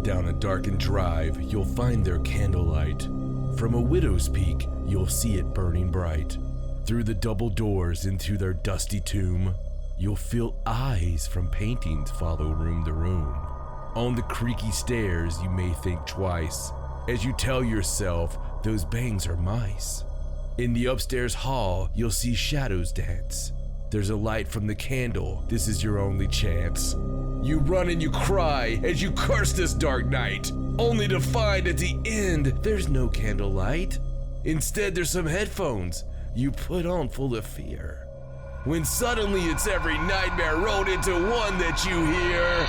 Down a darkened drive, you'll find their candlelight. From a widow's peak, you'll see it burning bright. Through the double doors into their dusty tomb, you'll feel eyes from paintings follow room to room. On the creaky stairs, you may think twice as you tell yourself those bangs are mice. In the upstairs hall, you'll see shadows dance. There's a light from the candle, this is your only chance. You run and you cry as you curse this dark night, only to find at the end there's no candlelight. Instead, there's some headphones you put on full of fear. When suddenly it's every nightmare rolled into one that you hear.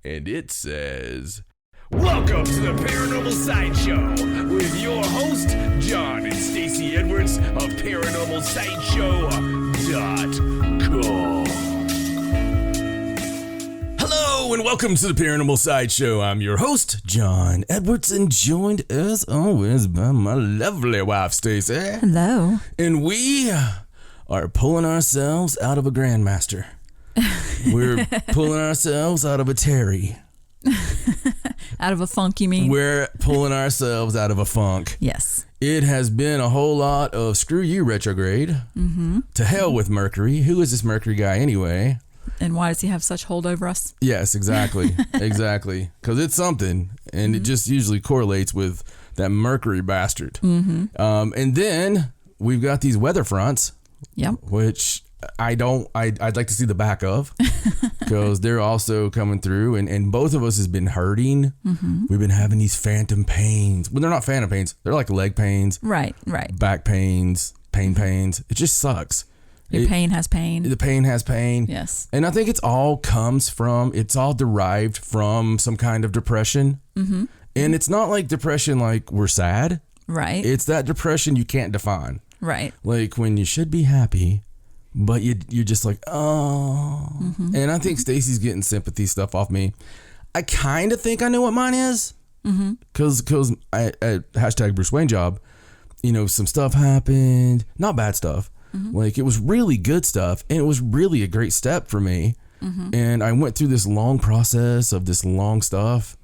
And it says, "Welcome to the Paranormal Sideshow with your host, John and Stacey Edwards of ParanormalSideshow.com. Hello and welcome to the Paranormal Sideshow. I'm your host, John Edwards, and joined as always by my lovely wife, Stacey. Hello. And we are pulling ourselves out of a Grandmaster. We're pulling ourselves out of a Terry. Out of a funk, you mean? We're pulling ourselves out of a funk. Yes. It has been a whole lot of screw you retrograde. Mm-hmm. To hell with Mercury. Who is this Mercury guy anyway? And why does he have such hold over us? Yes, exactly. Exactly. Because it's something, and it just usually correlates with that Mercury bastard. Mm-hmm. And then we've got these weather fronts. Yep. Which I'd like to see the back of, because they're also coming through, and both of us has been hurting. Mm-hmm. We've been having these phantom pains. Well, they're not phantom pains. They're like leg pains. Right. Back pains, pains. It just sucks. Your pain has pain. The pain has pain. Yes. And I think it's all derived from some kind of depression. Mm-hmm. And it's not like depression like we're sad. Right. It's that depression you can't define. Right. Like when you should be happy, but you're just like, oh. Mm-hmm. And I think Stacey's getting sympathy stuff off me. I kind of think I know what mine is. Because at hashtag Bruce Wayne job, some stuff happened. Not bad stuff. Mm-hmm. Like it was really good stuff. And it was really a great step for me. Mm-hmm. And I went through this long process of this long stuff.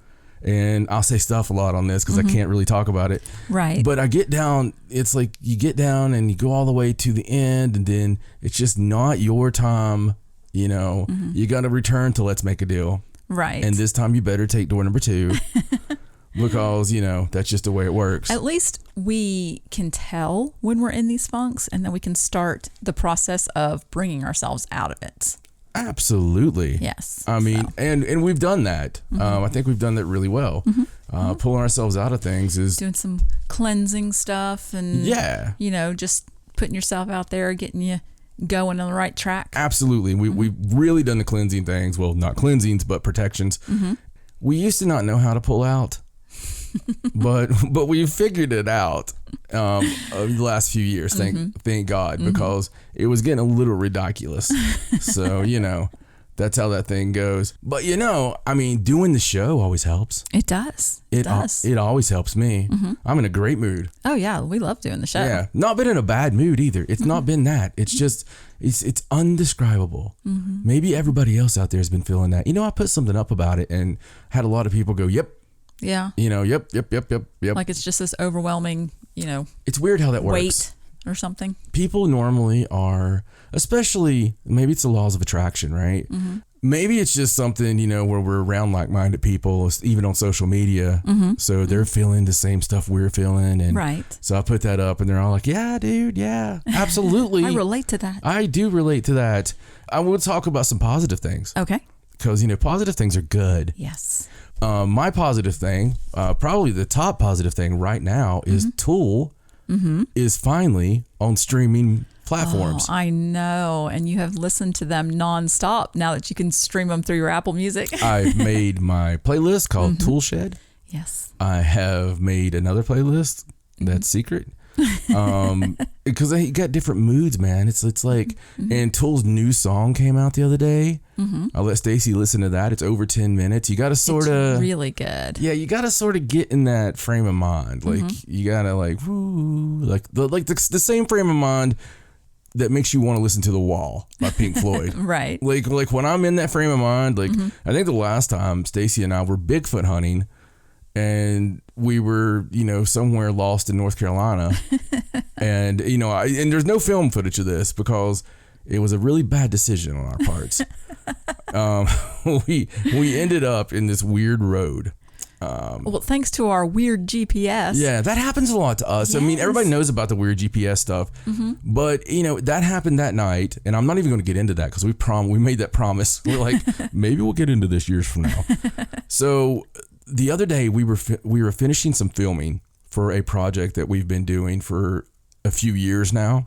And I'll say stuff a lot on this because I can't really talk about it. Right. But I get down, it's like you get down and you go all the way to the end, and then it's just not your time, You got to return to let's make a deal. Right. And this time you better take door number 2 because, that's just the way it works. At least we can tell when we're in these funks, and then we can start the process of bringing ourselves out of it. Absolutely. Yes. I mean, and we've done that. I think we've done that really well. Pulling ourselves out of things is doing some cleansing stuff and, just putting yourself out there, getting you going on the right track. Absolutely. We've really done the cleansing things. Well, not cleansings, but protections. We used to not know how to pull out, but we figured it out over the last few years. Thank God, because it was getting a little ridiculous. So, that's how that thing goes. But, doing the show always helps. It does. It does. It always helps me. I'm in a great mood. Oh, yeah. We love doing the show. Yeah. Not been in a bad mood either. It's not been that. It's just, it's undescribable. Maybe everybody else out there has been feeling that. I put something up about it and had a lot of people go, yep. Yeah. Yep. Like it's just this overwhelming, It's weird how that works. Weight or something. People normally are, especially, maybe it's the laws of attraction, right? Maybe it's just something, where we're around like-minded people, even on social media. So they're feeling the same stuff we're feeling. And right. So I put that up and they're all like, yeah, dude. Yeah, absolutely. I relate to that. I do relate to that. I will talk about some positive things. Okay. Because, positive things are good. Yes. My positive thing, probably the top positive thing right now is Tool is finally on streaming platforms. Oh, I know. And you have listened to them nonstop now that you can stream them through your Apple Music. I've made my playlist called Tool Shed. Yes. I have made another playlist that's secret. Because I got different moods, man. It's like, and Tool's new song came out the other day. I'll let Stacey listen to that. It's over 10 minutes. You got to sort of really good. Yeah, you got to sort of get in that frame of mind. Like you got to the same frame of mind that makes you want to listen to The Wall by Pink Floyd. Right. Like when I'm in that frame of mind, I think the last time Stacey and I were Bigfoot hunting, and we were, somewhere lost in North Carolina. And, and there's no film footage of this because it was a really bad decision on our parts. We ended up in this weird road. Well, thanks to our weird GPS. Yeah, that happens a lot to us. Yes. I mean, everybody knows about the weird GPS stuff, but that happened that night, and I'm not even going to get into that because we made that promise. We're like, maybe we'll get into this years from now. So the other day we were finishing some filming for a project that we've been doing for a few years now.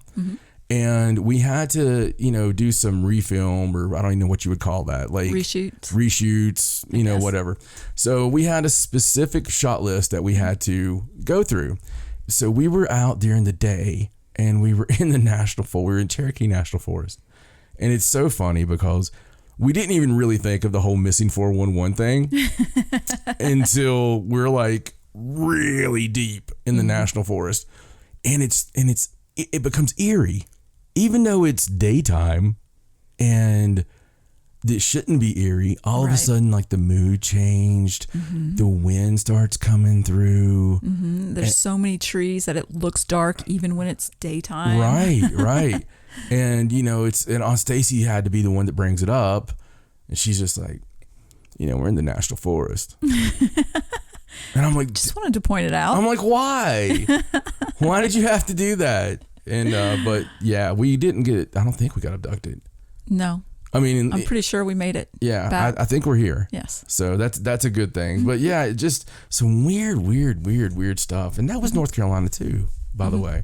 And we had to, do some refilm, or I don't even know what you would call that. Like reshoots, whatever. So we had a specific shot list that we had to go through. So we were out during the day and we were in the National Forest. We were in Cherokee National Forest. And it's so funny because we didn't even really think of the whole missing 411 thing until we're like really deep in the National Forest. And it becomes eerie. Even though it's daytime and it shouldn't be eerie, all of a sudden, like, the mood changed. The wind starts coming through. There's so many trees that it looks dark even when it's daytime. Right. And, and Stacey had to be the one that brings it up. And she's just like, we're in the National Forest. And I'm like, just wanted to point it out. I'm like, why? Why did you have to do that? And but yeah, we didn't get. I don't think we got abducted. No. I mean, I'm pretty sure we made it. Yeah, back. I think we're here. Yes. So that's a good thing. But yeah, just some weird stuff. And that was North Carolina too, by the way.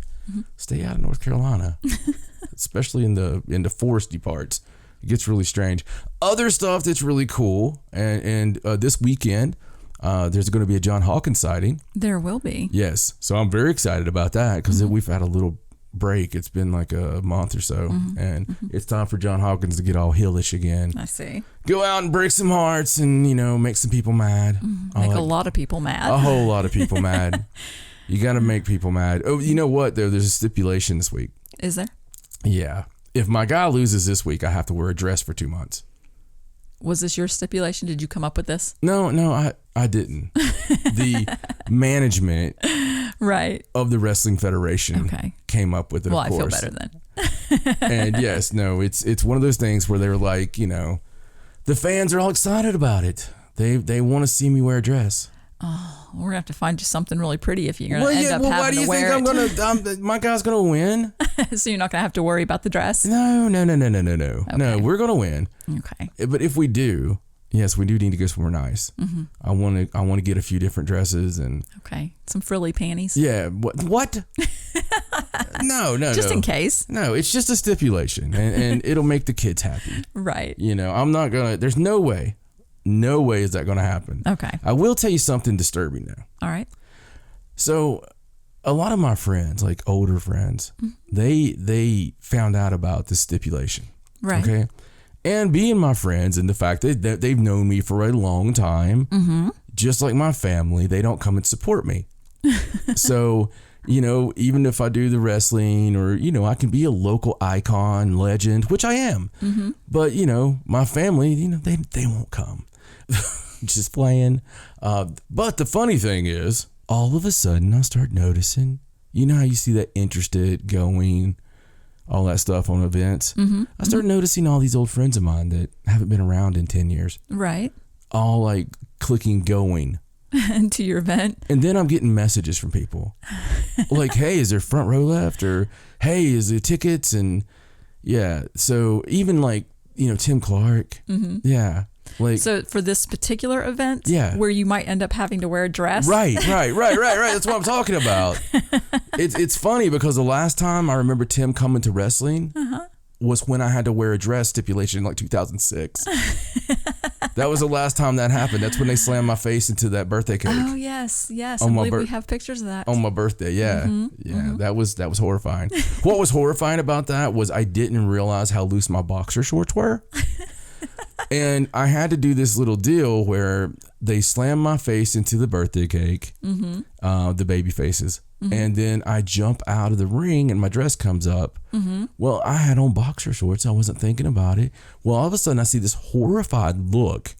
Stay out of North Carolina, especially in the foresty parts. It gets really strange. Other stuff that's really cool, and this weekend, there's going to be a John Hawkins sighting. There will be. Yes. So I'm very excited about that because we've had a little break. It's been like a month or so, and it's time for John Hawkins to get all heelish again. I see. Go out and break some hearts and, make some people mad. Make a lot of people mad. A whole lot of people mad. You got to make people mad. Oh, you know what, though? There's a stipulation this week. Is there? Yeah. If my guy loses this week, I have to wear a dress for 2 months. Was this your stipulation? Did you come up with this? No, I didn't. The management of the Wrestling Federation came up with it, well, of course. I feel better then. And yes, no, it's one of those things where they're like, the fans are all excited about it. They want to see me wear a dress. Oh, we're going to have to find you something really pretty if you're going to end up having to wear it. Why do you think my guy's going to win? So you're not going to have to worry about the dress? No. Okay. No, we're going to win. Okay. But if we do, yes, we do need to go somewhere nice. I want to get a few different dresses and. Okay. Some frilly panties. Yeah. What? No. Just in case. No, it's just a stipulation, and it'll make the kids happy. Right. I'm not gonna. There's no way. No way is that going to happen. Okay. I will tell you something disturbing now. All right. So, a lot of my friends, like older friends, they found out about this stipulation. Right. Okay. And being my friends and the fact that they've known me for a long time, just like my family, they don't come and support me. So, even if I do the wrestling or, I can be a local icon, legend, which I am. But, my family, they won't come. Just playing. But the funny thing is, all of a sudden I start noticing, how you see that interested, going, all that stuff on events. I start noticing all these old friends of mine that haven't been around in 10 years. Right. All like clicking going. To your event. And then I'm getting messages from people like, hey, is there front row left? Or, hey, is there tickets? And yeah. So even like, Tim Clark. Yeah. Like, so for this particular event, yeah, where you might end up having to wear a dress. Right. That's what I'm talking about. It's funny because the last time I remember Tim coming to wrestling was when I had to wear a dress stipulation in like 2006. That was the last time that happened. That's when they slammed my face into that birthday cake. Oh yes. I believe we have pictures of that. On my birthday, yeah. That was horrifying. What was horrifying about that was I didn't realize how loose my boxer shorts were. And I had to do this little deal where they slammed my face into the birthday cake, the baby faces, and then I jump out of the ring and my dress comes up. Well, I had on boxer shorts. I wasn't thinking about it. Well, all of a sudden I see this horrified look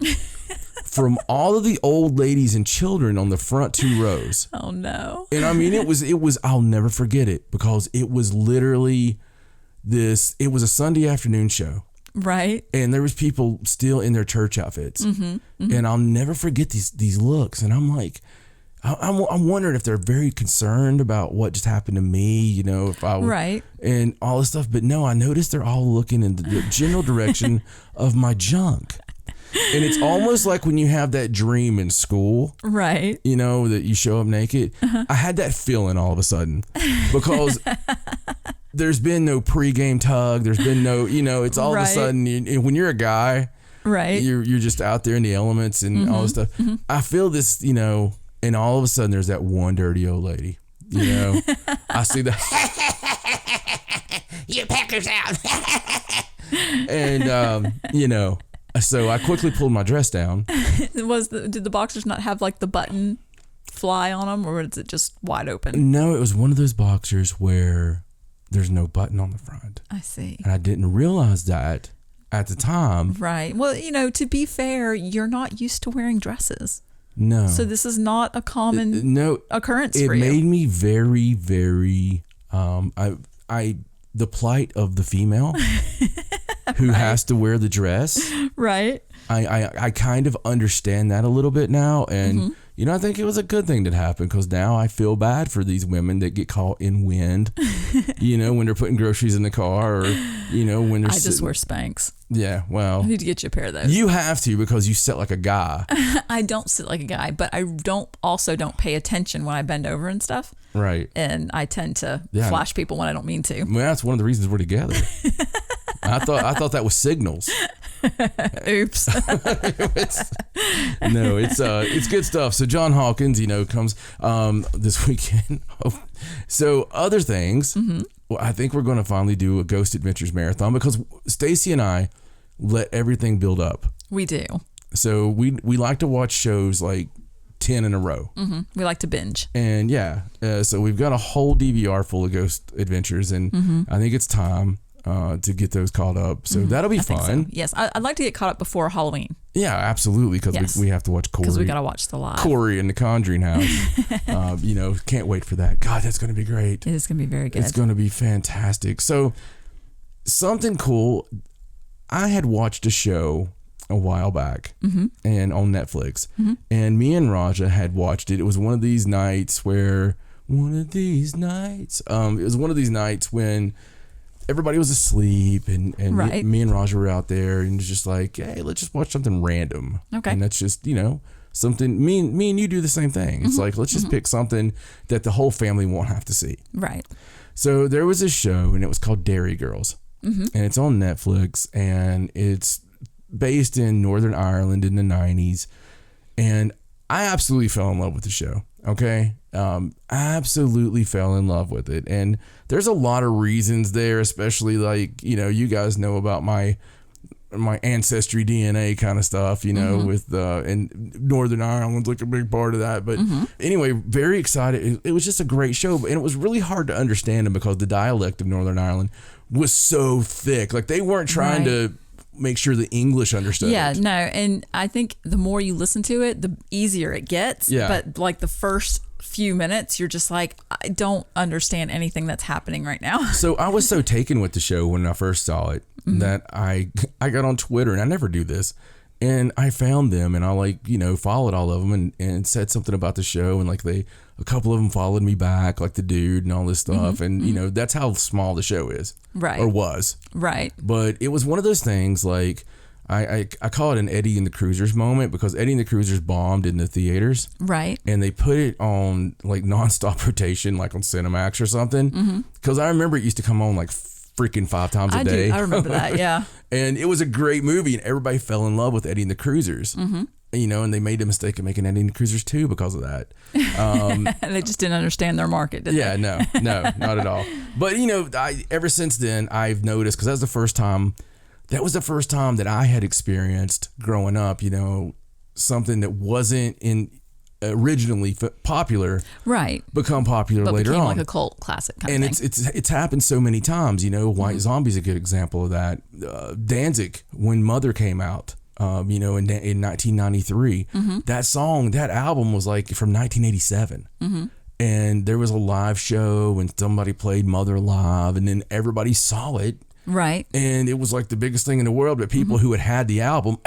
from all of the old ladies and children on the front 2 rows. Oh no. And I mean, it was, I'll never forget it because it was literally it was a Sunday afternoon show. Right. And there was people still in their church outfits. And I'll never forget these looks. And I'm like, I'm wondering if they're very concerned about what just happened to me, you know, if I right, and all this stuff. But no, I noticed they're all looking in the general direction of my junk. And it's almost like when you have that dream in school, right, you know, that you show up naked. I had that feeling all of a sudden because there's been no pregame tug. There's been no, you know, it's all of a sudden when you're a guy, right, you're just out there in the elements and all this stuff. I feel this, you know. And all of a sudden, there's that one dirty old lady. You know, I see the you Packers out, and you know, so I quickly pulled my dress down. Did the boxers not have like the button fly on them, or was it just wide open? No, it was one of those boxers where there's no button on the front. I see. And I didn't realize that at the time. Right. Well, you know, to be fair, you're not used to wearing dresses. No. So this is not a common occurrence for you. It made me very, very, the plight of the female who has to wear the dress. Right. I kind of understand that a little bit now. And, you know, I think it was a good thing that happened because now I feel bad for these women that get caught in wind, you know, when they're putting groceries in the car or, you know, when they're I just wear Spanx. Yeah, well. I need to get you a pair of those. You have to because you sit like a guy. I don't sit like a guy, but I don't pay attention when I bend over and stuff. Right. And I tend to flash people when I don't mean to. Well, that's one of the reasons we're together. I thought that was signals. Oops. It's good stuff. So John Hawkins, you know, comes this weekend. So other things, well, I think we're going to finally do a Ghost Adventures marathon because Stacey and I let everything build up. We do. So we like to watch shows like 10 in a row. We like to binge. And so we've got a whole DVR full of Ghost Adventures, and I think it's time to get those caught up. So that'll be fun. So. Yes, I'd like to get caught up before Halloween. Yeah, absolutely, because we have to watch Corey. Because we got to watch the live. Corey in the Conjuring House. You know, can't wait for that. God, that's going to be great. It is going to be very good. It's going to be fantastic. So something cool. I had watched a show a while back and on Netflix, and me and Raja had watched it. It was one of these nights it was one of these nights when everybody was asleep and me and Raja were out there and it was just like, hey, let's just watch something random. Okay. And that's just, you know, something me and you do the same thing. It's like, let's just pick something that the whole family won't have to see. Right. So there was a show and it was called Dairy Girls. And it's on Netflix and it's based in Northern Ireland in the 90s. And I absolutely fell in love with the show. Okay. Absolutely fell in love with it. And there's a lot of reasons there, especially like, you know, you guys know about my ancestry DNA kind of stuff, you know, with and Northern Ireland's like a big part of that. But anyway, very excited. It was just a great show, and it was really hard to understand them because the dialect of Northern Ireland was so thick. Like they weren't trying to make sure the English understood. Yeah, no, and I think the more you listen to it, the easier it gets. Yeah. But like the first few minutes, you're just like, I don't understand anything that's happening right now. So I was so taken with the show when I first saw it that I got on Twitter, and I never do this, and I found them and I followed all of them and said something about the show, and like a couple of them followed me back, like the dude and all this stuff. And you know, that's how small the show is. Right. Or was. Right. But it was one of those things like I call it an Eddie and the Cruisers moment because Eddie and the Cruisers bombed in the theaters. Right. And they put it on like nonstop rotation, like on Cinemax or something. Because I remember it used to come on like freaking 5 times a day. I remember that, yeah. And it was a great movie, and everybody fell in love with Eddie and the Cruisers. You know, and they made the mistake of making Eddie and the Cruisers 2 because of that. They just didn't understand their market, did they? No, not at all. But, you know, ever since then, I've noticed, because that was the first time that I had experienced growing up, you know, something that wasn't originally popular, right? Become popular later on, like a cult classic kind of thing. And it's happened so many times. You know, White Zombie's a good example of that. Danzig, when Mother came out, in 1993. That song, that album was like from 1987. And there was a live show and somebody played Mother Live, and then everybody saw it. Right. And it was like the biggest thing in the world. But people who had the album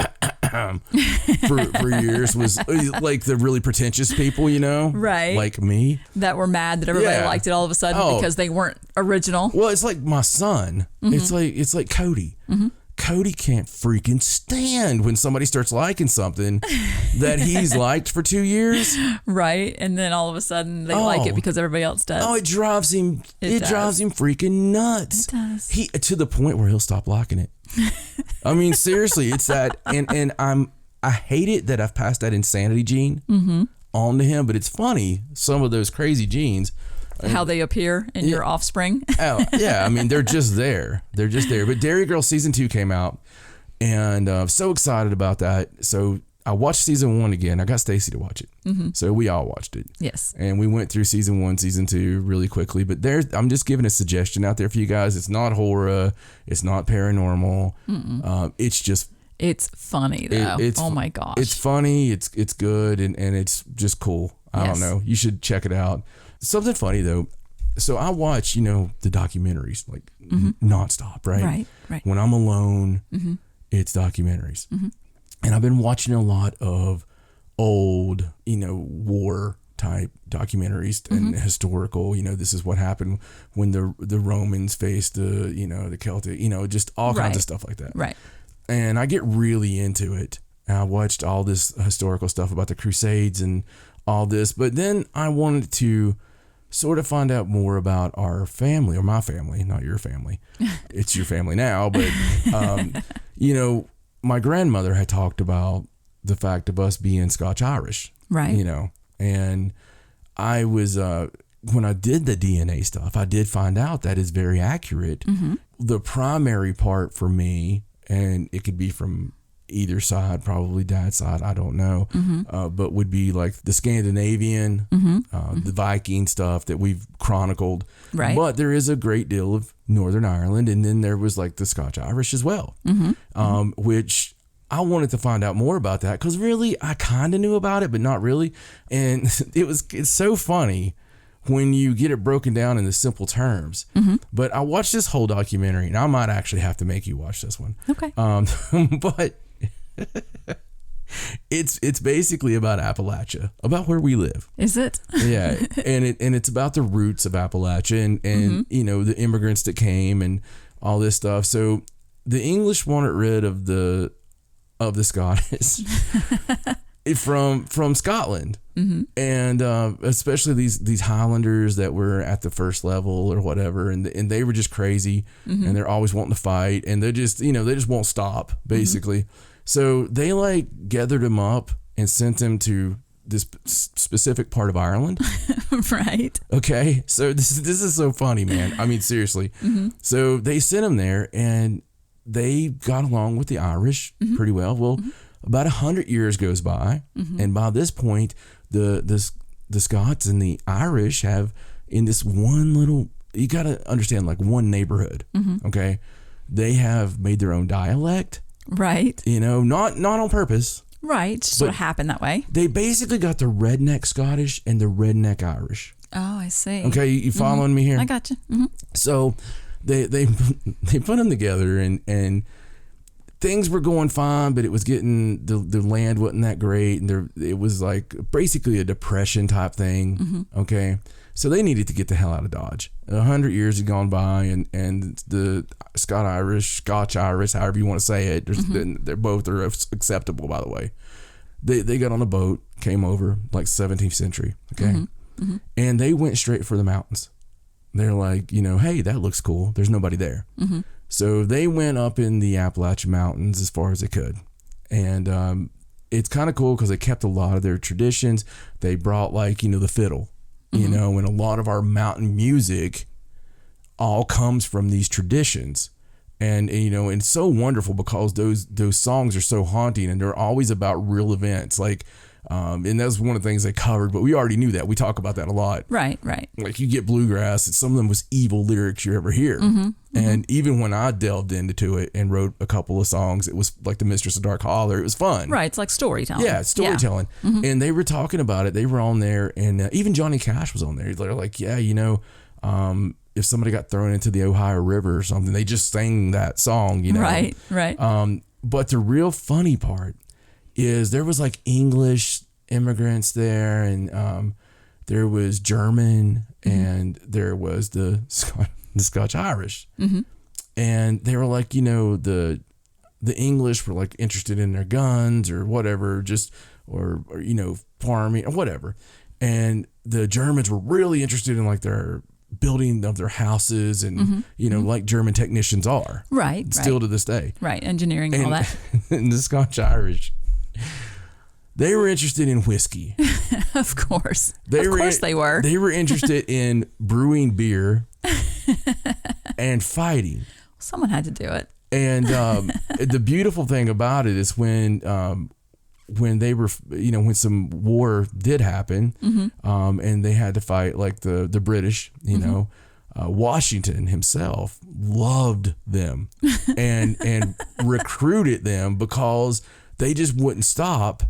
for years was like the really pretentious people, Right. like me, that were mad that everybody liked it all of a sudden because they weren't original. Well, it's like my son. It's like Cody. Cody can't freaking stand when somebody starts liking something that he's liked for 2 years. Right. And then all of a sudden they like it because everybody else does. Oh, it drives him. It drives him freaking nuts. It does. He to the point where he'll stop liking it. I mean, seriously, it's that. And I hate it that I've passed that insanity gene on to him. But it's funny, some of those crazy genes. How they appear in your offspring. Oh, yeah. I mean, they're just there. They're just there. But Dairy Girl season 2 came out, and I'm so excited about that. So I watched season 1 again. I got Stacey to watch it. So we all watched it. Yes. And we went through season 1, season 2 really quickly. But I'm just giving a suggestion out there for you guys. It's not horror. It's not paranormal. It's funny though. Oh my gosh. It's funny. It's good, and it's just cool. I don't know. You should check it out. Something funny though. So I watch, the documentaries like nonstop, right? Right. When I'm alone, it's documentaries. And I've been watching a lot of old, war type documentaries and historical, this is what happened when the Romans faced the Celtic, just all kinds of stuff like that. Right. And I get really into it. And I watched all this historical stuff about the Crusades and all this, but then I wanted to sort of find out more about our family, or my family, not your family. It's your family now, but my grandmother had talked about the fact of us being Scotch-Irish, right? And I was when I did the DNA stuff, I did find out that is very accurate. The primary part for me, and it could be from either side, probably dad's side, I don't know, but would be like the Scandinavian, the Viking stuff that we've chronicled. Right. But there is a great deal of Northern Ireland, and then there was like the Scotch-Irish as well, which I wanted to find out more about that, because really I kind of knew about it, but not really. And it's so funny when you get it broken down in the simple terms. But I watched this whole documentary, and I might actually have to make you watch this one. Okay. But it's basically about Appalachia, about where we live. Is it? Yeah, and it's about the roots of Appalachia and the immigrants that came and all this stuff. So the English wanted rid of the Scottish from Scotland, and especially these Highlanders that were at the first level or whatever, and they were just crazy, and they're always wanting to fight, and they just won't stop basically. So they like gathered them up and sent them to this specific part of Ireland. Right. Okay. So this is so funny, man. I mean, seriously. So they sent them there, and they got along with the Irish pretty well. Well, about 100 years goes by, and by this point, the Scots and the Irish have in this one little, you got to understand, like one neighborhood. Okay. They have made their own dialect. Right. Not on purpose. Right. Just sort of happened that way. They basically got the redneck Scottish and the redneck Irish. Oh, I see. Okay, you following me here? I got you. So they put them together, and things were going fine, but it was getting the land wasn't that great, and it was like basically a depression type thing. Okay. So they needed to get the hell out of Dodge. 100 years had gone by, and the Scotch-Irish, however you want to say it, they're both are acceptable, by the way. They got on a boat, came over, like 17th century, okay? And they went straight for the mountains. They're like, hey, that looks cool. There's nobody there. So they went up in the Appalachian Mountains as far as they could. And it's kind of cool because they kept a lot of their traditions. They brought like, the fiddle. And a lot of our mountain music all comes from these traditions. And it's so wonderful because those songs are so haunting, and they're always about real events. Like And that's one of the things they covered, but we already knew that. We talk about that a lot. Right. Like you get bluegrass, and some of them was evil lyrics you ever hear. And even when I delved into it and wrote a couple of songs, it was like The Mistress of Dark Holler. It was fun. Right. It's like storytelling. Yeah, storytelling. Yeah. And they were talking about it. They were on there, and even Johnny Cash was on there. They're like, yeah, if somebody got thrown into the Ohio River or something, they just sang that song, Right. But the real funny part is there was like English immigrants there, and there was German, and there was the Scotch Irish, and they were like, the English were like interested in their guns or whatever, or farming or whatever, and the Germans were really interested in like their building of their houses and like German technicians are still to this day, engineering and all that. And the Scotch Irish, they were interested in whiskey. Of course they were. They were interested in brewing beer and fighting. Someone had to do it. And the beautiful thing about it is when they were, when some war did happen, and they had to fight like the British, Washington himself loved them and recruited them because they just wouldn't stop.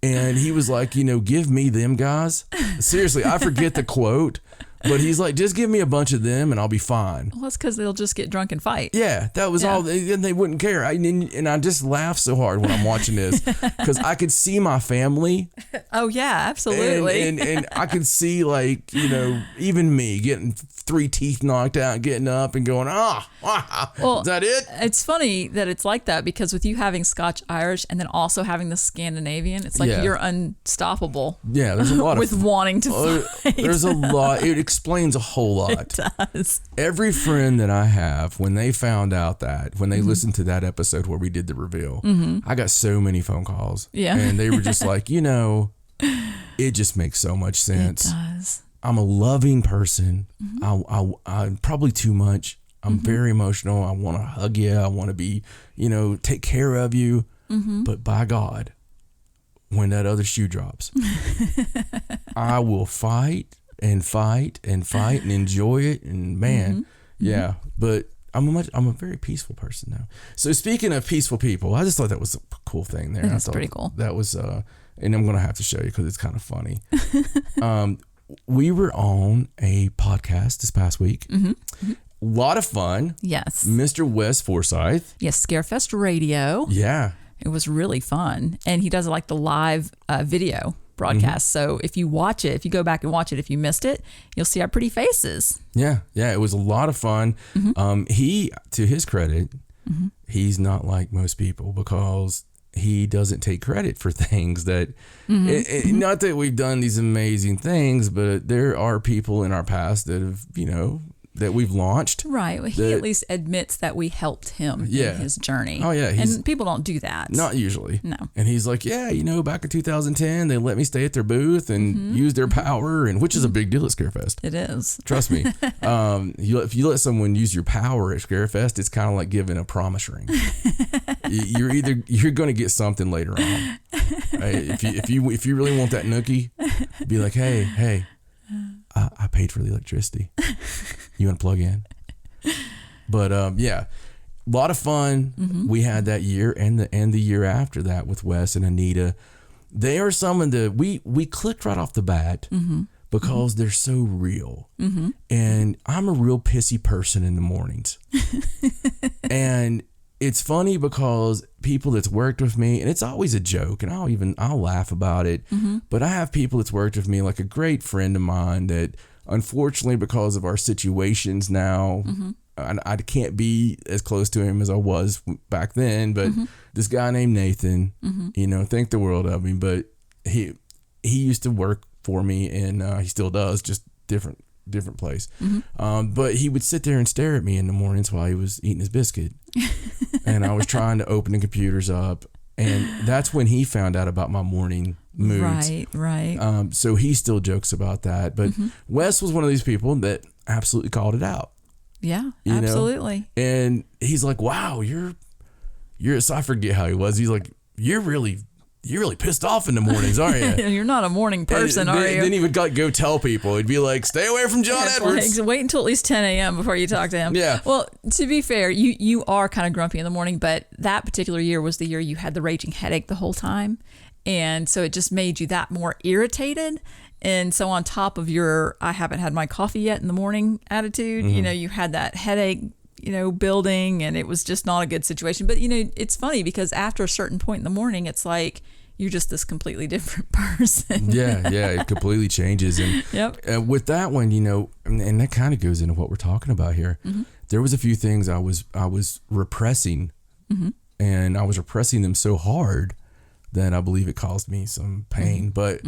And he was like, give me them guys. Seriously, I forget the quote, but he's like, just give me a bunch of them and I'll be fine. Well, that's because they'll just get drunk and fight. Yeah, that was all. And they wouldn't care. And I just laugh so hard when I'm watching this because I could see my family. Oh, yeah, absolutely. And I could see, like, even me getting 3 teeth knocked out, getting up and going, well, is that it? It's funny that it's like that because with you having Scotch Irish and then also having the Scandinavian, it's like you're unstoppable. Yeah, there's a lot with wanting to fight. There's a lot. It explains a whole lot. It does. Every friend that I have, when they found out that, when they listened to that episode where we did the reveal, I got so many phone calls. Yeah. And they were just like, it just makes so much sense. It does. I'm a loving person. I'm probably too much. I'm very emotional. I want to hug you. I want to be, take care of you. But by God, when that other shoe drops, I will fight and fight and fight and enjoy it. And man, but I'm a very peaceful person now. So speaking of peaceful people, I just thought that was a cool thing there. That's pretty cool. That was, and I'm going to have to show you because it's kind of funny. We were on a podcast this past week. A lot of fun. Yes. Mr. Wes Forsyth. Yes, Scarefest Radio. Yeah. It was really fun. And he does like the live video broadcast. So if you watch it, if you go back and watch it, if you missed it, you'll see our pretty faces. Yeah. It was a lot of fun. He, to his credit, he's not like most people because he doesn't take credit for things that, not that we've done these amazing things, but there are people in our past that have, that we've launched. Right. Well, he at least admits that we helped him in his journey. Oh, yeah. And people don't do that. Not usually. No. And he's like, back in 2010, they let me stay at their booth and use their power, and which is a big deal at Scarefest. It is. Trust me. If you let someone use your power at Scarefest, it's kind of like giving a promise ring. You're going to get something later on. If you really want that nookie, be like, hey, I paid for the electricity. You want to plug in? But a lot of fun we had that year and the year after that with Wes and Anita. They are some of the we clicked right off the bat because they're so real. And I'm a real pissy person in the mornings. And it's funny because people that's worked with me, and it's always a joke, and I'll laugh about it. But I have people that's worked with me, like a great friend of mine that unfortunately because of our situations now, I can't be as close to him as I was back then. But this guy named Nathan, think the world of him. But he used to work for me, and he still does, just different place. But he would sit there and stare at me in the mornings while he was eating his biscuit. And I was trying to open the computers up, and that's when he found out about my morning moods. Right. So he still jokes about that. But Wes was one of these people that absolutely called it out. Yeah, absolutely. And he's like, wow, you're so I forget how he was. He's like, you're really you're really pissed off in the mornings, aren't you? You're not a morning person, are you? Then he would go tell people. He'd be like, stay away from John Edwards. Like, wait until at least 10 a.m. before you talk to him. Yeah. Well, to be fair, you are kind of grumpy in the morning, but that particular year was the year you had the raging headache the whole time. And so it just made you that more irritated. And so on top of your, I haven't had my coffee yet in the morning attitude, you had that headache, building, and it was just not a good situation. But, it's funny because after a certain point in the morning, it's like, you're just this completely different person. Yeah, it completely changes. And yep. With that one, and that kind of goes into what we're talking about here. Mm-hmm. There was a few things I was repressing, and I was repressing them so hard that I believe it caused me some pain. But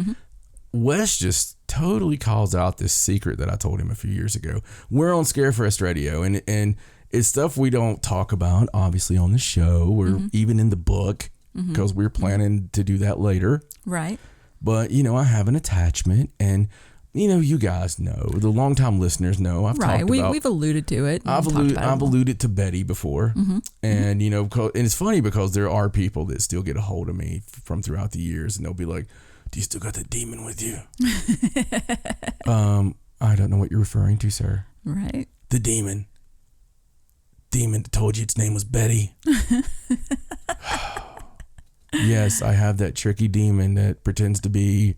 Wes just totally calls out this secret that I told him a few years ago. We're on Scarefest Radio, and it's stuff we don't talk about, obviously, on the show or even in the book, because we're planning to do that later. Right. But, I have an attachment, and, you guys know, the longtime listeners know, I've talked about. We've alluded to it. I've alluded to Betty before. And, and it's funny because there are people that still get a hold of me from throughout the years, and they'll be like, do you still got that demon with you? I don't know what you're referring to, sir. Right. The demon. Demon told you its name was Betty. Yes, I have that tricky demon that pretends to be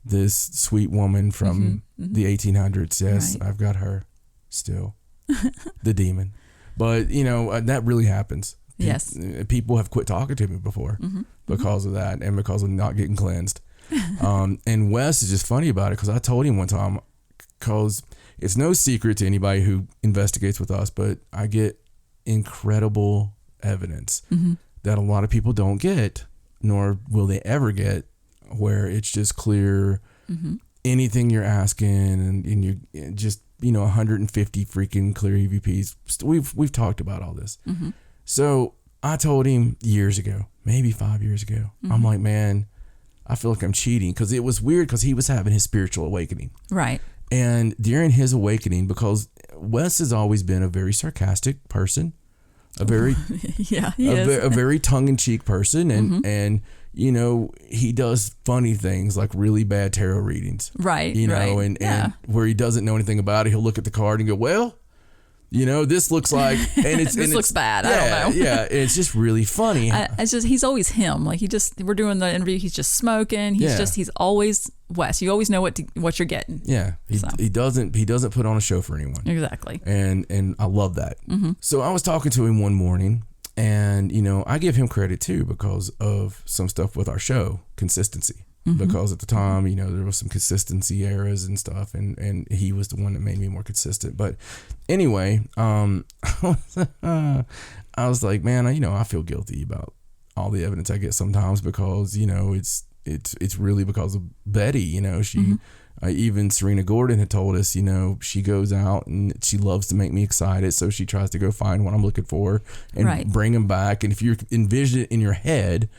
this sweet woman from the 1800s. Yes, right. I've got her still. The demon. But, that really happens. Yes. People have quit talking to me before because of that and because of not getting cleansed. And Wes is just funny about it because I told him one time, because it's no secret to anybody who investigates with us, but I get incredible evidence that a lot of people don't get, nor will they ever get, where it's just clear anything you're asking and you just, 150 freaking clear EVPs. We've talked about all this. So I told him years ago, maybe 5 years ago, I'm like, man, I feel like I'm cheating, because it was weird because he was having his spiritual awakening. Right. And during his awakening, because Wes has always been a very sarcastic person, a very a very tongue-in-cheek person, and he does funny things like really bad tarot readings. Right. And where he doesn't know anything about it, he'll look at the card and go, well, this looks like, and it's this looks bad. I don't know. Yeah, it's just really funny. It's just, he's always him. Like we're doing the interview. He's just smoking. He's always Wes. You always know what you're getting. Yeah, he doesn't put on a show for anyone. Exactly. And I love that. So I was talking to him one morning, and I give him credit too because of some stuff with our show, consistency. Because at the time, there was some consistency errors and stuff, and he was the one that made me more consistent. But anyway, I was like, man, I feel guilty about all the evidence I get sometimes because, it's really because of Betty. She, even Serena Gordon had told us, she goes out and she loves to make me excited, so she tries to go find what I'm looking for and bring him back. And if you envision it in your head,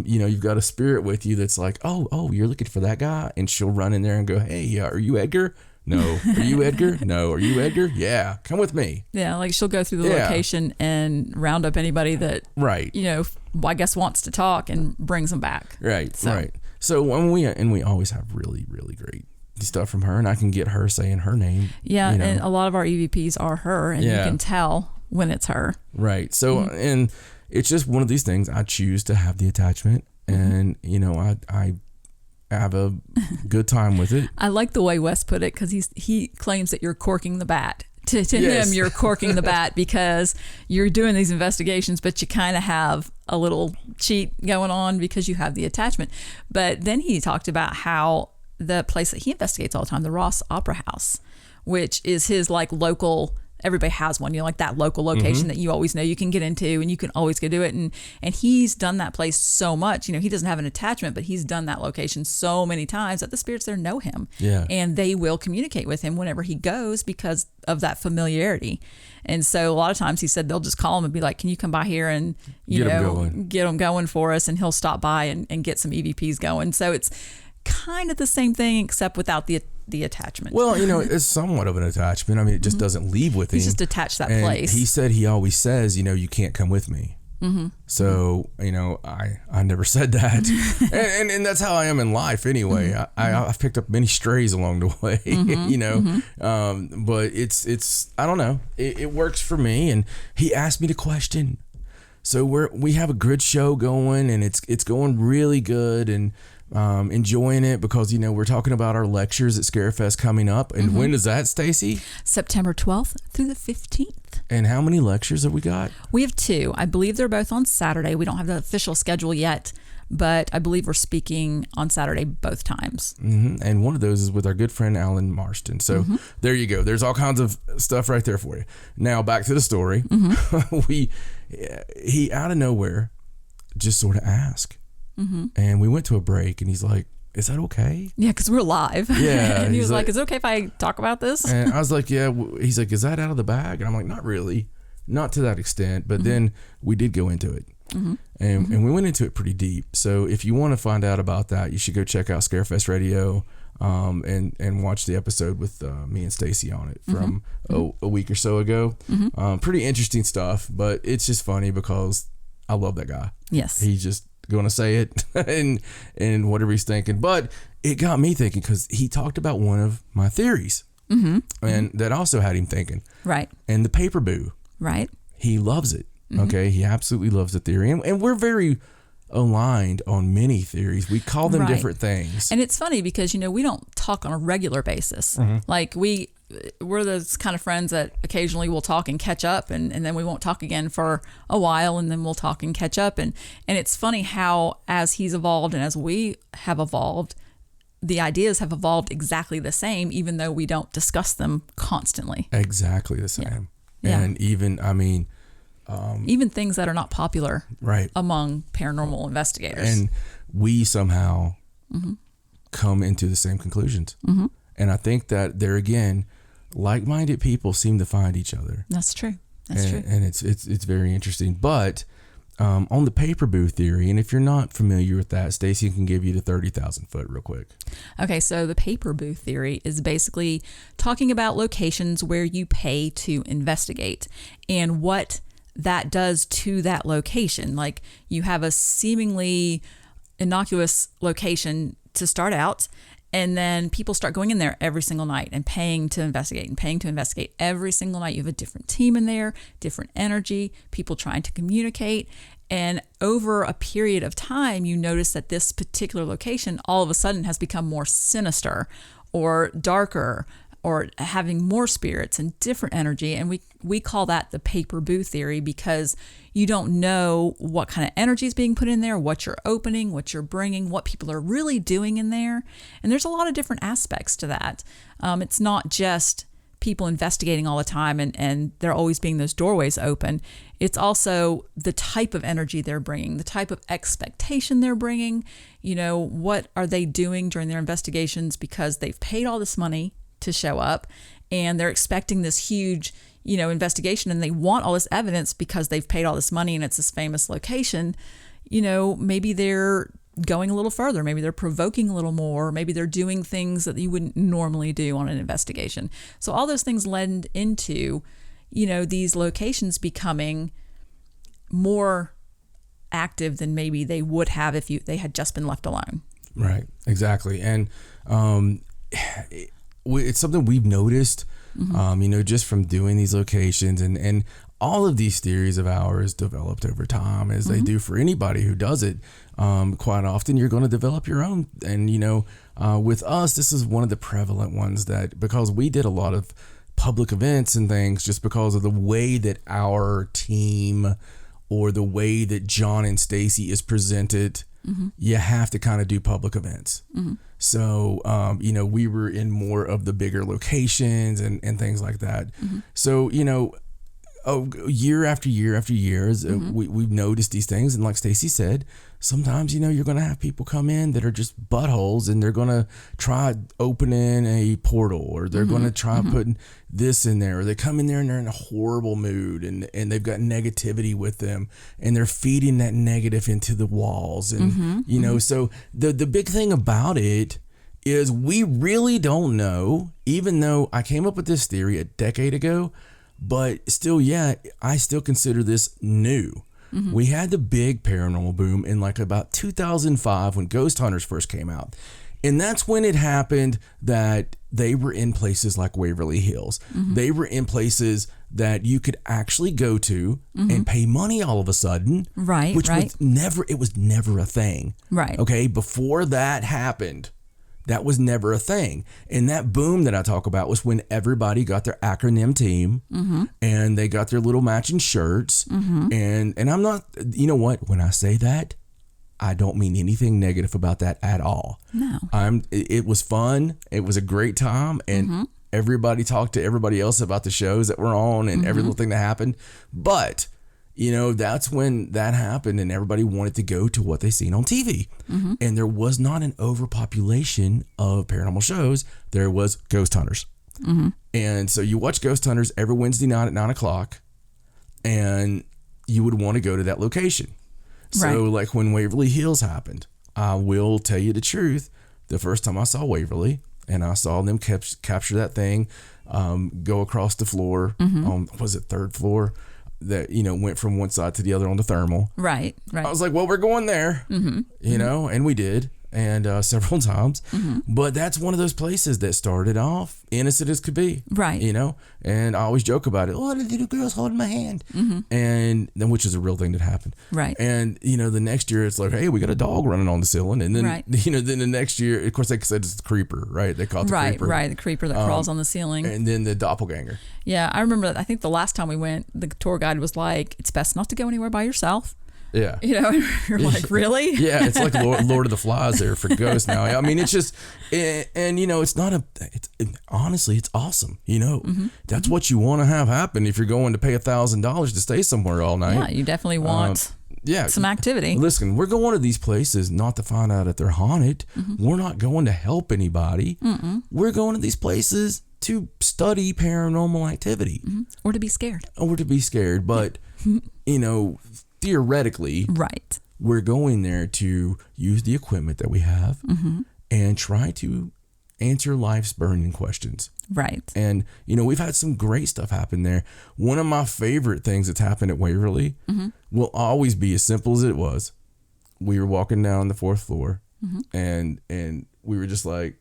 you've got a spirit with you that's like, oh, you're looking for that guy, and she'll run in there and go, hey, are you Edgar? No. Are you Edgar? No. Are you Edgar? Yeah. Come with me. Yeah, like she'll go through the location and round up anybody that, I guess wants to talk and brings them back. Right. So when we always have really, really great stuff from her, and I can get her saying her name. Yeah, and a lot of our EVPs are her, and you can tell when it's her. Right. So, and it's just one of these things. I choose to have the attachment, and I have a good time with it. I like the way Wes put it, because he claims that you're corking the bat. To him, you're corking the bat because you're doing these investigations, but you kind of have a little cheat going on because you have the attachment. But then he talked about how the place that he investigates all the time, the Ross Opera House, which is his local. Everybody has one, like that local location that you always know you can get into and you can always go do it. And he's done that place so much, he doesn't have an attachment, but he's done that location so many times that the spirits there know him. Yeah. And they will communicate with him whenever he goes because of that familiarity. And so a lot of times he said they'll just call him and be like, can you come by here and, get them going for us? And he'll stop by and get some EVPs going. So it's kind of the same thing except without the attachment. Well, it's somewhat of an attachment. I mean, it just doesn't leave with him. He's just attached that and place. He said he always says, you can't come with me. So, I never said that. and that's how I am in life anyway. I've picked up many strays along the way, but it's I don't know. It works for me. And he asked me to question. So we have a good show going, and it's going really good, and enjoying it because we're talking about our lectures at Scarefest coming up. And when is that, Stacey? September 12th through the 15th. And how many lectures have we got? We have 2. I believe they're both on Saturday. We don't have the official schedule yet, but I believe we're speaking on Saturday both times. And one of those is with our good friend Alan Marston. So there you go. There's all kinds of stuff right there for you. Now back to the story. He out of nowhere just sort of asked. And we went to a break, and he's like, "Is that okay?" Yeah, because we're live. Yeah. And he was like, "Is it okay if I talk about this?" And I was like, "Yeah." He's like, "Is that out of the bag?" And I'm like, "Not really. Not to that extent." But then we did go into it. And we went into it pretty deep. So if you want to find out about that, you should go check out Scarefest Radio and watch the episode with me and Stacey on it from a week or so ago. Pretty interesting stuff, but it's just funny because I love that guy. Yes. He's just going to say it and whatever he's thinking. But it got me thinking because he talked about one of my theories and that also had him thinking. Right. And the paper boo. Right. He loves it. Okay. He absolutely loves the theory. And we're very aligned on many theories. We call them different things. And it's funny because, we don't talk on a regular basis. Like we're those kind of friends that occasionally we'll talk and catch up and then we won't talk again for a while and then we'll talk and catch up. And it's funny how as he's evolved and as we have evolved, the ideas have evolved exactly the same, even though we don't discuss them constantly. Exactly the same. Yeah. And even, even things that are not popular among paranormal investigators. And we somehow come into the same conclusions. And I think that there again, like-minded people seem to find each other. That's true. That's true. And it's very interesting. But on the paper boo theory, and if you're not familiar with that, Stacey can give you the 30,000 foot real quick. Okay, so the paper boo theory is basically talking about locations where you pay to investigate and what that does to that location. Like you have a seemingly innocuous location to start out, and then people start going in there every single night and paying to investigate every single night. You have a different team in there, different energy, people trying to communicate. And over a period of time, you notice that this particular location all of a sudden has become more sinister or darker or having more spirits and different energy. And we call that the paper boo theory because you don't know what kind of energy is being put in there, what you're opening, what you're bringing, what people are really doing in there. And there's a lot of different aspects to that. It's not just people investigating all the time and there always being those doorways open. It's also the type of energy they're bringing, the type of expectation they're bringing. What are they doing during their investigations because they've paid all this money to show up and they're expecting this huge, investigation and they want all this evidence because they've paid all this money and it's this famous location. Maybe they're going a little further. Maybe they're provoking a little more. Maybe they're doing things that you wouldn't normally do on an investigation. So all those things lend into, these locations becoming more active than maybe they would have if they had just been left alone. Right. Exactly. And, it's something we've noticed, just from doing these locations and all of these theories of ours developed over time as they do for anybody who does it. Quite often you're going to develop your own. And, with us, this is one of the prevalent ones that because we did a lot of public events and things just because of the way that our team or the way that John and Stacey is presented, you have to kind of do public events. So, we were in more of the bigger locations and things like that. So, year after year after year, we've noticed these things. And like Stacey said, sometimes, you're going to have people come in that are just buttholes and they're going to try opening a portal or they're going to try putting this in there, or they come in there and they're in a horrible mood and they've got negativity with them and they're feeding that negative into the walls. And, so the big thing about it is we really don't know, even though I came up with this theory a decade ago, but still, I still consider this new. we had the big paranormal boom in like about 2005 when Ghost Hunters first came out. And that's when it happened that they were in places like Waverly Hills. They were in places that you could actually go to and pay money all of a sudden. Right, which right. was never a thing. Right. Okay, before that happened, that was never a thing. And that boom that I talk about was when everybody got their acronym team and they got their little matching shirts. And I'm not, you know what, when I say that, I don't mean anything negative about that at all. No. It was fun. It was a great time. And everybody talked to everybody else about the shows that were on and every little thing that happened. But, you know, that's when that happened and everybody wanted to go to what they seen on TV. And there was not an overpopulation of paranormal shows. There was Ghost Hunters. And so you watch Ghost Hunters every Wednesday night at 9:00 and you would want to go to that location. So like when Waverly Hills happened, I will tell you the truth. The first time I saw Waverly and I saw them capture that thing, go across the floor on, was it third floor? That, you know, went from one side to the other on the thermal. Right. I was like, well, we're going there, you know, and we did. And several times. But that's one of those places that started off innocent as could be. Right. You know, and I always joke about it. Oh, the little girl's holding my hand. And then, which is a real thing that happened. Right. And, you know, the next year it's like, hey, we got a dog running on the ceiling. And then, you know, then the next year, of course, they said it's the creeper, right? They call it the creeper. Right. The creeper that crawls on the ceiling. And then the doppelganger. Yeah. I remember, I think the last time we went, the tour guide was like, it's best not to go anywhere by yourself. Yeah. You know, you're like, really? Yeah, it's like Lord of the Flies there for ghosts now. I mean, it's just, and you know, it's not honestly, it's awesome. You know, that's what you want to have happen if you're going to pay $1,000 to stay somewhere all night. Yeah, you definitely want some activity. Listen, we're going to these places not to find out if they're haunted. We're not going to help anybody. We're going to these places to study paranormal activity. Or to be scared. But, you know, theoretically, we're going there to use the equipment that we have and try to answer life's burning questions. Right. And, you know, we've had some great stuff happen there. One of my favorite things that's happened at Waverly will always be as simple as it was. We were walking down the 4th floor and we were just like,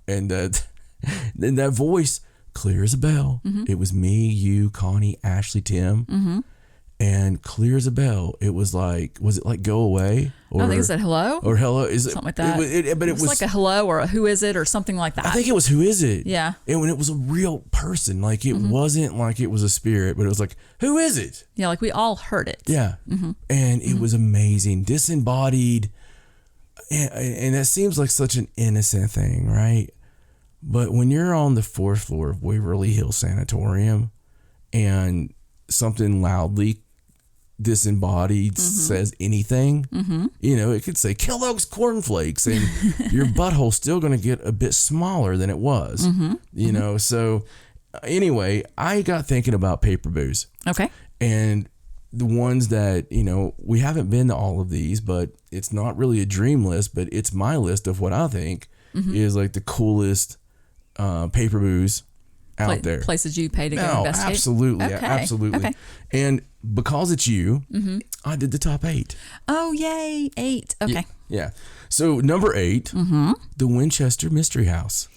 and then that voice, clear as a bell. It was me, you, Connie, Ashley, Tim. And clear as a bell, it was like, was it like go away? Or, I think it said hello. Or hello. Is something like that. But it was like a hello or a who is it or something like that. I think it was who is it? Yeah. And when it was a real person, like it wasn't like it was a spirit, but it was like, who is it? Yeah, like we all heard it. Yeah. And it was amazing. Disembodied. And that seems like such an innocent thing, right? But when you're on the 4th floor of Waverly Hills Sanatorium and something loudly disembodied says anything, you know, it could say Kellogg's cornflakes and your butthole's still going to get a bit smaller than it was, you know. So anyway, I got thinking about paper booze. Okay. And the ones that, you know, we haven't been to all of these, but it's not really a dream list, but it's my list of what I think is like the coolest paper booze out there. Places you pay to go investigate? Absolutely. Okay. Absolutely. Okay. And because it's you, I did the top 8. Oh, yay. 8. Okay. Yeah. So number 8, the Winchester Mystery House.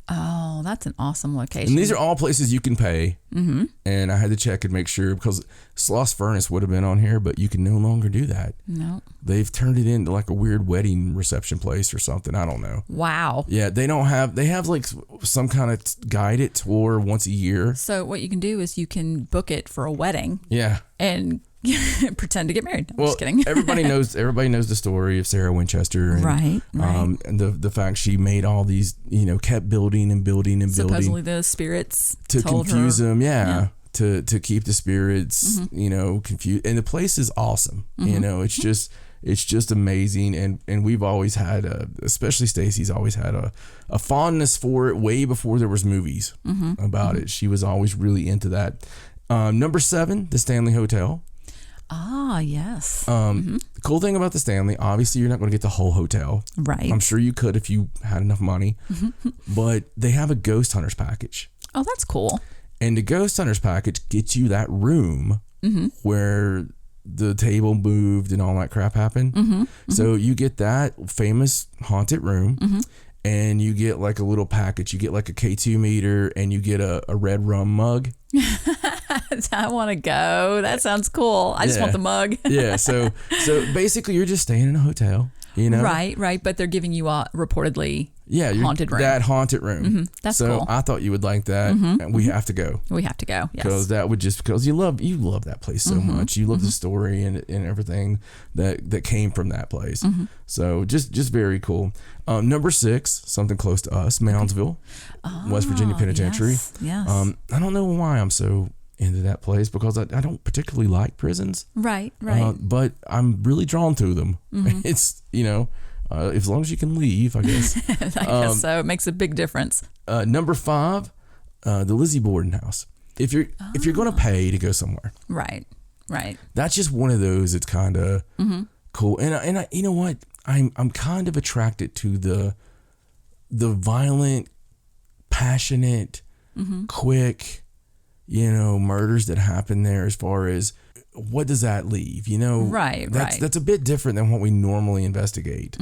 Oh, that's an awesome location. And these are all places you can pay. And I had to check and make sure because Sloss Furnace would have been on here, but you can no longer do that. No. They've turned it into like a weird wedding reception place or something. I don't know. Wow. Yeah, they have like some kind of guided tour once a year. So what you can do is you can book it for a wedding. Yeah. And pretend to get married. I'm just kidding. everybody knows the story of Sarah Winchester. And, right. And the fact she made all these, you know, kept building and building and building. Supposedly the spirits to told confuse her, them. Yeah. To keep the spirits, you know, confused. And the place is awesome. You know, it's just amazing. And we've always had, especially Stacey's always had a fondness for it way before there was movies about it. She was always really into that. Number 7, the Stanley Hotel. Ah, yes. The cool thing about the Stanley, obviously you're not going to get the whole hotel. Right. I'm sure you could if you had enough money. But they have a Ghost Hunters package. Oh, that's cool. And the Ghost Hunters package gets you that room where the table moved and all that crap happened. So you get that famous haunted room, and you get like a little package. You get like a K2 meter, and you get a red rum mug. I want to go. That sounds cool. I just want the mug. Yeah. So basically, you're just staying in a hotel. Right. But they're giving you reportedly haunted room. That haunted room. That's cool. So I thought you would like that. And we have to go. We have to go. Yes. Because that would because you love that place so much. You love the story and everything that came from that place. So just very cool. Number 6, something close to us, Moundsville, West Virginia Penitentiary. Yes. I don't know why I'm so into that place, because I don't particularly like prisons. Right. But I'm really drawn to them. It's, as long as you can leave, I guess. I guess so. It makes a big difference. Number 5, the Lizzie Borden House. If you're going to pay to go somewhere. Right. That's just one of those. It's kind of cool. And I, you know what? I'm kind of attracted to the violent, passionate, quick, murders that happen there. As far as what does that leave? Right. That's a bit different than what we normally investigate.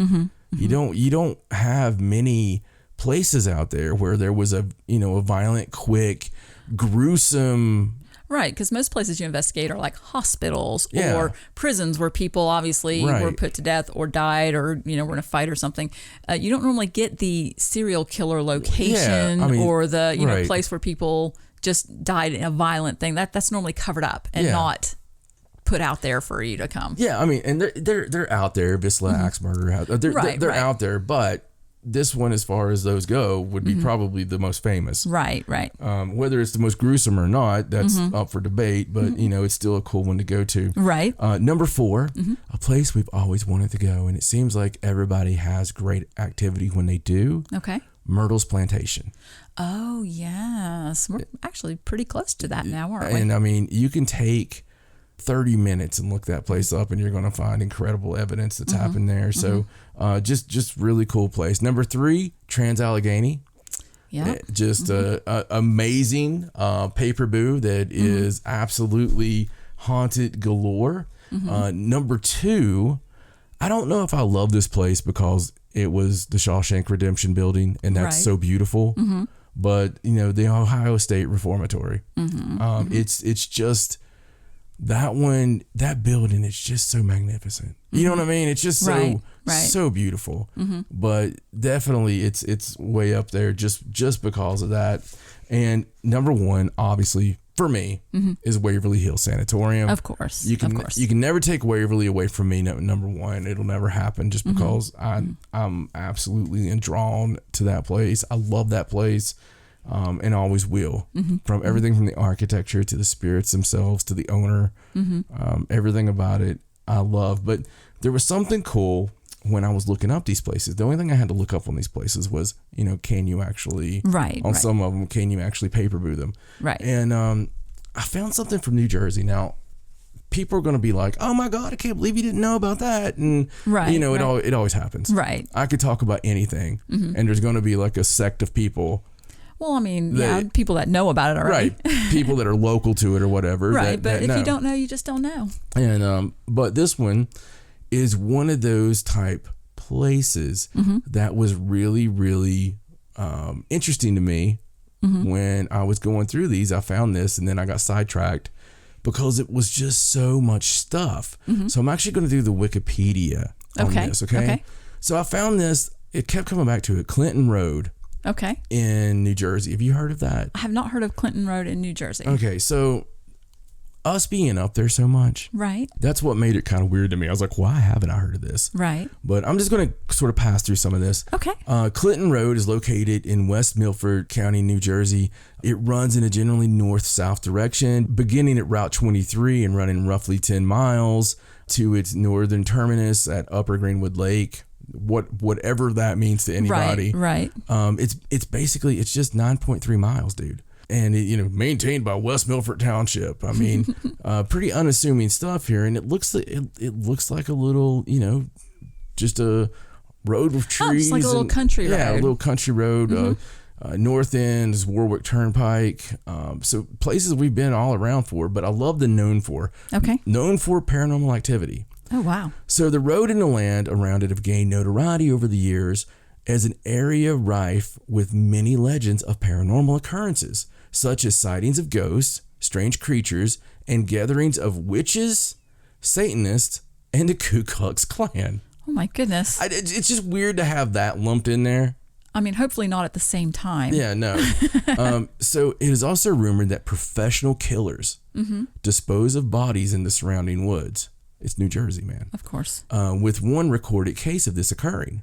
You don't have many places out there where there was a violent, quick, gruesome. Right, because most places you investigate are like hospitals or prisons where people obviously were put to death or died or, were in a fight or something. You don't normally get the serial killer location or the place where people just died in a violent thing. That's normally covered up and not put out there for you to come. Yeah, and they're out there. Visla axe murder, they're out there, but this one, as far as those go, would be probably the most famous. Right. Whether it's the most gruesome or not, that's up for debate, but it's still a cool one to go to. Right. Number 4, a place we've always wanted to go, and it seems like everybody has great activity when they do. Okay. Myrtle's Plantation. Oh, yes. We're actually pretty close to that now, aren't we? And you can take 30 minutes and look that place up, and you're going to find incredible evidence that's happened there. So just really cool place. Number 3, Trans-Allegheny. Yeah. Just a amazing paper boo that is absolutely haunted galore. Number 2, I don't know if I love this place because it was the Shawshank Redemption building, and that's so beautiful. But the Ohio State Reformatory. It's just that building is just so magnificent. You know what I mean? It's just so beautiful. But definitely it's way up there just because of that. And number 1, obviously for me, is Waverly Hills Sanatorium. Of course. You can never take Waverly away from me. Number 1, it'll never happen, just because I'm absolutely drawn to that place. I love that place. And always will, from everything from the architecture to the spirits themselves to the owner, everything about it I love. But there was something cool when I was looking up these places. The only thing I had to look up on these places was, can you actually, some of them, can you actually pay-per-view them? Right. And I found something from New Jersey. Now, people are going to be like, oh my God, I can't believe you didn't know about that. And, it always happens. Right. I could talk about anything, and there's going to be like a sect of people. Well, people that know about it already. Right. People that are local to it or whatever. Right. But if you don't know, you just don't know. And but this one is one of those type places that was really, really interesting to me. When I was going through these, I found this, and then I got sidetracked because it was just so much stuff. So I'm actually going to do the Wikipedia on this. Okay. So I found this. It kept coming back to it. Clinton Road. Okay. In New Jersey. Have you heard of that? I have not heard of Clinton Road in New Jersey. Okay, so us being up there so much, right? That's what made it kind of weird to me. I was like, why haven't I heard of this? Right. But I'm just going to sort of pass through some of this. Okay. Clinton Road is located in West Milford County, New Jersey. It runs in a generally north-south direction, beginning at Route 23 and running roughly 10 miles to its northern terminus at Upper Greenwood Lake. Whatever that means to anybody. Right. It's basically just 9.3 miles, dude. And it, maintained by West Milford Township. I mean, pretty unassuming stuff here, and it looks like a little, just a road with trees. It's like a little country road. Yeah, a little country road. North End is Warwick Turnpike. So places we've been all around for, but I love the known for. Okay. Known for paranormal activity. Oh, wow. So the road and the land around it have gained notoriety over the years as an area rife with many legends of paranormal occurrences, such as sightings of ghosts, strange creatures, and gatherings of witches, Satanists, and the Ku Klux Klan. Oh, my goodness. It's just weird to have that lumped in there. I mean, hopefully not at the same time. Yeah, no. So it is also rumored that professional killers dispose of bodies in the surrounding woods. It's New Jersey, man. Of course. With one recorded case of this occurring.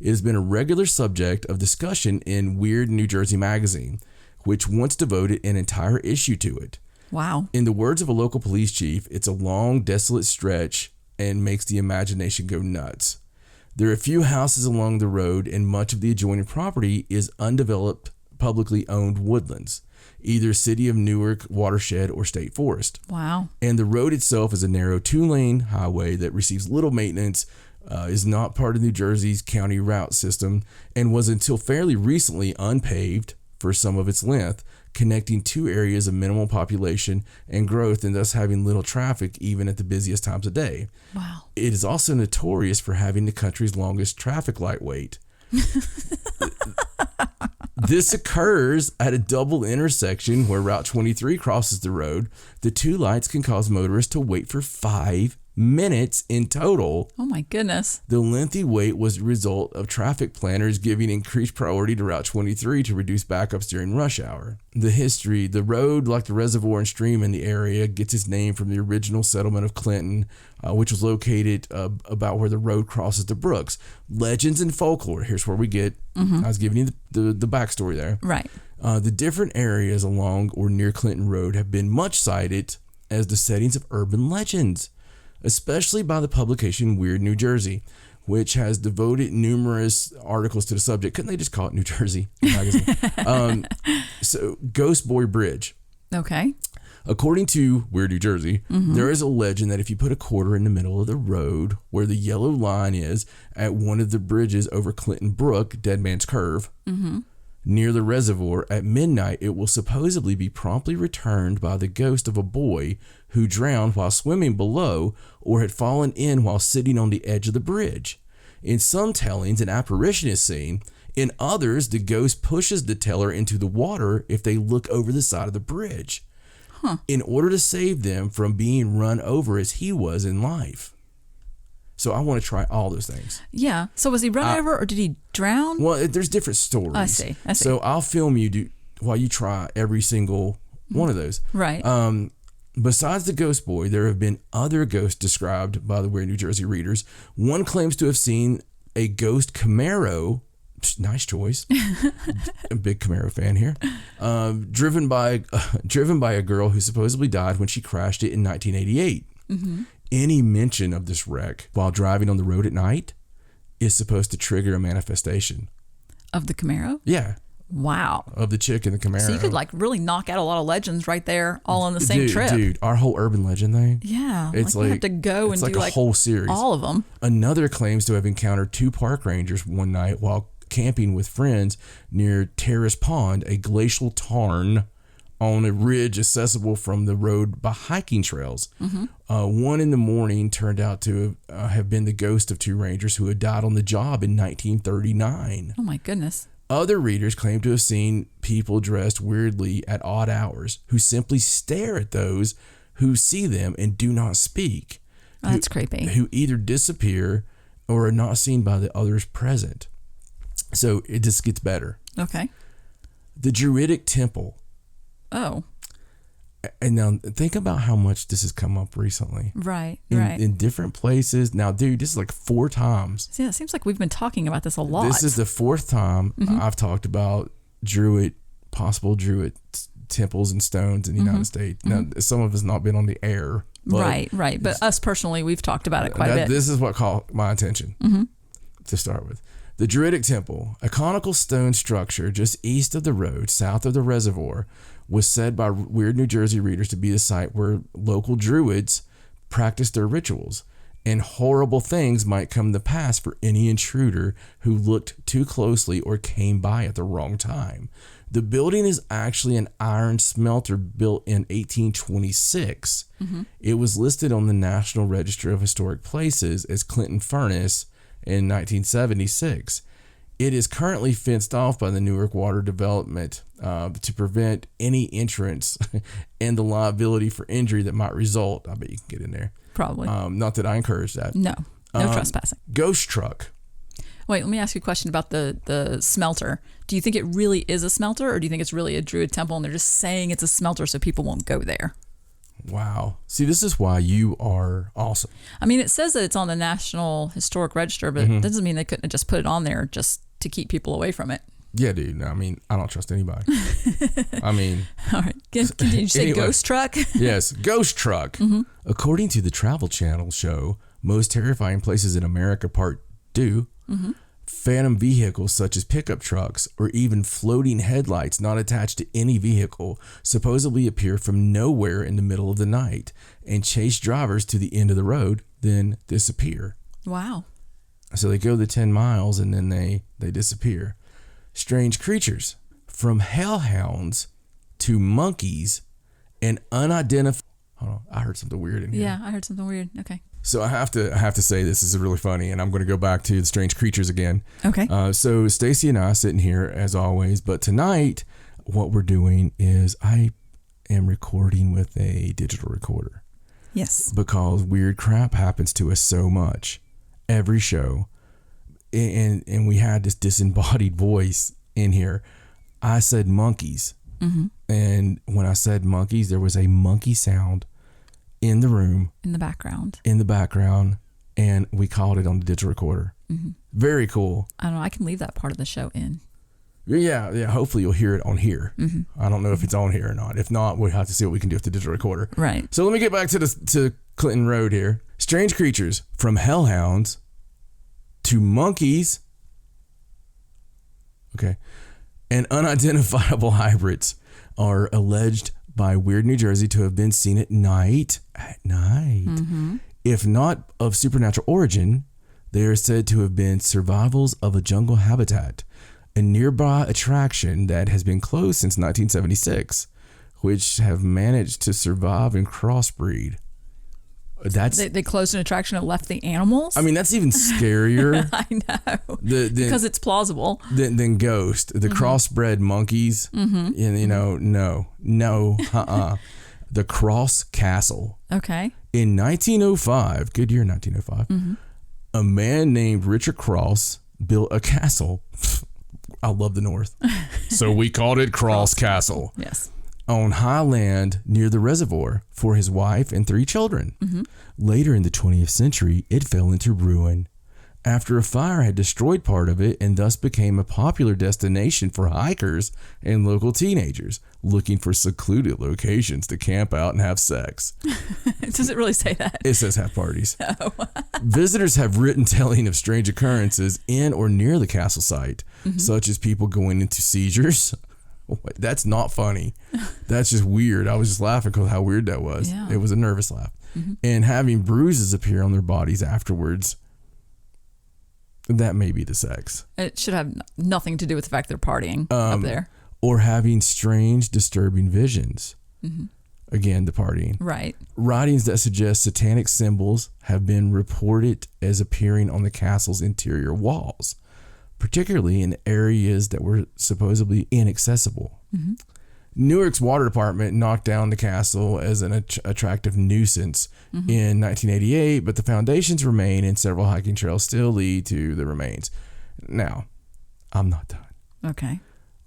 It has been a regular subject of discussion in Weird New Jersey magazine, which once devoted an entire issue to it. Wow. In the words of a local police chief, it's a long, desolate stretch and makes the imagination go nuts. There are a few houses along the road, and much of the adjoining property is undeveloped, publicly owned woodlands, either City of Newark watershed or state forest. Wow. And the road itself is a narrow 2-lane highway that receives little maintenance, is not part of New Jersey's county route system, and was until fairly recently unpaved for some of its length, connecting two areas of minimal population and growth, and thus having little traffic even at the busiest times of day. Wow. It is also notorious for having the country's longest traffic light wait. This occurs at a double intersection where Route 23 crosses the road. The two lights can cause motorists to wait for 5 minutes in total. Oh my goodness. The lengthy wait was the result of traffic planners giving increased priority to Route 23 to reduce backups during rush hour. The history: the road, like the reservoir and stream in the area, gets its name from the original settlement of Clinton, which was located about where the road crosses the brooks. Legends and folklore. Here's where we get, I was giving you the backstory there. Right. The different areas along or near Clinton Road have been much cited as the settings of urban legends, especially by the publication Weird New Jersey, which has devoted numerous articles to the subject. Couldn't they just call it New Jersey magazine? So, Ghost Boy Bridge. Okay. According to Weird New Jersey, there is a legend that if you put a quarter in the middle of the road where the yellow line is at one of the bridges over Clinton Brook, Dead Man's Curve, near the reservoir at midnight, it will supposedly be promptly returned by the ghost of a boy who drowned while swimming below or had fallen in while sitting on the edge of the bridge. In some tellings, an apparition is seen. In others, the ghost pushes the teller into the water if they look over the side of the bridge, in order to save them from being run over as he was in life. So I want to try all those things. Yeah. So was he run over or did he drown? Well, there's different stories. I see. So I'll film you while you try every single one of those. Right. Besides the ghost boy, there have been other ghosts described by the Weird New Jersey readers. One claims to have seen a ghost Camaro. Nice choice. A big Camaro fan here. Driven by a girl who supposedly died when she crashed it in 1988. Any mention of this wreck while driving on the road at night is supposed to trigger a manifestation. Of the Camaro? Yeah. Wow. Of the chick in the Camaro. So you could like really knock out a lot of legends right there all on the same trip. Dude, our whole urban legend thing. Yeah. It's like you have to go and do a whole series. All of them. Another claims to have encountered 2 park rangers one night while camping with friends near Terrace Pond, a glacial tarn on a ridge accessible from the road by hiking trails. One in the morning turned out to have been the ghost of 2 rangers who had died on the job in 1939. Oh my goodness. Other readers claim to have seen people dressed weirdly at odd hours who simply stare at those who see them and do not speak. Oh, that's creepy. Who either disappear or are not seen by the others present. So it just gets better. Okay. The Druidic Temple. Oh. And now think about how much this has come up recently. Right. In different places. Now, dude, this is like 4 times. Yeah, it seems like we've been talking about this a lot. This is the 4th time I've talked about possible Druid temples and stones in the United States. Now, some of it's not been on the air. Right. But us personally, we've talked about it quite a bit. This is what caught my attention to start with. The Druidic Temple, a conical stone structure just east of the road, south of the reservoir, was said by Weird New Jersey readers to be the site where local Druids practiced their rituals and horrible things might come to pass for any intruder who looked too closely or came by at the wrong time. The building is actually an iron smelter built in 1826. It was listed on the National Register of Historic Places as Clinton Furnace in 1976. It is currently fenced off by the Newark Water Development to prevent any entrance and the liability for injury that might result. I bet you can get in there. Probably. Not that I encourage that. No trespassing. Ghost truck. Wait, let me ask you a question about the smelter. Do you think it really is a smelter, or do you think it's really a Druid temple and they're just saying it's a smelter so people won't go there? Wow. See, this is why you are awesome. I mean, it says that it's on the National Historic Register, but that doesn't mean they couldn't have just put it on there just to keep people away from it. Yeah, dude. I mean, I don't trust anybody. I mean. All right. Can you say anyway, ghost truck? Yes, ghost truck. According to the Travel Channel show, Most Terrifying Places in America Part 2, phantom vehicles such as pickup trucks or even floating headlights not attached to any vehicle supposedly appear from nowhere in the middle of the night and chase drivers to the end of the road, then disappear. Wow. So they go the 10 miles and then they disappear. Strange creatures, from hellhounds to monkeys and unidentified. Hold on, I heard something weird in here. Yeah, I heard something weird. Okay. So I have to say this is really funny, and I'm going to go back to the strange creatures again. Okay. So Stacey and I sitting here as always, but tonight what we're doing is I am recording with a digital recorder. Yes. Because weird crap happens to us so much every show, and we had this disembodied voice in here. I said monkeys, and when I said monkeys, there was a monkey sound in the room, in the background, and we called it on the digital recorder. Very cool. I don't know. I can leave that part of the show in. Yeah. Hopefully you'll hear it on here. I don't know if it's on here or not. If not, we'll have to see what we can do with the digital recorder. Right. So let me get back to Clinton Road here. Strange creatures, from hellhounds to monkeys, and unidentifiable hybrids are alleged by Weird New Jersey to have been seen at night. If not of supernatural origin, they are said to have been survivals of a jungle habitat, a nearby attraction that has been closed since 1976, which have managed to survive and crossbreed. They closed an attraction and left the animals? I mean, that's even scarier. I know. Because it's plausible. Than Ghost. The crossbred monkeys. And, The Cross Castle. Okay. In 1905, good year 1905, a man named Richard Cross built a castle. I love the North. So we called it Cross Castle. Yes. On high land near the reservoir for his wife and 3 children. Later in the 20th century, it fell into ruin after a fire had destroyed part of it, and thus became a popular destination for hikers and local teenagers looking for secluded locations to camp out and have sex. Does it really say that? It says have parties. Oh. Visitors have written telling of strange occurrences in or near the castle site, such as people going into seizures. That's not funny. That's just weird. I was just laughing because how weird that was. Yeah. It was a nervous laugh. And having bruises appear on their bodies afterwards. That may be the sex. It should have nothing to do with the fact they're partying up there. Or having strange, disturbing visions. Again, the partying. Right. Writings that suggest satanic symbols have been reported as appearing on the castle's interior walls, particularly in areas that were supposedly inaccessible. Newark's water department knocked down the castle as an attractive nuisance in 1988, but the foundations remain and several hiking trails still lead to the remains. Now, I'm not done. Okay.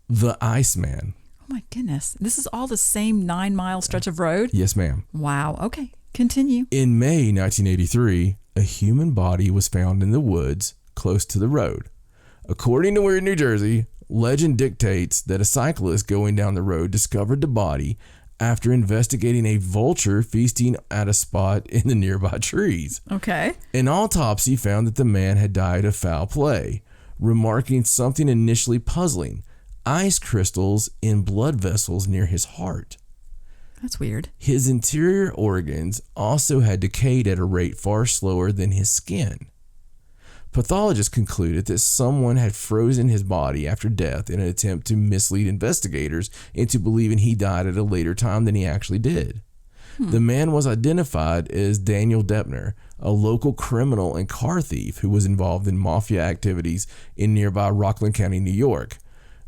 The Iceman. Oh my goodness. This is all the same 9-mile stretch of road? Yes, ma'am. Wow. Okay. Continue. In May 1983, a human body was found in the woods close to the road. According to Weird New Jersey, legend dictates that a cyclist going down the road discovered the body after investigating a vulture feasting at a spot in the nearby trees. Okay. An autopsy found that the man had died of foul play, remarking something initially puzzling: ice crystals in blood vessels near his heart. That's weird. His interior organs also had decayed at a rate far slower than his skin. Pathologists concluded that someone had frozen his body after death in an attempt to mislead investigators into believing he died at a later time than he actually did. The man was identified as Daniel Deppner, a local criminal and car thief who was involved in mafia activities in nearby Rockland County, New York.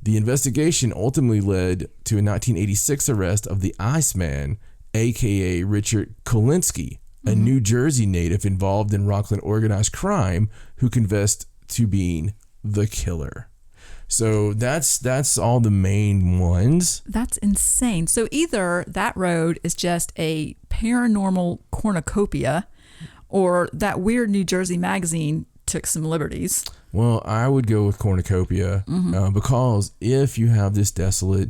The investigation ultimately led to a 1986 arrest of the Iceman, aka Richard Kolinsky, a New Jersey native involved in Rockland organized crime who confessed to being the killer. So that's all the main ones. That's insane. So either that road is just a paranormal cornucopia, or that weird New Jersey magazine took some liberties. Well, I would go with cornucopia because if you have this desolate,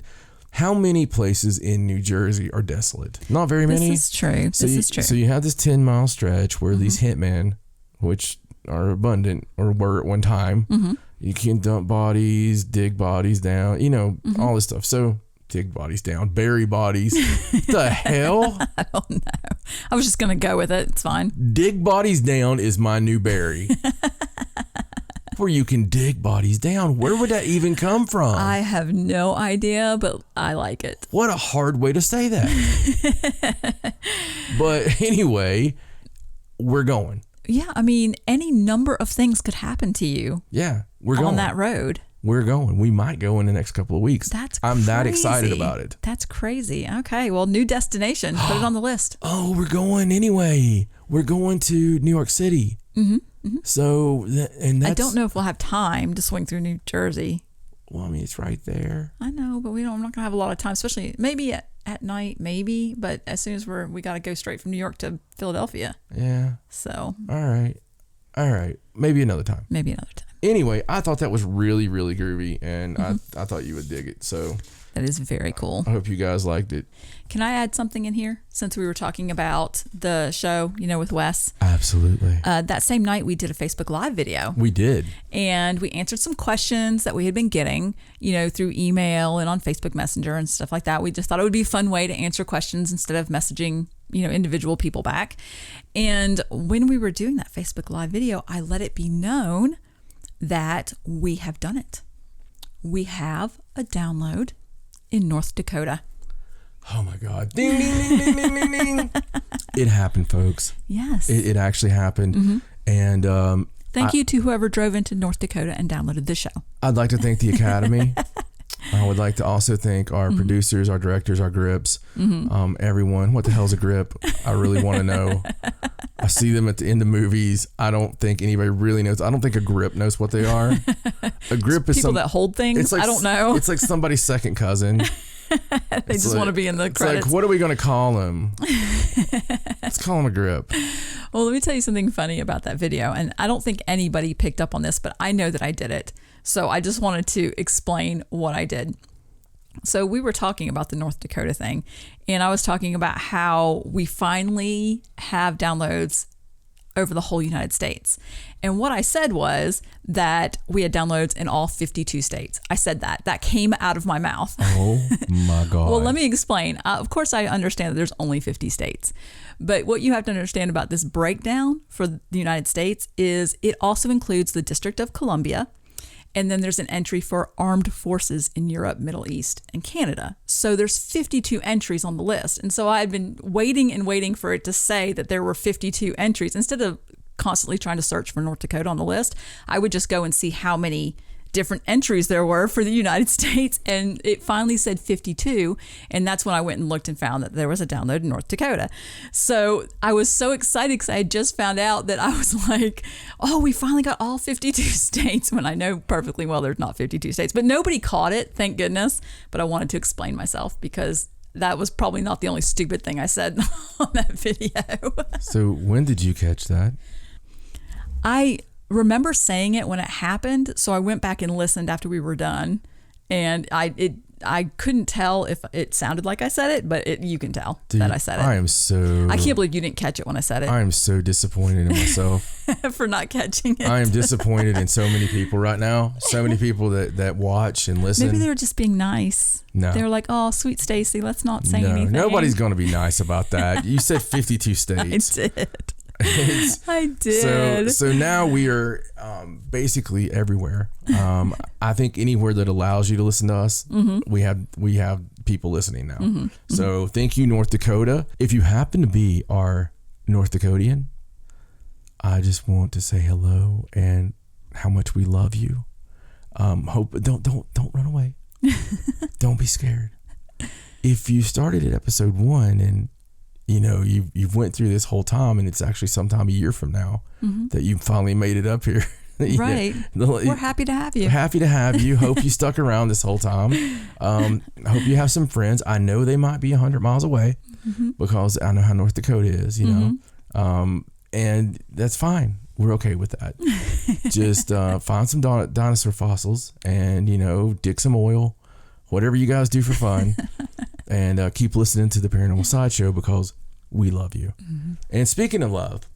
how many places in New Jersey are desolate? Not very many. This is true. This is true. So you have this 10-mile stretch where these hitmen, which are abundant or were at one time, you can dump bodies, dig bodies down, all this stuff. So dig bodies down, bury bodies. The hell? I don't know. I was just going to go with it. It's fine. Dig bodies down is my new bury. Where you can dig bodies down. Where would that even come from? I have no idea, but I like it. What a hard way to say that. But anyway, we're going. Yeah, I mean, any number of things could happen to you. Yeah, we're going. On that road. We're going. We might go in the next couple of weeks. I'm that excited about it. That's crazy. Okay, well, new destination. Put it on the list. Oh, we're going anyway. We're going to New York City. So, I don't know if we'll have time to swing through New Jersey. Well, I mean, it's right there. I know, but I'm not going to have a lot of time, especially maybe at night, maybe. But as soon as we got to go straight from New York to Philadelphia. Yeah. So. All right. Maybe another time. Anyway, I thought that was really, really groovy, and I thought you would dig it. So that is very cool. I hope you guys liked it. Can I add something in here since we were talking about the show, with Wes? Absolutely. That same night we did a Facebook Live video. We did. And we answered some questions that we had been getting, through email and on Facebook Messenger and stuff like that. We just thought it would be a fun way to answer questions instead of messaging, individual people back. And when we were doing that Facebook Live video, I let it be known that we have done it. We have a download in North Dakota. Oh my God. Ding, ding, ding, ding, ding, ding, ding. It happened, folks. Yes. It actually happened. And thank you to whoever drove into North Dakota and downloaded the show. I'd like to thank the Academy. I would like to also thank our producers, our directors, our grips, everyone. What the hell's a grip? I really want to know. I see them at the end of movies. I don't think anybody really knows. I don't think a grip knows what they are. A grip is people that hold things. I don't know. It's like somebody's second cousin. They just want to be in the credits. It's like, what are we going to call him? Let's call him a grip. Well, let me tell you something funny about that video. And I don't think anybody picked up on this, but I know that I did it. So I just wanted to explain what I did. So we were talking about the North Dakota thing, and I was talking about how we finally have downloads over the whole United States. And what I said was that we had downloads in all 52 states. I said that. That came out of my mouth. Oh my God. Well, let me explain. Of course, I understand that there's only 50 states. But what you have to understand about this breakdown for the United States is it also includes the District of Columbia. And then there's an entry for armed forces in Europe, Middle East, and Canada. So there's 52 entries on the list. And so I'd been waiting and waiting for it to say that there were 52 entries. Instead of constantly trying to search for North Dakota on the list, I would just go and see how many different entries there were for the United States. And it finally said 52. And that's when I went and looked and found that there was a download in North Dakota. So I was so excited because I had just found out that I was like, oh, we finally got all 52 states, when I know perfectly well there's not 52 states. But nobody caught it, thank goodness. But I wanted to explain myself because that was probably not the only stupid thing I said on that video. So when did you catch that? I remember saying it when it happened, so I went back and listened after we were done, and I I couldn't tell if it sounded like I said it, but you can tell Dude, that I said it. I can't believe you didn't catch it when I said it. I am so disappointed in myself for not catching it. I am disappointed in so many people right now. So many people that watch and listen. Maybe they were just being nice. No. They were like, oh, sweet Stacey, let's not say anything. Nobody's going to be nice about that. You said 52 states. I did. So now we are basically everywhere. I think anywhere that allows you to listen to us, we have people listening now. So thank you, North Dakota. If you happen to be our North Dakotian, I just want to say hello and how much we love you. Hope don't run away. Don't be scared. If you started at episode 1 and you've went through this whole time, and it's actually sometime a year from now that you finally made it up here. Right. We're happy to have you. Happy to have you. Hope you stuck around this whole time. Hope you have some friends. I know they might be 100 miles away because I know how North Dakota is, and that's fine. We're okay with that. Just find some dinosaur fossils and, dig some oil, whatever you guys do for fun. And keep listening to the Paranormal Sideshow because we love you. And speaking of love,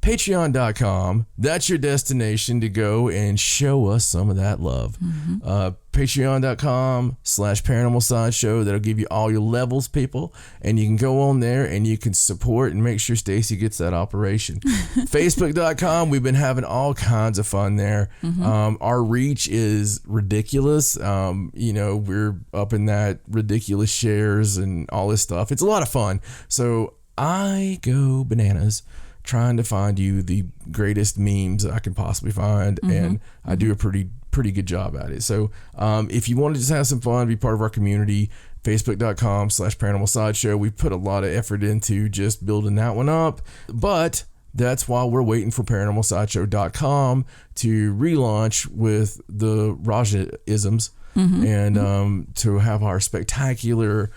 Patreon.com, that's your destination to go and show us some of that love. Patreon.com/Paranormal Sideshow. That'll give you all your levels, people. And you can go on there and you can support and make sure Stacey gets that operation. Facebook.com, we've been having all kinds of fun there. Our reach is ridiculous. We're up in that ridiculous shares and all this stuff. It's a lot of fun. So I go bananas trying to find you the greatest memes that I can possibly find, and I do a pretty good job at it. So if you want to just have some fun, be part of our community, Facebook.com/Paranormal Sideshow. We put a lot of effort into just building that one up, but that's while we're waiting for ParanormalSideshow.com to relaunch with the Raja-isms and to have our spectacular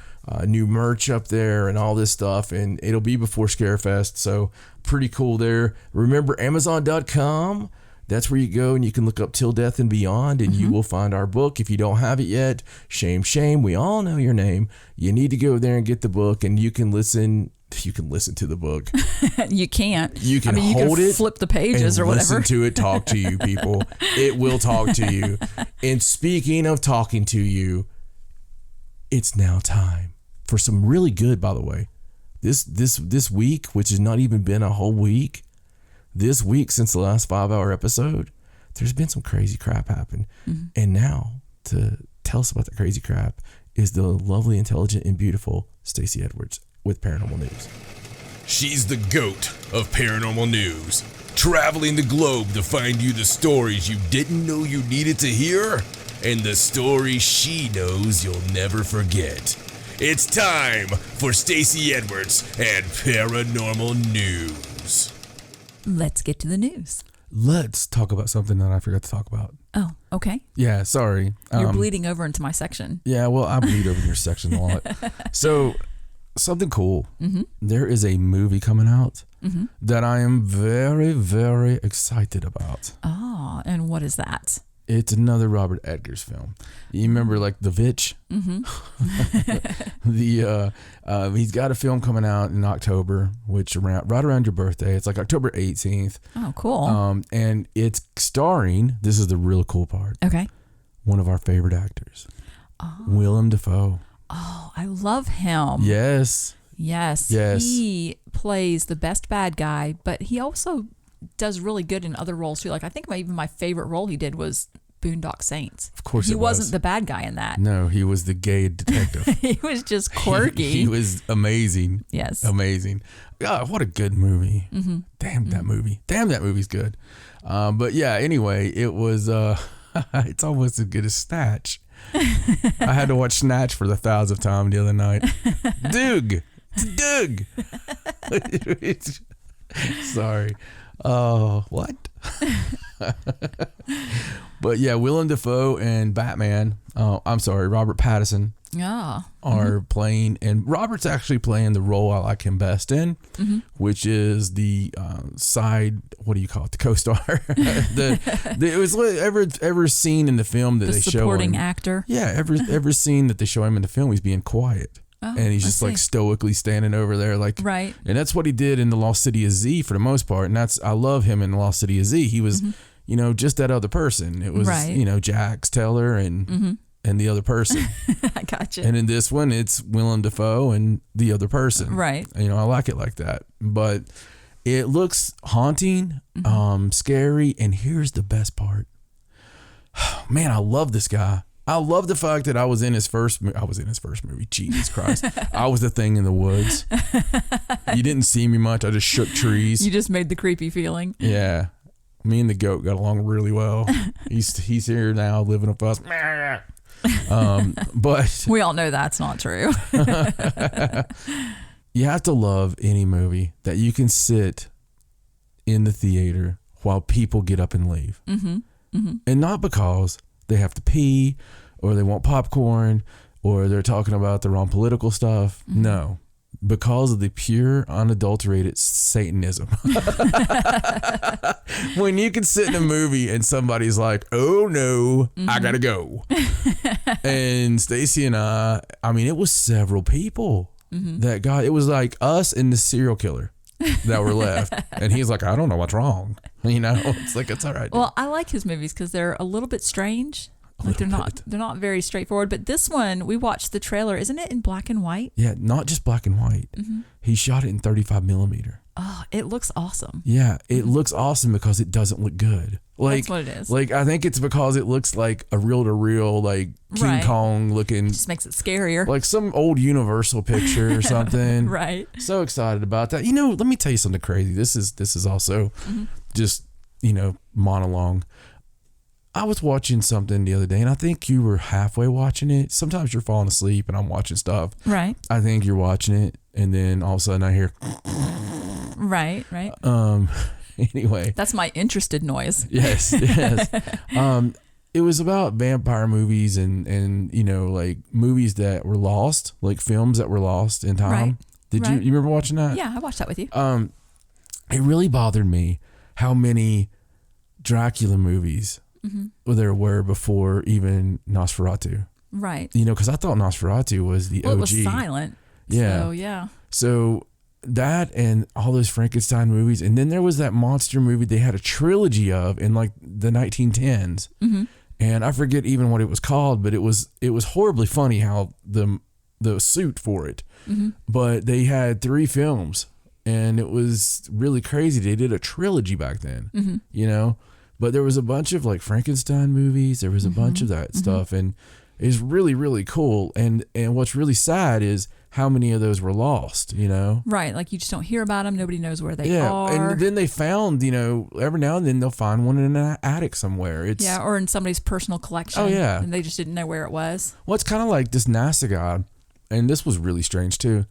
new merch up there and all this stuff, and it'll be before Scarefest, so pretty cool there. Remember, Amazon.com, that's where you go and you can look up Till Death and Beyond, and you will find our book. If you don't have it yet, shame, we all know your name. You need to go there and get the book, and you can listen to the book. You can't. You can hold it, flip the pages or whatever. Listen to it talk to you, people. It will talk to you. And speaking of talking to you, it's now time for some really good, by the way. This week, which has not even been a whole week, this week since the last 5-hour episode, there's been some crazy crap happen. And now to tell us about the crazy crap is the lovely, intelligent, and beautiful Stacey Edwards with Paranormal News. She's the GOAT of paranormal news, traveling the globe to find you the stories you didn't know you needed to hear, and the stories she knows you'll never forget. It's time for Stacey Edwards and Paranormal News. Let's get to the news. Let's talk about something that I forgot to talk about. Oh, okay. Yeah, sorry. You're bleeding over into my section. Yeah, well, I bleed over in your section a lot. So, something cool. There is a movie coming out that I am very, very excited about. Oh, and what is that? It's another Robert Eggers film. You remember, like, The Vitch? He's got a film coming out in October, which right around your birthday. It's like October 18th. Oh, cool. And it's starring, this is the real cool part. Okay. One of our favorite actors, Willem Dafoe. Oh, I love him. Yes. He plays the best bad guy, but he also does really good in other roles too. Like, I think even my favorite role he did was Boondock Saints. Of course, he wasn't the bad guy in that. No, he was the gay detective. He was just quirky. He was amazing. Yes, amazing. God, what a good movie. Damn that movie. Damn, that movie's good. But yeah, anyway, it was. It's almost as good as Snatch. I had to watch Snatch for the 1,000th time the other night. Doug. Sorry. What? But yeah, Willem Dafoe and Batman. I'm sorry, Robert Pattinson are playing, and Robert's actually playing the role I like him best in, which is the side, what do you call it, the co-star. It was ever scene in the film that they show him. The supporting actor. Yeah, every scene that they show him in the film, he's being quiet. And he's just like stoically standing over there, like, right. And that's what he did in The Lost City of Z for the most part. And I love him in The Lost City of Z. He was, just that other person. It was, Jax Teller and the other person. I gotcha. And in this one, it's Willem Dafoe and the other person. Right. I like it like that. But it looks haunting, scary. And here's the best part. Man, I love this guy. I love the fact that I was in his first movie. Jesus Christ. I was the thing in the woods. You didn't see me much. I just shook trees. You just made the creepy feeling. Yeah. Me and the goat got along really well. He's here now living with us. But we all know that's not true. You have to love any movie that you can sit in the theater while people get up and leave. And not because they have to pee or they want popcorn or they're talking about the wrong political stuff. No, because of the pure, unadulterated Satanism. When you can sit in a movie and somebody's like, oh no, I gotta go. And Stacey and I mean, it was several people it was like us and the serial killer that were left. And he's like, I don't know what's wrong. It's like, it's all right. Well, I like his movies because they're a little bit strange. Like they're not very straightforward. But this one, we watched the trailer. Isn't it in black and white? Yeah, not just black and white. He shot it in 35 millimeter. Oh, it looks awesome. Yeah, it looks awesome because it doesn't look good. That's what it is. Like, I think it's because it looks like a reel-to-reel, like King Kong looking. It just makes it scarier. Like some old Universal picture or something. Right. So excited about that. Let me tell you something crazy. This is also just, monologue. I was watching something the other day, and I think you were halfway watching it. Sometimes you're falling asleep, and I'm watching stuff. Right. I think you're watching it, and then all of a sudden I hear. Right. Anyway. That's my interested noise. Yes. It was about vampire movies and like movies that were lost, like films that were lost in time. Right. Did you remember watching that? Yeah, I watched that with you. It really bothered me how many Dracula movies there were before even Nosferatu. Right. Because I thought Nosferatu was the OG. It was silent. Yeah. So, yeah. So that and all those Frankenstein movies. And then there was that monster movie they had a trilogy of in like the 1910s. And I forget even what it was called, but it was horribly funny how the suit for it. But they had 3 films and it was really crazy. They did a trilogy back then, but there was a bunch of like Frankenstein movies. There was a bunch of that stuff. And it's really, really cool. And what's really sad is how many of those were lost, Right. Like you just don't hear about them. Nobody knows where they are. And then they found, every now and then they'll find one in an attic somewhere. Or in somebody's personal collection. Oh, yeah. And they just didn't know where it was. Well, it's kind of like this NASA guy. And this was really strange too.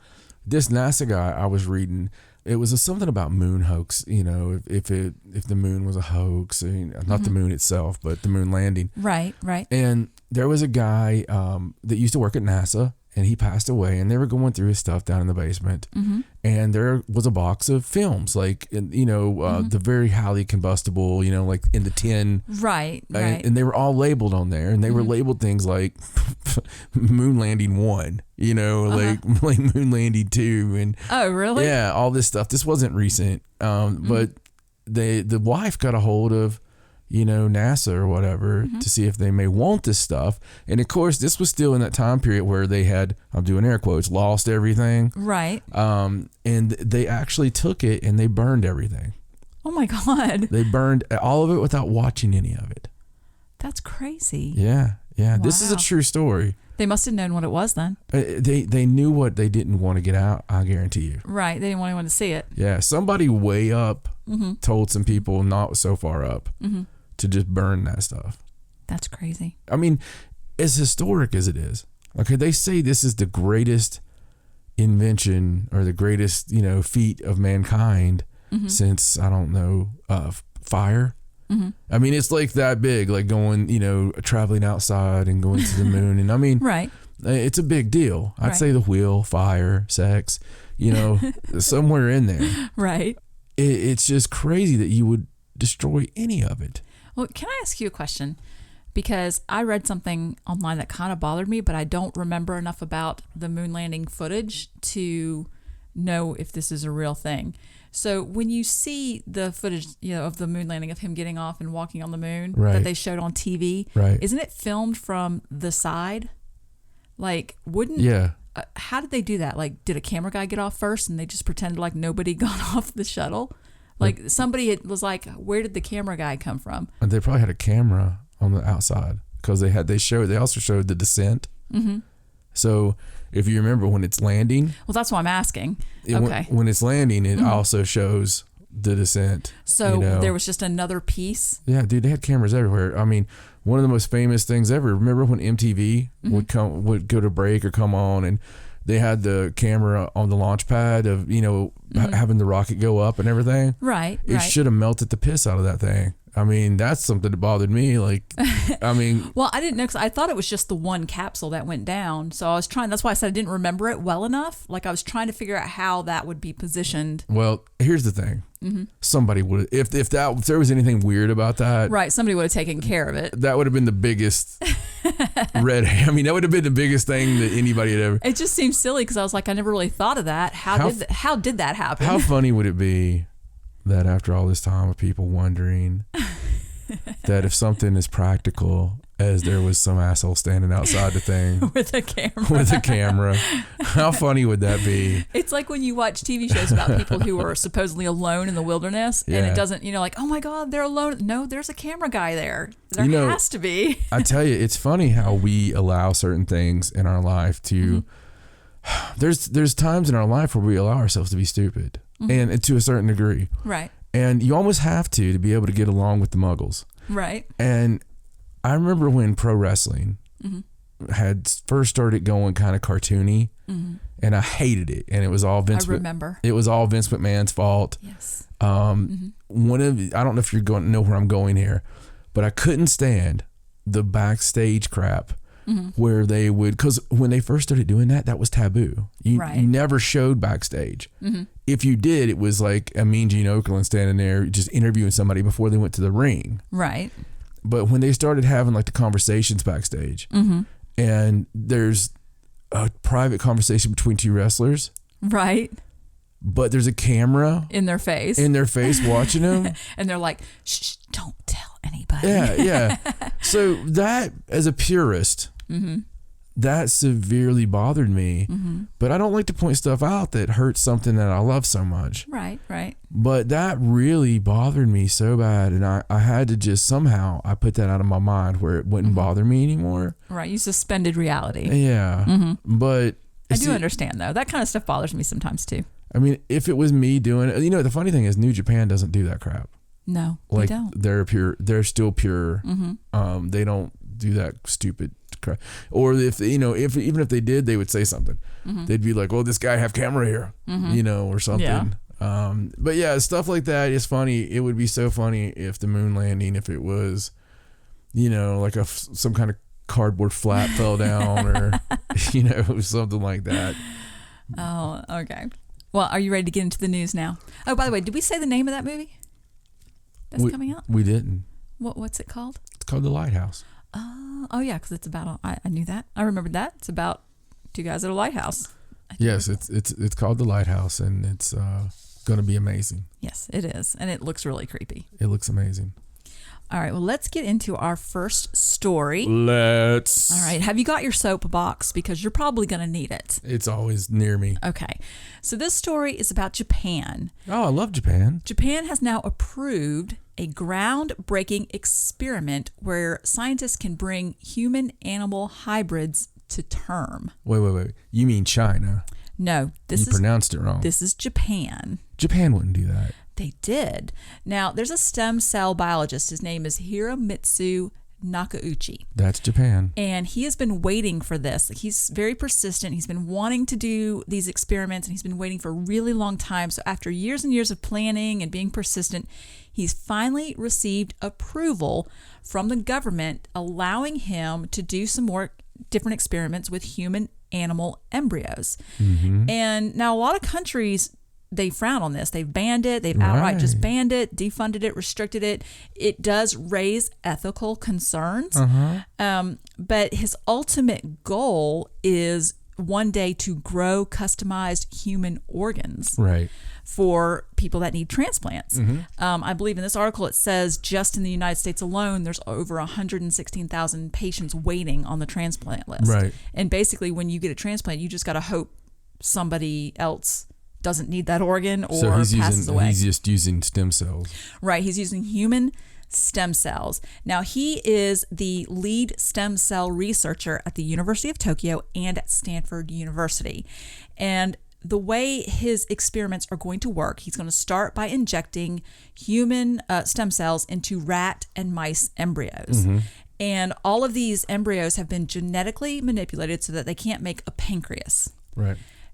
This NASA guy I was reading, it was something about moon hoax, if the moon was a hoax, not the moon itself, but the moon landing. Right. And there was a guy that used to work at NASA, and he passed away, and they were going through his stuff down in the basement. And there was a box of films, like, the very highly combustible, like in the tin. Right. And they were all labeled on there, and they were labeled things like Moon Landing 1, like Moon Landing 2. And oh, really? Yeah, all this stuff. This wasn't recent, but the wife got a hold of NASA or whatever to see if they may want this stuff. And of course, this was still in that time period where they had, I'm doing air quotes, lost everything. Right. And they actually took it and they burned everything. Oh my God. They burned all of it without watching any of it. That's crazy. Yeah. Wow. This is a true story. They must have known what it was then. They knew what they didn't want to get out, I guarantee you. Right. They didn't want anyone to see it. Yeah. Somebody way up told some people not so far up to just burn that stuff. That's crazy. I mean, as historic as it is, okay, they say this is the greatest invention or the greatest, feat of mankind since, I don't know, fire. I mean, it's like that big, like going, traveling outside and going to the moon. And I mean, right. It's a big deal. I'd say the wheel, fire, sex, somewhere in there. Right. It's just crazy that you would destroy any of it. Well, can I ask you a question? Because I read something online that kind of bothered me, but I don't remember enough about the moon landing footage to know if this is a real thing. So when you see the footage, of the moon landing, of him getting off and walking on the moon that they showed on TV, isn't it filmed from the side? Like, how did they do that? Like, did a camera guy get off first and they just pretended like nobody got off the shuttle? Like, somebody was like, where did the camera guy come from? And they probably had a camera on the outside because they also showed the descent. Mm-hmm. So if you remember when it's landing. Well, that's why I'm asking. Okay. When it's landing, it also shows the descent. So there was just another piece? Yeah, dude, they had cameras everywhere. I mean, one of the most famous things ever. Remember when MTV would go to break or come on, and they had the camera on the launch pad of, having the rocket go up and everything? Right. It should have melted the piss out of that thing. I mean, that's something that bothered me. Like, I mean. Well, I didn't know, because I thought it was just the one capsule that went down. So I was that's why I said I didn't remember it well enough. Like, I was trying to figure out how that would be positioned. Well, here's the thing. Somebody would, if there was anything weird about that. Right. Somebody would have taken care of it. That would have been the biggest that would have been the biggest thing that anybody had ever. It just seems silly because I was like, I never really thought of that. How did that happen? How funny would it be that after all this time of people wondering that if something is practical as there was some asshole standing outside the thing with a camera, how funny would that be? It's like when you watch TV shows about people who are supposedly alone in the wilderness, and it doesn't, like, oh my God, they're alone. No, there's a camera guy there. There has to be. I tell you, it's funny how we allow certain things in our life to. There's times in our life where we allow ourselves to be stupid, and to a certain degree. Right. And you almost have to be able to get along with the muggles. Right. And I remember when pro wrestling had first started going kind of cartoony, and I hated it. And it was all Vince. I remember. It was all Vince McMahon's fault. Yes. I don't know if you're going to know where I'm going here, but I couldn't stand the backstage crap. Where they would, because when they first started doing that was taboo. You never showed backstage. If you did, it was like a Mean Gene Okerlund standing there just interviewing somebody before they went to the ring. Right. But when they started having like the conversations backstage, and there's a private conversation between two wrestlers. Right. But there's a camera in their face watching them. And they're like, shh, don't tell anybody. Yeah. So that, as a purist, that severely bothered me. But I don't like to point stuff out that hurts something that I love so much. Right. But that really bothered me so bad, and I had to just somehow I put that out of my mind where it wouldn't bother me anymore. Right. You suspended reality. Yeah. But I do understand, though. That kind of stuff bothers me sometimes too. I mean, if it was me doing it, the funny thing is New Japan doesn't do that crap. No, like, they don't. They're pure. They're still pure. They don't do that stupid crap. Or if even if they did, they would say something. They'd be like, "Well, this guy have camera here," or something. Yeah. But yeah, stuff like that is funny. It would be so funny if the moon landing, if it was, like some kind of cardboard flap fell down, or something like that. Oh, okay. Well, are you ready to get into the news now? Oh, by the way, did we say the name of that movie that's coming out? We didn't. What's it called? It's called The Lighthouse. Oh yeah, because it's about. I knew that. I remembered that. It's about two guys at a lighthouse. Yes, it's called The Lighthouse, and it's going to be amazing. Yes, it is, and it looks really creepy. It looks amazing. All right, well, let's get into our first story. Let's. All right, have you got your soapbox? Because you're probably going to need it. It's always near me. Okay, so this story is about Japan. Oh, I love Japan. Japan has now approved a groundbreaking experiment where scientists can bring human-animal hybrids to term. Wait. You mean China? No, you pronounced it wrong. This is Japan. Japan wouldn't do that. They did. Now, there's a stem cell biologist. His name is Hiromitsu Nakauchi. That's Japan. And he has been waiting for this. He's very persistent. He's been wanting to do these experiments, and he's been waiting for a really long time. So after years and years of planning and being persistent, he's finally received approval from the government, allowing him to do some work different experiments with human animal embryos. And now a lot of countries, they frown on this. They've banned it. They've outright just banned it, defunded it, restricted it. It does raise ethical concerns. But his ultimate goal is one day to grow customized human organs for people that need transplants. I believe in this article it says just in the United States alone, there's over 116,000 patients waiting on the transplant list. And basically, when you get a transplant, you just got to hope somebody else doesn't need that organ or passes away. He's just using stem cells. Right. He's using human stem cells. Now, he is the lead stem cell researcher at the University of Tokyo and at Stanford University. And the way his experiments are going to work, he's going to start by injecting human stem cells into rat and mice embryos. And all of these embryos have been genetically manipulated so that they can't make a pancreas.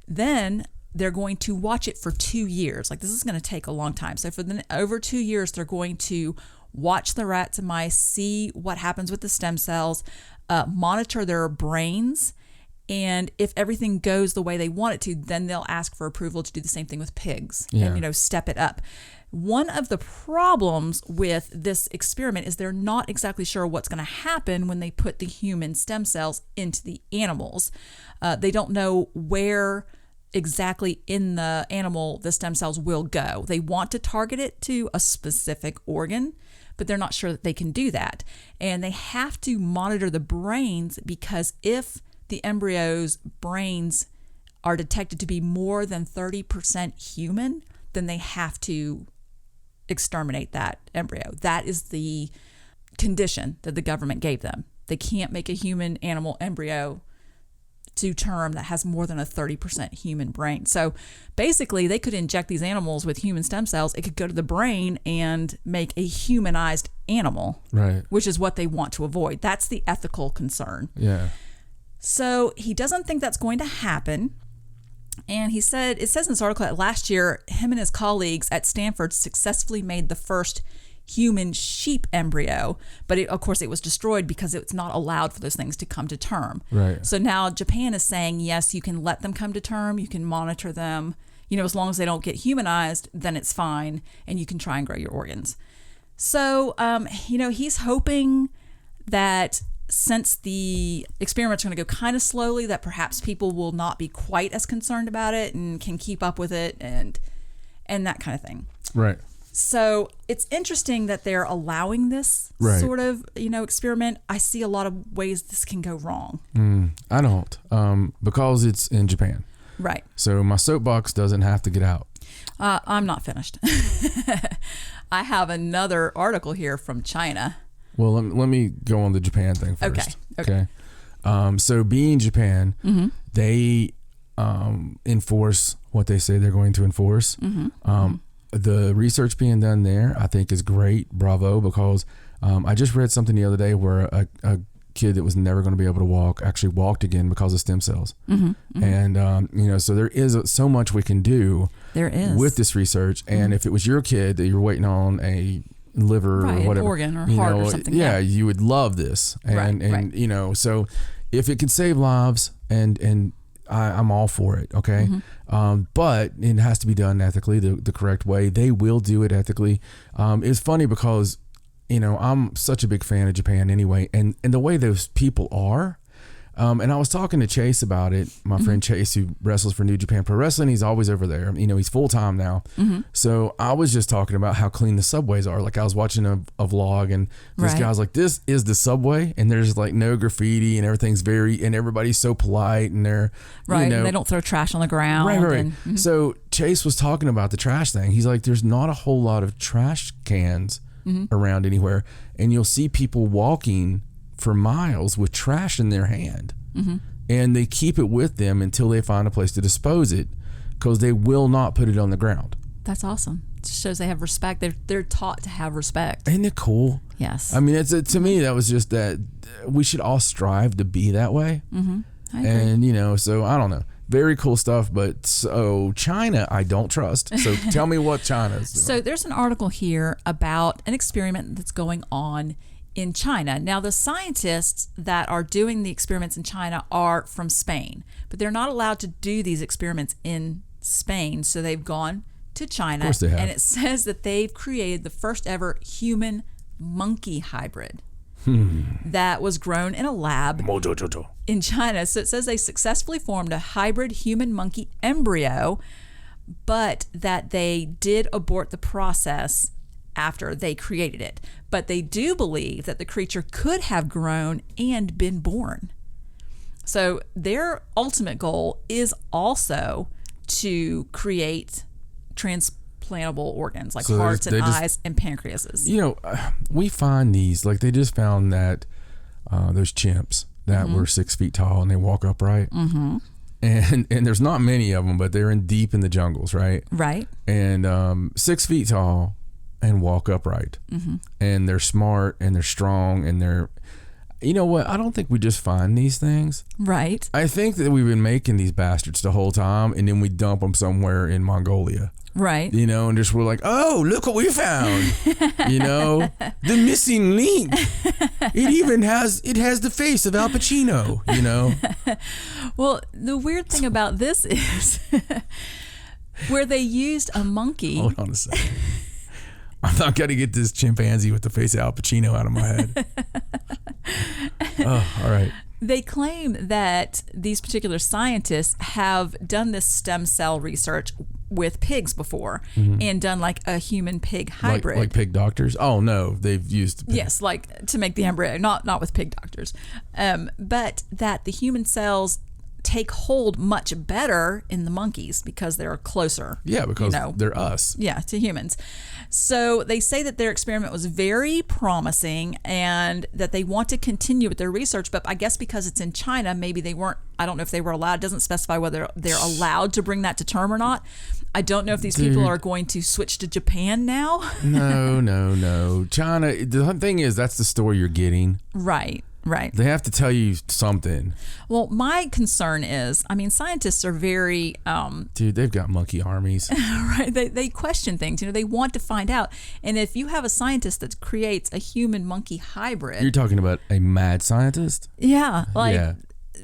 Then they're going to watch it for 2 years. Like, this is going to take a long time. So for over 2 years, they're going to watch the rats and mice, see what happens with the stem cells, monitor their brains, and if everything goes the way they want it to, then they'll ask for approval to do the same thing with pigs and, step it up. One of the problems with this experiment is they're not exactly sure what's going to happen when they put the human stem cells into the animals. They don't know where exactly in the animal the stem cells will go. They want to target it to a specific organ, but they're not sure that they can do that. And they have to monitor the brains, because if the embryo's brains are detected to be more than 30% human, then they have to exterminate that embryo. That is the condition that the government gave them. They can't make a human animal embryo to term that has more than a 30% human brain. So basically, they could inject these animals with human stem cells. It could go to the brain and make a humanized animal, which is what they want to avoid. That's the ethical concern. So he doesn't think that's going to happen. And it says in this article that last year, him and his colleagues at Stanford successfully made the first human sheep embryo, but of course it was destroyed because it's not allowed for those things to come to term. So now Japan is saying, yes, you can let them come to term, you can monitor them, as long as they don't get humanized, then it's fine, and you can try and grow your organs. So, he's hoping that since the experiments are going to go kind of slowly, that perhaps people will not be quite as concerned about it and can keep up with it and that kind of thing. So it's interesting that they're allowing this sort of, experiment. I see a lot of ways this can go wrong. I don't, because it's in Japan. So my soapbox doesn't have to get out. I'm not finished. I have another article here from China. Well, let me go on the Japan thing first. Okay. So being Japan, they enforce what they say they're going to enforce. The research being done there, I think, is great. Bravo, because I just read something the other day where a kid that was never going to be able to walk actually walked again because of stem cells. And, so there is so much we can do with this research. And if it was your kid that you're waiting on a liver or whatever, an organ or heart or something. You would love this. And so if it can save lives, and I'm all for it. Okay. But it has to be done ethically, the correct way. They will do it ethically. It's funny because, I'm such a big fan of Japan anyway, and the way those people are. And I was talking to Chase about it, my friend Chase, who wrestles for New Japan Pro Wrestling. He's always over there. He's full time now. So I was just talking about how clean the subways are. Like, I was watching a vlog, and this guy's like, "This is the subway," and there's like no graffiti, and everything's and everybody's so polite, and they're and they don't throw trash on the ground. And, So Chase was talking about the trash thing. He's like, "There's not a whole lot of trash cans around anywhere, and you'll see people walking for miles with trash in their hand, and they keep it with them until they find a place to dispose it, because they will not put it on the ground." That's awesome. It just shows they have respect. They're taught to have respect. Isn't it cool? Yes. I mean, to me, that was just that we should all strive to be that way. I agree. And so I don't know. Very cool stuff. But so China, I don't trust. So tell me what China's doing. So there's an article here about an experiment that's going on in China. Now, the scientists that are doing the experiments in China are from Spain, but they're not allowed to do these experiments in Spain, so they've gone to China. Of course they have. And it says that they've created the first ever human monkey hybrid that was grown in a lab in China. So it says they successfully formed a hybrid human monkey embryo, but that they did abort the process after they created it. But they do believe that the creature could have grown and been born. So their ultimate goal is also to create transplantable organs like hearts and eyes and pancreases. You know, we find these, like they just found that those chimps that were 6 feet tall and they walk upright. Mm-hmm. And there's not many of them, but they're deep in the jungles, right? Right. And 6 feet tall and walk upright. Mm-hmm. And they're smart and they're strong and they're, you know what? I don't think we just find these things. Right. I think that we've been making these bastards the whole time and then we dump them somewhere in Mongolia. Right. You know, and just we're like, oh, look what we found. You know, the missing link. It has the face of Al Pacino, you know. Well, the weird thing about this is where they used a monkey. Hold on a second. I'm not going to get this chimpanzee with the face of Al Pacino out of my head. Oh, all right. They claim that these particular scientists have done this stem cell research with pigs before and done like a human pig hybrid. Like pig doctors? Oh, no. They've used pig. Yes, like to make the embryo, not with pig doctors. But that the human cells take hold much better in the monkeys because they're closer. Yeah, because they're us. Yeah, to humans. So they say that their experiment was very promising and that they want to continue with their research, but I guess because it's in China, maybe they weren't, I don't know if they were allowed, it doesn't specify whether they're allowed to bring that to term or not. I don't know if these people are going to switch to Japan now. No. China, the thing is, that's the story you're getting. Right. They have to tell you something. Well, my concern is, I mean, scientists are very... Dude, they've got monkey armies. Right. They question things. You know, they want to find out. And if you have a scientist that creates a human-monkey hybrid... You're talking about a mad scientist? Yeah.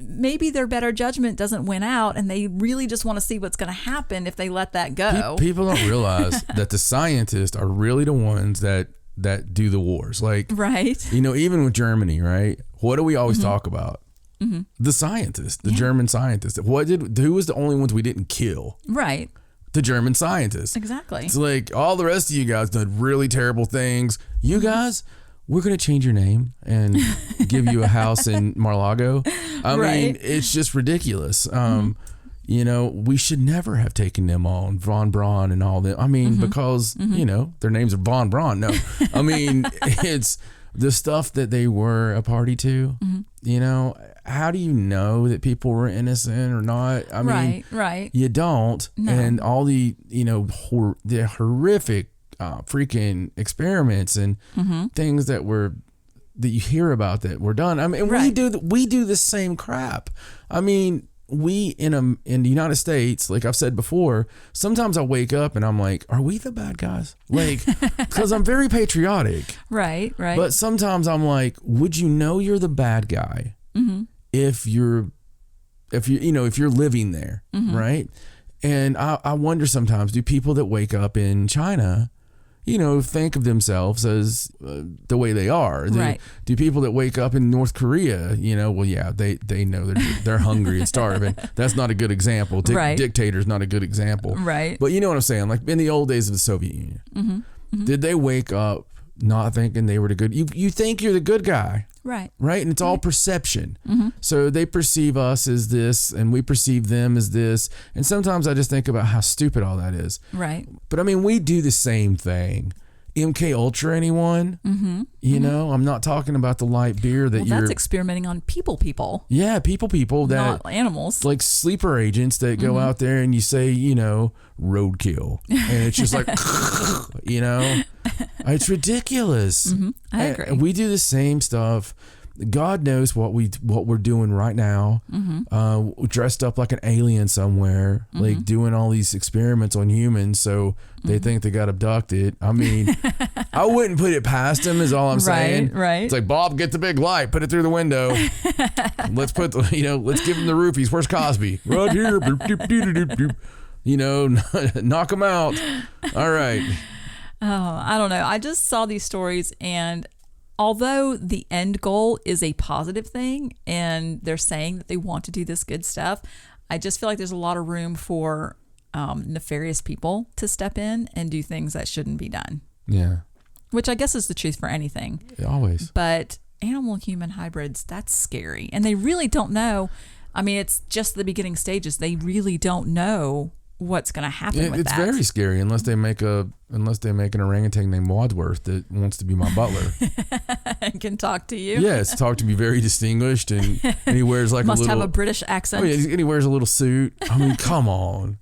Maybe their better judgment doesn't win out and they really just want to see what's going to happen if they let that go. People don't realize that the scientists are really the ones that do the wars. Like, right. You know, even with Germany, right? What do we always talk about? Mm-hmm. The scientists, the German scientists. Who was the only ones we didn't kill? Right. The German scientists. Exactly. It's like all the rest of you guys did really terrible things. You guys, we're going to change your name and give you a house in Mar-a-Lago. I mean, it's just ridiculous. You know, we should never have taken them on, Von Braun and all that. I mean, because, you know, their names are Von Braun. No, I mean, it's the stuff that they were a party to. You know, how do you know that people were innocent or not? I mean, right. You don't. No. And all the, you know, the horrific freaking experiments and things that you hear about that were done. I mean, we do the same crap. I mean, we in the United States, like I've said before, sometimes I wake up and I'm like, are we the bad guys? Like, because I'm very patriotic. Right. But sometimes I'm like, would you know you're the bad guy if you're living there, right? And I wonder sometimes, do people that wake up in China, you know, think of themselves as the way they are? Right. Do people that wake up in North Korea, you know, well, yeah, they know they're hungry and starving. That's not a good example. Dictator's not a good example. Right. But you know what I'm saying? Like in the old days of the Soviet Union, did they wake up not thinking they were the good? You think you're the good guy. Right. And it's all perception. So they perceive us as this and we perceive them as this. And sometimes I just think about how stupid all that is. Right. But I mean, we do the same thing. MK Ultra, anyone? You know, I'm not talking about the light beer that that's experimenting on people. Yeah, people that not animals. Like sleeper agents that go out there and you say, you know, roadkill, and it's just like, you know, it's ridiculous. I agree. We do the same stuff. God knows what we're doing right now. Dressed up like an alien somewhere, like doing all these experiments on humans, so they think they got abducted. I mean, I wouldn't put it past them. Is all I'm saying. Right. It's like, Bob, get the big light, put it through the window. Let's put let's give him the roofies. Where's Cosby? Right here. Boop, doop, doop, doop, doop. Knock him out. All right. Oh, I don't know. I just saw these stories, and although the end goal is a positive thing and they're saying that they want to do this good stuff, I just feel like there's a lot of room for nefarious people to step in and do things that shouldn't be done. Yeah. Which I guess is the truth for anything. Always. But animal-human hybrids, that's scary. And they really don't know. I mean, it's just the beginning stages. They really don't know what's going to happen with it's that. It's very scary unless they make an orangutan named Wadsworth that wants to be my butler and can talk to you. Yes, talk to me very distinguished, and he wears like must a little, have a British accent. Oh yeah, and he wears a little suit. I mean, come on,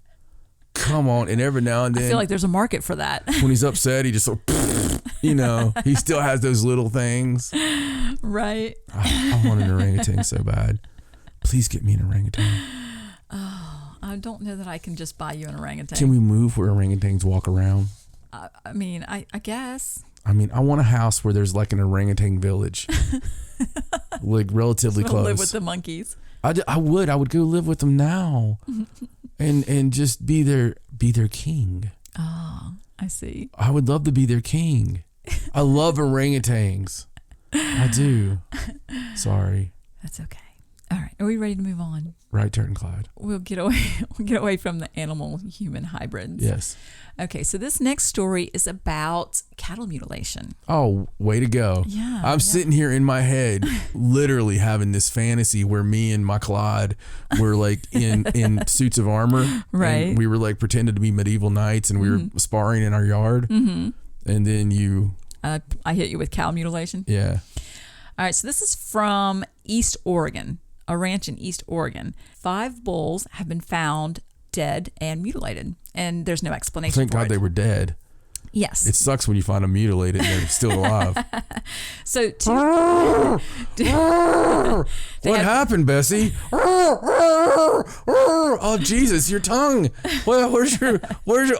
and every now and then I feel like there's a market for that. When he's upset, he just sort of, he still has those little things. Right. I want an orangutan so bad. Please get me an orangutan. I don't know that I can just buy you an orangutan. Can we move where orangutans walk around? I mean, I guess. I mean, I want a house where there's like an orangutan village, like relatively close. Live with the monkeys. I would go live with them now, and just be their king. Oh, I see. I would love to be their king. I love orangutans. I do. Sorry. That's okay. All right. Are we ready to move on? Right turn, Clyde. We'll get away from the animal-human hybrids. Yes. Okay, so this next story is about cattle mutilation. Oh, way to go. Yeah. I'm sitting here in my head literally having this fantasy where me and my Clyde were like in suits of armor. Right. And we were like pretending to be medieval knights, and we were sparring in our yard. Mm-hmm. And then you... I hit you with cow mutilation. Yeah. All right, so this is from East Oregon, a ranch in East Oregon. 5 bulls have been found dead and mutilated, and there's no explanation Thank for God it. they were dead. Yes. It sucks when you find them mutilated and they're still alive. So what happened, Bessie? Oh Jesus, your tongue. Well, where's your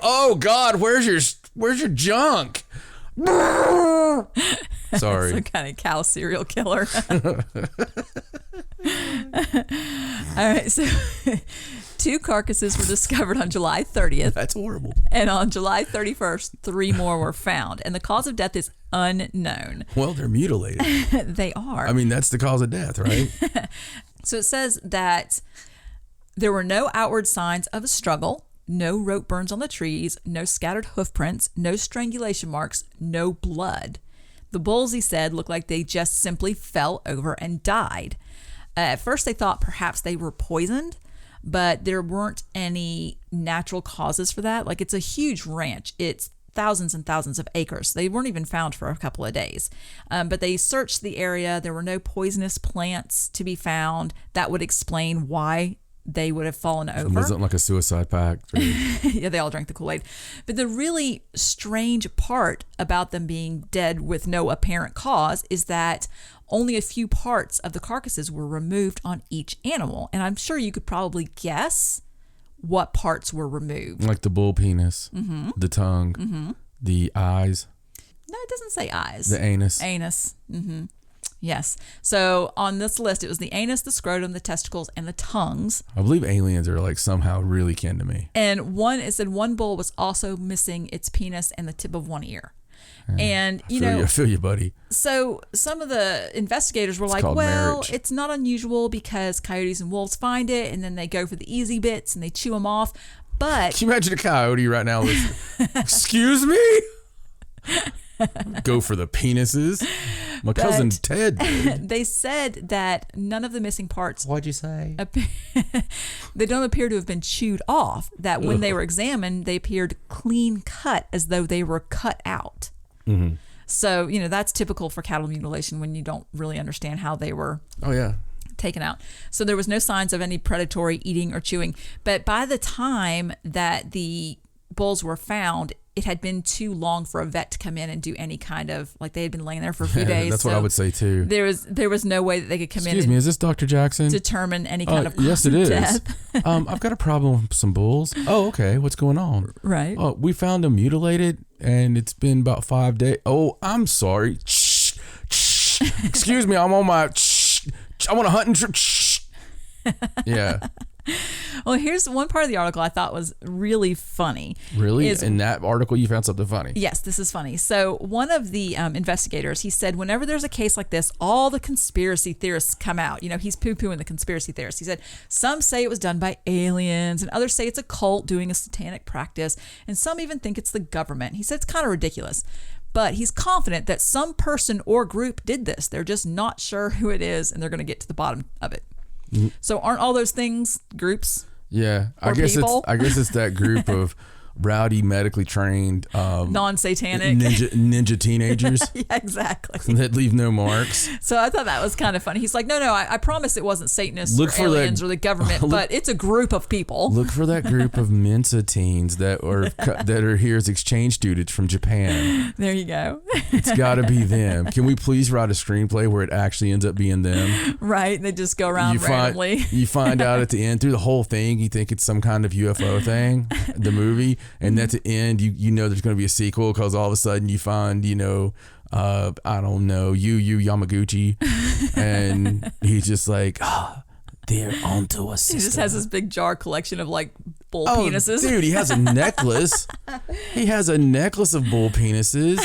oh God, where's your junk? Sorry. Some kind of cow serial killer. All right, so 2 carcasses were discovered on July 30th. That's horrible. And on July 31st, 3 more were found. And the cause of death is unknown. Well, they're mutilated. They are. I mean, that's the cause of death, right? So it says that there were no outward signs of a struggle, no rope burns on the trees, no scattered hoof prints, no strangulation marks, no blood. The bulls, he said, looked like they just simply fell over and died. At first, they thought perhaps they were poisoned, but there weren't any natural causes for that. Like, it's a huge ranch. It's thousands and thousands of acres. They weren't even found for a couple of days. But they searched the area. There were no poisonous plants to be found. That would explain why they would have fallen over. It wasn't like a suicide pact. Yeah, they all drank the Kool-Aid. But the really strange part about them being dead with no apparent cause is that only a few parts of the carcasses were removed on each animal. And I'm sure you could probably guess what parts were removed. Like the bull penis, the tongue, the eyes. No, it doesn't say eyes. The anus. Anus. Yes. So on this list, it was the anus, the scrotum, the testicles, and the tongues. I believe aliens are like somehow really kin to me. And it said one bull was also missing its penis and the tip of one ear. And I feel you, buddy. So some of the investigators were like, well, marriage. It's not unusual because coyotes and wolves find it and then they go for the easy bits and they chew them off. But can you imagine a coyote right now listening? Excuse me? Go for the penises. My cousin Ted did. They said that none of the missing parts. What'd you say? They don't appear to have been chewed off. That when they were examined, they appeared clean cut as though they were cut out. Mm-hmm. So, that's typical for cattle mutilation when you don't really understand how they were taken out. So there was no signs of any predatory eating or chewing. But by the time that the bulls were found, it had been too long for a vet to come in and do any kind of, like, they had been laying there for a few days. That's what I would say too. There was no way that they could come in. Excuse me, is this Dr. Jackson? Determine any kind of cause yes, it of is. death. I've got a problem with some bulls. Oh, okay. What's going on? Right. Oh, we found them mutilated, and it's been about 5 days. Oh, I'm sorry. Excuse me, I'm on my. I want a hunting trip. Yeah. Well, here's one part of the article I thought was really funny. Really? In that article, you found something funny? Yes, this is funny. So one of the investigators, he said, whenever there's a case like this, all the conspiracy theorists come out. You know, he's poo-pooing the conspiracy theorists. He said, some say it was done by aliens, and others say it's a cult doing a satanic practice, and some even think it's the government. He said it's kind of ridiculous. But he's confident that some person or group did this. They're just not sure who it is, and they're going to get to the bottom of it. Mm-hmm. So aren't all those things groups? Yeah, I guess it's that group of rowdy, medically trained, non-satanic ninja teenagers. Yeah, exactly. That leave no marks. So I thought that was kind of funny. He's like, no, I promise it wasn't Satanists or aliens or the government, but it's a group of people. Look for that group of Mensa teens that are here as exchange students from Japan. There you go. It's got to be them. Can we please write a screenplay where it actually ends up being them? Right. They just go around randomly. You find out at the end through the whole thing, you think it's some kind of UFO thing, the movie. And at the end, you know there's going to be a sequel because all of a sudden you find, I don't know, Yu Yamaguchi. And he's just like, they're onto us. He just has this big jar collection of like bull penises. Dude, he has a necklace. He has a necklace of bull penises.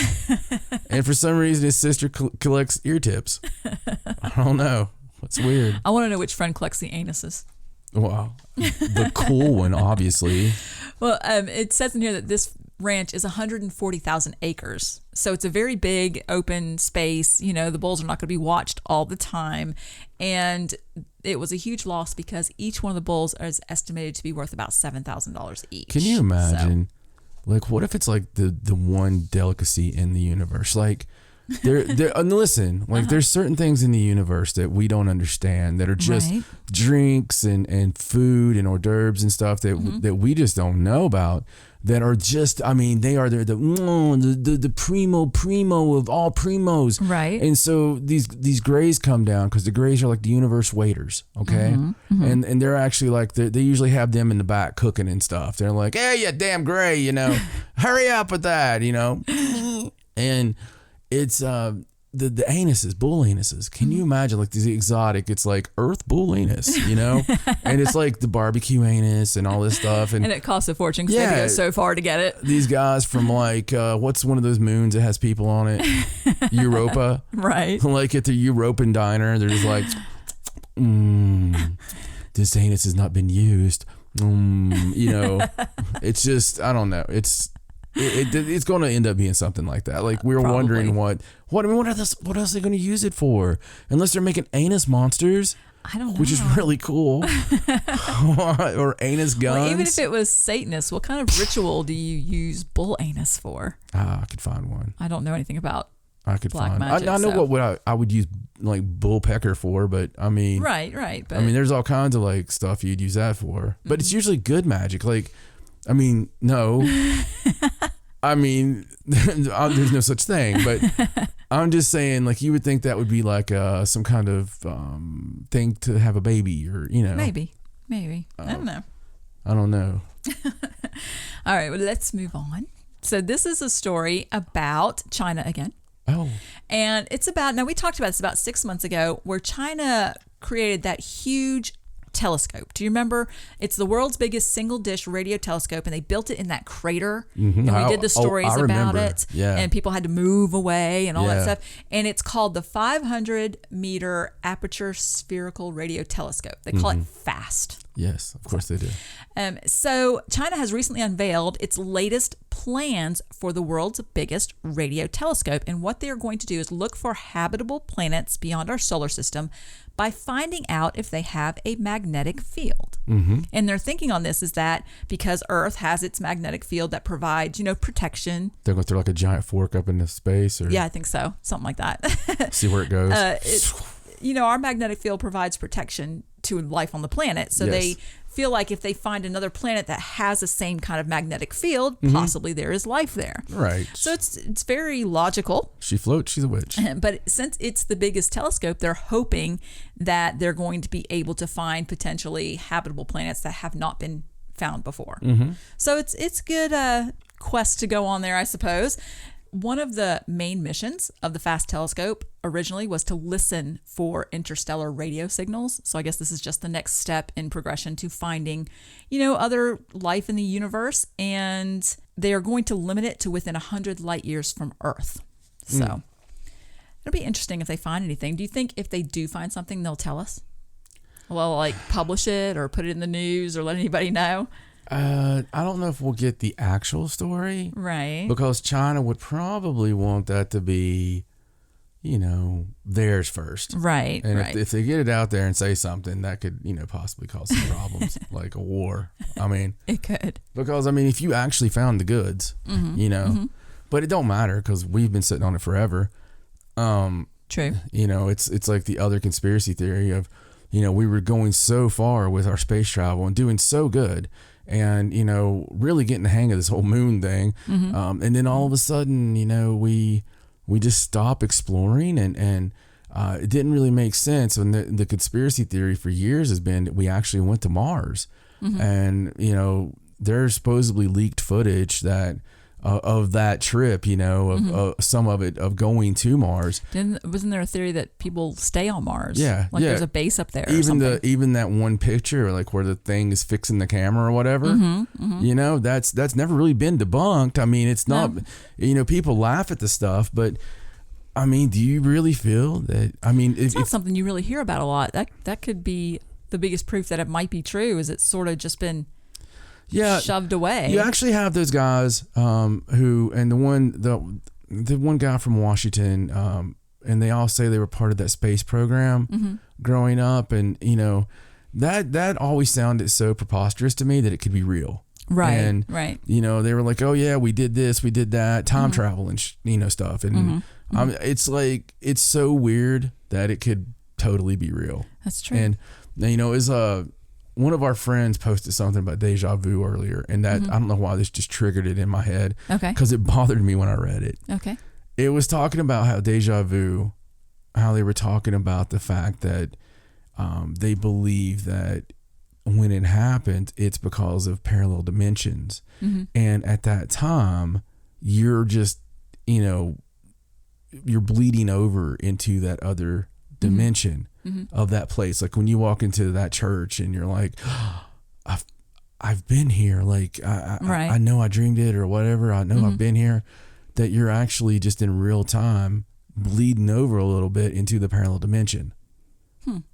And for some reason, his sister collects ear tips. I don't know. It's weird. I want to know which friend collects the anuses. Wow. The cool one, obviously. Well, it says in here that this ranch is 140,000 acres. So it's a very big open space. You know, the bulls are not going to be watched all the time. And it was a huge loss because each one of the bulls is estimated to be worth about $7,000 each. Can you imagine? Like, what if it's like the one delicacy in the universe? Like, listen, like there's certain things in the universe that we don't understand that are just drinks and food and hors d'oeuvres and stuff that we just don't know about, that are just, they are the primo of all primos. Right. And so these grays come down because the grays are like the universe waiters. Okay. Mm-hmm. And they're actually like, they usually have them in the back cooking and stuff. They're like, hey, you damn gray, hurry up with that, and it's the anuses, bull anuses. Can you imagine like the exotic? It's like Earth bull anus, and it's like the barbecue anus and all this stuff, and it costs a fortune because they have to go so far to get it. These guys from like what's one of those moons that has people on it? Europa, right? Like at the European diner, they're just like, this anus has not been used. It's just, I don't know. It's going to end up being something like that. Like we were wondering what else are they going to use it for? Unless they're making anus monsters. I don't know. Which is really cool. Or anus guns. Well, even if it was Satanist, what kind of ritual do you use bull anus for? I could find one. I don't know anything about black magic. I know what I would use like bull pecker for, but I mean, right. But there's all kinds of like stuff you'd use that for, but it's usually good magic. Like, no. There's no such thing, but I'm just saying, like, you would think that would be like some kind of thing to have a baby, or maybe. I don't know. All right, well, let's move on. So this is a story about China again. Oh, and it's about, now we talked about this about 6 months ago, where China created that huge telescope. Do you remember? It's the world's biggest single dish radio telescope, and they built it in that crater. Mm-hmm. And we did the stories about it. Yeah. And people had to move away and all that stuff. And it's called the 500-meter aperture spherical radio telescope. They call it FAST. Yes, of course they do. So China has recently unveiled its latest plans for the world's biggest radio telescope. And what they're going to do is look for habitable planets beyond our solar system by finding out if they have a magnetic field. Mm-hmm. And their thinking on this is that because Earth has its magnetic field that provides, protection. They're going to throw like a giant fork up into space? Or yeah, I think so. Something like that. See where it goes. Our magnetic field provides protection to life on the planet. So they feel like if they find another planet that has the same kind of magnetic field, possibly there is life there. Right. So it's very logical. She floats, she's a witch. But since it's the biggest telescope, they're hoping that they're going to be able to find potentially habitable planets that have not been found before. So it's good quest to go on there, I suppose. One of the main missions of the FAST telescope originally was to listen for interstellar radio signals. So I guess this is just the next step in progression to finding, other life in the universe. And they are going to limit it to within 100 light years from Earth. So it'll be interesting if they find anything. Do you think if they do find something, they'll tell us? Well, like publish it or put it in the news or let anybody know? I don't know if we'll get the actual story. Right. Because China would probably want that to be, theirs first. Right. And right. if they get it out there and say something, that could, possibly cause some problems, like a war. I mean, it could. Because, if you actually found the goods, but it don't matter because we've been sitting on it forever. True. It's like the other conspiracy theory of, we were going so far with our space travel and doing so good and, really getting the hang of this whole moon thing. And then all of a sudden, we just stop exploring and it didn't really make sense. And the conspiracy theory for years has been that we actually went to Mars and, there's supposedly leaked footage that of that trip, some of it of going to Mars. Wasn't there a theory that people stay on Mars? Yeah, like there's a base up there. Even that one picture, like where the thing is fixing the camera or whatever. That's never really been debunked. I mean, it's not. People laugh at the stuff, but I mean, do you really feel that? I mean, it's not something you really hear about a lot. That could be the biggest proof that it might be true. Is it's sort of just been. Yeah, shoved away. You actually have those guys who, and the one guy from Washington, and they all say they were part of that space program growing up, and that always sounded so preposterous to me that it could be real. Right. And right. They were like, oh yeah, we did this, we did that, time travel and stuff, and it's like it's so weird that it could totally be real. That's true. And one of our friends posted something about deja vu earlier, and that I don't know why this just triggered it in my head. Okay. Because it bothered me when I read it. Okay. It was talking about how deja vu, how they were talking about the fact that they believe that when it happened, it's because of parallel dimensions. And at that time, you're just, you're bleeding over into that other dimension. Of that place. Like when you walk into that church and you're like, oh, I've been here. Like I know I dreamed it or whatever. I know I've been here. That you're actually just in real time bleeding over a little bit into the parallel dimension.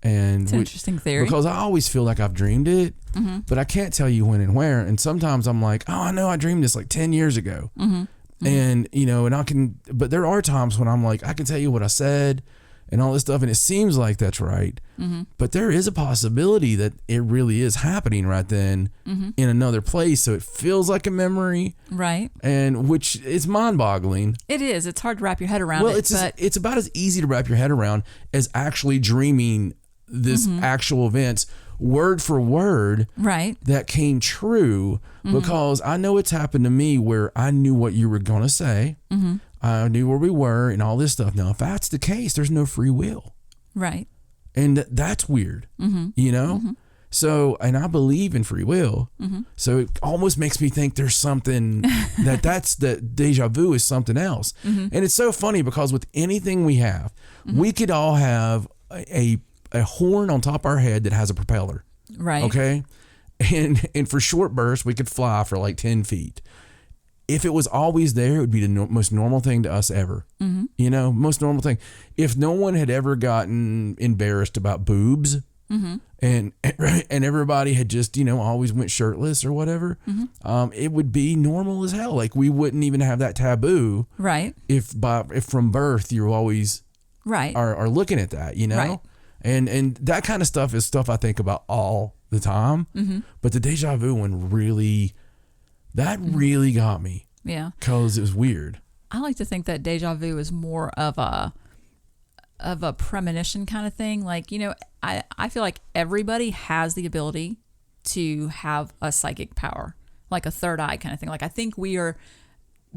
And it's an interesting theory. Because I always feel like I've dreamed it, but I can't tell you when and where. And sometimes I'm like, oh, I know I dreamed this like 10 years ago. And, and I can, but there are times when I'm like, I can tell you what I said and all this stuff, and it seems like that's right. But there is a possibility that it really is happening right then in another place, so it feels like a memory. Right. And which is mind-boggling. It is. It's hard to wrap your head around it's about as easy to wrap your head around as actually dreaming this actual events word for word that came true, because I know it's happened to me where I knew what you were going to say. I knew where we were and all this stuff. Now, if that's the case, there's no free will. Right. And that's weird, So, and I believe in free will. So it almost makes me think there's something that's the deja vu is something else. And it's so funny because with anything we have, we could all have a horn on top of our head that has a propeller. Right. Okay. And for short bursts, we could fly for like 10 feet. If it was always there, it would be the most normal thing to us ever. Most normal thing. If no one had ever gotten embarrassed about boobs and everybody had just, always went shirtless or whatever, it would be normal as hell. Like we wouldn't even have that taboo. Right. If from birth you're always are looking at that, Right. And that kind of stuff is stuff I think about all the time. But the deja vu one really got me. Yeah. Because it was weird. I like to think that deja vu is more of a premonition kind of thing. Like, I feel like everybody has the ability to have a psychic power, like a third eye kind of thing. Like I think we are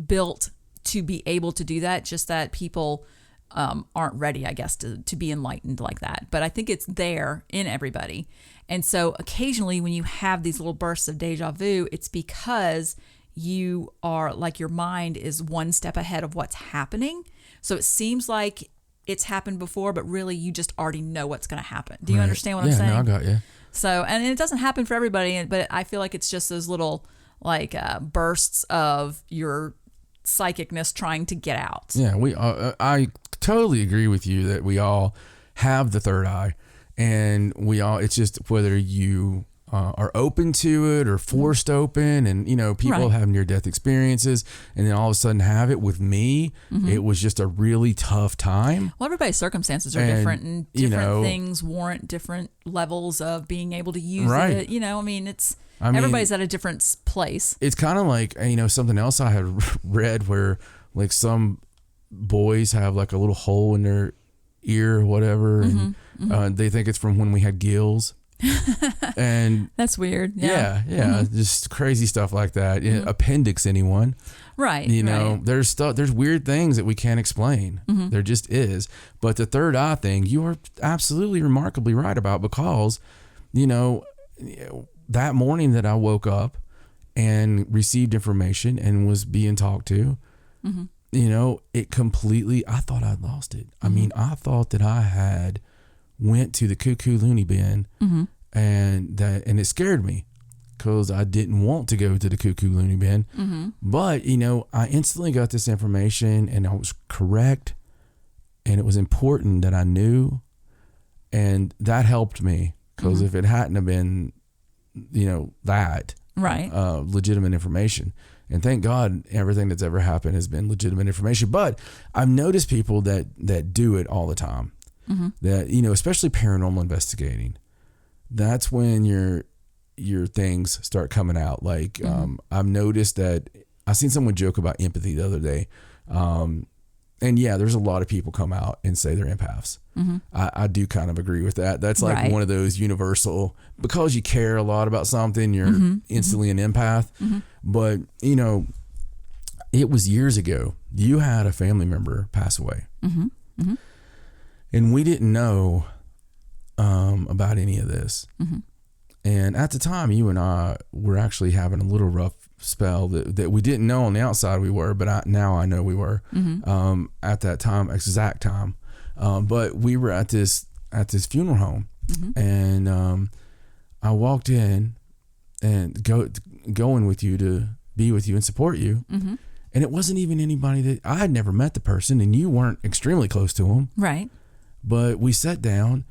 built to be able to do that, just that people aren't ready, I guess, to be enlightened like that. But I think it's there in everybody. And so occasionally when you have these little bursts of deja vu, it's because you are like your mind is one step ahead of what's happening. So it seems like it's happened before, but really you just already know what's going to happen. Do you understand what I'm saying? Yeah, no, I got you. So, and it doesn't happen for everybody, but I feel like it's just those little like bursts of your psychicness trying to get out. Yeah, I totally agree with you that we all have the third eye, and it's just whether you are open to it or forced open, and people have near-death experiences and then all of a sudden have it. With me, it was just a really tough time. Well, everybody's circumstances are different, and different things warrant different levels of being able to use it. Everybody's at a different place. It's kind of like, something else I had read where like some boys have like a little hole in their ear or whatever, and they think it's from when we had gills. And that's weird. Just crazy stuff like that. Appendix, anyone? Right. There's weird things that we can't explain. There just is. But the third eye thing, you are absolutely remarkably right about, because that morning that I woke up and received information and was being talked to, it completely, I thought I'd lost it. I mean, I thought that I had went to the cuckoo loony bin, and it scared me because I didn't want to go to the cuckoo loony bin. But I instantly got this information, and I was correct, and it was important that I knew, and that helped me, because if it hadn't have been that legitimate information, and thank God everything that's ever happened has been legitimate information. But I've noticed people that do it all the time. That especially paranormal investigating, that's when your things start coming out. Like I've noticed that I seen someone joke about empathy the other day, and there's a lot of people come out and say they're empaths. I do kind of agree with that. That's like one of those universal, because you care a lot about something, you're instantly an empath. But it was years ago. You had a family member pass away. And we didn't know about any of this. And at the time, you and I were actually having a little rough spell that we didn't know on the outside we were, but now I know we were at that exact time. But we were at this funeral home, and I walked in and going with you to be with you and support you. And it wasn't even anybody that I had never met the person, and you weren't extremely close to him. Right. But we sat down,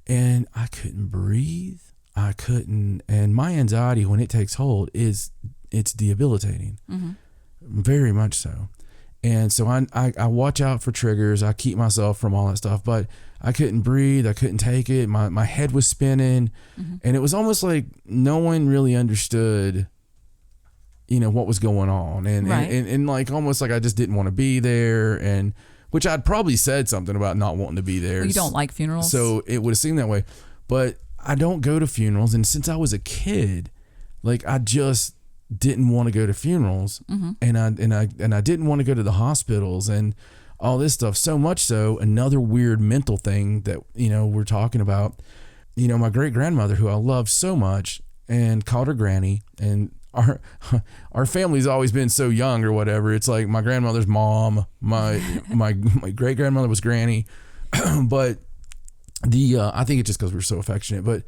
and I couldn't breathe. And my anxiety, when it takes hold, it's debilitating. Very much so. And so I watch out for triggers. I keep myself from all that stuff, but I couldn't breathe. I couldn't take it. My head was spinning, and it was almost like no one really understood, what was going on. And like, almost like I just didn't want to be there. And which I'd probably said something about not wanting to be there. Well, you don't like funerals. So it would have seemed that way, but I don't go to funerals. And since I was a kid, like I just didn't want to go to funerals, and I didn't want to go to the hospitals and all this stuff. So much so, another weird mental thing that, we're talking about, my great grandmother, who I loved so much and called her Granny, and our family's always been so young or whatever. It's like my grandmother's mom, my great grandmother was Granny, but I think it's just because we were so affectionate. But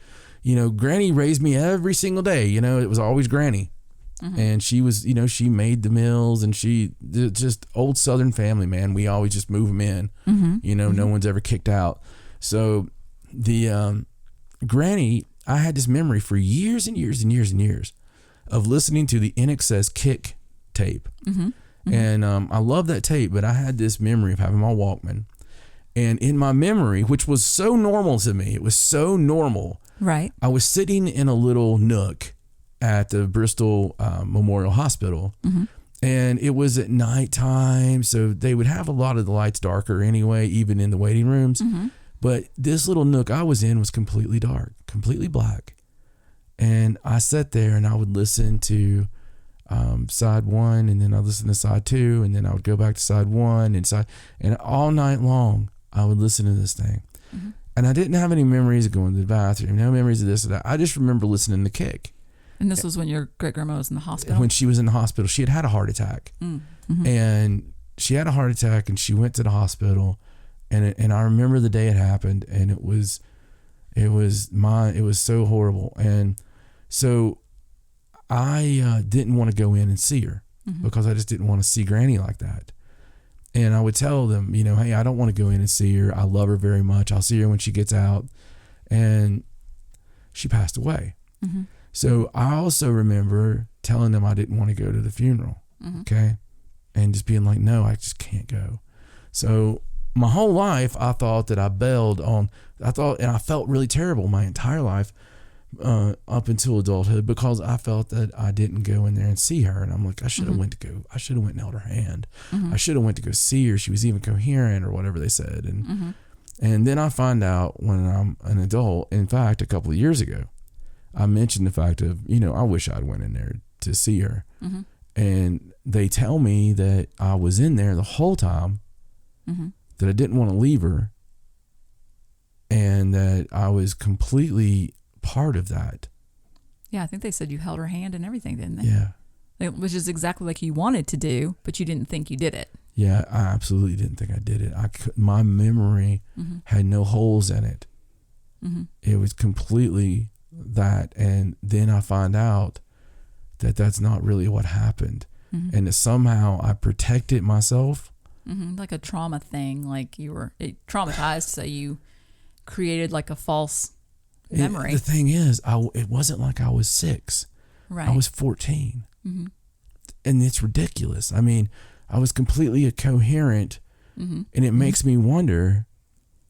Granny raised me every single day. It was always Granny, and she was she made the meals, and she just old Southern family, man. We always just move them in. No one's ever kicked out. So the Granny, I had this memory for years and years and years and years of listening to the NXS Kick tape. And I love that tape, but I had this memory of having my Walkman. And in my memory, which was so normal to me, it was so normal. Right. I was sitting in a little nook at the Bristol Memorial Hospital, and it was at nighttime, so they would have a lot of the lights darker anyway, even in the waiting rooms. But this little nook I was in was completely dark, completely black. And I sat there and I would listen to side one, and then I'd listen to side two, and then I would go back to side one and all night long I would listen to this thing. Mm-hmm. And I didn't have any memories of going to the bathroom, no memories of this or that. I just remember listening to Kick. And this was when your great grandma was in the hospital? When she was in the hospital. She had a heart attack. Mm-hmm. And she had a heart attack and she went to the hospital. And I remember the day it happened, and it was so horrible. And so I didn't want to go in and see her because I just didn't want to see Granny like that. And I would tell them, you know, hey, I don't want to go in and see her. I love her very much. I'll see her when she gets out. And she passed away. Mm-hmm. So I also remember telling them I didn't want to go to the funeral. Mm-hmm. Okay. And just being like, no, I just can't go. So my whole life, I thought that I bailed on, and I felt really terrible my entire life up until adulthood because I felt that I didn't go in there and see her. And I'm like, I should have went and held her hand. Mm-hmm. I should have went to go see her. She was even coherent or whatever they said. And then I find out when I'm an adult, in fact, a couple of years ago, I mentioned the fact of, you know, I wish I'd went in there to see her. Mm-hmm. And they tell me that I was in there the whole time, that I didn't want to leave her, and that I was completely part of that. Yeah, I think they said you held her hand and everything, didn't they? Yeah. Which is exactly like you wanted to do, but you didn't think you did it. Yeah, I absolutely didn't think I did it. My memory had no holes in it. Mm-hmm. It was completely that. And then I find out that that's not really what happened. Mm-hmm. And that somehow I protected myself. Mm-hmm. Like a trauma thing, like you were traumatized, so you created like a false memory. The thing is, it wasn't like I was 6. Right. I was 14. Mm-hmm. And it's ridiculous. I mean, I was completely coherent, and it makes me wonder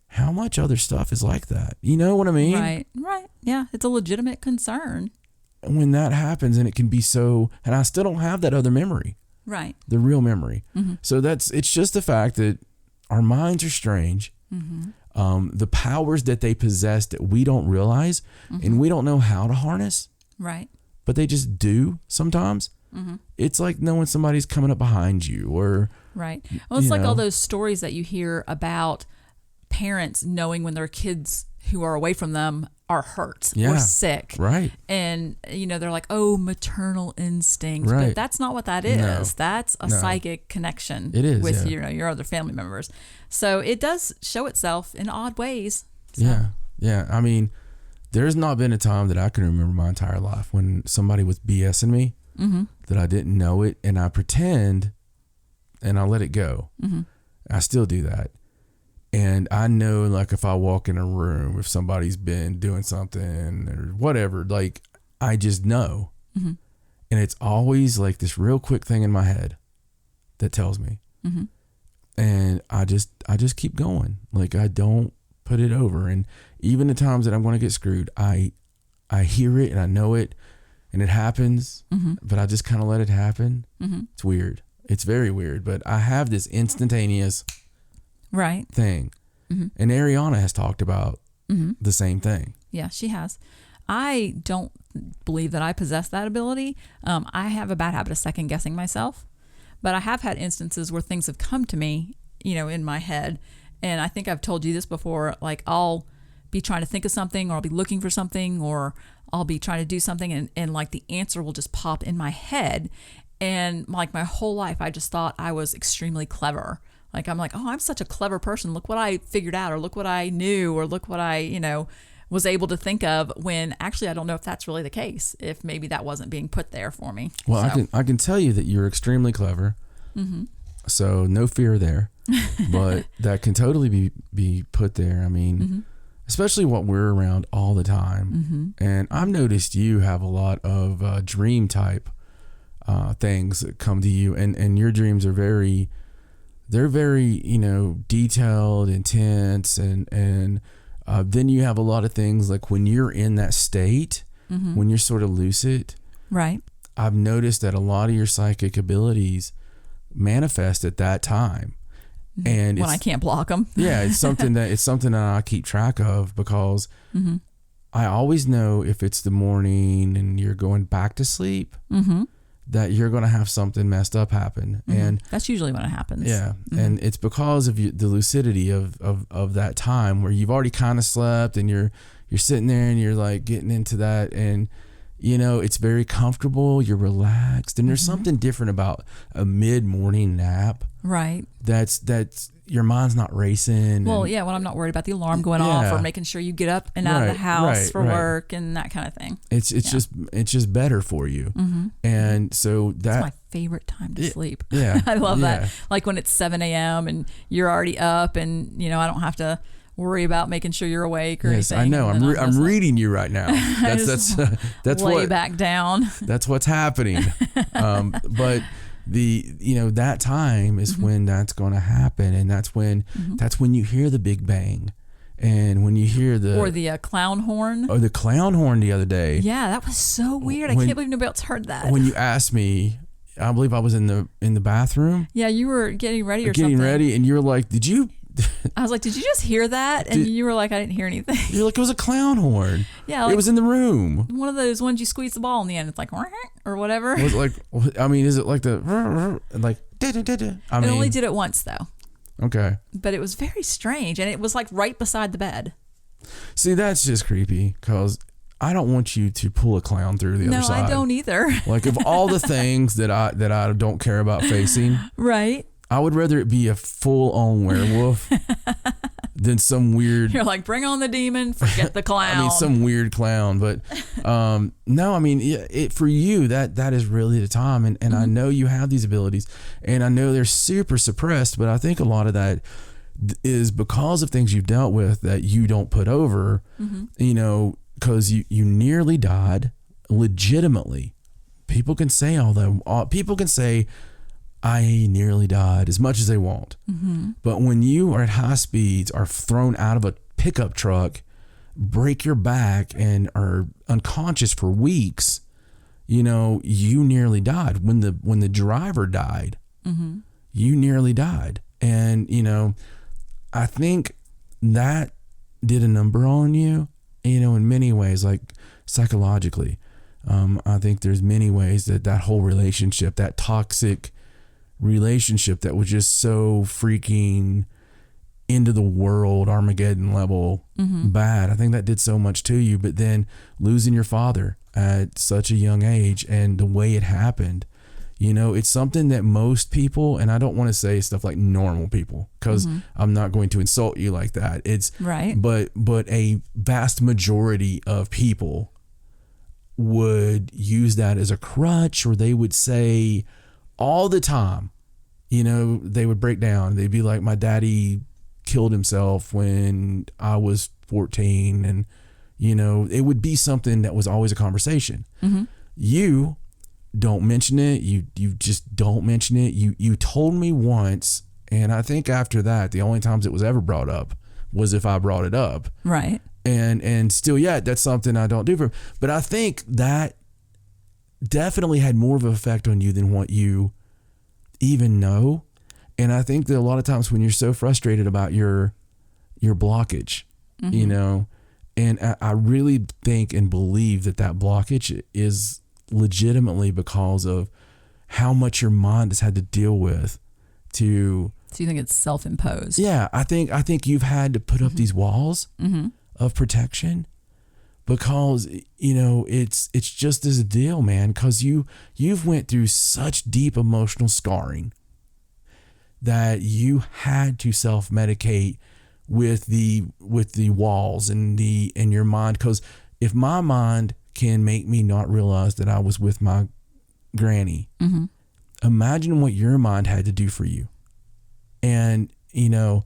how much other stuff is like that. You know what I mean? Right. Yeah, it's a legitimate concern. When that happens, and it can be so, and I still don't have that other memory. Right. The real memory. Mm-hmm. So it's just the fact that our minds are strange. Mm-hmm. The powers that they possess that we don't realize, and we don't know how to harness. Right. But they just do sometimes. Mm-hmm. It's like knowing somebody's coming up behind you, or right. Well, it's like all those stories that you hear about parents knowing when their kids who are away from them are hurt or sick. Right. And, you know, they're like, oh, maternal instinct. Right. But that's not what that is. No. That's a psychic connection with your other family members. So it does show itself in odd ways. So. Yeah. Yeah. I mean, there's not been a time that I can remember my entire life when somebody was BSing me that I didn't know it, and I pretend and I let it go. Mm-hmm. I still do that. And I know, like, if I walk in a room, if somebody's been doing something or whatever, like, I just know. Mm-hmm. And it's always like this real quick thing in my head that tells me. Mm-hmm. And I just keep going. Like, I don't put it over. And even the times that I'm going to get screwed, I hear it and I know it and it happens, but I just kind of let it happen. Mm-hmm. It's weird. It's very weird. But I have this instantaneous thing. Mm-hmm. And Ariana has talked about the same thing. Yeah, she has. I don't believe that I possess that ability. I have a bad habit of second guessing myself, but I have had instances where things have come to me, you know, in my head. And I think I've told you this before, like I'll be trying to think of something, or I'll be looking for something, or I'll be trying to do something, and like the answer will just pop in my head. And like my whole life, I just thought I was extremely clever. Like, I'm like, oh, I'm such a clever person. Look what I figured out, or look what I knew, or look what I, you know, was able to think of, when actually I don't know if that's really the case, if maybe that wasn't being put there for me. Well, so. I can tell you that you're extremely clever. Mm-hmm. So no fear there, but that can totally be put there. I mean, especially what we're around all the time. And I've noticed you have a lot of dream type things that come to you, and your dreams are very, you know, detailed, intense, and then you have a lot of things like when you're in that state, when you're sort of lucid. Right. I've noticed that a lot of your psychic abilities manifest at that time. And when I can't block them. Yeah, it's something that I keep track of, because I always know if it's the morning and you're going back to sleep, that you're going to have something messed up happen. And that's usually when it happens. Yeah. And it's because of the lucidity of that time where you've already kind of slept and you're sitting there and you're like getting into that, and you know, it's very comfortable, you're relaxed, and there's something different about a mid-morning nap. Right. That's your mind's not racing. Well, yeah, when I'm not worried about the alarm going off or making sure you get up and out of the house for work and that kind of thing. It's just better for you. And so that's my favorite time to sleep. Yeah. I love that. Like when it's 7 a.m. and you're already up, and you know, I don't have to worry about making sure you're awake or anything. I know. I'm reading you right now. That's lay back down. That's what's happening. But that time is when that's going to happen, and that's when you hear the big bang, and when you hear the clown horn. Or the clown horn the other day. Yeah, that was so weird. I can't believe nobody else heard that. When you asked me, I believe I was in the bathroom. Yeah, you were getting ready getting ready, and you were like, "Did you?" I was like, "Did you just hear that?" And you were like, "I didn't hear anything." You're like, "It was a clown horn." Yeah, like, it was in the room. One of those ones you squeeze the ball in the end. It's like or whatever. Was it like? I mean, is it like the like? It only did it once though. Okay. But it was very strange, and it was like right beside the bed. See, that's just creepy because I don't want you to pull a clown through the other side. No, I don't either. Like, of all the things that I don't care about facing, right? I would rather it be a full-on werewolf than some weird... You're like, bring on the demon, forget the clown. I mean, some weird clown. But no, I mean, for you, that is really the time. And I know you have these abilities, and I know they're super suppressed, but I think a lot of that is because of things you've dealt with that you don't put over, you know, because you nearly died legitimately. People can say people can say, I nearly died as much as they want. But when you are at high speeds, are thrown out of a pickup truck, break your back, and are unconscious for weeks, you know, you nearly died. When the driver died, you nearly died. And, you know, I think that did a number on you, you know, in many ways, like psychologically. I think there's many ways that whole relationship, that toxic relationship that was just so freaking into the world, Armageddon level bad. I think that did so much to you. But then losing your father at such a young age and the way it happened, you know, it's something that most people, and I don't want to say stuff like normal people because I'm not going to insult you like that. It's right. But a vast majority of people would use that as a crutch, or they would say all the time, you know, they would break down. They'd be like, my daddy killed himself when I was 14. And, you know, it would be something that was always a conversation. You don't mention it. You just don't mention it. You told me once. And I think after that, the only times it was ever brought up was if I brought it up. Right. And still, that's something I don't do but I think that definitely had more of an effect on you than what you even know. And I think that a lot of times when you're so frustrated about your blockage, you know, and I really think and believe that blockage is legitimately because of how much your mind has had to deal with to... So you think it's self-imposed? Yeah, I think you've had to put up these walls of protection because, you know, it's just as a deal, man, because you've went through such deep emotional scarring that you had to self-medicate with the walls and your mind. Because if my mind can make me not realize that I was with my granny, imagine what your mind had to do for you. And, you know,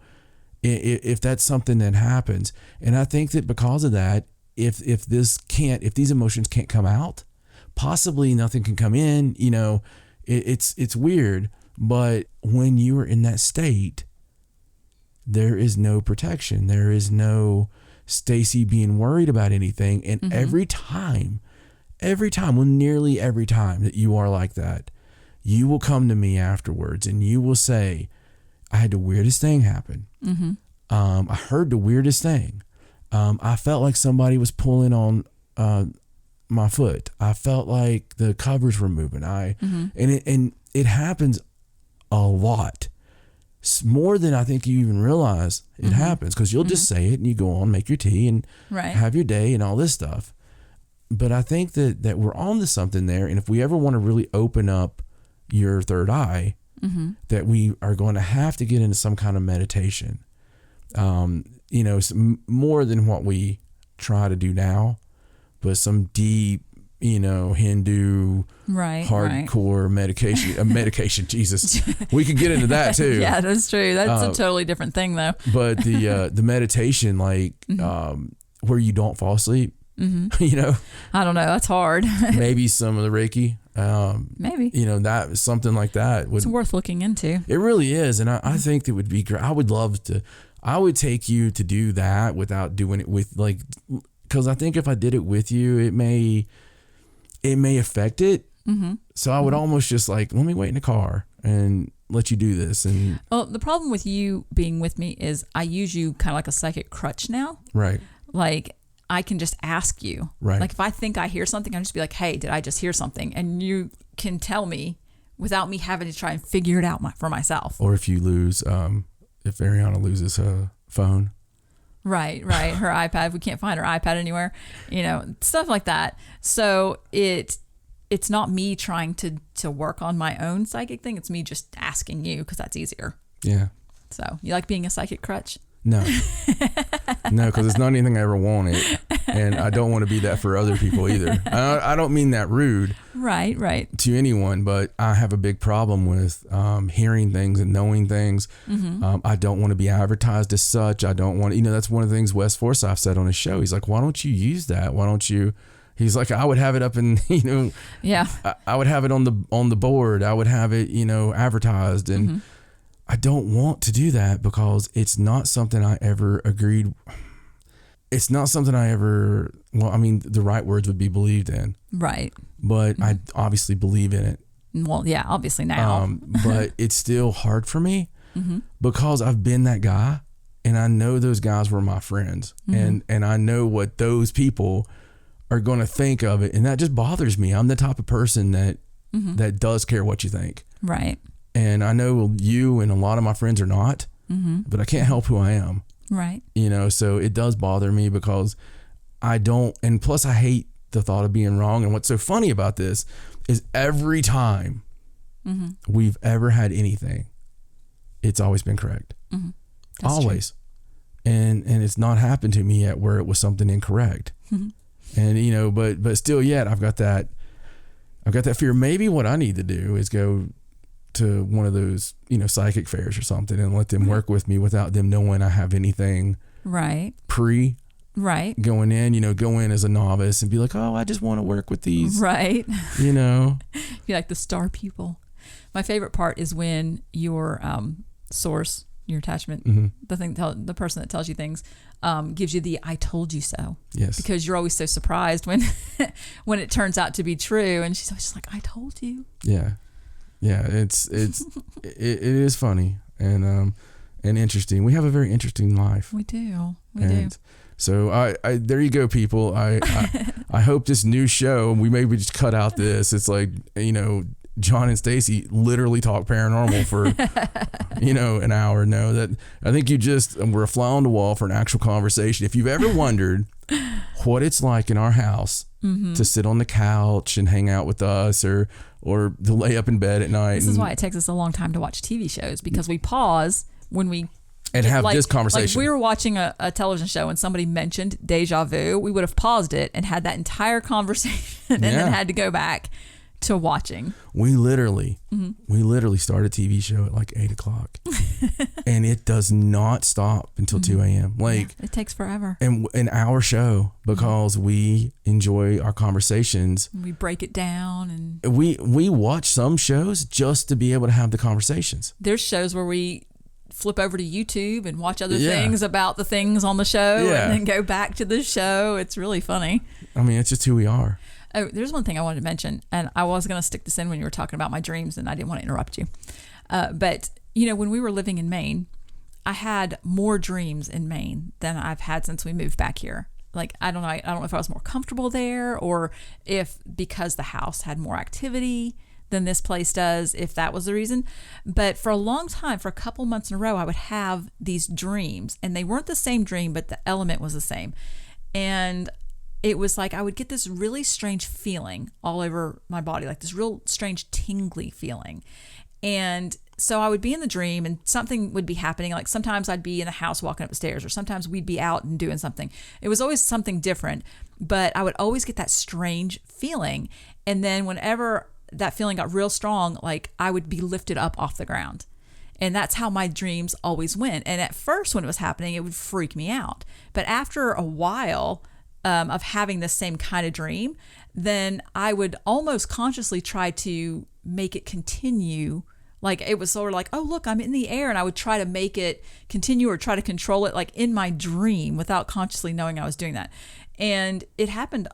if that's something that happens, and I think that because of that, if these emotions can't come out, possibly nothing can come in, you know, it's weird. But when you are in that state, there is no protection. There is no Stacey being worried about anything. And every time, well, nearly every time that you are like that, you will come to me afterwards and you will say, I had the weirdest thing happen. I heard the weirdest thing. I felt like somebody was pulling on my foot. I felt like the covers were moving. And it happens a lot. It's more than I think you even realize it happens, because you'll just say it and you go on, make your tea and have your day and all this stuff. But I think that we're on to something there. And if we ever want to really open up your third eye, that we are going to have to get into some kind of meditation. More than what we try to do now, but some deep, Hindu, hardcore medication. Jesus, we could get into that too. Yeah, that's true. That's a totally different thing, though. But the meditation, where you don't fall asleep. I don't know. That's hard. Maybe some of the Reiki. Maybe. That something like that it's worth looking into. It really is, and I think it would be great. I would love to. I would take you to do that without doing it with because I think if I did it with you, it may affect it. So I would almost just let me wait in the car and let you do this. And the problem with you being with me is I use you kind of like a psychic crutch now. Right. Like I can just ask you. Right. Like if I think I hear something, I'll just be like, hey, did I just hear something? And you can tell me without me having to try and figure it out for myself. Or if you lose, if Ariana loses her phone. Right. Her iPad. We can't find her iPad anywhere, stuff like that. So it's not me trying to work on my own psychic thing. It's me just asking you because that's easier. Yeah. So you like being a psychic crutch? No, because it's not anything I ever wanted, and I don't want to be that for other people either. I don't mean that rude, right, to anyone, but I have a big problem with hearing things and knowing things. I don't want to be advertised as such. I don't want, that's one of the things Wes Forsyth said on his show. He's like, why don't you use that? Why don't you? He's like, I would have it up in, yeah, I would have it on the board. I would have it, advertised, and I don't want to do that because it's not something I ever agreed. It's not something I ever, the right words would be believed in. Right. But I obviously believe in it. Well, yeah, obviously now. But it's still hard for me because I've been that guy, and I know those guys were my friends, and I know what those people are going to think of it. And that just bothers me. I'm the type of person that does care what you think. Right. And I know you and a lot of my friends are not, but I can't help who I am. Right. So it does bother me because I don't, and plus I hate the thought of being wrong. And what's so funny about this is every time we've ever had anything, it's always been correct. That's always. True. And it's not happened to me yet where it was something incorrect. And, but still yet I've got that fear. Maybe what I need to do is go to one of those, psychic fairs or something and let them work with me without them knowing I have anything going in, go in as a novice and be like, oh, I just want to work with these. Right. Be like the star pupil. My favorite part is when your source, your attachment, the person that tells you things, gives you the "I told you so." Yes. Because you're always so surprised when when it turns out to be true, and she's always just like, "I told you." Yeah. Yeah, it is funny and interesting. We have a very interesting life. We do. We do. So I there you go, people. I hope this new show, we maybe just cut out this. It's like, John and Stacey literally talk paranormal for an hour. No, that I think we're a fly on the wall for an actual conversation. If you've ever wondered what it's like in our house to sit on the couch and hang out with us or to lay up in bed at night. This is why it takes us a long time to watch TV shows, because we pause when we have this conversation. Like we were watching a television show and somebody mentioned deja vu. We would have paused it and had that entire conversation and then had to go back to watching. We literally start a TV show at like 8:00 and it does not stop until 2 a.m. It takes forever. And an hour show because we enjoy our conversations. We break it down and we watch some shows just to be able to have the conversations. There's shows where we flip over to YouTube and watch other things about the things on the show and then go back to the show. It's really funny. I mean, it's just who we are. Oh, there's one thing I wanted to mention, and I was going to stick this in when you were talking about my dreams, and I didn't want to interrupt you. But, when we were living in Maine, I had more dreams in Maine than I've had since we moved back here. Like, I don't know if I was more comfortable there, or if because the house had more activity than this place does, if that was the reason. But for a long time, for a couple months in a row, I would have these dreams, and they weren't the same dream, but the element was the same. And it was like I would get this really strange feeling all over my body, like this real strange tingly feeling. And so I would be in the dream and something would be happening. Like sometimes I'd be in the house walking up the stairs, or sometimes we'd be out and doing something. It was always something different, but I would always get that strange feeling. And then whenever that feeling got real strong, like I would be lifted up off the ground. And that's how my dreams always went. And at first when it was happening, it would freak me out. But after a while of having the same kind of dream, then I would almost consciously try to make it continue. Like it was sort of like, oh, look, I'm in the air. And I would try to make it continue or try to control it like in my dream without consciously knowing I was doing that. And it happened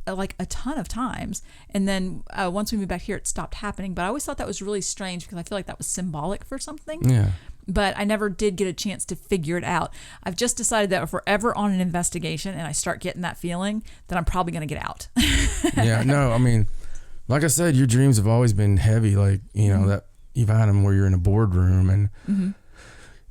like a ton of times. And then once we moved back here, it stopped happening. But I always thought that was really strange because I feel like that was symbolic for something. Yeah. But I never did get a chance to figure it out. I've just decided that if we're ever on an investigation and I start getting that feeling, then I'm probably going to get out. Yeah, no, I mean, like I said, your dreams have always been heavy. Like, you know, that you've had them where you're in a boardroom and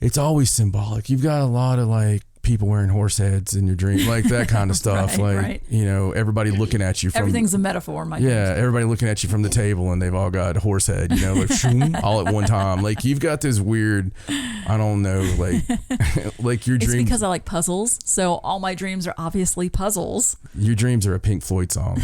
it's always symbolic. You've got a lot of like people wearing horse heads in your dream, like that kind of stuff. Right. You know, everybody looking at you from everything's a metaphor. Everybody looking at you from the table and they've all got a horse head, you know, like shoom, all at one time. Like you've got this weird, I don't know, like like your dream. It's because I like puzzles, so all my dreams are obviously puzzles. Your dreams are a Pink Floyd song.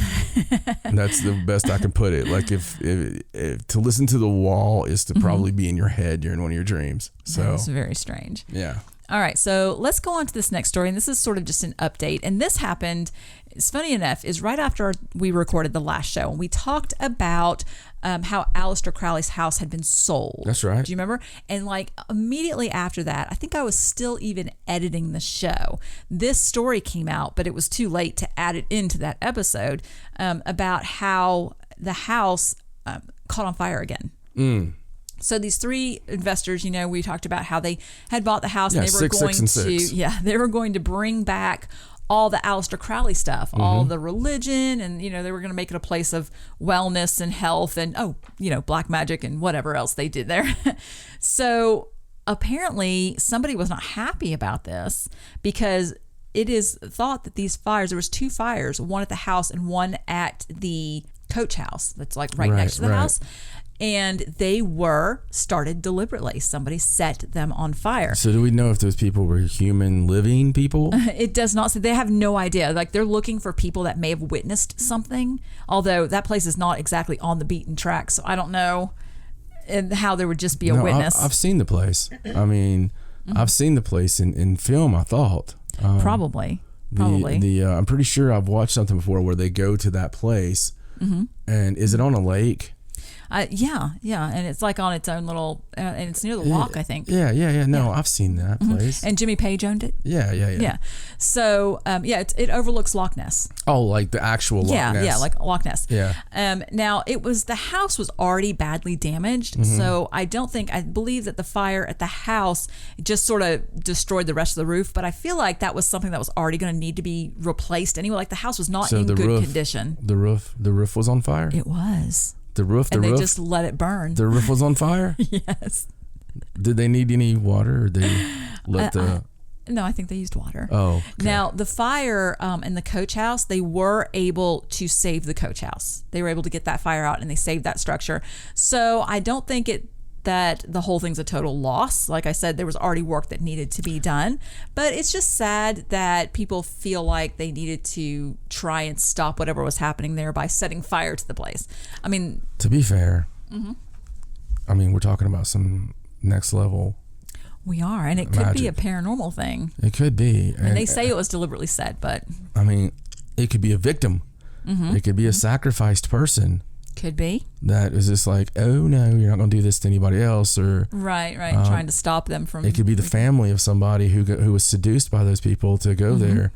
And that's the best I can put it. Like if to listen to The Wall is to probably be in your head during one of your dreams. So that's very strange. Yeah. All right, so let's go on to this next story, and this is sort of just an update. And this happened, it's funny enough, is right after we recorded the last show, and we talked about how Aleister Crowley's house had been sold. That's right. Do you remember? And like immediately after that, I think I was still even editing the show. This story came out, but it was too late to add it into that episode about how the house caught on fire again. So these three investors, you know, we talked about how they had bought the house and they were going to bring back all the Aleister Crowley stuff, all the religion, and, you know, they were going to make it a place of wellness and health and, black magic and whatever else they did there. So apparently somebody was not happy about this because it is thought that these fires, there was 2 fires, one at the house and one at the coach house that's like right next to the house. And they were started deliberately. Somebody set them on fire. So do we know if those people were human living people? It does not say. They have no idea. Like they're looking for people that may have witnessed something. Although that place is not exactly on the beaten track. So I don't know how there would just be a witness. I've seen the place. I mean, I've seen the place in film, I thought. Probably. I'm pretty sure I've watched something before where they go to that place. And is it on a lake? Yeah, and it's like on its own little, and it's near the lock, I think. Yeah. No, I've seen that place. And Jimmy Page owned it. Yeah. So, it overlooks Loch Ness. Oh, like the actual Loch Ness. Yeah, like Loch Ness. Yeah. Now the house was already badly damaged, so I believe that the fire at the house just sort of destroyed the rest of the roof. But I feel like that was something that was already going to need to be replaced anyway. Like the house was not in good condition. The roof was on fire. It was. The roof, they just let it burn. The roof was on fire? Yes. Did they need any water, or they let No, I think they used water. Oh, okay. Now, the fire in the coach house, they were able to save the coach house. They were able to get that fire out, and they saved that structure. So I don't think that the whole thing's a total loss. Like I said, there was already work that needed to be done. But it's just sad that people feel like they needed to try and stop whatever was happening there by setting fire to the place. I mean... To be fair, I mean, we're talking about some next level... We are, and it could be a paranormal thing. It could be. And they say it was deliberately set, but... I mean, it could be a victim. It could be a sacrificed person. Could be. That is just like, oh no, you're not going to do this to anybody else, or right, trying to stop them from. It could be the family of somebody who was seduced by those people to go there.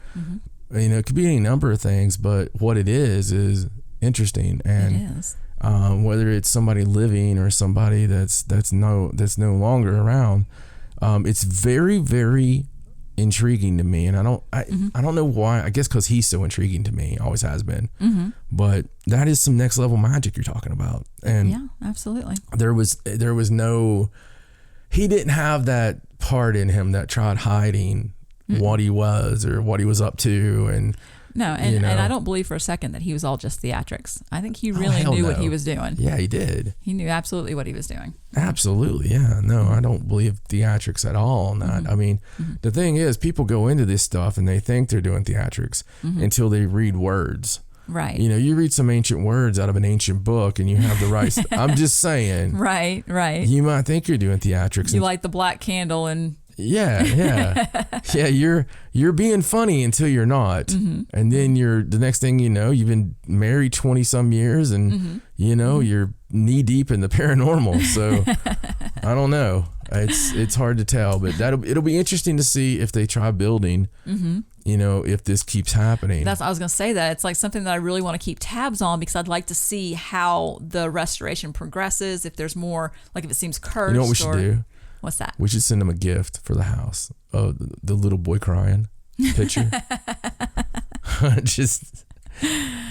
You know, it could be any number of things, but what it is interesting, and it is. Whether it's somebody living or somebody that's no longer around, It's very, very intriguing to me, and I don't know why. I guess because he's so intriguing to me, always has been. But that is some next level magic you're talking about, and yeah, absolutely. There was no, he didn't have that part in him that tried hiding what he was or what he was up to, and no, and I don't believe for a second that he was all just theatrics. I think he really knew what he was doing. Yeah, he did. He knew absolutely what he was doing. Absolutely, yeah. No, I don't believe theatrics at all on that. I mean, the thing is, people go into this stuff and they think they're doing theatrics until they read words. Right. You know, you read some ancient words out of an ancient book and you have the right. I'm just saying. Right. You might think you're doing theatrics. You light the black candle and. Yeah. You're being funny until you're not, and then the next thing you know, you've been married 20 some years, and you're knee deep in the paranormal. So I don't know. It's hard to tell, but it'll be interesting to see if they try building. If this keeps happening. I was going to say that it's like something that I really want to keep tabs on, because I'd like to see how the restoration progresses. If there's more, like if it seems cursed. You know what we should do? What's that? We should send him a gift for the house. Oh, the little boy crying picture. Just,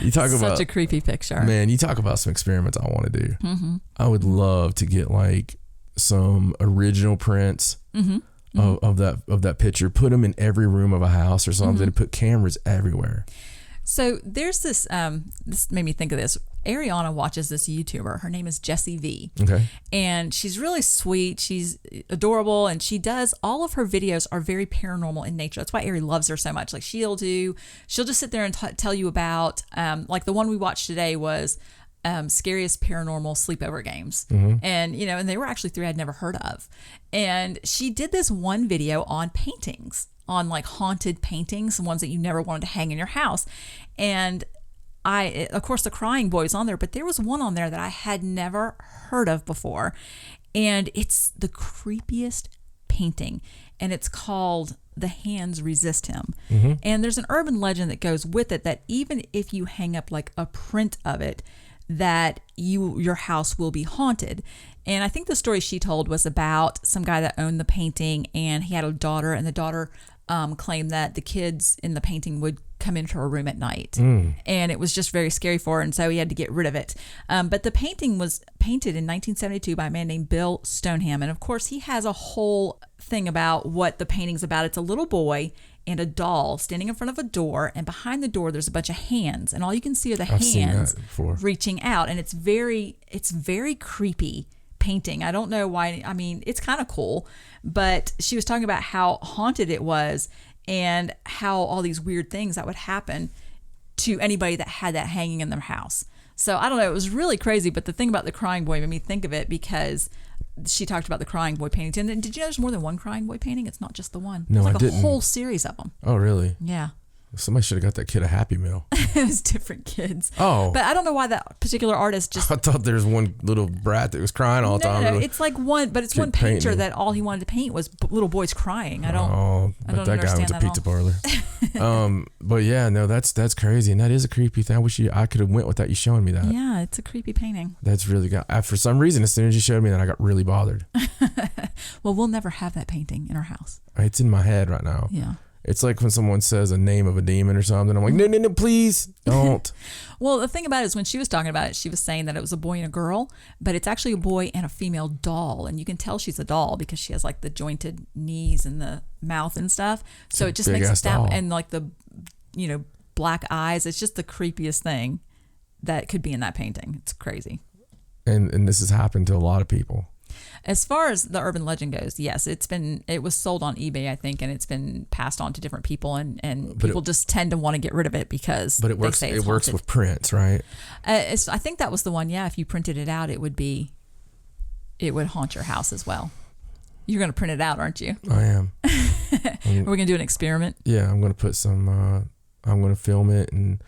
you talk about such a creepy picture. Man, you talk about some experiments I want to do. I would love to get like some original prints of that picture, put them in every room of a house or something, and put cameras everywhere. So there's this, this made me think of this. Ariana watches this YouTuber. Her name is Jessie V. Okay. And she's really sweet. She's adorable. And all of her videos are very paranormal in nature. That's why Ari loves her so much. Like she'll just sit there and tell you about, like the one we watched today was scariest paranormal sleepover games. And, and they were actually 3 I'd never heard of. And she did this one video on paintings, on like haunted paintings, the ones that you never wanted to hang in your house. And of course, the Crying Boy is on there, but there was one on there that I had never heard of before. And it's the creepiest painting. And it's called The Hands Resist Him. And there's an urban legend that goes with it that even if you hang up like a print of it, that your house will be haunted. And I think the story she told was about some guy that owned the painting, and he had a daughter, and the daughter claimed that the kids in the painting would come into her room at night. And it was just very scary for her, and so he had to get rid of it. But the painting was painted in 1972 by a man named Bill Stoneham. And of course, he has a whole thing about what the painting's about. It's a little boy and a doll standing in front of a door, and behind the door there's a bunch of hands, and all you can see are the hands reaching out, and it's very creepy painting. I don't know why. I mean, it's kind of cool, but she was talking about how haunted it was and how all these weird things that would happen to anybody that had that hanging in their house. So I don't know, it was really crazy. But the thing about the Crying Boy made me think of it, because she talked about the Crying Boy painting. And did you know there's more than one Crying Boy painting? It's not just the one. No, there's like I didn't. A whole series of them. Oh, really? Yeah. Somebody should have got that kid a Happy Meal. It was different kids. Oh. But I don't know why that particular artist just... I thought there was one little brat that was crying all the time. No, it's like one, but it's one painter that all he wanted to paint was little boys crying. I don't that guy went to pizza parlor. But yeah, no, that's crazy, and that is a creepy thing. I could have went with that. You showing me that? Yeah, it's a creepy painting. That's really good. For some reason, as soon as you showed me that, I got really bothered. Well, we'll never have that painting in our house. It's in my head right now. Yeah. It's like when someone says a name of a demon or something. I'm like, no, please don't. Well, the thing about it is when she was talking about it, she was saying that it was a boy and a girl, but it's actually a boy and a female doll. And you can tell she's a doll because she has like the jointed knees and the mouth and stuff. So it just makes it that, and like the, black eyes. It's just the creepiest thing that could be in that painting. It's crazy. And this has happened to a lot of people. As far as the urban legend goes, yes, it was sold on eBay, I think, and it's been passed on to different people, and people just tend to want to get rid of it because it works with prints, right? I think that was the one. Yeah, if you printed it out, it would haunt your house as well. You're going to print it out, aren't you? I am. Are we going to do an experiment? Yeah, I'm going to put some. I'm going to film it and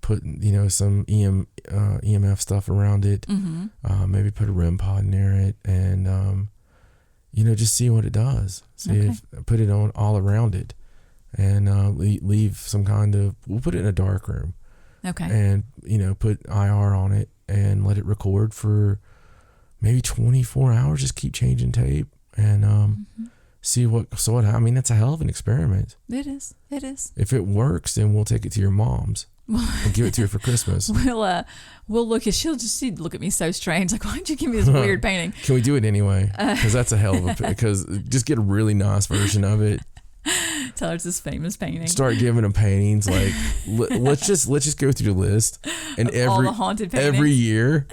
put some EMF stuff around it. Maybe put a REM pod near it, and just see what it does. Put it on all around it, and leave some kind of. We'll put it in a dark room. Okay. And put IR on it and let it record for maybe 24 hours. Just keep changing tape, and see what. I mean, it's a hell of an experiment. It is. It is. If it works, then we'll take it to your mom's. We'll give it to her for Christmas. We'll look at. She'd look at me so strange. Like, why'd you give me this weird painting? Can we do it anyway? Because that's a hell of a. Because just get a really nice version of it. Tell her it's this famous painting. Start giving them paintings. Like, let's just go through the list, and all the haunted paintings. every year,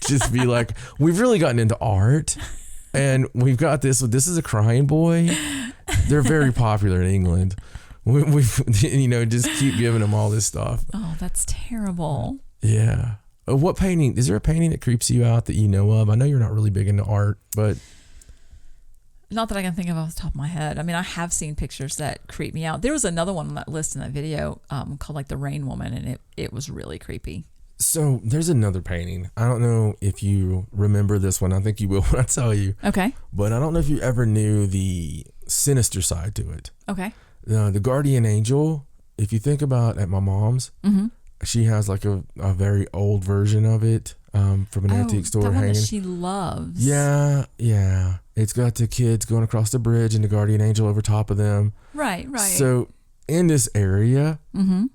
just be like, we've really gotten into art, and we've got this. This is a crying boy. They're very popular in England. We've just keep giving them all this stuff. Oh, that's terrible. Yeah. What painting? Is there a painting that creeps you out that you know of? I know you're not really big into art, but not that I can think of off the top of my head. I mean, I have seen pictures that creep me out. There was another one on that list in that video called like the Rain Woman, and it was really creepy. So there's another painting. I don't know if you remember this one. I think you will when I tell you. Okay. But I don't know if you ever knew the sinister side to it. Okay. The guardian angel, if you think about at my mom's, she has like a very old version of it from an antique store that one hanging. that she loves. Yeah. It's got the kids going across the bridge and the guardian angel over top of them. Right. So in this area,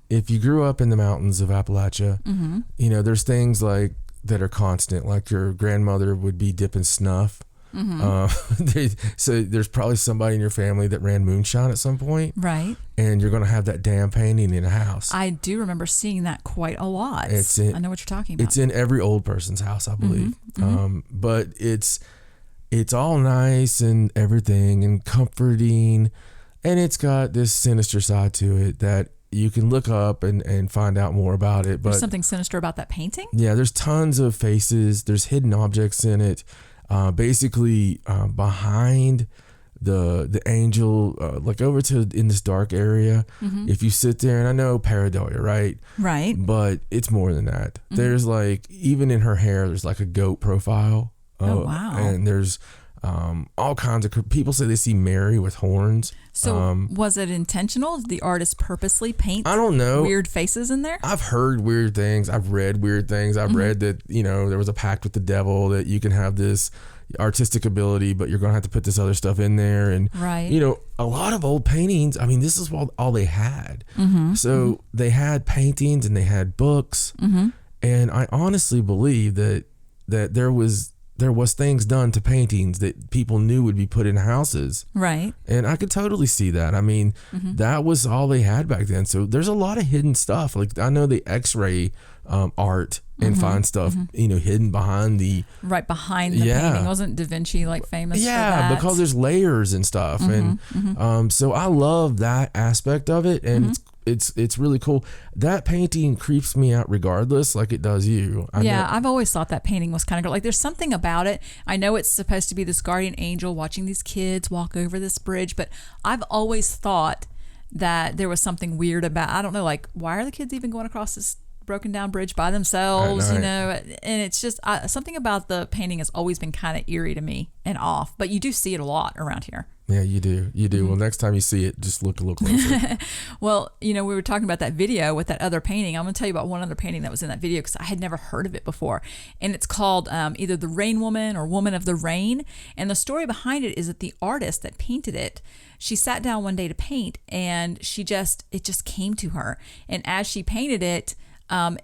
if you grew up in the mountains of Appalachia, there's things like that are constant, like your grandmother would be dipping snuff. So there's probably somebody in your family that ran moonshine at some point, right? And you're going to have that damn painting in a house. I do remember seeing that quite a lot. I know what you're talking about. It's in every old person's house, I believe. But it's all nice and everything and comforting, and it's got this sinister side to it that you can look up and find out more about it. But there's something sinister about that painting? Yeah, there's tons of faces. There's hidden objects in it. Basically behind the angel, like over to in this dark area. If you sit there, and I know pareidolia, right? Right. But it's more than that. There's like, even in her hair, there's like a goat profile. Oh, wow. And there's all kinds of people say they see Mary with horns. So was it intentional? Did the artist purposely paint I don't know. weird faces in there? I've heard weird things. I've read weird things. I've read that, there was a pact with the devil that you can have this artistic ability, but you're going to have to put this other stuff in there. And, right. A lot of old paintings, I mean, this is all they had. So they had paintings and they had books. And I honestly believe that there was things done to paintings that people knew would be put in houses. Right. And I could totally see that. I mean, that was all they had back then. So there's a lot of hidden stuff. Like, I know the X-ray art and find stuff, hidden behind the... Right behind the painting. Wasn't Da Vinci famous for that? Yeah, because there's layers and stuff. And so I love that aspect of it. And it's really cool. That painting creeps me out regardless, like it does you. I've always thought that painting was kind of good. Like, there's something about it. I know it's supposed to be this guardian angel watching these kids walk over this bridge, but I've always thought that there was something weird about, I don't know, like, why are the kids even going across this broken down bridge by themselves, and it's just something about the painting has always been kind of eerie to me and off, but you do see it a lot around here. Yeah, you do. Well, next time you see it, just look a little closer. Well, we were talking about that video with that other painting. I'm going to tell you about one other painting that was in that video because I had never heard of it before. And it's called either The Rain Woman or Woman of the Rain. And the story behind it is that the artist that painted it, she sat down one day to paint, and it just came to her. And as she painted it,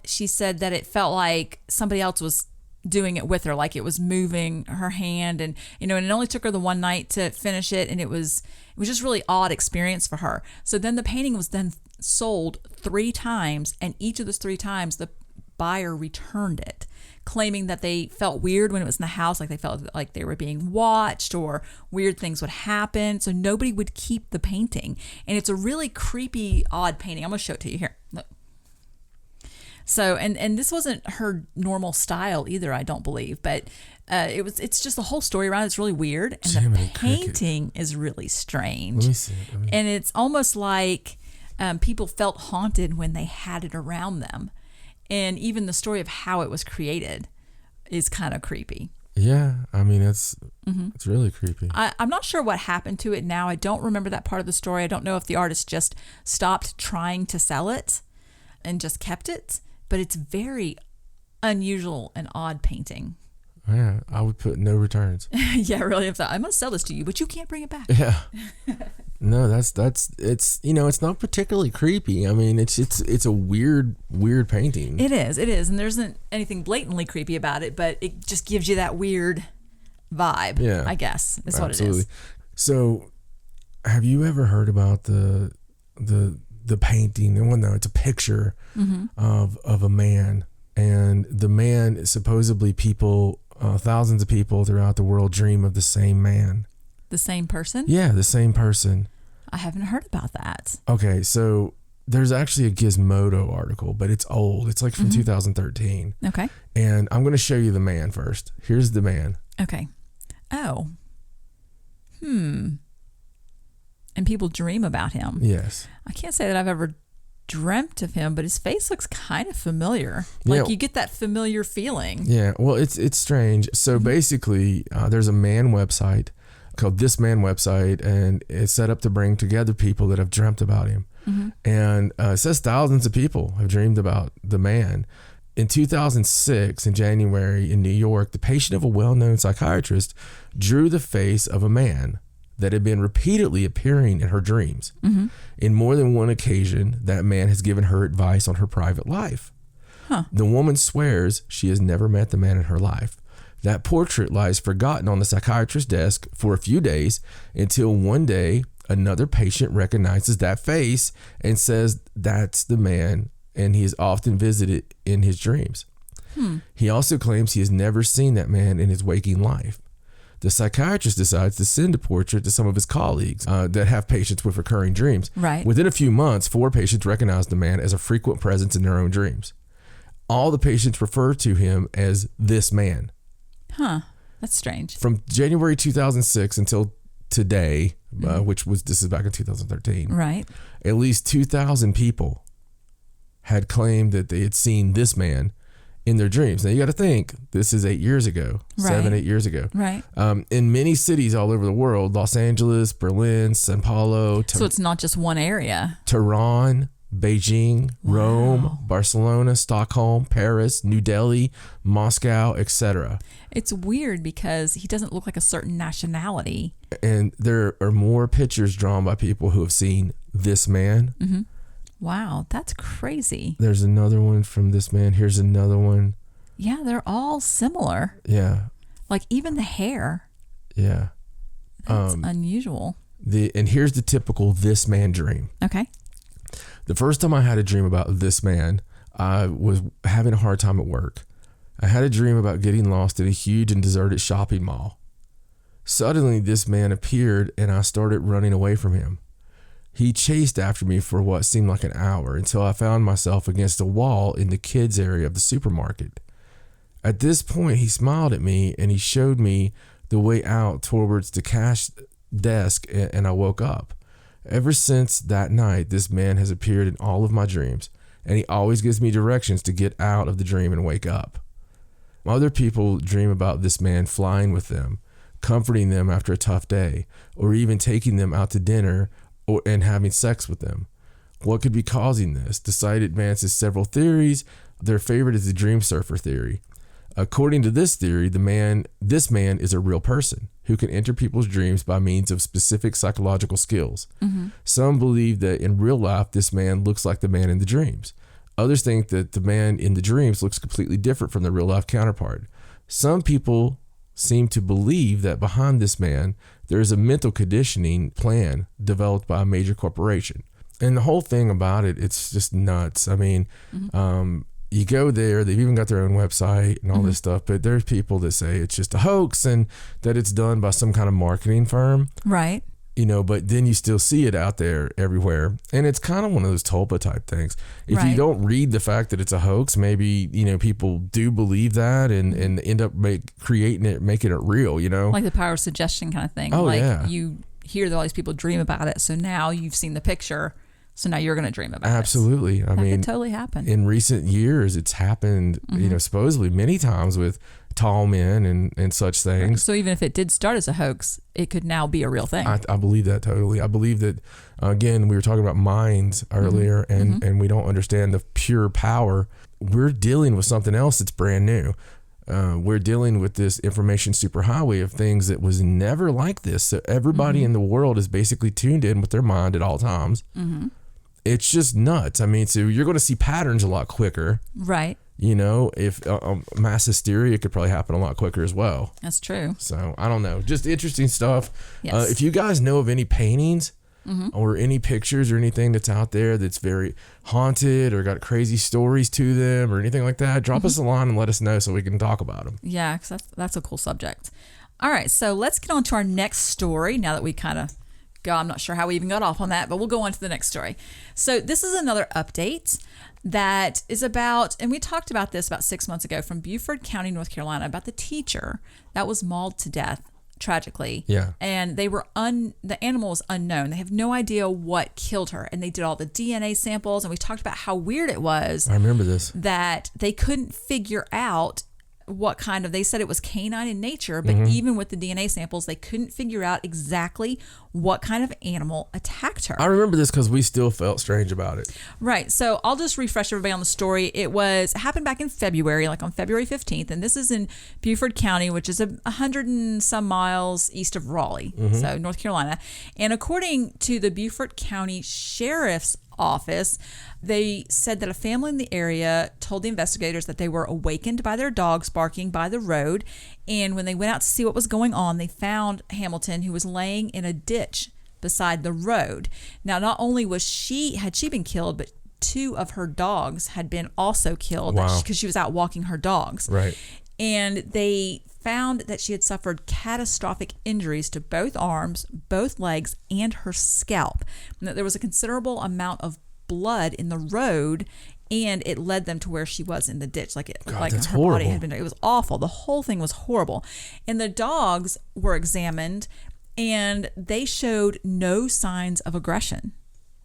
she said that it felt like somebody else was doing it with her, like it was moving her hand, and and it only took her the one night to finish it, and it was just really odd experience for her. So then the painting was then sold 3 times, and each of those 3 times the buyer returned it, claiming that they felt weird when it was in the house, like they felt like they were being watched or weird things would happen. So nobody would keep the painting, and it's a really creepy, odd painting. I'm gonna show it to you here. Look. So, and this wasn't her normal style either, I don't believe, but it's just the whole story around it. It's really weird, and the painting is really strange. Let me see. And it's almost like people felt haunted when they had it around them, and even the story of how it was created is kind of creepy. Yeah, I mean, it's really creepy. I'm not sure what happened to it now. I don't remember that part of the story. I don't know if the artist just stopped trying to sell it and just kept it. But it's very unusual and odd painting. Yeah, I would put no returns. Yeah, really. I'm going to sell this to you, but you can't bring it back. Yeah. No, it's it's not particularly creepy. I mean, it's a weird painting. It is, and there isn't anything blatantly creepy about it, but it just gives you that weird vibe. Yeah, I guess is what it is. So, have you ever heard about the painting? Well, no, it's a picture of a man, and the man supposedly thousands of people throughout the world dream of the same man. The same person? Yeah, the same person. I haven't heard about that. Okay, so there's actually a Gizmodo article, but it's old. It's like from 2013. Okay. And I'm going to show you the man first. Here's the man. Okay. Oh. And people dream about him. Yes. I can't say that I've ever dreamt of him, but his face looks kind of familiar. Like you get that familiar feeling. Yeah, well, it's strange. So basically, there's a man website called This Man Website, and it's set up to bring together people that have dreamt about him. And it says thousands of people have dreamed about the man. In 2006, in January, in New York, the patient of a well-known psychiatrist drew the face of a man that had been repeatedly appearing in her dreams. In more than one occasion, that man has given her advice on her private life. The woman swears she has never met the man in her life. That portrait lies forgotten on the psychiatrist's desk for a few days until one day another patient recognizes that face and says that's the man, and he is often visited in his dreams. He also claims he has never seen that man in his waking life. The psychiatrist decides to send a portrait to some of his colleagues that have patients with recurring dreams. Right. Within a few months, 4 patients recognized the man as a frequent presence in their own dreams. All the patients refer to him as this man. That's strange. From January 2006 until today, this is back in 2013. Right. At least 2,000 people had claimed that they had seen this man in their dreams. Now you got to think, this is 8 years ago, 8 years ago. Right. In many cities all over the world, Los Angeles, Berlin, Sao Paulo. So it's not just one area. Tehran, Beijing, Rome, Barcelona, Stockholm, Paris, New Delhi, Moscow, etc. It's weird because he doesn't look like a certain nationality. And there are more pictures drawn by people who have seen this man. Wow, that's crazy. There's another one from this man. Here's another one. Yeah, they're all similar. Yeah. Like even the hair. Yeah. That's unusual. And here's the typical this man dream. Okay. The first time I had a dream about this man, I was having a hard time at work. I had a dream about getting lost in a huge and deserted shopping mall. Suddenly, this man appeared and I started running away from him. He chased after me for what seemed like an hour until I found myself against a wall in the kids' area of the supermarket. At this point, he smiled at me and he showed me the way out towards the cash desk, and I woke up. Ever since that night, this man has appeared in all of my dreams, and he always gives me directions to get out of the dream and wake up. Other people dream about this man flying with them, comforting them after a tough day, or even taking them out to dinner and having sex with them. What could be causing this? The site advances several theories. Their favorite is the dream surfer theory. According to this theory, this man is a real person who can enter people's dreams by means of specific psychological skills. Some believe that in real life, this man looks like the man in the dreams. Others think that the man in the dreams looks completely different from the real life counterpart. Some people seem to believe that behind this man, there is a mental conditioning plan developed by a major corporation. And the whole thing about it, it's just nuts. I mean, you go there, they've even got their own website and all this stuff, but there's people that say it's just a hoax and that it's done by some kind of marketing firm. Right. You know, but then you still see it out there everywhere. And it's kind of one of those tulpa type things. If you don't read the fact that it's a hoax, maybe, you know, people do believe that and end up making it real, you know? Like the power of suggestion kind of thing. Oh, like yeah. You hear that all these people dream about it. So now you've seen the picture. So now you're going to dream about it. Absolutely. I mean, could totally happen. In recent years, it's happened, you know, supposedly many times with tall men and such things. So even if it did start as a hoax, it could now be a real thing. I believe that totally. I believe that, again, we were talking about minds earlier, and we don't understand the pure power. We're dealing with something else that's brand new. we're dealing with this information superhighway of things that was never like this. So everybody in the world is basically tuned in with their mind at all times. It's just nuts. I mean, so you're going to see patterns a lot quicker. Right. You know, if mass hysteria could probably happen a lot quicker as well. That's true. So I don't know. Just interesting stuff. Yes. If you guys know of any paintings or any pictures or anything that's out there that's very haunted or got crazy stories to them or anything like that, drop us a line and let us know so we can talk about them. Yeah, because that's a cool subject. All right, so let's get on to our next story now that we kind of I'm not sure how we even got off on that, but we'll go on to the next story. So this is another update that is about, and we talked about this about 6 months ago from Beaufort County, North Carolina, about the teacher that was mauled to death tragically. Yeah. And they were the animal was unknown. They have no idea what killed her. And they did all the DNA samples, and we talked about how weird it was. I remember this. That they couldn't figure out what kind of, they said it was canine in nature, but even with the DNA samples, they couldn't figure out exactly what kind of animal attacked her. I remember this because we still felt strange about it. Right. So I'll just refresh everybody on the story. It happened back in February, like on February 15th. And this is in Beaufort County, which is 100 and some miles east of Raleigh, so North Carolina. And according to the Beaufort County Sheriff's Office, they said that a family in the area told the investigators that they were awakened by their dogs barking by the road, and when they went out to see what was going on, they found Hamilton, who was laying in a ditch beside the road. Now, not only had she been killed, but 2 of her dogs had been also killed because she was out walking her dogs. Right. And they found that she had suffered catastrophic injuries to both arms, both legs, and her scalp. And that there was a considerable amount of blood in the road, and it led them to where she was in the ditch. Like that's her horrible. body had been. It was awful. The whole thing was horrible. And the dogs were examined, and they showed no signs of aggression,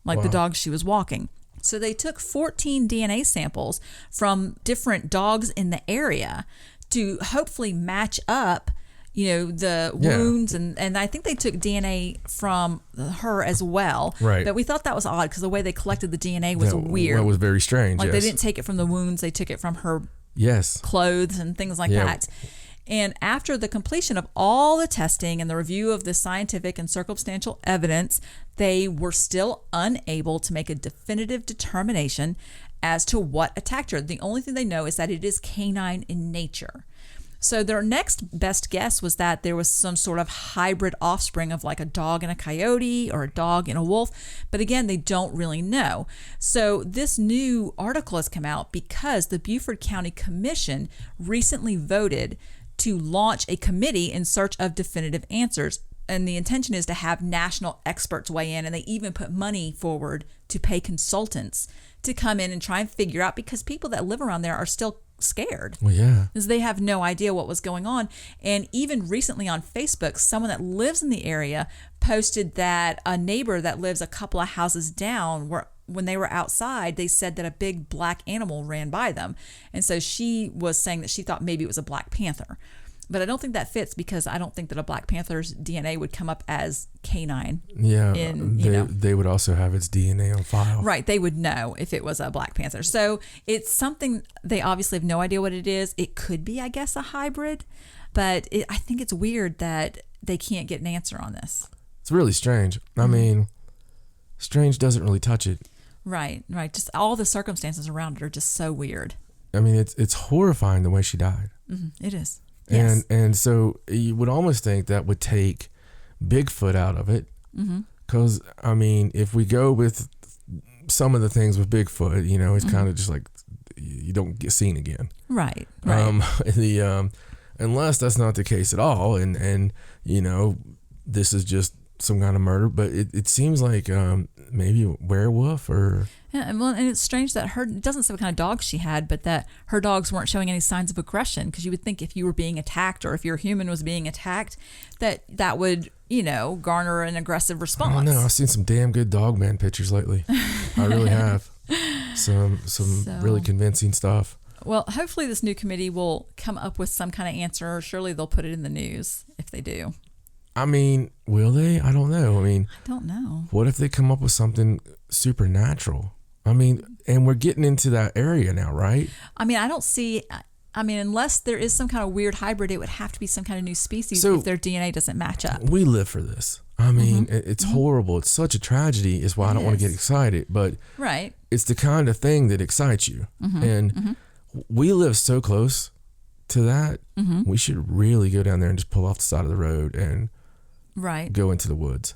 like the dogs she was walking. So they took 14 DNA samples from different dogs in the area to hopefully match up, the wounds. And I think they took DNA from her as well. Right. But we thought that was odd because the way they collected the DNA was weird. That was very strange. Like they didn't take it from the wounds. They took it from her clothes and things like that. And after the completion of all the testing and the review of the scientific and circumstantial evidence, they were still unable to make a definitive determination as to what attacked her. The only thing they know is that it is canine in nature. So their next best guess was that there was some sort of hybrid offspring of like a dog and a coyote or a dog and a wolf. But again, they don't really know. So this new article has come out because the Beaufort County Commission recently voted to launch a committee in search of definitive answers. And the intention is to have national experts weigh in, and they even put money forward to pay consultants to come in and try and figure out, because people that live around there are still scared. Well, yeah. Because they have no idea what was going on. And even recently on Facebook, someone that lives in the area posted that a neighbor that lives a couple of houses down, when they were outside, they said that a big black animal ran by them. And so she was saying that she thought maybe it was a black panther. But I don't think that fits, because I don't think that a black panther's DNA would come up as canine. Yeah, they would also have its DNA on file. Right, they would know if it was a black panther. So it's something, they obviously have no idea what it is. It could be, I guess, a hybrid, but I think it's weird that they can't get an answer on this. It's really strange. I mean, strange doesn't really touch it. Right. Just all the circumstances around it are just so weird. I mean, it's horrifying the way she died. It is. Yes. And so you would almost think that would take Bigfoot out of it. Because, I mean, if we go with some of the things with Bigfoot, it's kind of just like you don't get seen again. Right. Unless that's not the case at all. And this is just some kind of murder. But it seems like maybe a werewolf or... Yeah, and it's strange that it doesn't say what kind of dogs she had, but that her dogs weren't showing any signs of aggression, because you would think if you were being attacked, or if your human was being attacked, that would, garner an aggressive response. I don't know. I've seen some damn good dog man pictures lately. I really have. Some really convincing stuff. Well, hopefully this new committee will come up with some kind of answer. Surely they'll put it in the news if they do. I mean, will they? I don't know. I don't know. What if they come up with something supernatural? I mean, and we're getting into that area now, right? I mean, I don't see I mean, unless there is some kind of weird hybrid, it would have to be some kind of new species if their DNA doesn't match up. We live for this. I mean, it's horrible. It's such a tragedy is why I don't want to get excited. But it's the kind of thing that excites you. And we live so close to that. We should really go down there and just pull off the side of the road and go into the woods.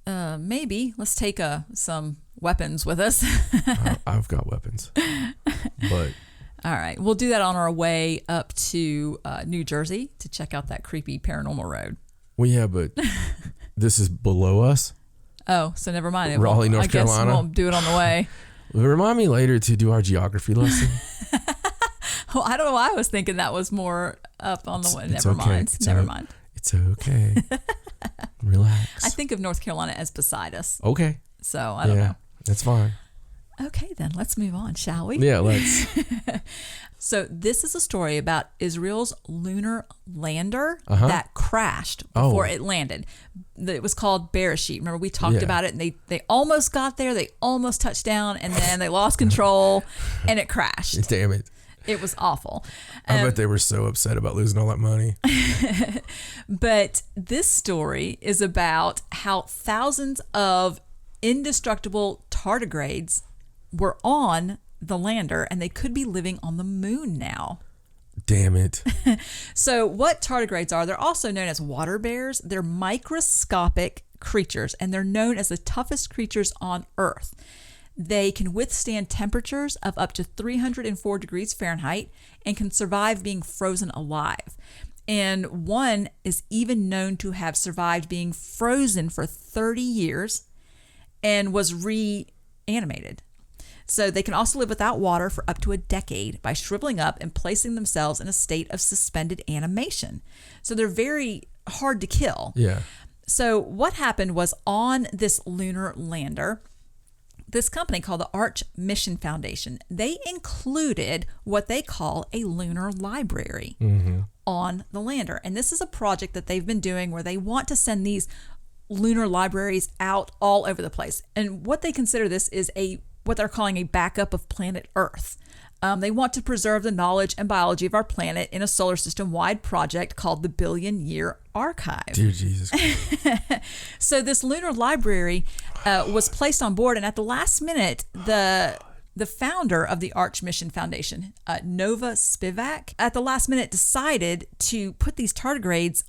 Maybe. Let's take some weapons with us. I've got weapons. But... All right. We'll do that on our way up to New Jersey to check out that creepy paranormal road. Well, yeah, but this is below us. Oh, so never mind. Raleigh, North Carolina. I guess we'll do it on the way. Remind me later to do our geography lesson. Well, I don't know why I was thinking that was more up on the way. Never mind. Never mind. It's okay. Relax. I think of North Carolina as beside us. Okay. So I don't know. That's fine. Okay, then let's move on, shall we? Yeah, let's. So this is a story about Israel's lunar lander that crashed before it landed. It was called Bereshit. Remember, we talked about it, and they almost got there. They almost touched down, and then they lost control, and it crashed. Damn it. It was awful. I bet they were so upset about losing all that money. But this story is about how thousands of indestructible tardigrades were on the lander, and they could be living on the moon now. Damn it. So what tardigrades are, they're also known as water bears. They're microscopic creatures, and they're known as the toughest creatures on Earth. They can withstand temperatures of up to 304 degrees Fahrenheit and can survive being frozen alive. And one is even known to have survived being frozen for 30 years and was reanimated. So they can also live without water for up to a decade by shriveling up and placing themselves in a state of suspended animation. So they're very hard to kill. Yeah. So what happened was, on this lunar lander, this company called the Arch Mission Foundation, they included what they call a lunar library on the lander. And this is a project that they've been doing where they want to send these lunar libraries out all over the place. And what they consider this is what they're calling a backup of planet Earth. They want to preserve the knowledge and biology of our planet in a solar system-wide project called the Billion Year Archive. Dear Jesus. So this lunar library was placed on board, and at the last minute, the founder of the Arch Mission Foundation, Nova Spivak, at the last minute decided to put these tardigrades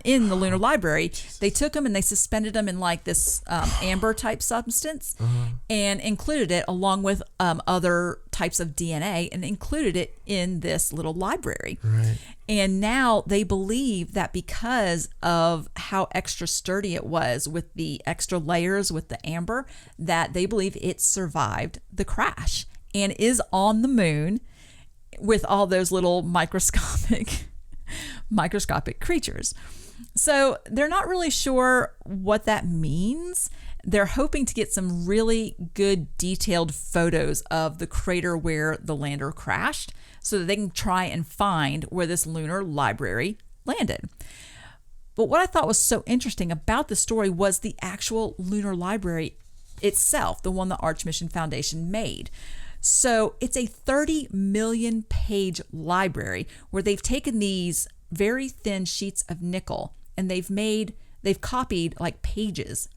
in the lunar library. They took them and they suspended them in like this amber type substance and included it along with other types of DNA and included it in this little library. Right. And now they believe that because of how extra sturdy it was with the extra layers with the amber, that they believe it survived the crash and is on the moon with all those little microscopic creatures. So they're not really sure what that means. They're hoping to get some really good detailed photos of the crater where the lander crashed so that they can try and find where this lunar library landed. But what I thought was so interesting about the story was the actual lunar library itself, the one the Arch Mission Foundation made. So it's a 30 million page library where they've taken these very thin sheets of nickel and they've copied like pages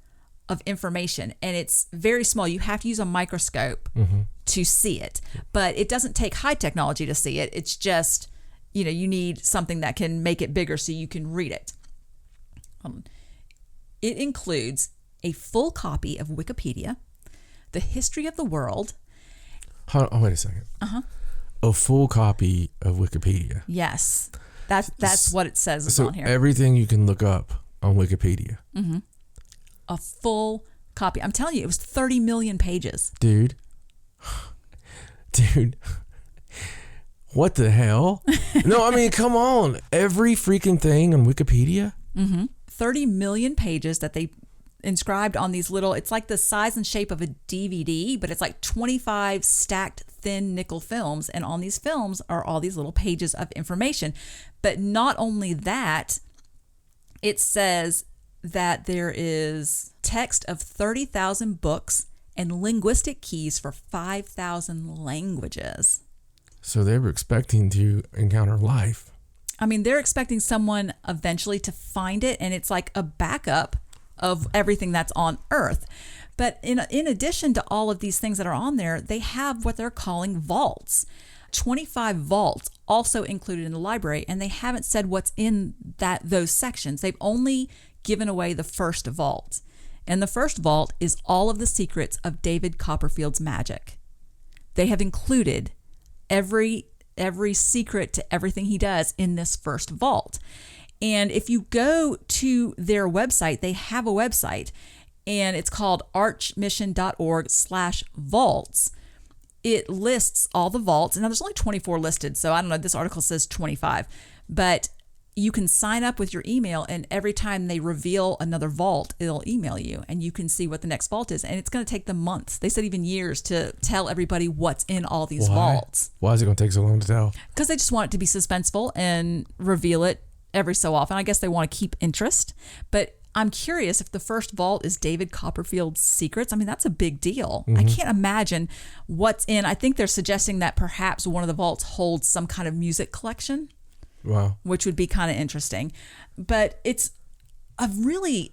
of information, and it's very small. You have to use a microscope to see it, but it doesn't take high technology to see it. It's just, you need something that can make it bigger so you can read it. It includes a full copy of Wikipedia, the history of the world. Wait a second. A full copy of Wikipedia. Yes. That's what it says is so on here. Everything you can look up on Wikipedia. A full copy. I'm telling you, it was 30 million pages. Dude. What the hell? No, I mean, come on. Every freaking thing on Wikipedia? 30 million pages that they inscribed on these little, it's like the size and shape of a DVD, but it's like 25 stacked thin nickel films. And on these films are all these little pages of information. But not only that, it says that there is text of 30,000 books and linguistic keys for 5,000 languages. So they were expecting to encounter life. I mean, they're expecting someone eventually to find it, and it's like a backup of everything that's on Earth. But in addition to all of these things that are on there, they have what they're calling vaults. 25 vaults also included in the library, and they haven't said what's in those sections. They've only given away the first vault. And the first vault is all of the secrets of David Copperfield's magic. They have included every secret to everything he does in this first vault. And if you go to their website, they have a website, and it's called archmission.org/vaults. It lists all the vaults. Now, there's only 24 listed, so I don't know. This article says 25. But you can sign up with your email, and every time they reveal another vault, it'll email you, and you can see what the next vault is. And it's going to take them months. They said even years to tell everybody what's in all these vaults. Why is it going to take so long to tell? Because they just want it to be suspenseful and reveal it every so often. I guess they want to keep interest. But I'm curious if the first vault is David Copperfield's secrets. I mean, that's a big deal. I can't imagine what's in. I think they're suggesting that perhaps one of the vaults holds some kind of music collection. Wow. Which would be kind of interesting. But it's a really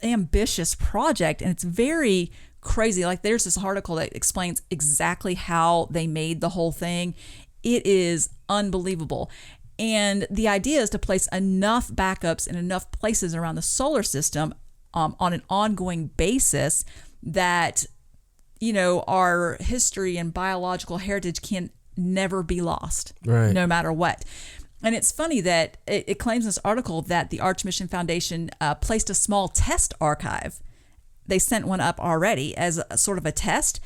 ambitious project, and it's very crazy. Like, there's this article that explains exactly how they made the whole thing. It is unbelievable. And the idea is to place enough backups in enough places around the solar system on an ongoing basis that, our history and biological heritage can never be lost, right, no matter what. And it's funny that it claims in this article that the Arch Mission Foundation placed a small test archive. They sent one up already as a sort of a test.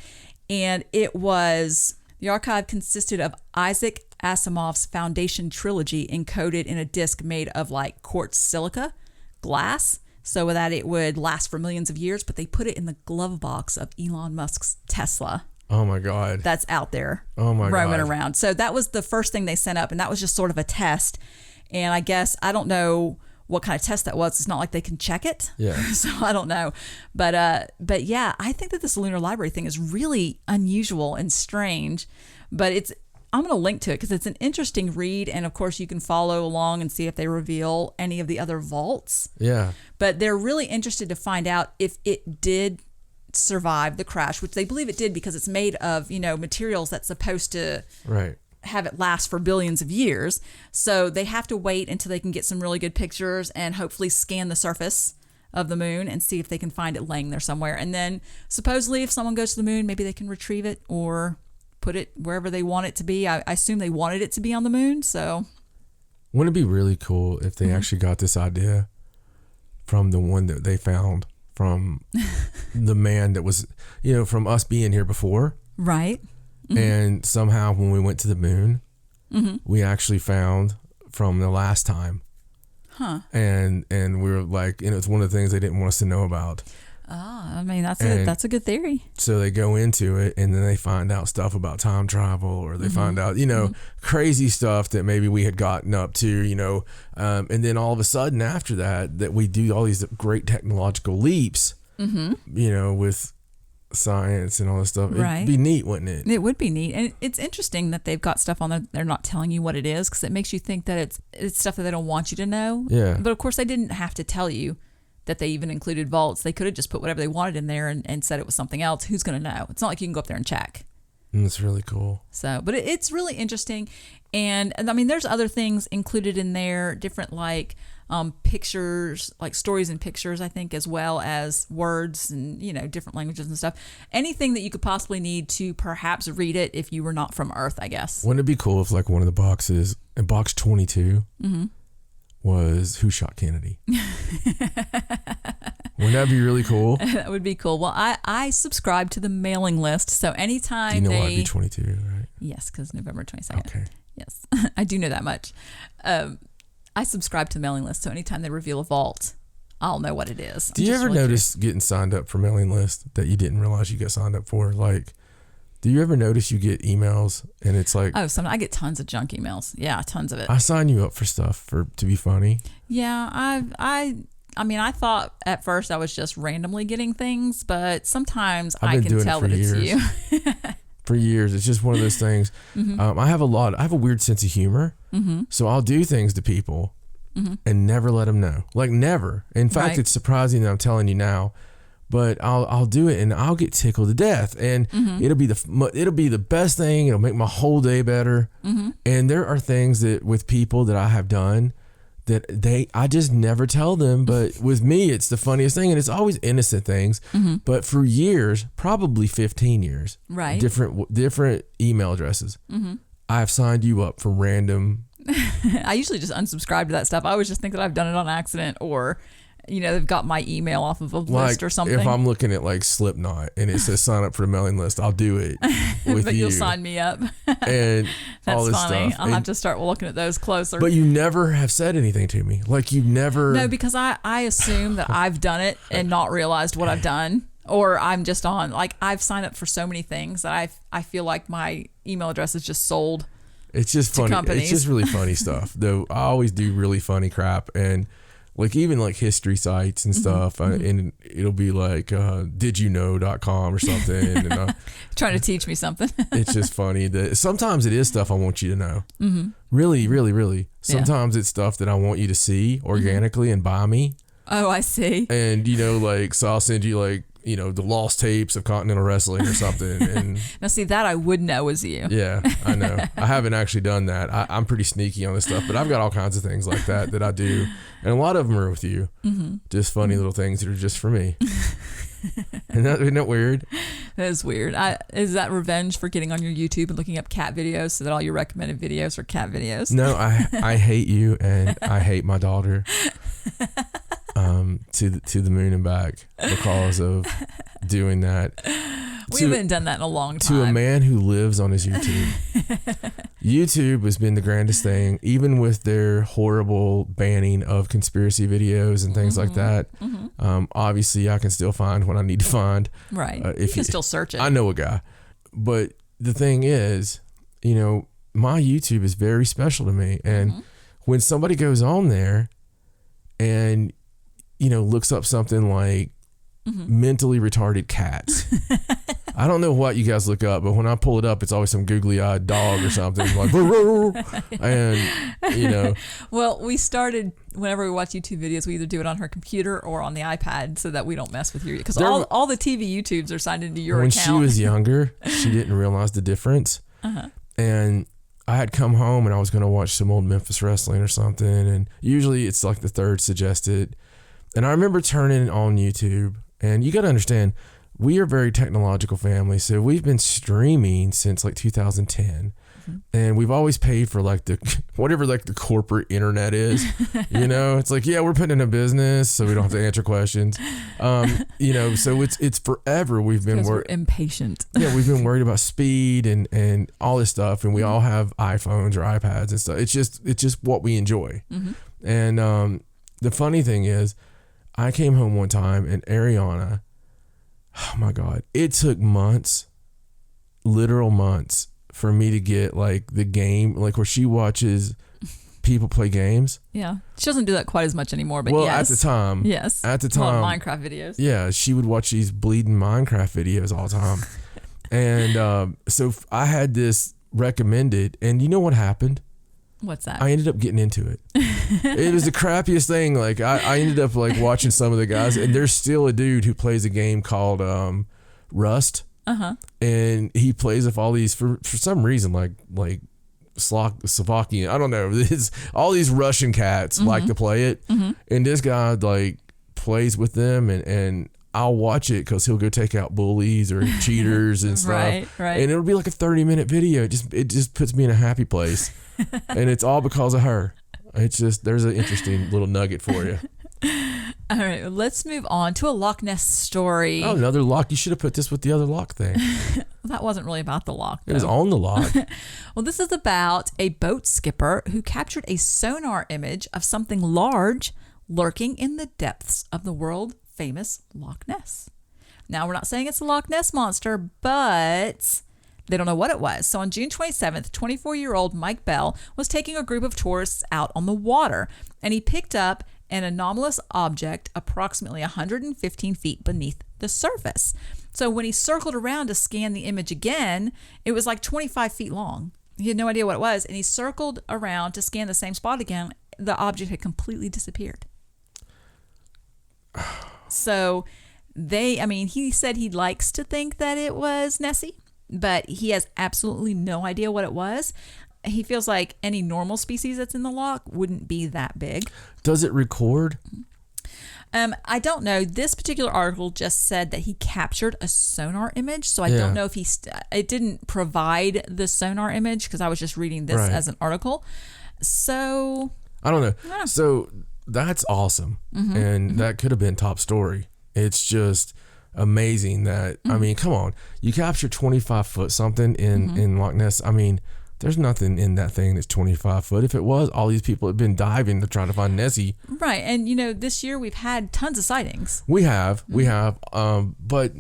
And the archive consisted of Isaac Asimov's Foundation trilogy encoded in a disc made of like quartz silica glass so that it would last for millions of years. But they put it in the glove box of Elon Musk's Tesla. Oh my God. That's out there roaming around. So that was the first thing they sent up, and that was just sort of a test. And I guess, I don't know what kind of test that was. It's not like they can check it. Yeah. So I don't know. But yeah, I think that this Lunar Library thing is really unusual and strange. But I'm going to link to it because it's an interesting read. And of course, you can follow along and see if they reveal any of the other vaults. Yeah. But they're really interested to find out if it did survive the crash, which they believe it did because it's made of, materials that's supposed to have it last for billions of years. So they have to wait until they can get some really good pictures and hopefully scan the surface of the moon and see if they can find it laying there somewhere. And then supposedly if someone goes to the moon, maybe they can retrieve it or put it wherever they want it to be. I assume they wanted it to be on the moon. So wouldn't it be really cool if they actually got this idea from the one that they found from the man that was, from us being here before. Right. Mm-hmm. And somehow when we went to the moon, we actually found from the last time. Huh. And we were like, it's one of the things they didn't want us to know about. I mean, that's a good theory. So they go into it and then they find out stuff about time travel, or they find out, crazy stuff that maybe we had gotten up to, and then all of a sudden after that we do all these great technological leaps, with science and all this stuff. Right. It'd be neat, wouldn't it? It would be neat. And it's interesting that they've got stuff on there. They're not telling you what it is because it makes you think that it's stuff that they don't want you to know. Yeah. But of course they didn't have to tell you that they even included vaults. They could have just put whatever they wanted in there and said it was something else. Who's going to know? It's not like you can go up there and check. It's really cool. So, but it's really interesting. And I mean, there's other things included in there, different pictures, like stories and pictures, I think, as well as words and, different languages and stuff. Anything that you could possibly need to perhaps read it if you were not from Earth, I guess. Wouldn't it be cool if one of the boxes, in box 22, was Who Shot Kennedy? Wouldn't that be really cool? That would be cool. Well, I subscribe to the mailing list, so anytime do you know why it'd be 22, right? Yes, because November 22nd. Okay. Yes, I do know that much. I subscribe to the mailing list, so anytime they reveal a vault, I'll know what it is. Do you ever notice getting signed up for mailing list that you didn't realize you got signed up for? Do you ever notice you get emails and it's like... Oh, I get tons of junk emails. Yeah, tons of it. I sign you up for stuff to be funny. Yeah, I thought at first I was just randomly getting things, but sometimes I can tell that it's you. For years. It's just one of those things. I have a weird sense of humor. So I'll do things to people and never let them know. Like never. In fact, it's surprising that I'm telling you now, but I'll do it and I'll get tickled to death, and it'll be the best thing. It'll make my whole day better. And there are things that with people that I have done that I just never tell them, but with me it's the funniest thing, and it's always innocent things. But for years, probably 15 years, different email addresses, I've signed you up for random. I usually just unsubscribe to that stuff. I always just think that I've done it on accident, or they've got my email off of a list or something. If I'm looking at like Slipknot and it says sign up for the mailing list, I'll do it with but you. You'll sign me up. And that's all this funny. stuff. I'll have to start looking at those closer. But you never have said anything to me. Like you never. No, because I assume that I've done it and not realized what I've done. Or I'm just on, like, I've signed up for so many things that I feel like my email address is just sold. It's just funny. Companies. It's just really funny stuff. Though I always do really funny crap, and like even like history sites and stuff, and it'll be like didyouknow.com or something. And, trying to teach me something. It's just funny that sometimes it is stuff I want you to know. Really, really, really. Sometimes it's stuff that I want you to see organically and buy me. Oh, I see. And so I'll send you like the lost tapes of Continental Wrestling or something. And now see, that I would know was you. Yeah, I know. I haven't actually done that. I'm pretty sneaky on this stuff, but I've got all kinds of things like that I do. And a lot of them are with you. Just funny little things that are just for me. Isn't that weird? That is weird. Is that revenge for getting on your YouTube and looking up cat videos so that all your recommended videos are cat videos? No, I hate you and I hate my daughter. To the moon and back because of doing that. We haven't done that in a long time. To a man who lives on his YouTube. YouTube has been the grandest thing, even with their horrible banning of conspiracy videos and things like that. Obviously, I can still find what I need to find. Right. You can still search it. I know a guy. But the thing is, my YouTube is very special to me. And when somebody goes on there and looks up something like mentally retarded cats. I don't know what you guys look up, but when I pull it up, it's always some googly-eyed dog or something like, and Well, we started whenever we watch YouTube videos, we either do it on her computer or on the iPad so that we don't mess with your, because all the TV YouTubes are signed into your account. When she was younger, she didn't realize the difference, and I had come home and I was going to watch some old Memphis wrestling or something, and usually it's like the third suggested. And I remember turning on YouTube, and you got to understand, we are a very technological family. So we've been streaming since like 2010, and we've always paid for like whatever like the corporate internet is, it's like, yeah, we're putting in a business so we don't have to answer questions. So it's forever. We've been we're impatient. Yeah. We've been worried about speed and all this stuff. And we all have iPhones or iPads and stuff. It's just what we enjoy. And, the funny thing is, I came home one time and Ariana, oh my God, it took months, literal months for me to get like the game, like where she watches people play games. Yeah. She doesn't do that quite as much anymore, but well, yes. at the time. Yes. At the time. Minecraft videos. Yeah. She would watch these bleeding Minecraft videos all the time. And so I had this recommended, and you know what happened? What's that? I ended up getting into it. It was the crappiest thing. Like I ended up like watching some of the guys, and there's still a dude who plays a game called Rust. And he plays with all these for some reason like Slovakian. I don't know. All these Russian cats like to play it, and this guy like plays with them, and I'll watch it because he'll go take out bullies or cheaters and stuff. Right. And it'll be like a 30-minute video. It just puts me in a happy place. And it's all because of her. It's just, there's an interesting little nugget for you. All right, well, let's move on to a Loch Ness story. Oh, another lock. You should have put this with the other lock thing. Well, that wasn't really about the lock, though. It was on the lock. Well, this is about a boat skipper who captured a sonar image of something large lurking in the depths of the world famous Loch Ness. Now, we're not saying it's a Loch Ness monster, but they don't know what it was. So on June 27th, 24-year-old Mike Bell was taking a group of tourists out on the water, and he picked up an anomalous object approximately 115 feet beneath the the surface. So when he circled around to scan the image again, it was like 25 feet long. He had no idea what it was. And he circled around to scan the same spot again. The object had completely disappeared. So he said he likes to think that it was Nessie, but he has absolutely no idea what it was. He feels like any normal species that's in the loch wouldn't be that big. Does it record? I don't know. This particular article just said that he captured a sonar image. So I don't know if it didn't provide the sonar image because I was just reading this as an article. So I don't know. So that's awesome. And that could have been top story. It's just amazing that, I mean, come on. You capture 25 foot something in Loch Ness. I mean, there's nothing in that thing that's 25 foot. If it was, all these people have been diving to try to find Nessie. Right. And, this year we've had tons of sightings. We have. But,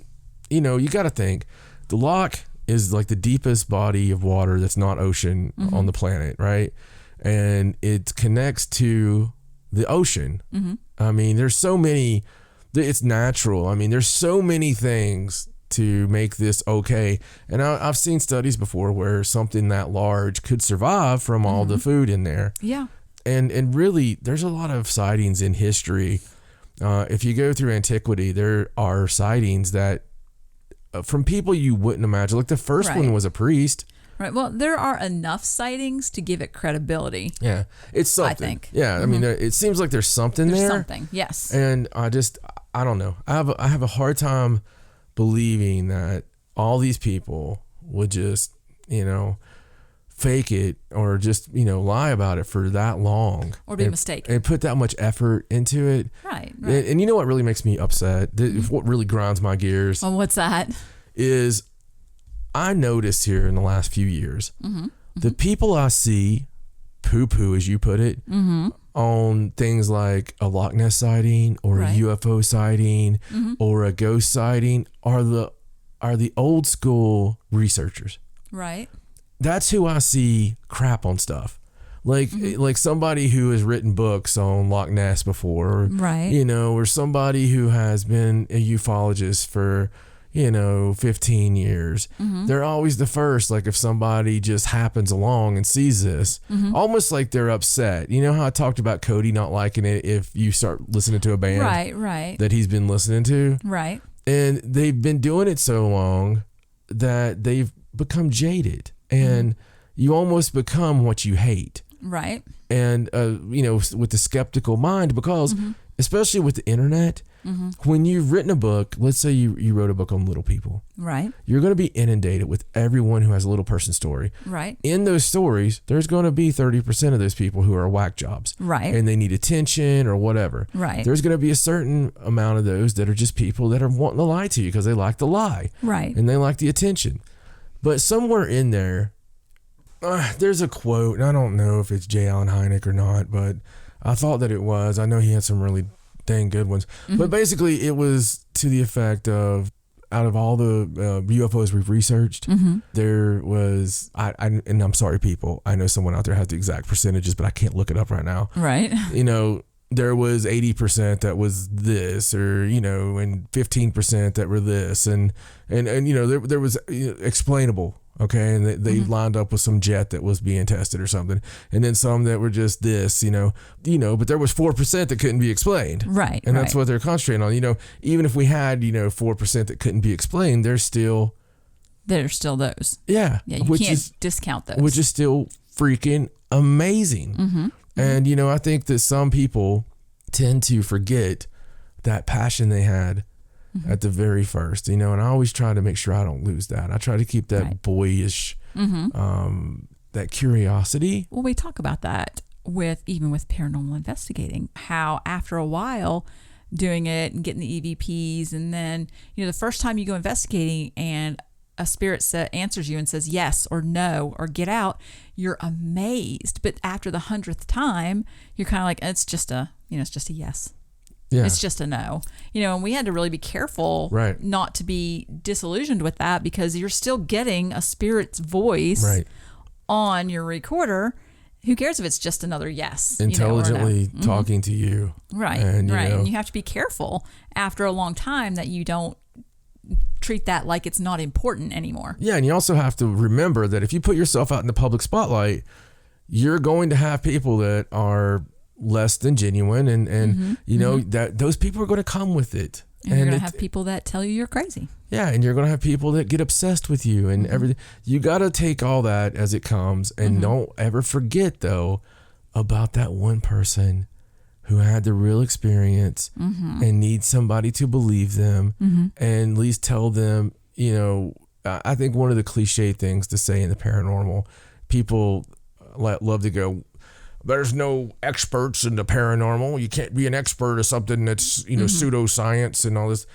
you got to think the loch is like the deepest body of water that's not ocean on the planet, right? And it connects to the ocean. I mean, there's so many, it's natural. I mean, there's so many things to make this okay. And I've seen studies before where something that large could survive from all the food in there. Yeah. And really, there's a lot of sightings in history. If you go through antiquity, there are sightings that from people you wouldn't imagine. Like the first one was a priest. Right. Well, there are enough sightings to give it credibility. Yeah. It's something. I think. Yeah. I mean, it seems like there's something there. There's something. Yes. And I don't know. I have a hard time believing that all these people would just, fake it or just, lie about it for that long. Or be mistaken. And put that much effort into it. Right. And you know what really makes me upset? What really grinds my gears? Well, what's that? Is I noticed here in the last few years, the people I see poo-poo, as you put it, on things like a Loch Ness sighting or a UFO sighting or a ghost sighting are the old school researchers. Right. That's who I see crap on stuff. Like somebody who has written books on Loch Ness before. Right. Or somebody who has been a ufologist for 15 years. They're always the first. Like if somebody just happens along and sees this, almost like they're upset. You know how I talked about Cody not liking it if you start listening to a band that he's been listening to? Right. And they've been doing it so long that they've become jaded and you almost become what you hate. Right. And, with the skeptical mind, because especially with the internet, when you've written a book, let's say you wrote a book on little people. Right. You're going to be inundated with everyone who has a little person story. Right. In those stories, there's going to be 30% of those people who are whack jobs. Right. And they need attention or whatever. Right. There's going to be a certain amount of those that are just people that are wanting to lie to you because they like to lie. Right. And they like the attention. But somewhere in there, there's a quote, and I don't know if it's J. Allen Hynek or not, but I thought that it was. I know he had some really dang good ones. But basically, it was to the effect of, out of all the UFOs we've researched, there was, and I'm sorry, people, I know someone out there has the exact percentages, but I can't look it up right now. Right. There was 80% that was this, or, and 15% that were this, and there was explainable. Okay. And they lined up with some jet that was being tested or something. And then some that were just this, but there was 4% that couldn't be explained. Right. And that's what they're concentrating on. Even if we had, 4% that couldn't be explained, there's still those. Yeah. Yeah. You can't discount those. Which is still freaking amazing. And, I think that some people tend to forget that passion they had at the very first, and I always try to make sure I don't lose that. I try to keep that boyish, that curiosity. Well, we talk about that even with paranormal investigating, how after a while doing it and getting the EVPs, and then, the first time you go investigating and a spirit answers you and says yes or no or get out, you're amazed. But after the 100th time, you're kind of like, it's just a yes. Yeah. It's just a no. And we had to really be careful not to be disillusioned with that, because you're still getting a spirit's voice on your recorder. Who cares if it's just another yes? Intelligently talking to you. Right. And you have to be careful after a long time that you don't treat that like it's not important anymore. Yeah, and you also have to remember that if you put yourself out in the public spotlight, you're going to have people that are less than genuine, and you know that those people are going to come with it. And you're going to have people that tell you you're crazy. Yeah, and you're going to have people that get obsessed with you and everything. You got to take all that as it comes, and don't ever forget, though, about that one person who had the real experience and needs somebody to believe them and at least tell them, you know, I think one of the cliche things to say in the paranormal, people love to go, there's no experts in the paranormal. You can't be an expert of something that's, you know, pseudoscience and all this.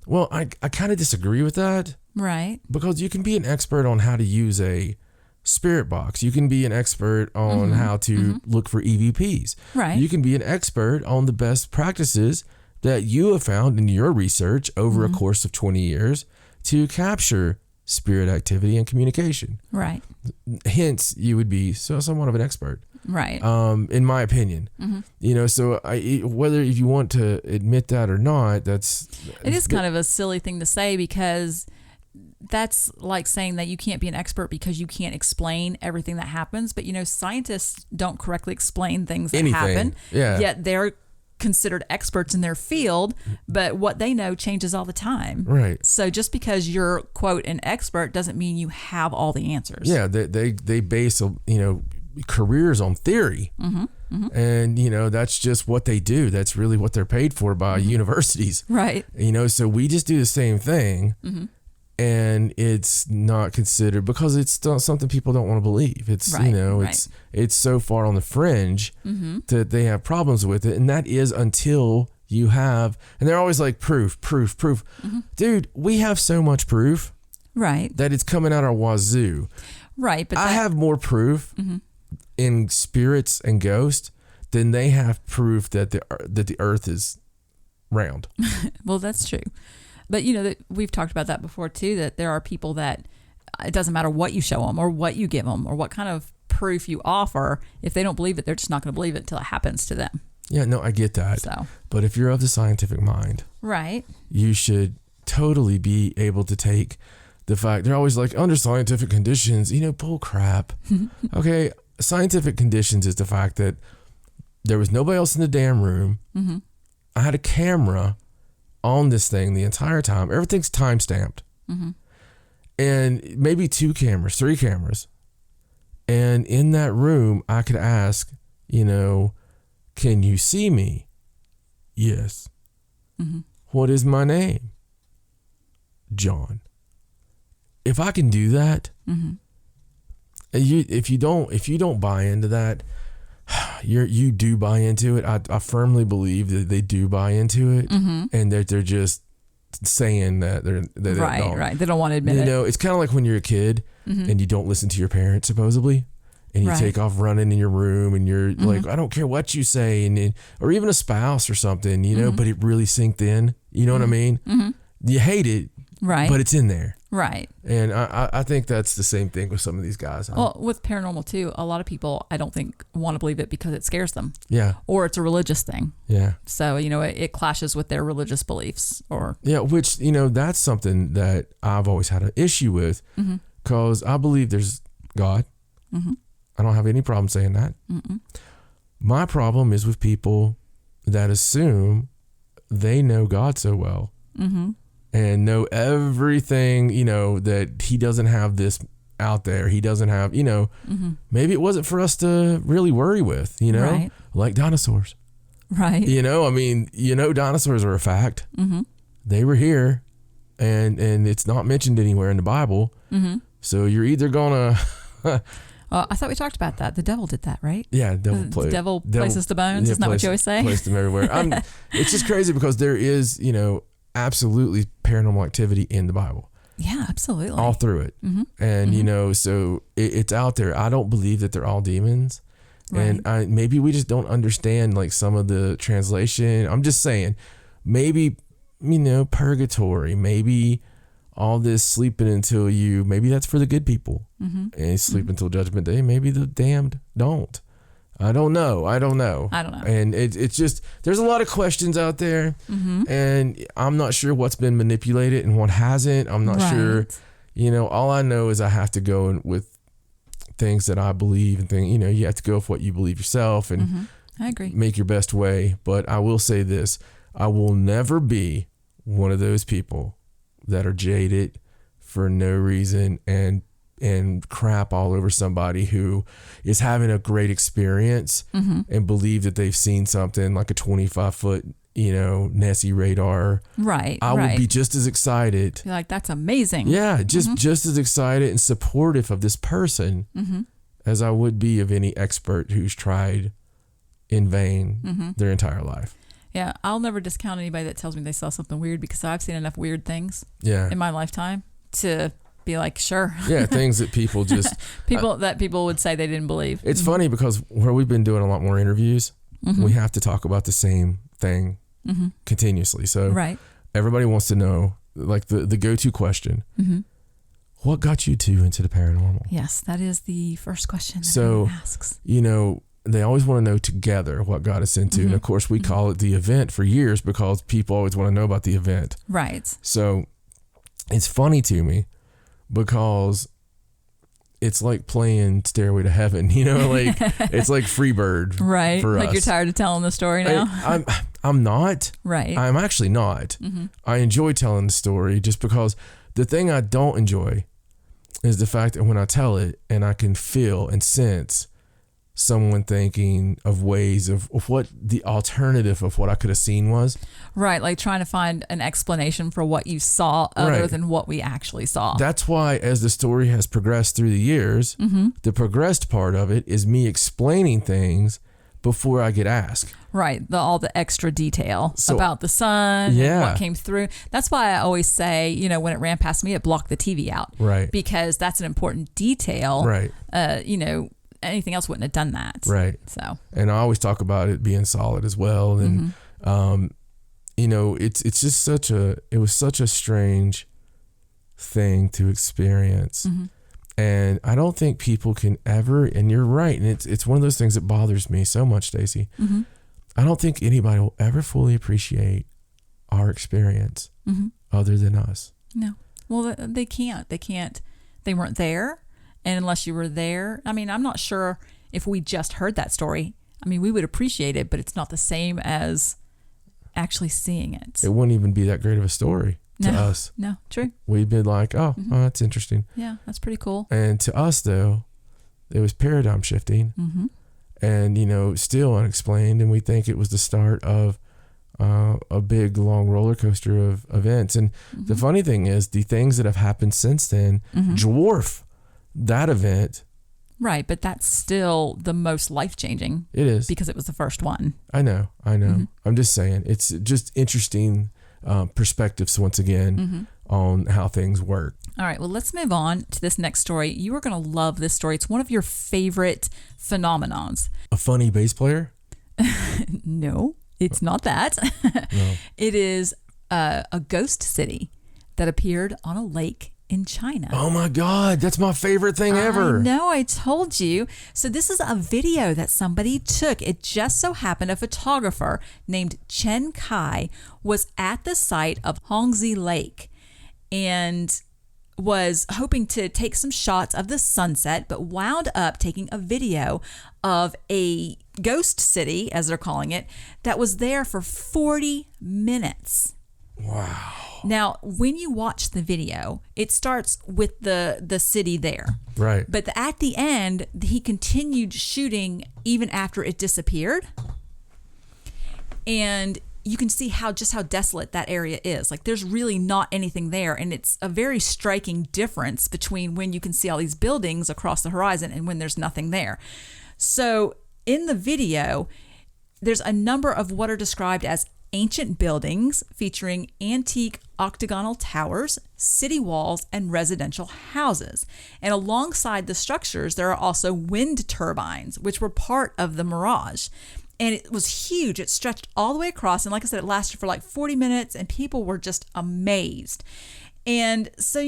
Well, I kind of disagree with that. Right. Because you can be an expert on how to use a spirit box. You can be an expert on how to look for EVPs. Right. You can be an expert on the best practices that you have found in your research over a course of 20 years to capture spirit activity and communication. Right. Hence, you would be somewhat of an expert. Right. In my opinion, you know, so whether if you want to admit that or not, it is kind of a silly thing to say, because that's like saying that you can't be an expert because you can't explain everything that happens. But, you know, scientists don't correctly explain things that happen. Yeah. Yet they're considered experts in their field, but what they know changes all the time. Right. So just because you're, quote, an expert doesn't mean you have all the answers. Yeah. They base, you know, careers on theory. And, you know, that's just what they do. That's really what they're paid for by universities. Right. You know, so we just do the same thing. And it's not considered because it's not something people don't want to believe. It's, you know, it's so far on the fringe that they have problems with it. And that is until you have, and they're always like proof. Dude, we have so much proof. Right. That it's coming out our wazoo. Right. But I have more proof in spirits and ghosts than they have proof that the earth is round. Well, that's true. But, you know, that we've talked about that before, too, that there are people that it doesn't matter what you show them or what you give them or what kind of proof you offer. If they don't believe it, they're just not going to believe it until it happens to them. Yeah, no, I get that. So. But if you're of the scientific mind, right, you should totally be able to take the fact they're always like under scientific conditions, you know, bull crap. Okay, scientific conditions is the fact that there was nobody else in the damn room. I had a camera on this thing the entire time. Everything's time stamped. And maybe 2 cameras, 3 cameras. And in that room, I could ask, you know, can you see me? Yes. What is my name? John. If I can do that, if you don't buy into that, you do buy into it. I firmly believe that they do buy into it, and that they're just saying that they don't. Right. They don't want to admit it. You know, it's kind of like when you're a kid and you don't listen to your parents, supposedly, and you take off running in your room, and you're like, I don't care what you say, and or even a spouse or something, you know, but it really sinked in. You know what I mean? You hate it, right? But it's in there. Right. And I think that's the same thing with some of these guys. Well, with paranormal too, a lot of people, I don't think, want to believe it because it scares them. Yeah. Or it's a religious thing. Yeah. So, you know, it clashes with their religious beliefs. Or yeah, which, you know, that's something that I've always had an issue with, because I believe there's God. I don't have any problem saying that. My problem is with people that assume they know God so well. And know everything, you know, that he doesn't have this out there. He doesn't have, you know, maybe it wasn't for us to really worry with, you know, like dinosaurs. Right. You know, I mean, you know, dinosaurs are a fact. They were here, and it's not mentioned anywhere in the Bible. So you're either going to... I thought we talked about that. The devil did that, right? Yeah, the devil places the bones. Isn't that what you always say? Placed them everywhere. It's just crazy because there is, you know, absolutely paranormal activity in the Bible. Yeah, absolutely. All through it. And, you know, so it's out there. I don't believe that they're all demons. Right. And maybe we just don't understand like some of the translation. I'm just saying, maybe, you know, purgatory, maybe all this sleeping until maybe that's for the good people and sleep until judgment day. Maybe the damned don't. I don't know. And it's just, there's a lot of questions out there, and I'm not sure what's been manipulated and what hasn't. I'm not sure, all I know is I have to go with things that I believe and you have to go with what you believe yourself and I agree. Make your best way. But I will say this, I will never be one of those people that are jaded for no reason and crap all over somebody who is having a great experience and believe that they've seen something like a 25-foot, Nessie radar. Right. I would be just as excited. You're like, that's amazing. Yeah, just as excited and supportive of this person as I would be of any expert who's tried in vain their entire life. Yeah, I'll never discount anybody that tells me they saw something weird because I've seen enough weird things in my lifetime to be like, sure. Yeah, things that people just... people would say they didn't believe. It's funny because where we've been doing a lot more interviews, we have to talk about the same thing continuously. So everybody wants to know, like the go-to question, what got you two into the paranormal? Yes, that is the first question that everyone asks. They always want to know together what got us into. And of course, we call it the event for years because people always want to know about the event. Right. So it's funny to me because it's like playing Stairway to Heaven, like it's like Freebird. Right. For like us. You're tired of telling the story now. I'm not. Right. I'm actually not. I enjoy telling the story just because the thing I don't enjoy is the fact that when I tell it and I can feel and sense someone thinking of ways of what the alternative of what I could have seen was. Right, like trying to find an explanation for what you saw other than what we actually saw. That's why as the story has progressed through the years, the progressed part of it is me explaining things before I get asked. Right, all the extra detail about the sun and what came through. That's why I always say, when it ran past me, it blocked the TV out. Right. Because that's an important detail. Right. Anything else wouldn't have done that. Right. So. And I always talk about it being solid as well. And, it's just it was such a strange thing to experience. And I don't think people can ever, and you're right. And it's one of those things that bothers me so much, Stacey. I don't think anybody will ever fully appreciate our experience other than us. No. Well, they can't. They weren't there. And unless you were there, I'm not sure if we just heard that story. We would appreciate it, but it's not the same as actually seeing it. It wouldn't even be that great of a story to us. No, true. We'd be like, oh, that's interesting. Yeah, that's pretty cool. And to us, though, it was paradigm shifting and, still unexplained. And we think it was the start of a big, long roller coaster of events. And the funny thing is, the things that have happened since then dwarf that event. Right, but that's still the most life-changing. It is. Because it was the first one. I know. I'm just saying, it's just interesting perspectives once again on how things work. All right, well, let's move on to this next story. You are going to love this story. It's one of your favorite phenomenons. A funny bass player? No, it's not that. No. It is a ghost city that appeared on a lake in China. Oh my God, that's my favorite thing ever. I know, I told you. So this is a video that somebody took. It just so happened a photographer named Chen Kai was at the site of Hongzi Lake and was hoping to take some shots of the sunset, but wound up taking a video of a ghost city, as they're calling it, that was there for 40 minutes. Wow. Now, when you watch the video, it starts with the city there. Right. But at the end, he continued shooting even after it disappeared. And you can see how desolate that area is. Like, there's really not anything there. And it's a very striking difference between when you can see all these buildings across the horizon and when there's nothing there. So in the video, there's a number of what are described as ancient buildings featuring antique octagonal towers, city walls, and residential houses. And alongside the structures, there are also wind turbines, which were part of the mirage. And it was huge. It stretched all the way across. And like I said, it lasted for like 40 minutes, and people were just amazed. And so,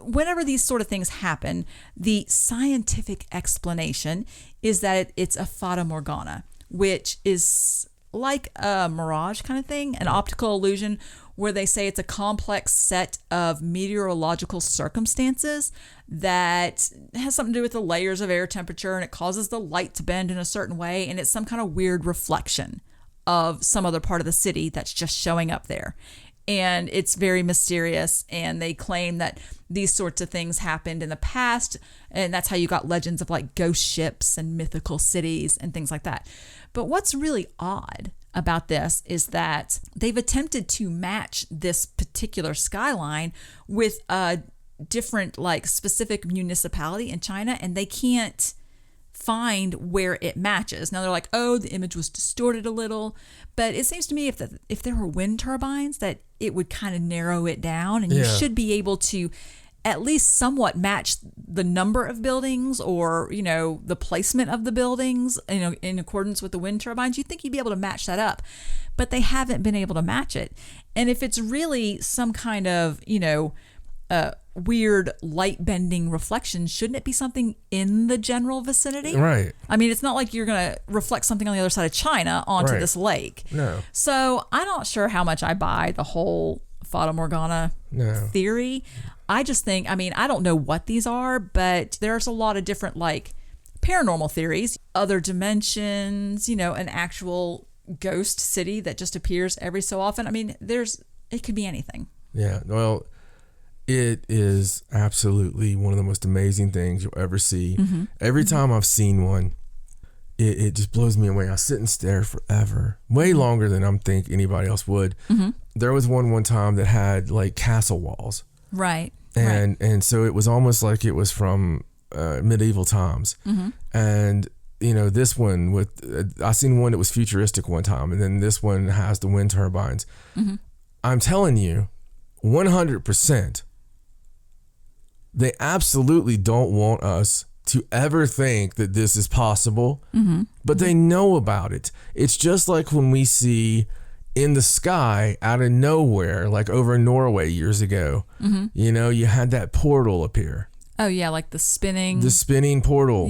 whenever these sort of things happen, the scientific explanation is that it's a fata morgana, which is like a mirage kind of thing, an optical illusion, where they say it's a complex set of meteorological circumstances that has something to do with the layers of air temperature, and it causes the light to bend in a certain way, and it's some kind of weird reflection of some other part of the city that's just showing up there. And it's very mysterious, and they claim that these sorts of things happened in the past, and that's how you got legends of like ghost ships and mythical cities and things like that. But what's really odd about this is that they've attempted to match this particular skyline with a different, like, specific municipality in China, and they can't find where it matches. Now they're like, oh, the image was distorted a little, but it seems to me if there were wind turbines, that it would kind of narrow it down, and you should be able to at least somewhat match the number of buildings, or the placement of the buildings, in accordance with the wind turbines. You'd think you'd be able to match that up, but they haven't been able to match it. And if it's really some kind of weird light bending reflection, shouldn't it be something in the general vicinity? Right. I mean, it's not like you're going to reflect something on the other side of China onto this lake. No. So I'm not sure how much I buy the whole Fata Morgana theory. I just think, I don't know what these are, but there's a lot of different, like, paranormal theories, other dimensions, an actual ghost city that just appears every so often. It could be anything. Yeah. Well, it is absolutely one of the most amazing things you'll ever see. Mm-hmm. Every time I've seen one, it just blows me away. I sit and stare forever, way longer than I'm think anybody else would. Mm-hmm. There was one time that had like castle walls. Right. And so it was almost like it was from medieval times. Mm-hmm. And this one I seen one that was futuristic one time, and then this one has the wind turbines. Mm-hmm. I'm telling you, 100%, they absolutely don't want us to ever think that this is possible, but they know about it. It's just like when we see in the sky out of nowhere, like over in Norway years ago, you had that portal appear. Oh yeah, like the spinning portal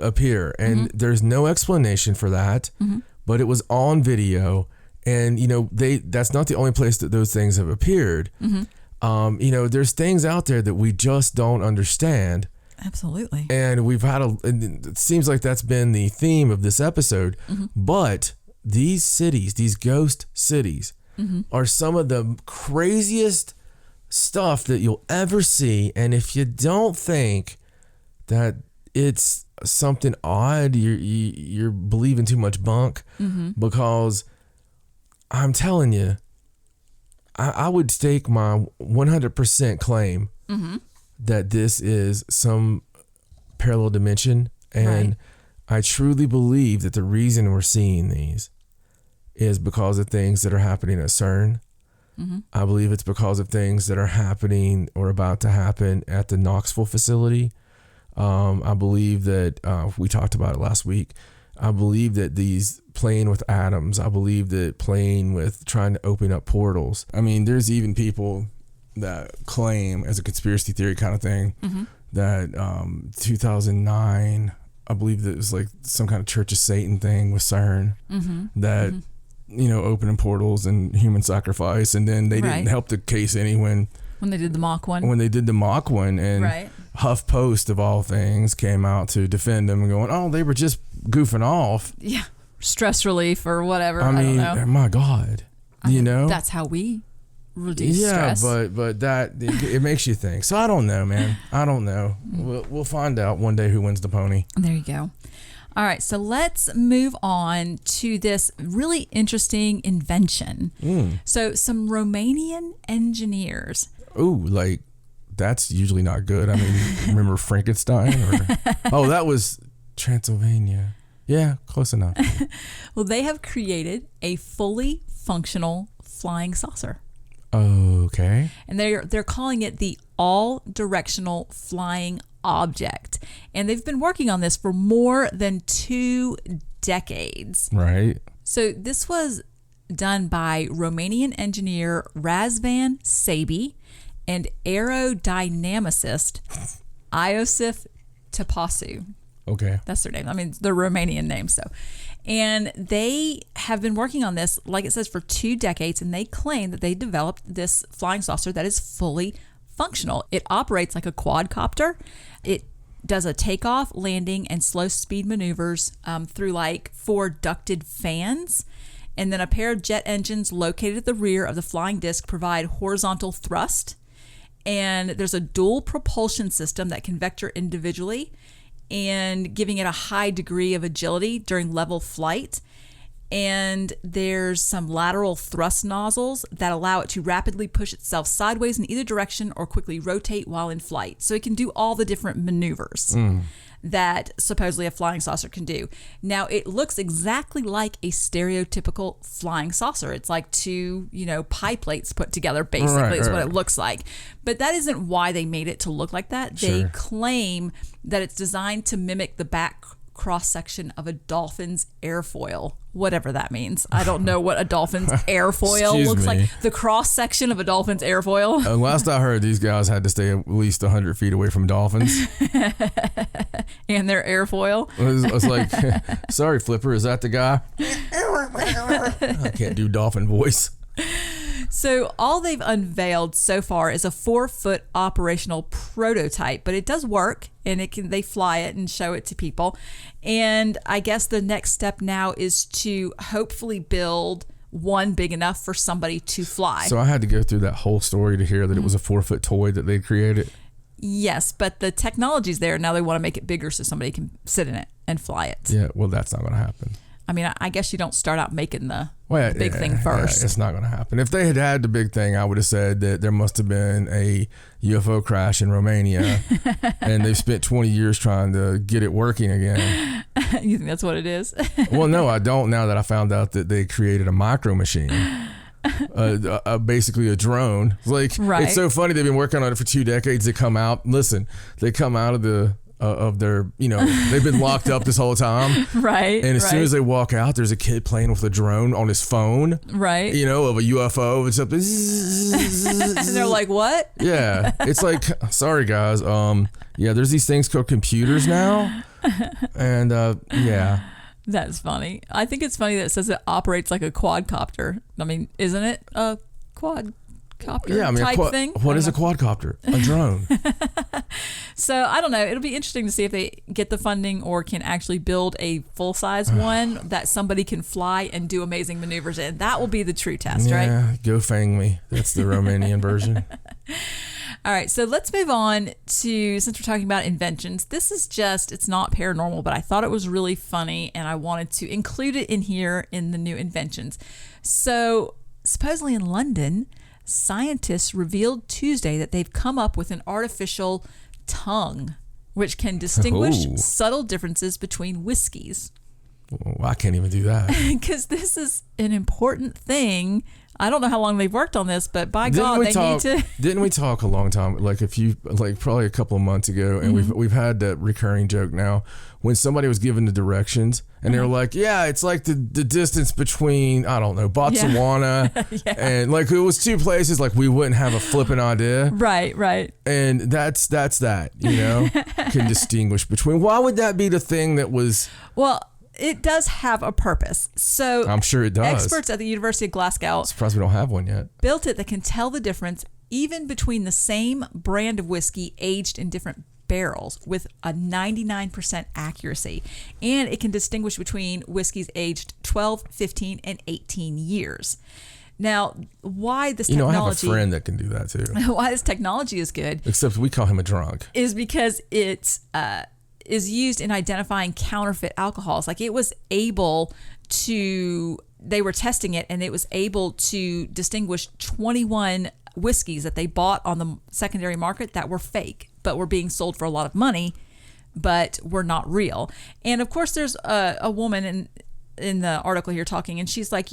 appear, and there's no explanation for that, but it was on video, and that's not the only place that those things have appeared. There's things out there that we just don't understand. Absolutely. And it seems like that's been the theme of this episode, but these cities, these ghost cities, are some of the craziest stuff that you'll ever see. And if you don't think that it's something odd, you're believing too much bunk, because I'm telling you, I would stake my 100% claim that this is some parallel dimension. And I truly believe that the reason we're seeing these is because of things that are happening at CERN. I believe it's because of things that are happening or about to happen at the Knoxville facility. I believe that, we talked about it last week, I believe that these playing with atoms, I believe that playing with trying to open up portals. There's even people that claim, as a conspiracy theory kind of thing, that 2009, I believe that it was like some kind of Church of Satan thing with CERN, that opening portals and human sacrifice, and then they didn't help the case any when they did the mock one. And HuffPost of all things came out to defend them and going, oh, they were just goofing off. Yeah, stress relief or whatever. I don't know. My God, that's how we reduce stress. but that it makes you think. So I don't know, man. I don't know. We'll find out one day who wins the pony. There you go. All right, so let's move on to this really interesting invention. So some Romanian engineers. Ooh, like that's usually not good. Remember Frankenstein? That was Transylvania. Yeah, close enough. Well, they have created a fully functional flying saucer. Okay. And they're calling it the all-directional flying object. And they've been working on this for more than 2 decades. Right. So this was done by Romanian engineer Razvan Sabi, and aerodynamicist Iosif Tapasu. Okay. That's their name. I mean, they're Romanian names, so. And they have been working on this, like it says, for 2 decades, and they claim that they developed this flying saucer that is fully functional. It operates like a quadcopter. It does a takeoff, landing, and slow speed maneuvers through like 4 ducted fans. And then a pair of jet engines located at the rear of the flying disc provide horizontal thrust. And there's a dual propulsion system that can vector individually and giving it a high degree of agility during level flight. And there's some lateral thrust nozzles that allow it to rapidly push itself sideways in either direction or quickly rotate while in flight. So it can do all the different maneuvers that supposedly a flying saucer can do. Now, it looks exactly like a stereotypical flying saucer. It's like 2, pie plates put together, basically, is what it looks like. But that isn't why they made it to look like that. They claim that it's designed to mimic the back cross-section of a dolphin's airfoil, whatever that means. I don't know what a dolphin's airfoil looks like. The cross-section of a dolphin's airfoil. Last I heard, these guys had to stay at least 100 feet away from dolphins. And their airfoil. I was like, sorry, Flipper, is that the guy? I can't do dolphin voice. So all they've unveiled so far is a 4-foot operational prototype, but it does work, and they fly it and show it to people. And I guess the next step now is to hopefully build one big enough for somebody to fly. So I had to go through that whole story to hear that it was a 4-foot toy that they created. Yes, but the technology's there. Now they want to make it bigger so somebody can sit in it and fly it. Yeah, well, that's not going to happen. I mean, I guess you don't start out making the big thing first. Yeah, it's not going to happen. If they had had the big thing, I would have said that there must have been a UFO crash in Romania, and they've spent 20 years trying to get it working again. You think that's what it is? Well, no, I don't. Now that I found out that they created a micro machine. Basically a drone. It's so funny. They've been working on it for 2 decades. They come out of their, they've been locked up this whole time. Right. And as soon as they walk out, there's a kid playing with a drone on his phone. Right. Of a UFO and something. And they're like, what? Yeah. It's like, sorry guys. There's these things called computers now. And yeah. That's funny. I think it's funny that it says it operates like a quadcopter. I mean, isn't it a quadcopter type thing? What is a quadcopter? A drone. So I don't know. It'll be interesting to see if they get the funding or can actually build a full-size one that somebody can fly and do amazing maneuvers in. That will be the true test, right? Yeah, go fang me. That's the Romanian version. All right, so let's move on to, since we're talking about inventions, this is it's not paranormal, but I thought it was really funny and I wanted to include it in here in the new inventions. So supposedly in London, scientists revealed Tuesday that they've come up with an artificial tongue, which can distinguish subtle differences between whiskeys. Well, I can't even do that. Because this is an important thing. I don't know how long they've worked on this, but by God, they need to. Didn't we talk a long time, probably a couple of months ago, and we've had that recurring joke now when somebody was given the directions and they were like, yeah, it's like the distance between, I don't know, Botswana and it was 2 places, we wouldn't have a flipping idea. Right. And that's that, can distinguish between. Why would that be the thing that was? Well, it does have a purpose. So I'm sure it does. Experts at the University of Glasgow, I'm surprised we don't have one yet, built it that can tell the difference even between the same brand of whiskey aged in different barrels with a 99% accuracy. And it can distinguish between whiskeys aged 12, 15, and 18 years. Now, why this technology... I have a friend that can do that too. Why this technology is good... Except we call him a drunk. ...is because it's... is used in identifying counterfeit alcohols. It was able to, they were testing it and it was able to distinguish 21 whiskeys that they bought on the secondary market that were fake, but were being sold for a lot of money, but were not real. And of course there's a woman in the article here talking, and she's like,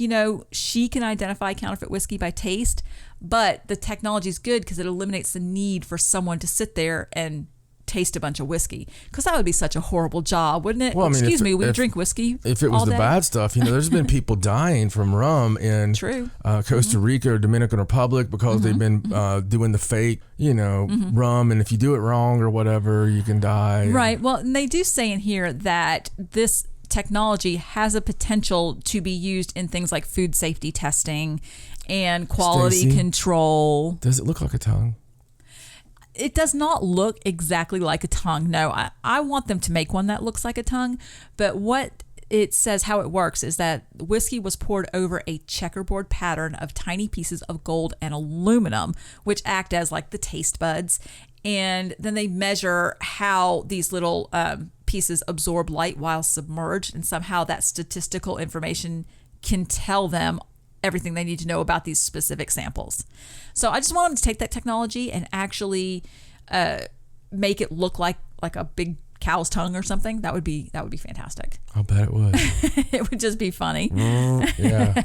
she can identify counterfeit whiskey by taste, but the technology is good because it eliminates the need for someone to sit there and taste a bunch of whiskey, because that would be such a horrible job, wouldn't it? Well, I mean, excuse me, we drink whiskey if it was all the day? bad stuff, there's been people dying from rum in Costa Rica or Dominican Republic because they've been doing the fake, rum, and if you do it wrong or whatever, you can die. Right. Well, and they do say in here that this technology has a potential to be used in things like food safety testing and quality Stacey, control. Does it look like a tongue? It does not look exactly like a tongue. No, I want them to make one that looks like a tongue. But what it says, how it works, is that whiskey was poured over a checkerboard pattern of tiny pieces of gold and aluminum, which act as like the taste buds. And then they measure how these little pieces absorb light while submerged. And somehow that statistical information can tell them everything they need to know about these specific samples. So I just want them to take that technology and actually make it look like a big cow's tongue or something. That would be fantastic. I'll bet it would. It would just be funny. Yeah.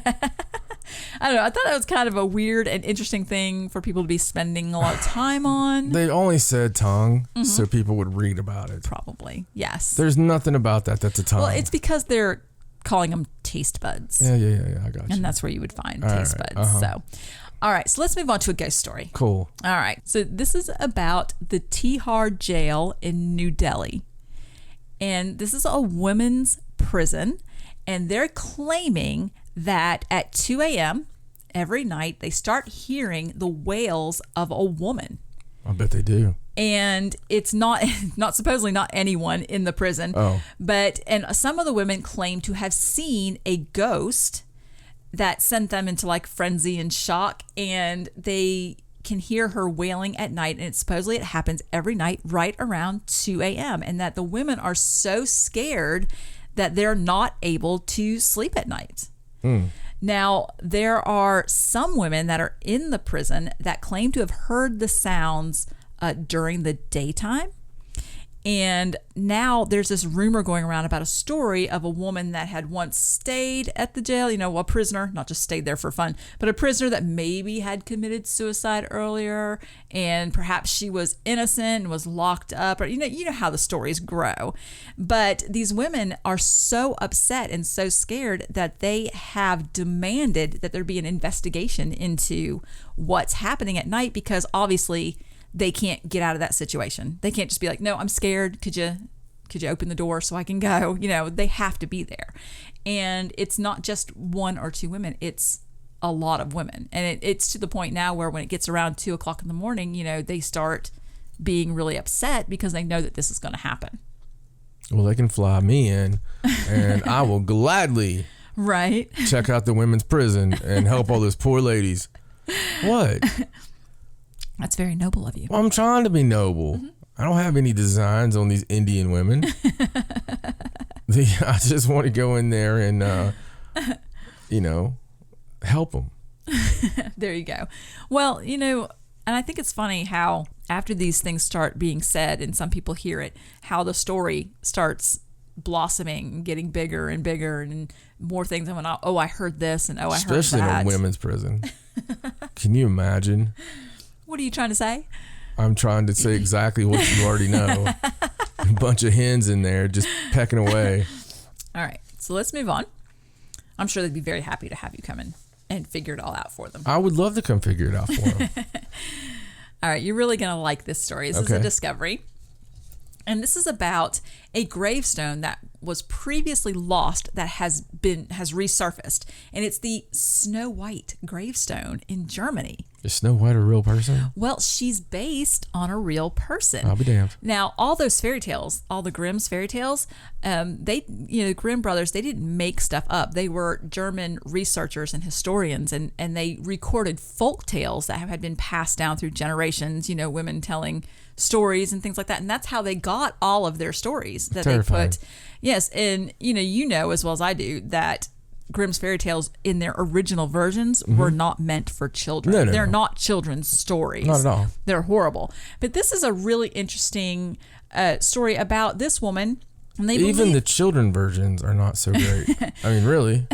I don't know. I thought that was kind of a weird and interesting thing for people to be spending a lot of time on. They only said tongue so people would read about it. Probably, yes. There's nothing about that's a tongue. Well, it's because they're calling them taste buds. Yeah, I got you. And that's where you would find taste buds. So, all right. So let's move on to a ghost story. Cool. All right. So this is about the Tihar jail in New Delhi. And this is a women's prison. And they're claiming that at 2 a.m. every night, they start hearing the wails of a woman. I bet they do. And it's not supposedly not anyone in the prison. But some of the women claim to have seen a ghost that sent them into like frenzy and shock, and they can hear her wailing at night, and supposedly it happens every night right around 2 a.m. and that the women are so scared that they're not able to sleep at night. Now, there are some women that are in the prison that claim to have heard the sounds during the daytime. And now there's this rumor going around about a story of a woman that had once stayed at the jail, a prisoner, not just stayed there for fun, but a prisoner that maybe had committed suicide earlier, and perhaps she was innocent and was locked up, or you know how the stories grow. But these women are so upset and so scared that they have demanded that there be an investigation into what's happening at night, because obviously they can't get out of that situation. They can't just be like, no, I'm scared. Could you open the door so I can go? They have to be there. And it's not just one or two women. It's a lot of women. And it's to the point now where when it gets around 2 o'clock in the morning, they start being really upset because they know that this is going to happen. Well, they can fly me in and I will gladly check out the women's prison and help all those poor ladies. What? That's very noble of you. Well, I'm trying to be noble. I don't have any designs on these Indian women. I just want to go in there and, help them. There you go. Well, and I think it's funny how after these things start being said and some people hear it, how the story starts blossoming, getting bigger and bigger, and more things. And I heard this, and I heard that. Especially in a women's prison. Can you imagine? What are you trying to say? I'm trying to say exactly what you already know. A bunch of hens in there just pecking away. All right, so let's move on. I'm sure they'd be very happy to have you come in and figure it all out for them. I would love to come figure it out for them. All right, you're really going to like this story. This is a discovery. And this is about a gravestone that was previously lost that has resurfaced. And it's the Snow White gravestone in Germany. Is Snow White a real person? Well, she's based on a real person. I'll be damned. Now, all those fairy tales, all the Grimm's fairy tales, the Grimm brothers, they didn't make stuff up. They were German researchers and historians, and they recorded folk tales that had been passed down through generations, women telling stories and things like that. And that's how they got all of their stories that Terrifying. they put. Yes. And, you know, as well as I do, that Grimm's fairy tales in their original versions were not meant for children. No, They're not children's stories. Not at all. They're horrible. But this is a really interesting story about this woman. And Even the children versions are not so great. I mean, really.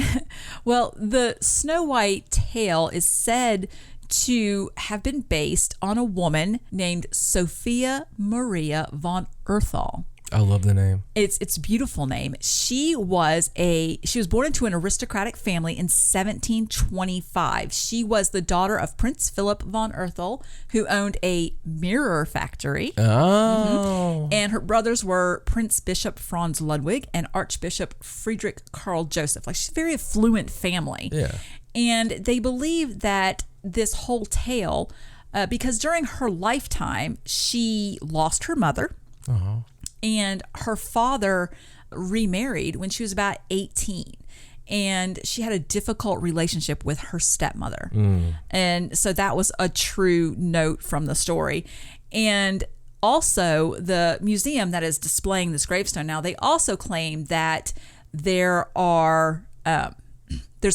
Well, the Snow White tale is said to have been based on a woman named Sophia Maria von Erthal. I love the name. It's a beautiful name. She was born into an aristocratic family in 1725. She was the daughter of Prince Philip von Erthal, who owned a mirror factory. Oh. And her brothers were Prince Bishop Franz Ludwig and Archbishop Friedrich Karl Joseph. Like, she's a very affluent family. Yeah. And they believe that this whole tale, because during her lifetime, she lost her mother. Uh-huh. And her father remarried when she was about 18. And she had a difficult relationship with her stepmother. And so that was a true note from the story. And also, the museum that is displaying this gravestone now, they also claim that there's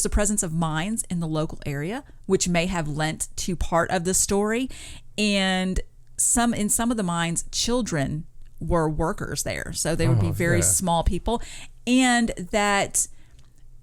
the presence of mines in the local area, which may have lent to part of the story. And in some of the mines, children were workers there, so they would be very small people. And that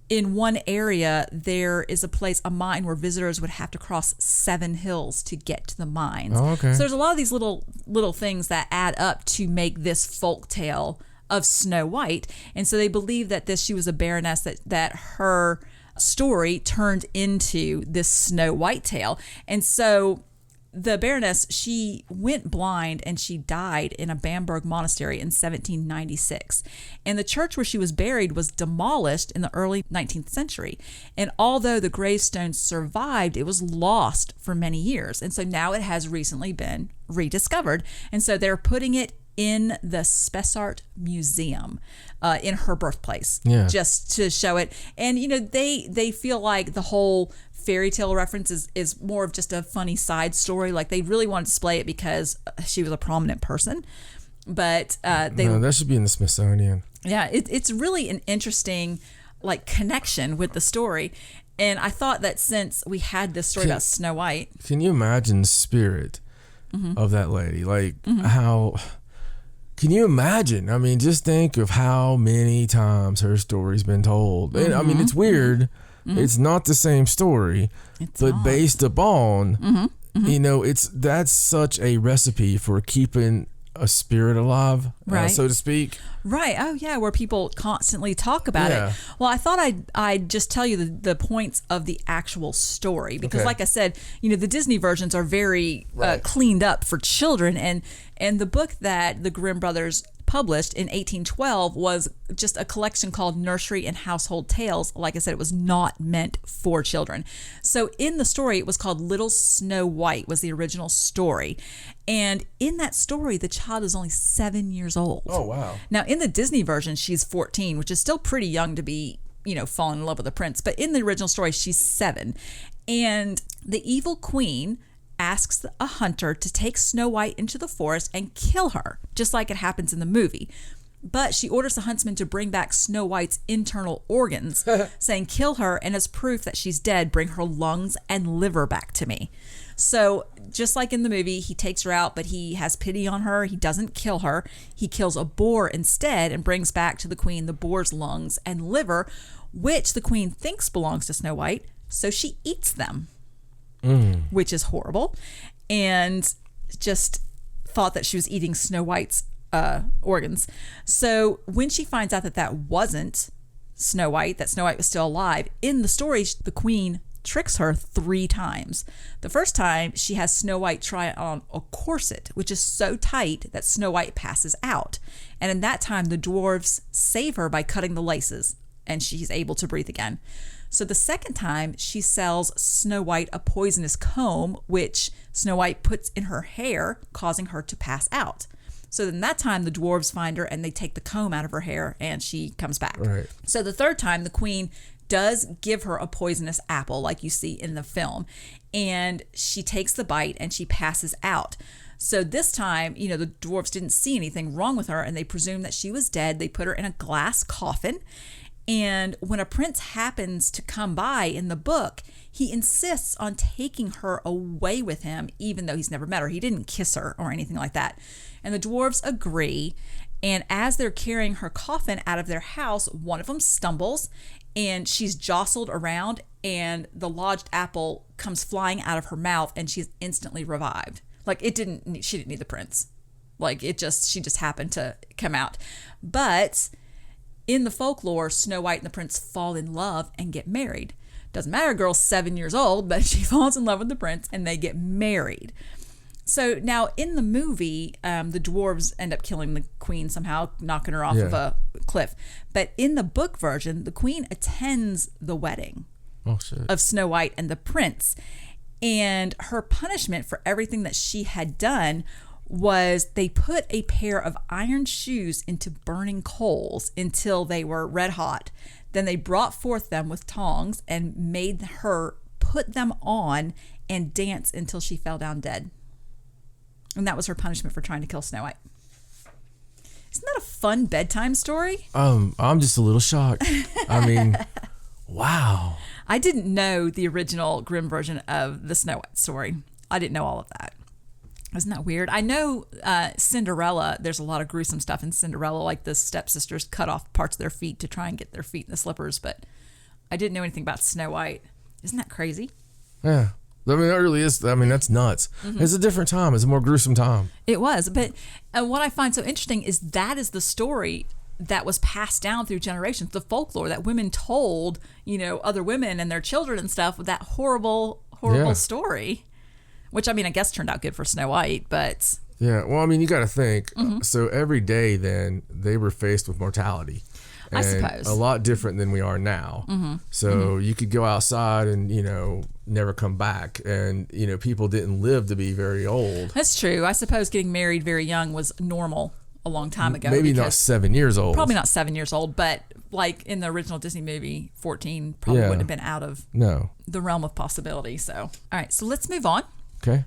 in one area there is a mine where visitors would have to cross 7 hills to get to the mines. So there's a lot of these little things that add up to make this folk tale of Snow White. And so they believe that she was a baroness, that her story turned into this Snow White tale. And so the Baroness, she went blind and she died in a Bamberg monastery in 1796. And the church where she was buried was demolished in the early 19th century. And although the gravestone survived, it was lost for many years. And so now it has recently been rediscovered. And so they're putting it in the Spessart Museum in her birthplace, just to show it. And, they feel like the whole fairy tale reference is more of just a funny side story. Like, they really want to display it because she was a prominent person. But that should be in the Smithsonian. Yeah, it's really an interesting connection with the story. And I thought that since we had this story about Snow White, can you imagine the spirit of that lady? How can you imagine? I mean, just think of how many times her story's been told. And, I mean, it's weird. It's not the same story, but based upon, that's such a recipe for keeping a spirit alive, so to speak. Right. Oh, yeah, where people constantly talk about it. Well, I thought I'd just tell you the points of the actual story, because like I said, the Disney versions are very cleaned up for children, and the book that the Grimm brothers published in 1812 was just a collection called Nursery and Household Tales. Like I said, it was not meant for children. So in the story, it was called Little Snow White was the original story. And in that story, the child is only 7 years old. Oh, wow. Now, in the Disney version, she's 14, which is still pretty young to be, falling in love with a prince. But in the original story, she's 7. And the evil queen asks a hunter to take Snow White into the forest and kill her, just like it happens in the movie. But she orders the huntsman to bring back Snow White's internal organs, saying, kill her, and as proof that she's dead, bring her lungs and liver back to me. So just like in the movie, he takes her out, but he has pity on her. He doesn't kill her. He kills a boar instead and brings back to the queen the boar's lungs and liver, which the queen thinks belongs to Snow White, so she eats them. Which is horrible, and just thought that she was eating Snow White's organs. So when she finds out that wasn't Snow White, that Snow White was still alive, in the story, the queen tricks her 3 times. The first time, she has Snow White try on a corset, which is so tight that Snow White passes out. And in that time, the dwarves save her by cutting the laces, and she's able to breathe again. So the second time, she sells Snow White a poisonous comb, which Snow White puts in her hair, causing her to pass out. So then that time, the dwarves find her and they take the comb out of her hair and she comes back. Right. So the third time, the queen does give her a poisonous apple, like you see in the film, and she takes the bite and she passes out. So this time, the dwarves didn't see anything wrong with her and they presumed that she was dead. They put her in a glass coffin. And when a prince happens to come by in the book, he insists on taking her away with him, even though he's never met her. He didn't kiss her or anything like that. And the dwarves agree. And as they're carrying her coffin out of their house, one of them stumbles and she's jostled around, and the lodged apple comes flying out of her mouth, and she's instantly revived. Like she didn't need the prince. Like she just happened to come out. But in the folklore, Snow White and the prince fall in love and get married. Doesn't matter, girl's 7 years old, but she falls in love with the prince and they get married. So now in the movie, the dwarves end up killing the queen somehow, knocking her off of a cliff. But in the book version, the queen attends the wedding of Snow White and the prince. And her punishment for everything that she had done was they put a pair of iron shoes into burning coals until they were red hot. Then they brought forth them with tongs and made her put them on and dance until she fell down dead. And that was her punishment for trying to kill Snow White. Isn't that a fun bedtime story? I'm just a little shocked. I mean, wow. I didn't know the original Grimm version of the Snow White story. I didn't know all of that. Isn't that weird? I know Cinderella, there's a lot of gruesome stuff in Cinderella, like the stepsisters cut off parts of their feet to try and get their feet in the slippers, but I didn't know anything about Snow White. Isn't that crazy? Yeah. I mean, it really is. I mean, that's nuts. Mm-hmm. It's a different time. It's a more gruesome time. It was. But what I find so interesting is that is the story that was passed down through generations, the folklore that women told, other women and their children and stuff, with that horrible story. Which, I mean, I guess turned out good for Snow White, but... Yeah, well, I mean, you got to think. So every day then, they were faced with mortality. And I suppose. A lot different than we are now. So you could go outside and, never come back. And, people didn't live to be very old. That's true. I suppose getting married very young was normal a long time ago. Maybe not 7 years old. Probably not 7 years old, but like in the original Disney movie, 14 probably wouldn't have been out of the realm of possibility. So, all right, so let's move on. Okay.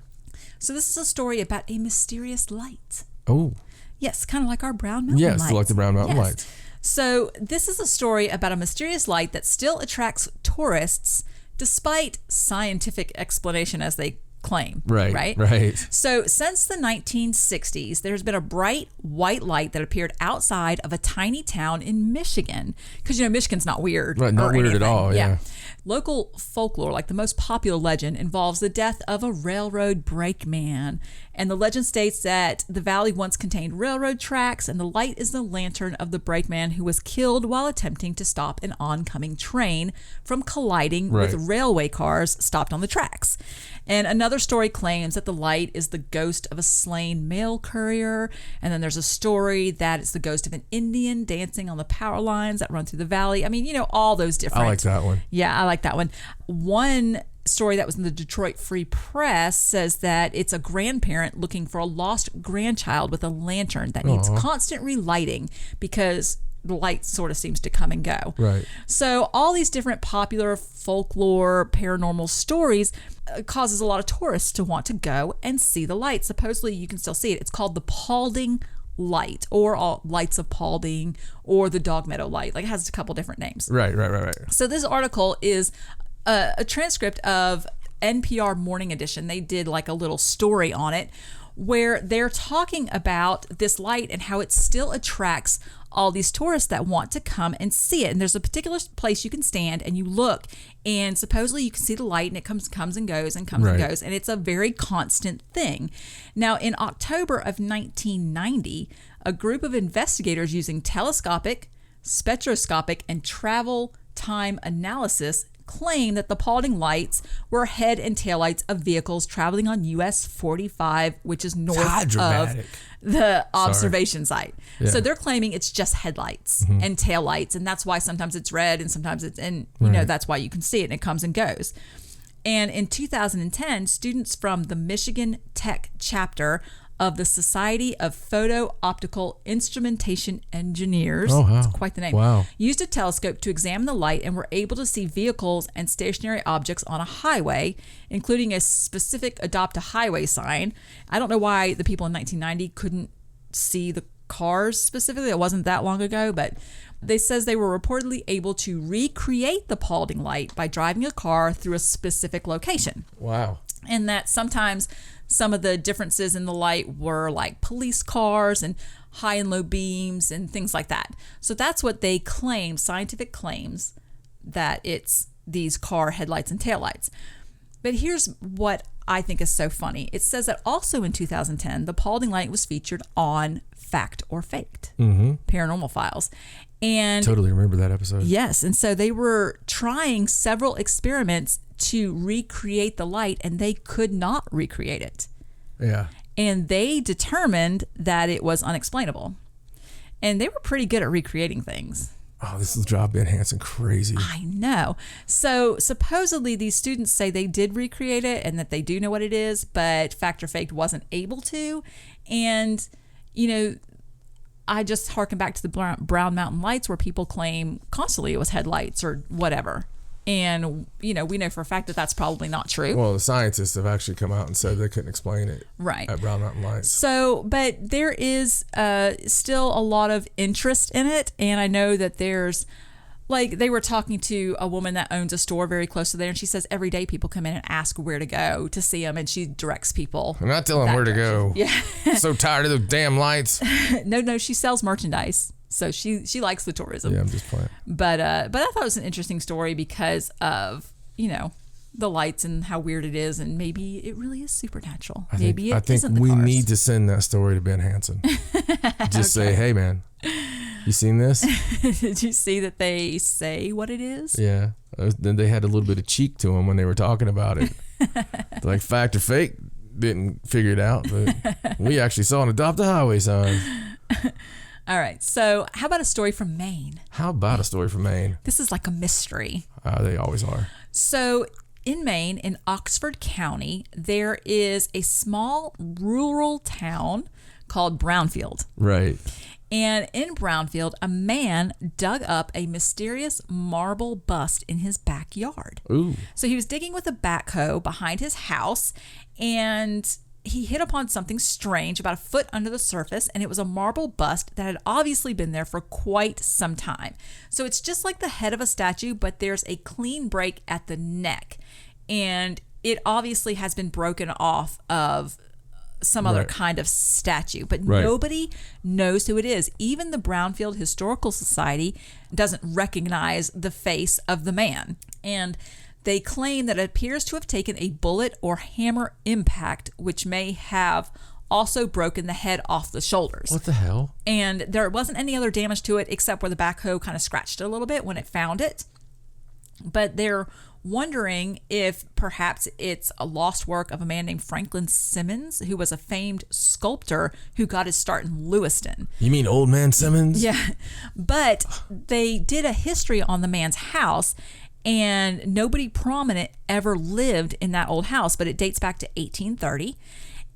So this is a story about a mysterious light. Oh. Yes, kind of like our Brown Mountain lights. Yes, like the Brown Mountain lights. So this is a story about a mysterious light that still attracts tourists despite scientific explanation, as they claim. Right. So since the 1960s, there's been a bright white light that appeared outside of a tiny town in Michigan. Because, Michigan's not weird. Right, not weird anything. at all, yeah. Local folklore, like the most popular legend, involves the death of a railroad brakeman. And the legend states that the valley once contained railroad tracks, and the light is the lantern of the brakeman who was killed while attempting to stop an oncoming train from colliding with railway cars stopped on the tracks. And another story claims that the light is the ghost of a slain mail courier. And then there's a story that it's the ghost of an Indian dancing on the power lines that run through the valley. I mean, all those different. I like that one. Yeah, I like that one. One story that was in the Detroit Free Press says that it's a grandparent looking for a lost grandchild with a lantern that needs constant relighting because the light sort of seems to come and go. Right. So all these different popular folklore, paranormal stories causes a lot of tourists to want to go and see the light. Supposedly you can still see it. It's called the Paulding Light, or all Lights of Paulding, or the Dog Meadow Light. Like, it has a couple different names. Right. So this article is a transcript of NPR Morning Edition. They did like a little story on it where they're talking about this light and how it still attracts all these tourists that want to come and see it. And there's a particular place you can stand and you look, and supposedly you can see the light, and it comes and goes and comes and goes, and it's a very constant thing. Now, in October of 1990, a group of investigators using telescopic, spectroscopic, and travel time analysis claimed that the Paulding lights were head and taillights of vehicles traveling on US 45, which is north of the observation site. Yeah. So they're claiming it's just headlights and taillights, and that's why sometimes it's red and sometimes it's in, that's why you can see it and it comes and goes. And in 2010, students from the Michigan Tech chapter of the Society of Photo-Optical Instrumentation Engineers, that's quite the name, used a telescope to examine the light and were able to see vehicles and stationary objects on a highway, including a specific Adopt a Highway sign. I don't know why the people in 1990 couldn't see the cars specifically. It wasn't that long ago, but They says they were reportedly able to recreate the Paulding light by driving a car through a specific location. Wow. And that sometimes some of the differences in the light were like police cars and high and low beams and things like that. So that's what they claim, scientific claims, that it's these car headlights and taillights. But here's what I think is so funny. It says that also in 2010, the Paulding light was featured on Fact or Faked, Paranormal Files. And totally remember that episode. Yes. And so they were trying several experiments to recreate the light, and they could not recreate it. Yeah. And they determined that it was unexplainable. And they were pretty good at recreating things. Oh, this will drive Ben Hansen crazy. I know. So supposedly these students say they did recreate it and that they do know what it is, but Fact or Faked wasn't able to. And, you know, I just harken back to the Brown Mountain Lights, where people claim constantly it was headlights or whatever. And, you know, we know for a fact that that's probably not true. Well, the scientists have actually come out and said they couldn't explain it. Right. At Brown Mountain Lights. So, but there is still a lot of interest in it. And I know that there's, like, they were talking to a woman that owns a store very close to there, and she says every day people come in and ask where to go to see them, and she directs people. I'm not telling them where to go. Yeah. So tired of those damn lights. No, she sells merchandise. So she likes the tourism. Yeah, I'm just playing. But I thought it was an interesting story because of, you know, the lights and how weird it is, and maybe it really is supernatural. I think we need to send that story to Ben Hansen. Just say, hey man, you seen this? Did you see that they say what it is? Yeah. Then they had a little bit of cheek to them when they were talking about it. Like Fact or Fake didn't figure it out, but we actually saw an Adopt a Highway sign. All right. So how about a story from Maine? How about a story from Maine? This is like a mystery. They always are. So in Maine, in Oxford County, there is a small rural town called Brownfield. Right. And in Brownfield, a man dug up a mysterious marble bust in his backyard. Ooh. So he was digging with a backhoe behind his house, and he hit upon something strange about a foot under the surface, and it was a marble bust that had obviously been there for quite some time. So it's just like the head of a statue, but there's a clean break at the neck, and it obviously has been broken off of some other kind of statue, but nobody knows who it is. Even the Brownfield Historical Society doesn't recognize the face of the man, and they claim that it appears to have taken a bullet or hammer impact, which may have also broken the head off the shoulders. What the hell? And there wasn't any other damage to it except where the backhoe kind of scratched it a little bit when it found it. But they're wondering if perhaps it's a lost work of a man named Franklin Simmons, who was a famed sculptor who got his start in Lewiston. You mean Old Man Simmons? Yeah. But they did a history on the man's house, and nobody prominent ever lived in that old house, but it dates back to 1830.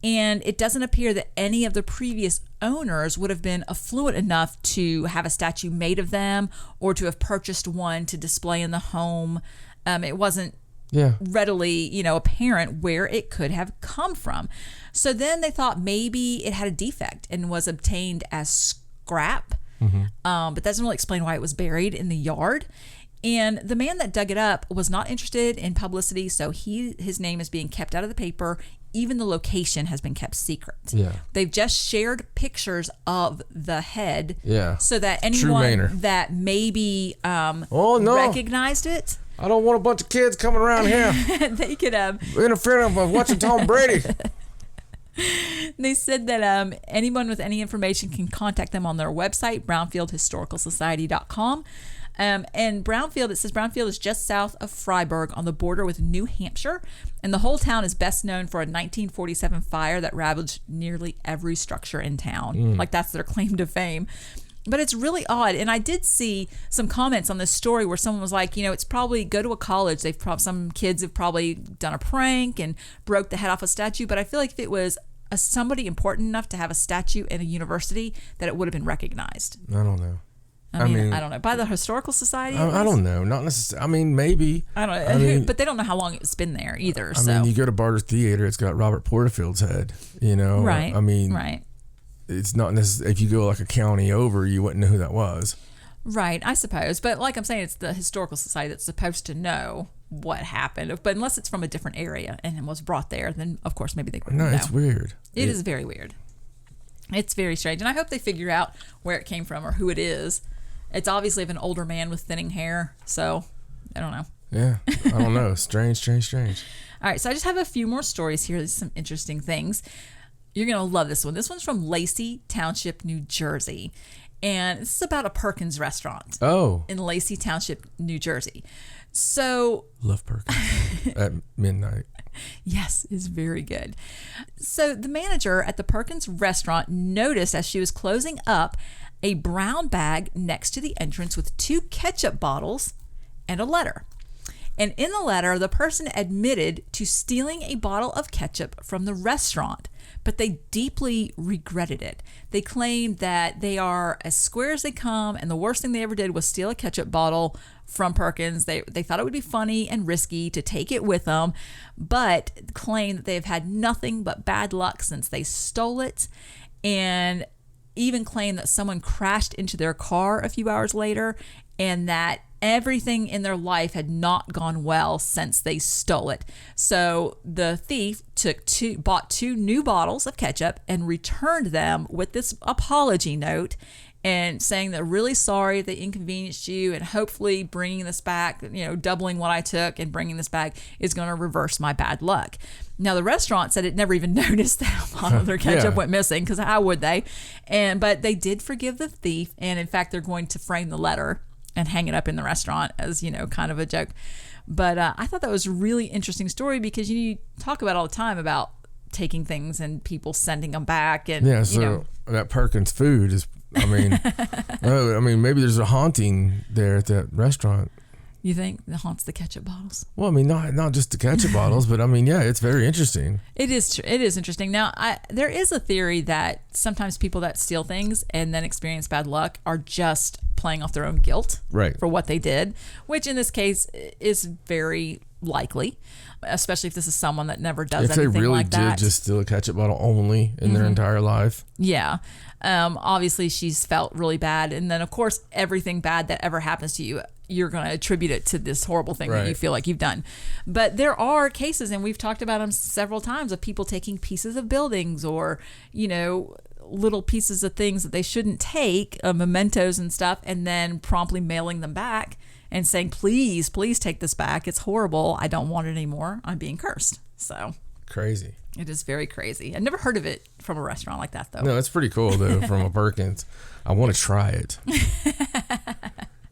And it doesn't appear that any of the previous owners would have been affluent enough to have a statue made of them or to have purchased one to display in the home. It wasn't readily, apparent where it could have come from. So then they thought maybe it had a defect and was obtained as scrap. But that doesn't really explain why it was buried in the yard. And the man that dug it up was not interested in publicity, so his name is being kept out of the paper. Even the location has been kept secret. Yeah. They've just shared pictures of the head so that anyone that maybe recognized it. I don't want a bunch of kids coming around here. They could interfering with watching Tom Brady. They said that anyone with any information can contact them on their website, brownfieldhistoricalsociety.com. And Brownfield, it says Brownfield is just south of Freiburg on the border with New Hampshire. And the whole town is best known for a 1947 fire that ravaged nearly every structure in town. Like, that's their claim to fame. But it's really odd. And I did see some comments on this story where someone was like, it's probably go to a college. Some kids have probably done a prank and broke the head off a statue. But I feel like if it was somebody important enough to have a statue in a university, that it would have been recognized. I don't know. I mean, I don't know. By the Historical Society? I don't know. Not necessarily. I mean, maybe. I don't know. But they don't know how long it's been there either. I mean, you go to Barter Theater, it's got Robert Porterfield's head, Right. I mean, it's not necessarily, if you go like a county over, you wouldn't know who that was. Right, I suppose. But like I'm saying, it's the historical society that's supposed to know what happened. But unless it's from a different area and was brought there, then of course maybe they wouldn't know. No, it's weird. It is very weird. It's very strange. And I hope they figure out where it came from or who it is. It's obviously of an older man with thinning hair. So, I don't know. Yeah, I don't know. Strange. All right, so I just have a few more stories here. There's some interesting things. You're going to love this one. This one's from Lacey Township, New Jersey. And this is about a Perkins restaurant. Oh. In Lacey Township, New Jersey. So. Love Perkins at midnight. Yes, it's very good. So the manager at the Perkins restaurant noticed as she was closing up a brown bag next to the entrance with 2 ketchup bottles and a letter. And in the letter, the person admitted to stealing a bottle of ketchup from the restaurant, but they deeply regretted it. They claimed that they are as square as they come, and the worst thing they ever did was steal a ketchup bottle from Perkins. They thought it would be funny and risky to take it with them, but claimed that they've had nothing but bad luck since they stole it, and even claimed that someone crashed into their car a few hours later, and that everything in their life had not gone well since they stole it. So the thief bought 2 new bottles of ketchup and returned them with this apology note and saying they're really sorry they inconvenienced you, and hopefully bringing this back, doubling what I took and bringing this back is going to reverse my bad luck. Now, the restaurant said it never even noticed that a bottle of their ketchup went missing, because how would they? But they did forgive the thief, and in fact, they're going to frame the letter and hang it up in the restaurant as, kind of a joke. But I thought that was a really interesting story, because you talk about all the time about taking things and people sending them back. And that Perkins food is, maybe there's a haunting there at that restaurant. You think it haunts the ketchup bottles? Well, not just the ketchup bottles, but it's very interesting. It is interesting. Now, there is a theory that sometimes people that steal things and then experience bad luck are just playing off their own guilt for what they did, which in this case is very likely, especially if this is someone that never does anything like that. If they really did just steal a ketchup bottle only in their entire life. Yeah. Obviously, she's felt really bad. And then, of course, everything bad that ever happens to you, you're going to attribute it to this horrible thing that you feel like you've done. But there are cases, and we've talked about them several times, of people taking pieces of buildings or, little pieces of things that they shouldn't take, mementos and stuff, and then promptly mailing them back and saying, please take this back. It's horrible. I don't want it anymore. I'm being cursed. So crazy. It is very crazy. I've never heard of it from a restaurant like that, though. No, that's pretty cool, though, from a Perkins. I want to try it.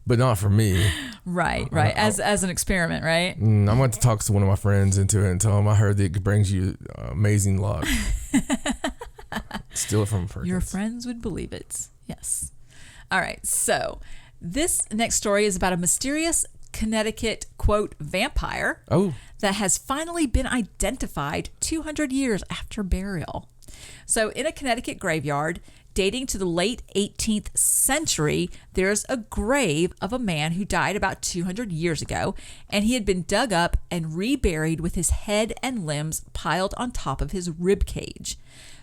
But not for me. Right. As an experiment, right? I'm going to talk to one of my friends into it and tell him I heard that it brings you amazing luck. Steal it from Perkins. Your friends would believe it. Yes. All right. So this next story is about a mysterious Connecticut, quote, vampire that has finally been identified 200 years after burial. So in a Connecticut graveyard, dating to the late 18th century, there's a grave of a man who died about 200 years ago, and he had been dug up and reburied with his head and limbs piled on top of his rib cage.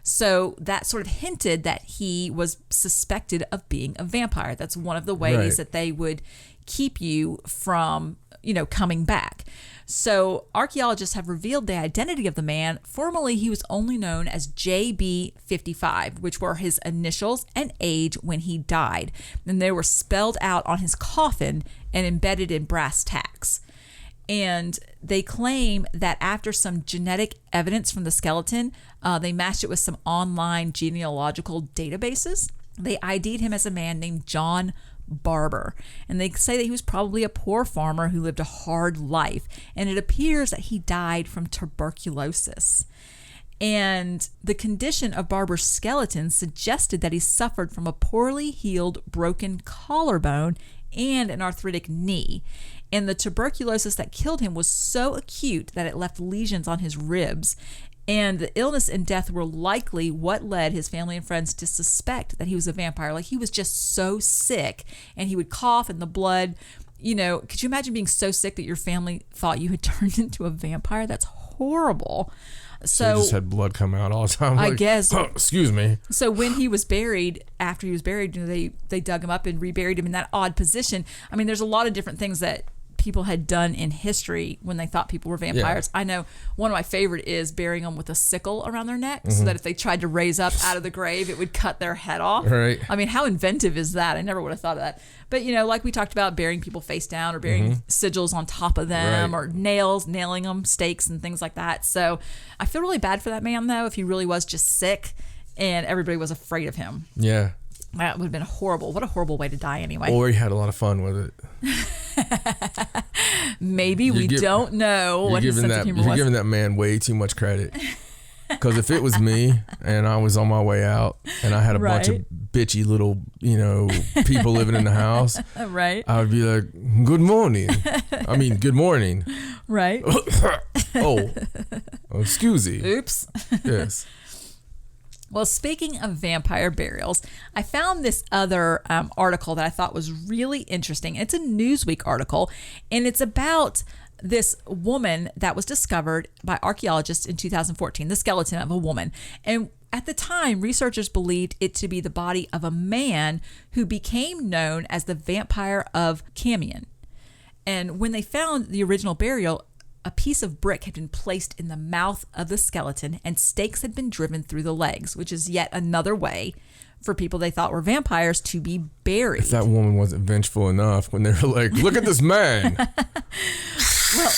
So that sort of hinted that he was suspected of being a vampire. That's one of the ways that they would keep you from, coming back. So archaeologists have revealed the identity of the man. Formerly, he was only known as JB55, which were his initials and age when he died. And they were spelled out on his coffin and embedded in brass tacks. And they claim that after some genetic evidence from the skeleton, they matched it with some online genealogical databases. They ID'd him as a man named John Barber. And they say that he was probably a poor farmer who lived a hard life. And it appears that he died from tuberculosis. And the condition of Barber's skeleton suggested that he suffered from a poorly healed broken collarbone and an arthritic knee. And the tuberculosis that killed him was so acute that it left lesions on his ribs. And the illness and death were likely what led his family and friends to suspect that he was a vampire. Like, he was just so sick, and he would cough, and the blood, could you imagine being so sick that your family thought you had turned into a vampire? That's horrible. So he just had blood come out all the time. I guess. Oh, excuse me. So when he was buried, after he was buried, they dug him up and reburied him in that odd position. I mean, there's a lot of different things that people had done in history when they thought people were vampires. Yeah. I know one of my favorite is burying them with a sickle around their neck so that if they tried to raise up out of the grave, it would cut their head off. Right. I mean, how inventive is that? I never would have thought of that. But, like we talked about burying people face down or burying sigils on top of them or nailing them, stakes and things like that. So I feel really bad for that man, though, if he really was just sick and everybody was afraid of him. Yeah. That would have been horrible. What a horrible way to die anyway. Or he had a lot of fun with it. Maybe we don't know what his sense of humor was. You're giving that man way too much credit. Because if it was me and I was on my way out and I had a bunch of bitchy little, people living in the house, right? I would be like, good morning. Good morning. Right. Oh, excuse me. Oops. Yes. Well, speaking of vampire burials, I found this other article that I thought was really interesting. It's a Newsweek article, and it's about this woman that was discovered by archaeologists in 2014, the skeleton of a woman. And at the time, researchers believed it to be the body of a man who became known as the vampire of Camion. And when they found the original burial, a piece of brick had been placed in the mouth of the skeleton and stakes had been driven through the legs, which is yet another way for people they thought were vampires to be buried. If that woman wasn't vengeful enough when they were like, look at this man. Well,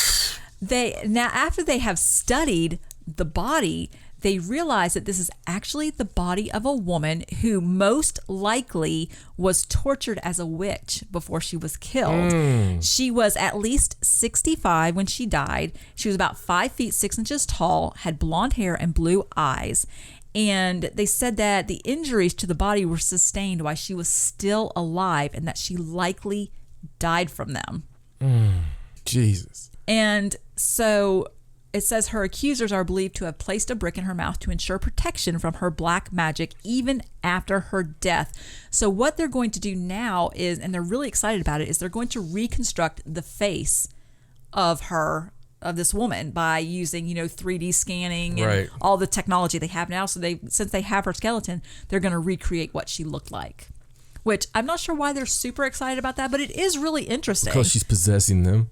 after they have studied the body, they realize that this is actually the body of a woman who most likely was tortured as a witch before she was killed. She was at least 65 when she died. She was about 5 feet 6 inches tall, had blonde hair and blue eyes. And they said that the injuries to the body were sustained while she was still alive and that she likely died from them. Jesus. And so it says her accusers are believed to have placed a brick in her mouth to ensure protection from her black magic even after her death. So what they're going to do now is, and they're really excited about it, is they're going to reconstruct the face of this woman by using, 3D scanning and all the technology they have now. So since they have her skeleton, they're going to recreate what she looked like. Which I'm not sure why they're super excited about that, but it is really interesting. Because she's possessing them.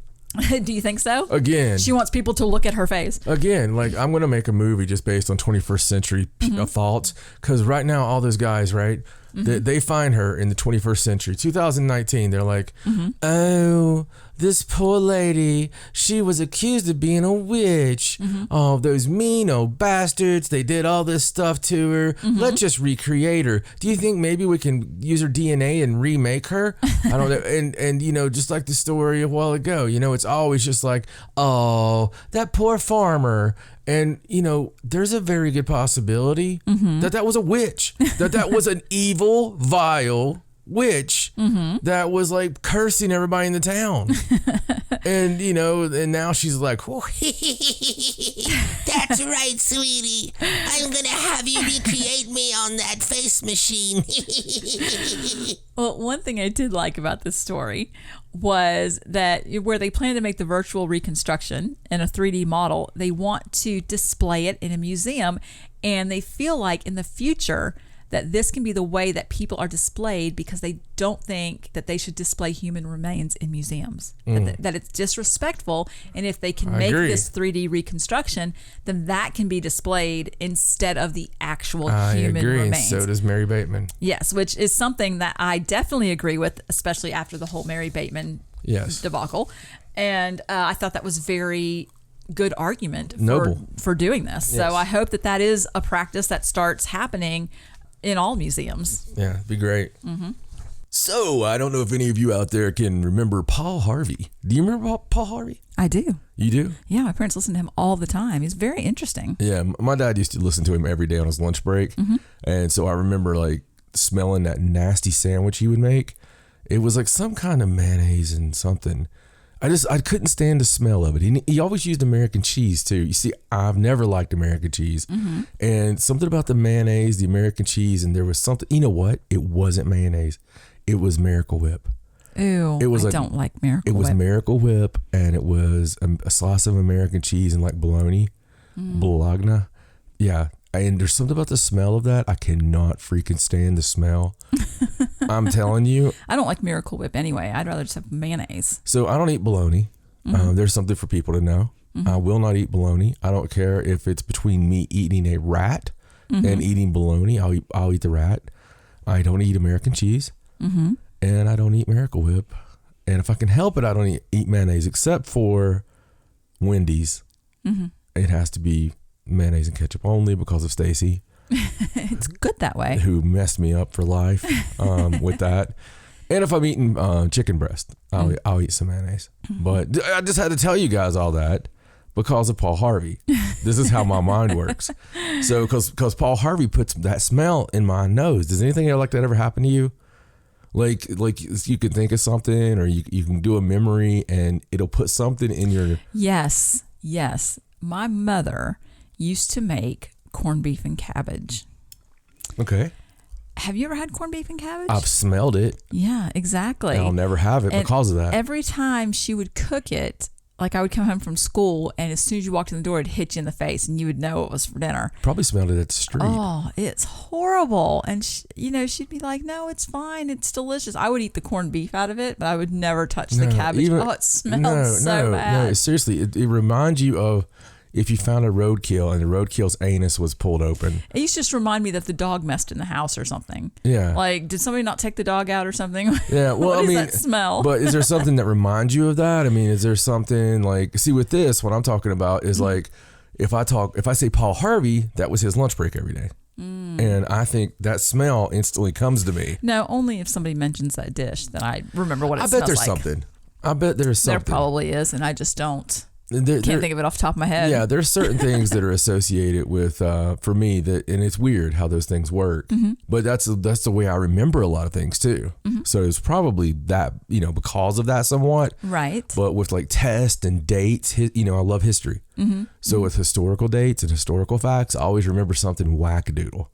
Do you think so? Again. She wants people to look at her face. Again, I'm going to make a movie just based on 21st century thoughts. Because right now, all those guys, right? They find her in the 21st century. 2019, they're like, oh, this poor lady, she was accused of being a witch. Oh, those mean old bastards, they did all this stuff to her. Let's just recreate her. Do you think maybe we can use her DNA and remake her? I don't know. And just like the story a while ago, it's always just like, oh, that poor farmer. And, there's a very good possibility that was a witch, that was an evil, vile witch that was like cursing everybody in the town. And, and now she's like, oh, that's right, sweetie. I'm going to have you recreate me on that face machine. Well, one thing I did like about this story was that where they plan to make the virtual reconstruction in a 3D model, they want to display it in a museum, and they feel like in the future that this can be the way that people are displayed because they don't think that they should display human remains in museums, that it's disrespectful. And if they can make this 3D reconstruction, then that can be displayed instead of the actual human remains. And so does Mary Bateman. Yes, which is something that I definitely agree with, especially after the whole Mary Bateman debacle. And I thought that was very good argument for doing this. Yes. So I hope that is a practice that starts happening in all museums. Yeah, it'd be great. So, I don't know if any of you out there can remember Paul Harvey. Do you remember Paul Harvey? I do. You do? Yeah, my parents listen to him all the time. He's very interesting. Yeah, my dad used to listen to him every day on his lunch break. And so I remember smelling that nasty sandwich he would make. It was like some kind of mayonnaise and something. I couldn't stand the smell of it. He always used American cheese too. You see, I've never liked American cheese. And something about the mayonnaise, the American cheese, and there was something, you know what? It wasn't mayonnaise. It was Miracle Whip. Ew. I don't like Miracle Whip. It was Miracle Whip, and it was a slice of American cheese and like bologna. Bologna. Yeah. And there's something about the smell of that. I cannot freaking stand the smell. I'm telling you. I don't like Miracle Whip anyway. I'd rather just have mayonnaise. So I don't eat bologna. There's something for people to know. I will not eat bologna. I don't care if it's between me eating a rat and eating bologna. I'll eat the rat. I don't eat American cheese. And I don't eat Miracle Whip. And if I can help it, I don't eat mayonnaise except for Wendy's. It has to be mayonnaise and ketchup only because of Stacey. It's good that way. Who messed me up for life with that. And if I'm eating chicken breast, I'll eat some mayonnaise. But I just had to tell you guys all that because of Paul Harvey. This is how my mind works. So because Paul Harvey puts that smell in my nose. Does anything like that ever happen to you? Like you can think of something, or you can do a memory and it'll put something in your... Yes. My mother used to make corned beef and cabbage. Okay. Have you ever had corned beef and cabbage? I've smelled it. Yeah, exactly. And I'll never have it because of that. Every time she would cook it, like I would come home from school, and as soon as you walked in the door, it'd hit you in the face, and you would know it was for dinner. Probably smelled it at the street. Oh, it's horrible. And she'd be like, "No, it's fine. It's delicious." I would eat the corned beef out of it, but I would never touch the cabbage. It smells so bad. No, seriously, it reminds you of if you found a roadkill and the roadkill's anus was pulled open. It used to just remind me that the dog messed in the house or something. Yeah. Like, did somebody not take the dog out or something? Yeah. Well, what is that smell? But is there something that reminds you of that? I mean, is there something like, see, with this, what I'm talking about is like, if I say Paul Harvey, that was his lunch break every day. And I think that smell instantly comes to me. No, only if somebody mentions that dish that I remember what it smells like. I bet there's something. I bet there's something. There probably is, and I just don't. Can't think of it off the top of my head. Yeah, there's certain things that are associated with, for me, that, and it's weird how those things work. But that's the way I remember a lot of things too. So it's probably that, because of that somewhat. Right. But with like tests and dates, I love history. So with historical dates and historical facts, I always remember something wackadoodle.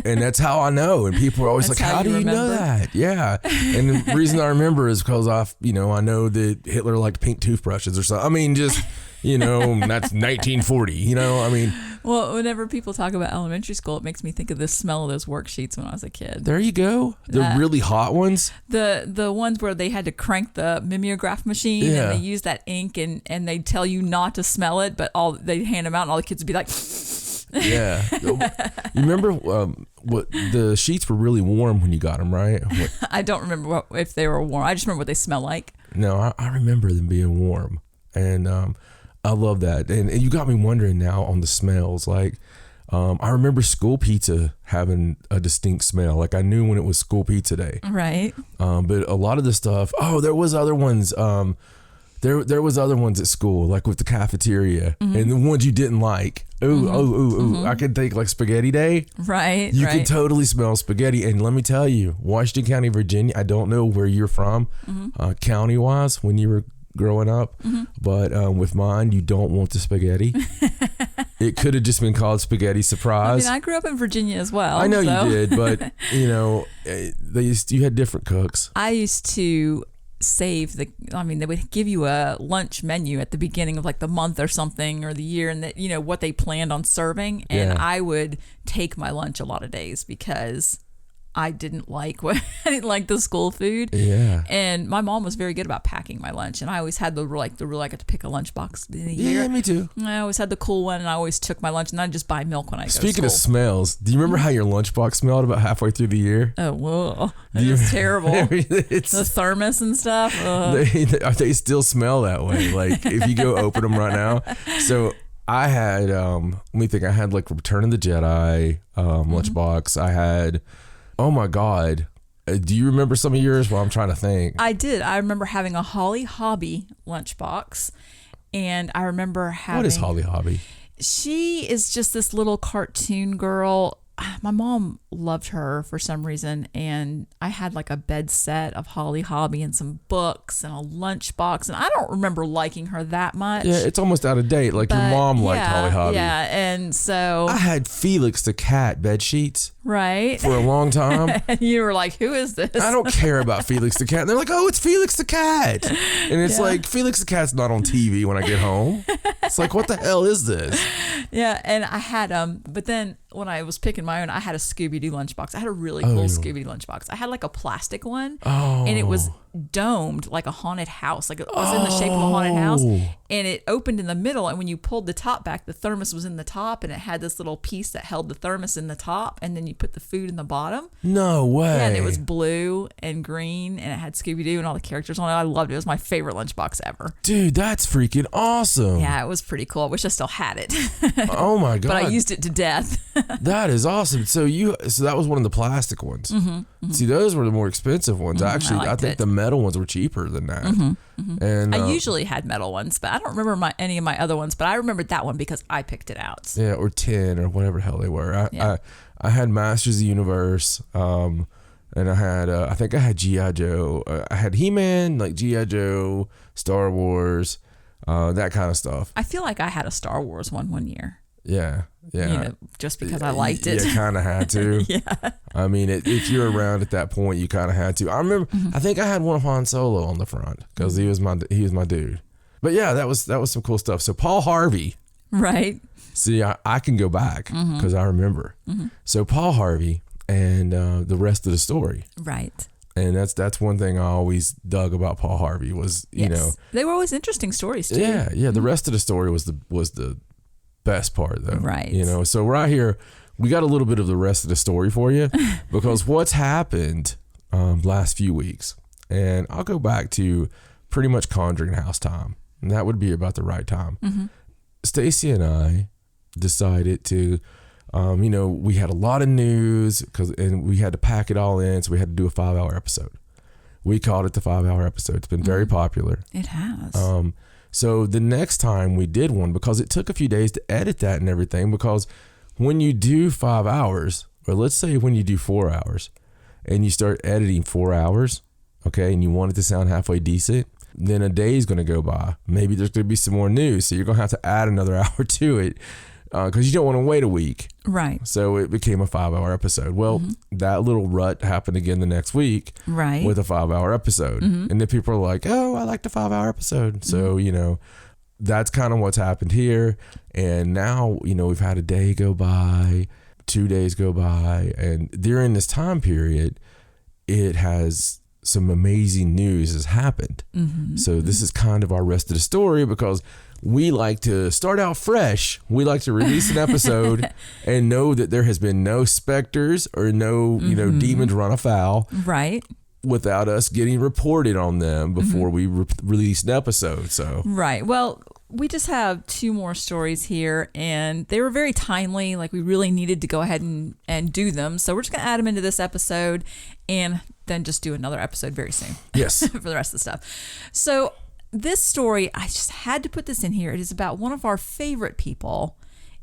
And that's how I know. And people are always that's like, how do you know that? Yeah. And the reason I remember is because I know that Hitler liked pink toothbrushes or something. I mean, just, that's 1940, I mean. Well, whenever people talk about elementary school, it makes me think of the smell of those worksheets when I was a kid. There you go. The really hot ones. The ones where they had to crank the mimeograph machine and they use that ink and they tell you not to smell it, but they hand them out and all the kids would be like... Yeah. You remember what the sheets were really warm when you got them, right? I don't remember if they were warm. I just remember what they smell like. No, I remember them being warm. And I love that. And you got me wondering now on the smells. Like, I remember school pizza having a distinct smell. Like, I knew when it was school pizza day. Right. But a lot of the stuff, there was other ones. There was other ones at school, like with the cafeteria, and the ones you didn't like. I could think like spaghetti day. Right. You could totally smell spaghetti. And let me tell you, Washington County, Virginia, I don't know where you're from, county-wise, when you were growing up, but with mine, you don't want the spaghetti. It could have just been called spaghetti surprise. I grew up in Virginia as well. I know you did, but you had different cooks. I used to save they would give you a lunch menu at the beginning of like the month or something, or the year, and that what they planned on serving, and I would take my lunch a lot of days because I didn't like the school food. Yeah. And my mom was very good about packing my lunch, and I always had the rule I got to pick a lunchbox in a year. Yeah, me too. I always had the cool one, and I always took my lunch, and I'd just buy milk when I go to school. Speaking of smells, do you remember how your lunchbox smelled about halfway through the year? Oh, whoa. It was terrible. The thermos and stuff. They still smell that way. Like, if you go open them right now. So I had, let me think, I had like Return of the Jedi lunchbox. I had... Oh my God. Do you remember some of yours? Well, I'm trying to think. I did. I remember having a Holly Hobby lunchbox. And I remember having... What is Holly Hobby? She is just this little cartoon girl. My mom loved her for some reason. And I had like a bed set of Holly Hobby and some books and a lunchbox. And I don't remember liking her that much. Yeah, it's almost out of date. Like your mom liked Holly Hobby. Yeah, and so... I had Felix the cat bed sheets. Right. for a long time. And you were like, who is this? I don't care about Felix the cat. And they're like, oh, it's Felix the cat. And it's like, Felix the cat's not on TV when I get home. It's like, what the hell is this? Yeah, and I had but then when I was picking my own, I had a Scooby-Doo lunchbox. I had a really cool Scooby-Doo lunchbox. I had like a plastic one, and it was domed like a haunted house. Like it was in the shape of a haunted house, and it opened in the middle, and when you pulled the top back, the thermos was in the top, and it had this little piece that held the thermos in the top, and then you put the food in the bottom. No way. Yeah, and it was blue and green, and it had Scooby-Doo and all the characters on it. I loved it. It was my favorite lunchbox ever. Dude, that's freaking awesome. Yeah, it was pretty cool. I wish I still had it. Oh my God. But I used it to death. That is awesome. So that was one of the plastic ones. See, those were the more expensive ones. Actually, I think the metal ones were cheaper than that. And I usually had metal ones, but I don't remember any of my other ones. But I remembered that one because I picked it out. Yeah, or 10 or whatever the hell they were. I had Masters of the Universe, and I had I think I had G.I. Joe. I had He-Man, like G.I. Joe, Star Wars, that kind of stuff. I feel like I had a Star Wars one year. Yeah. You know, just because I liked it. You kind of had to. Yeah. I mean, if you're around at that point, you kind of had to. I remember, I think I had one of Han Solo on the front because he was my dude. But yeah, that was some cool stuff. So Paul Harvey. Right. See, I can go back because I remember. So Paul Harvey and the rest of the story. Right. And that's one thing I always dug about Paul Harvey was, you know. They were always interesting stories too. Yeah, yeah. The rest of the story was the best part though. Right. You know, so right here, we got a little bit of the rest of the story for you because what's happened last few weeks, and I'll go back to pretty much Conjuring House time, and that would be about the right time. Stacey and I decided to, we had a lot of news and we had to pack it all in, so we had to do a 5-hour episode. We called it the 5-hour episode. It's been very popular. It has. So the next time we did one, because it took a few days to edit that and everything, because when you do 5 hours, or let's say when you do 4 hours, and you start editing 4 hours, okay, and you want it to sound halfway decent, then a day is going to go by. Maybe there's going to be some more news, so you're going to have to add another hour to it, because you don't want to wait a week. Right. So it became a 5-hour episode. Well, that little rut happened again the next week. Right. With a 5-hour episode. And then people are like, oh, I like the 5-hour episode. So, that's kind of what's happened here. And now, we've had a day go by, 2 days go by. And during this time period, it has some amazing news has happened. So this is kind of our rest of the story because we like to start out fresh. We like to release an episode and know that there has been no specters or no, demons run afoul. Right. Without us getting reported on them before we release an episode. So right. Well, we just have 2 more stories here, and they were very timely. Like, we really needed to go ahead and do them. So we're just going to add them into this episode and then just do another episode very soon. Yes. For the rest of the stuff. So this story, I just had to put this in here. It is about one of our favorite people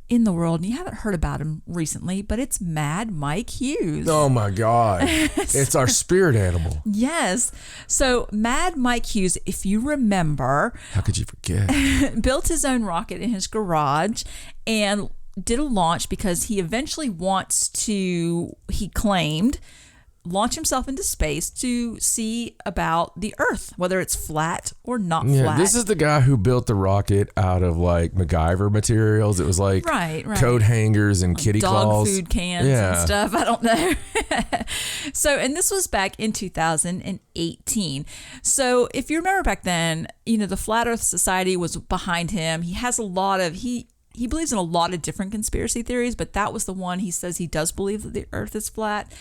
in the world, and you haven't heard about him recently, but it's Mad Mike Hughes. Oh my God. It's our spirit animal. Yes. So Mad Mike Hughes, if you remember, how could you forget? Built his own rocket in his garage and did a launch because he eventually wants to, he claimed, launch himself into space to see about the Earth, whether it's flat or not flat. This is the guy who built the rocket out of like MacGyver materials. It was like coat hangers and kitty claws. Dog food cans and stuff. I don't know. So, and this was back in 2018. So if you remember back then, the Flat Earth Society was behind him. He has a lot of, he believes in a lot of different conspiracy theories, but that was the one he says he does believe that the Earth is flat.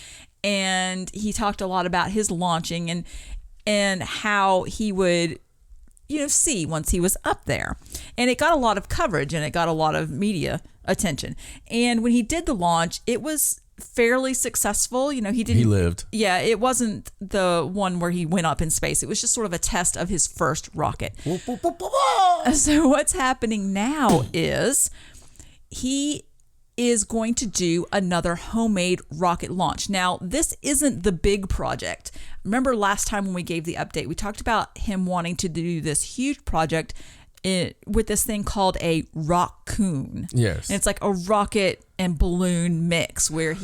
And he talked a lot about his launching and how he would, see once he was up there. And it got a lot of coverage and it got a lot of media attention. And when he did the launch, it was fairly successful. He lived. Yeah, it wasn't the one where he went up in space. It was just sort of a test of his first rocket. So what's happening now is he is going to do another homemade rocket launch. Now, this isn't the big project. Remember last time when we gave the update, we talked about him wanting to do this huge project with this thing called a rock-coon. Yes. And it's like a rocket and balloon mix where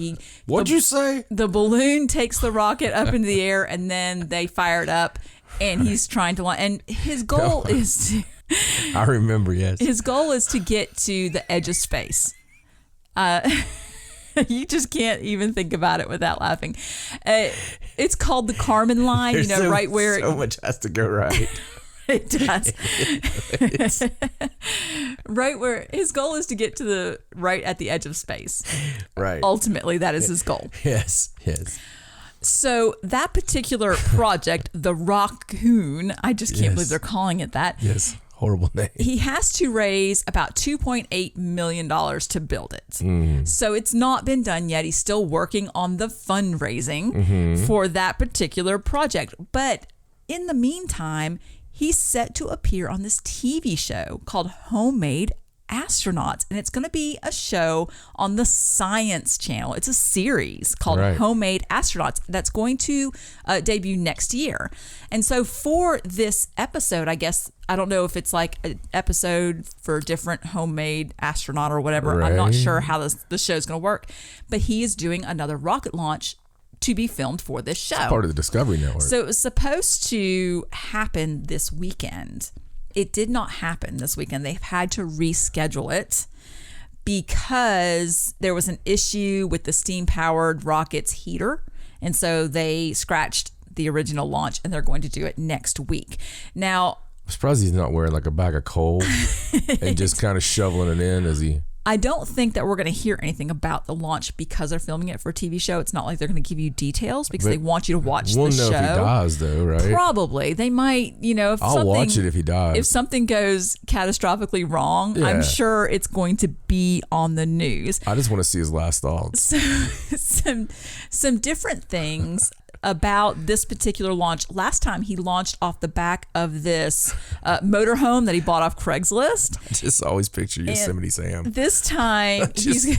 What'd you say? The balloon takes the rocket up into the air and then they fire it up and he's trying to launch. And his goal is to... I remember, yes. His goal is to get to the edge of space. You just can't even think about it without laughing. It's called the Kármán line, right where... So much has to go right. It does. Right where his goal is to get to right at the edge of space. Right. Ultimately, that is his goal. Yes. So that particular project, the Rock-coon, I just can't believe they're calling it that. Yes. Horrible name. He has to raise about $2.8 million to build it. So it's not been done yet. He's still working on the fundraising for that particular project. But in the meantime, he's set to appear on this TV show called Homemade Astronauts. And it's going to be a show on the Science Channel. It's a series called Homemade Astronauts that's going to debut next year. And so for this episode, I guess, I don't know if it's like an episode for a different homemade astronaut or whatever. Right. I'm not sure how the show's going to work. But he is doing another rocket launch to be filmed for this show. It's part of the Discovery Network. So it was supposed to happen this weekend. It did not happen this weekend. They've had to reschedule it because there was an issue with the steam-powered rocket's heater. And so they scratched the original launch and they're going to do it next week. Now, I'm surprised he's not wearing like a bag of coal and just kind of shoveling it in as he... I don't think that we're going to hear anything about the launch because they're filming it for a TV show. It's not like they're going to give you details because they want you to watch the show. We'll know if he dies, though, right? Probably. They might, if I'll watch it if he dies. If something goes catastrophically wrong, I'm sure it's going to be on the news. I just want to see his last thoughts. So, some different things about this particular launch. Last time he launched off the back of this motorhome that he bought off Craigslist. I just always picture Yosemite Sam. This time he's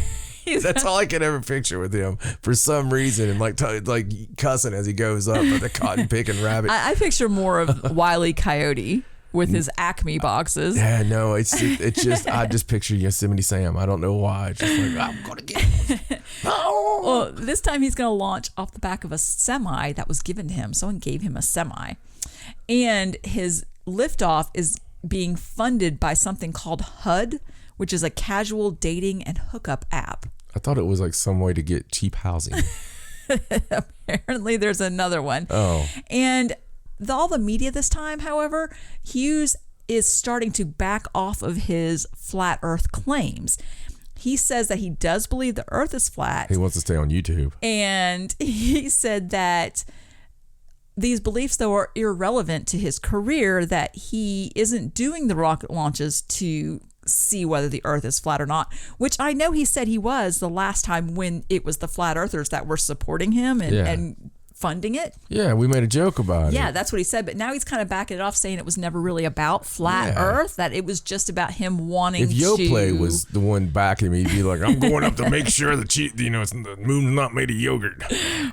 that's all I can ever picture with him for some reason, and like cussing as he goes up with the cotton picking rabbit. I picture more of Wile E. Coyote with his Acme boxes. Yeah, no, it's just I just picture Yosemite Sam. I don't know why. It's just like I'm gonna get him. Well, this time he's going to launch off the back of a semi that was given to him. Someone gave him a semi, and his liftoff is being funded by something called HUD, which is a casual dating and hookup app. I thought it was like some way to get cheap housing. Apparently, there's another one. Oh, and all the media this time, however, Hughes is starting to back off of his flat Earth claims. He says that he does believe the Earth is flat. he wants to stay on YouTube. And he said that these beliefs, though, are irrelevant to his career, that he isn't doing the rocket launches to see whether the Earth is flat or not, which I know he said he was the last time when it was the flat earthers that were supporting him and funding it. Yeah, we made a joke about it. Yeah, that's what he said. But now he's kind of backing it off, saying it was never really about flat Earth, that it was just about him wanting to... If Yoplait was the one backing me, he'd be like, I'm going up to make sure the moon's not made of yogurt.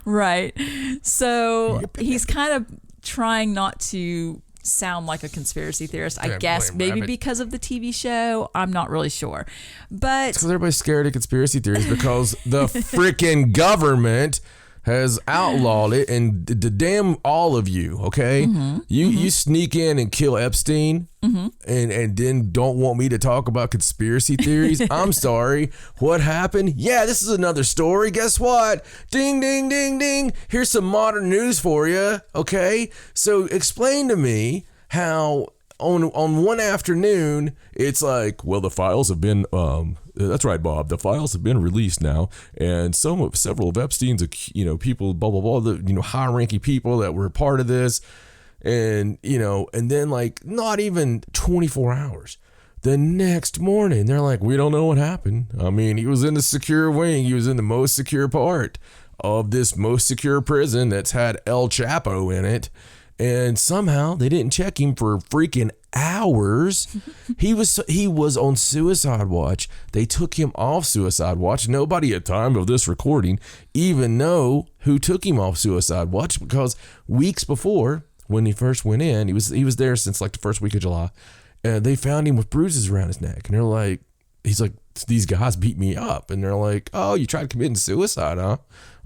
Right. So he's kind of trying not to sound like a conspiracy theorist, I guess, maybe because of the TV show. I'm not really sure. But... Because everybody's scared of conspiracy theories because the freaking government has outlawed it, and the damn all of you, okay? You sneak in and kill Epstein and then don't want me to talk about conspiracy theories. I'm sorry. What happened? Yeah, this is another story. Guess what? Ding, ding, ding, ding. Here's some modern news for you, okay? So explain to me how on one afternoon, it's like, well, the files have been, that's right, Bob, the files have been released now, and several of Epstein's, people, blah, blah, blah, the, high-ranking people that were part of this, and, and then, like, not even 24 hours. The next morning, they're like, we don't know what happened. I mean, he was in the secure wing. He was in the most secure part of this most secure prison that's had El Chapo in it. And somehow they didn't check him for freaking hours. He was on suicide watch. They took him off suicide watch. Nobody at time of this recording even know who took him off suicide watch, because weeks before, when he first went in, he was there since like the first week of July. they found him with bruises around his neck. And they're like, he's like, these guys beat me up. And they're like, oh, you tried committing suicide, huh?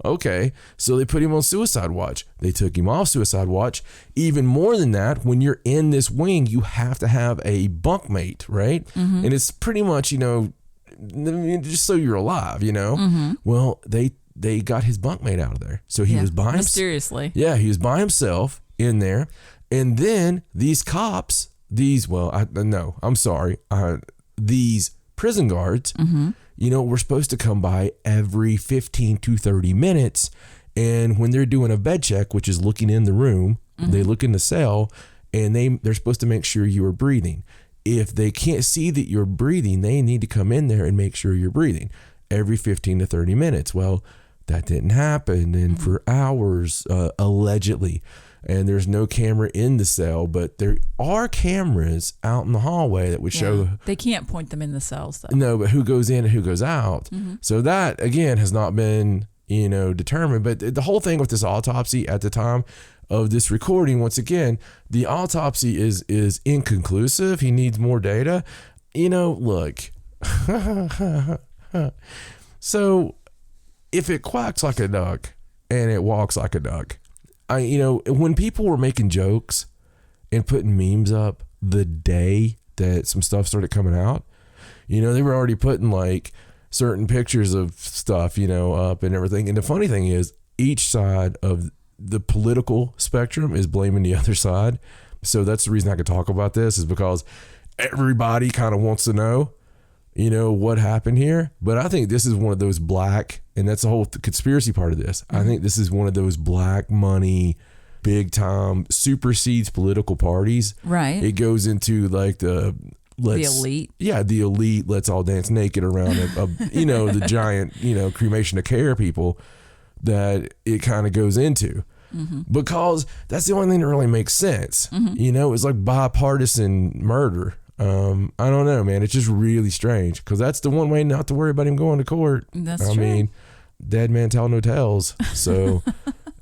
Okay. So they put him on suicide watch. They took him off suicide watch. Even more than that, when you're in this wing, you have to have a bunkmate, right? And it's pretty much, just so you're alive, Well, they got his bunkmate out of there. So he was by himself. Mysteriously. Yeah, he was by himself in there. And then these cops, these prison guards, were supposed to come by every 15 to 30 minutes. And when they're doing a bed check, which is looking in the room, they look in the cell, and they're supposed to make sure you are breathing. If they can't see that you're breathing, they need to come in there and make sure you're breathing every 15 to 30 minutes. Well, that didn't happen. And for hours, allegedly, and there's no camera in the cell, but there are cameras out in the hallway that would show. They can't point them in the cells, though. No, but who goes in and who goes out. So that, again, has not been, determined. But the whole thing with this autopsy at the time of this recording, once again, the autopsy is inconclusive. He needs more data. Look. So if it quacks like a duck and it walks like a duck, when people were making jokes and putting memes up the day that some stuff started coming out, they were already putting like certain pictures of stuff, up and everything. And the funny thing is, each side of the political spectrum is blaming the other side. So that's the reason I could talk about this, is because everybody kind of wants to know, what happened here. But I think this is one of those black, and that's the whole conspiracy part of this. I think this is one of those black money, big time, supersedes political parties. Right. It goes into like the elite. Yeah, the elite. Let's all dance naked around the giant, cremation of care people that it kind of goes into. Because that's the only thing that really makes sense. It's like bipartisan murder. I don't know, man. It's just really strange, because that's the one way not to worry about him going to court. That's true. I mean, dead man tell no tales. So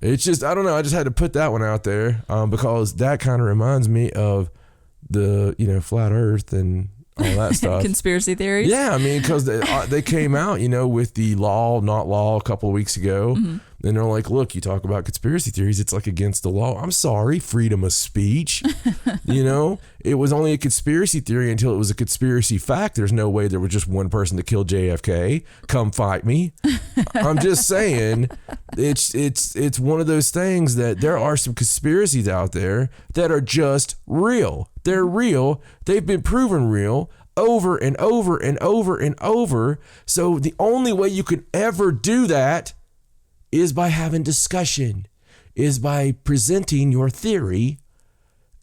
it's just, I don't know. I just had to put that one out there because that kind of reminds me of the, flat earth and all that stuff. Conspiracy theories. Yeah. I mean, because they came out, with the law, not law a couple of weeks ago. And they're like, look, you talk about conspiracy theories, it's like against the law. I'm sorry, freedom of speech. It was only a conspiracy theory until it was a conspiracy fact. There's no way there was just one person that killed JFK. Come fight me. I'm just saying, it's one of those things that there are some conspiracies out there that are just real. They're real. They've been proven real over and over and over and over. So the only way you can ever do that is by having discussion, is by presenting your theory.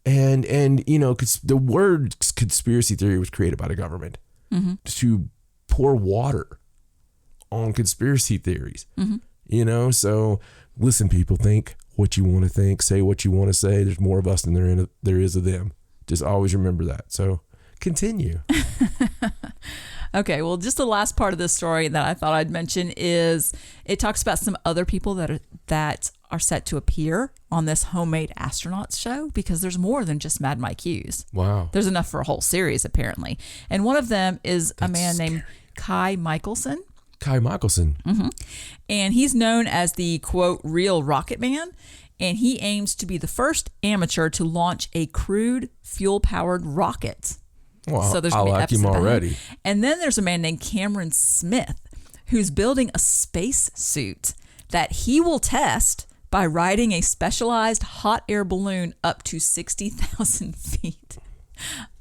And the word conspiracy theory was created by the government to pour water on conspiracy theories. So listen, people, think what you want to think, say what you want to say. There's more of us than there is of them. Just always remember that. So continue. Okay, well, just the last part of this story that I thought I'd mention is it talks about some other people that are set to appear on this homemade astronauts show, because there's more than just Mad Mike Hughes. Wow. There's enough for a whole series, apparently. And one of them is a man named Kai Michelson. Kai Michelson. And he's known as the, quote, real Rocket Man. And he aims to be the first amateur to launch a crewed fuel-powered rocket. Well, so there's I like him already. And then there's a man named Cameron Smith who's building a space suit that he will test by riding a specialized hot air balloon up to 60,000 feet.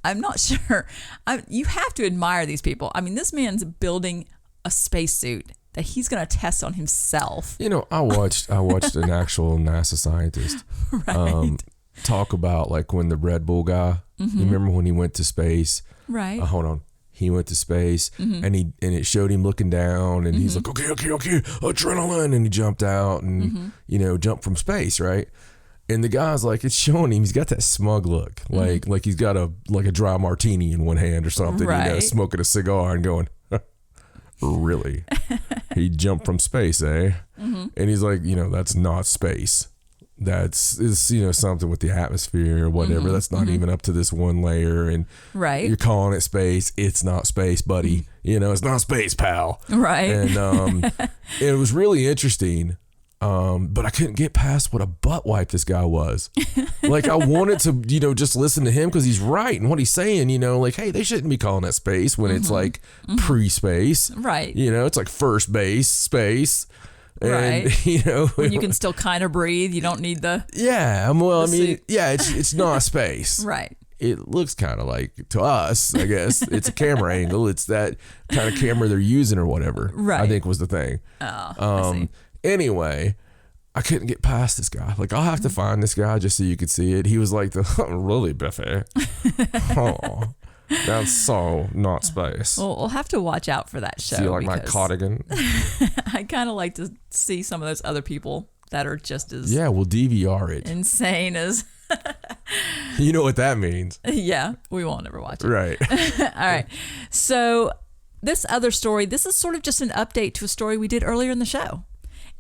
I'm not sure. You have to admire these people. I mean, this man's building a spacesuit that he's going to test on himself. I watched an actual NASA scientist talk about like when the Red Bull guy, you remember when he went to space? Right. Hold on. He went to space and it showed him looking down and he's like, okay, adrenaline. And he jumped out and, jumped from space. Right. And the guy's like, it's showing him, he's got that smug look, like he's got a dry martini in one hand or something, smoking a cigar and going, really? He jumped from space, eh? And he's like, that's not space. is something with the atmosphere or whatever. That's not even up to this one layer, and you're calling it space. It's not space, buddy. It's not space, pal. Right. And it was really interesting. But I couldn't get past what a butt wipe this guy was. Like, I wanted to, just listen to him because he's right and what he's saying, like, hey, they shouldn't be calling that space when it's like pre-space. Right. It's like first base space. And, right. When you can still kind of breathe, you don't need the. Yeah. Well, suit. It's not space. Right. It looks kind of like, to us, I guess, it's a camera angle. It's that kind of camera they're using or whatever. Right. I think was the thing. Oh, I see. Anyway, I couldn't get past this guy. Like, I'll have to find this guy just so you could see it. He was like, really, Biffy? Oh, that's so not space. Well, we'll have to watch out for that show. Do you like my cardigan? I kind of like to see some of those other people that are just as we'll DVR it. Insane as. You know what that means. Yeah, we won't ever watch it. Right. All right. So this other story, this is sort of just an update to a story we did earlier in the show.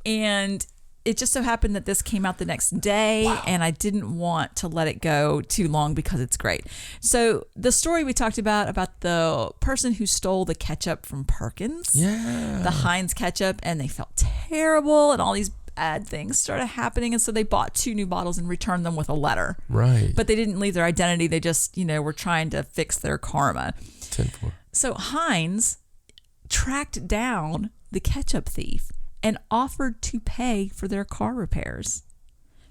And it just so happened that this came out the next day, and I didn't want to let it go too long because it's great. So the story we talked about the person who stole the ketchup from Perkins, the Heinz ketchup, and they felt terrible, and all these bad things started happening, and so they bought 2 new bottles and returned them with a letter. Right. But they didn't leave their identity. They just, were trying to fix their karma. 10-4. So Heinz tracked down the ketchup thief and offered to pay for their car repairs.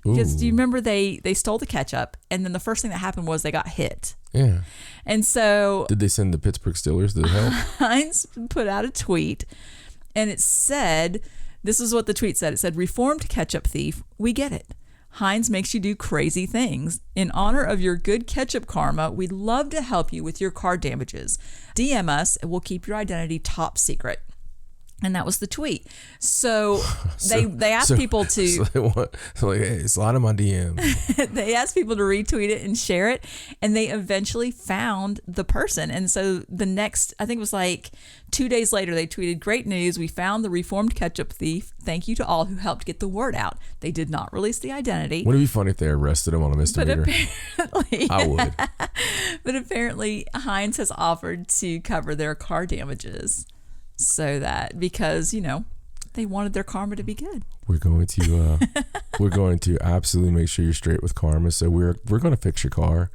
Because do you remember they stole the ketchup, and then the first thing that happened was they got hit. Yeah. And so did they send the Pittsburgh Steelers to help? Heinz put out a tweet, and it said, this is what the tweet said. It said, "Reformed ketchup thief, we get it. Heinz makes you do crazy things. In honor of your good ketchup karma, we'd love to help you with your car damages. DM us, and we'll keep your identity top secret." And that was the tweet. So they asked people to. So hey, slide in my DM. They asked people to retweet it and share it, and they eventually found the person. And so the next, I think it was like 2 days later, they tweeted, "Great news! We found the reformed ketchup thief. Thank you to all who helped get the word out." They did not release the identity. Wouldn't it be funny if they arrested him on a misdemeanor? But apparently, I would. But apparently, Heinz has offered to cover their car damages. So that because they wanted their karma to be good. We're going to absolutely make sure you're straight with karma. So we're going to fix your car,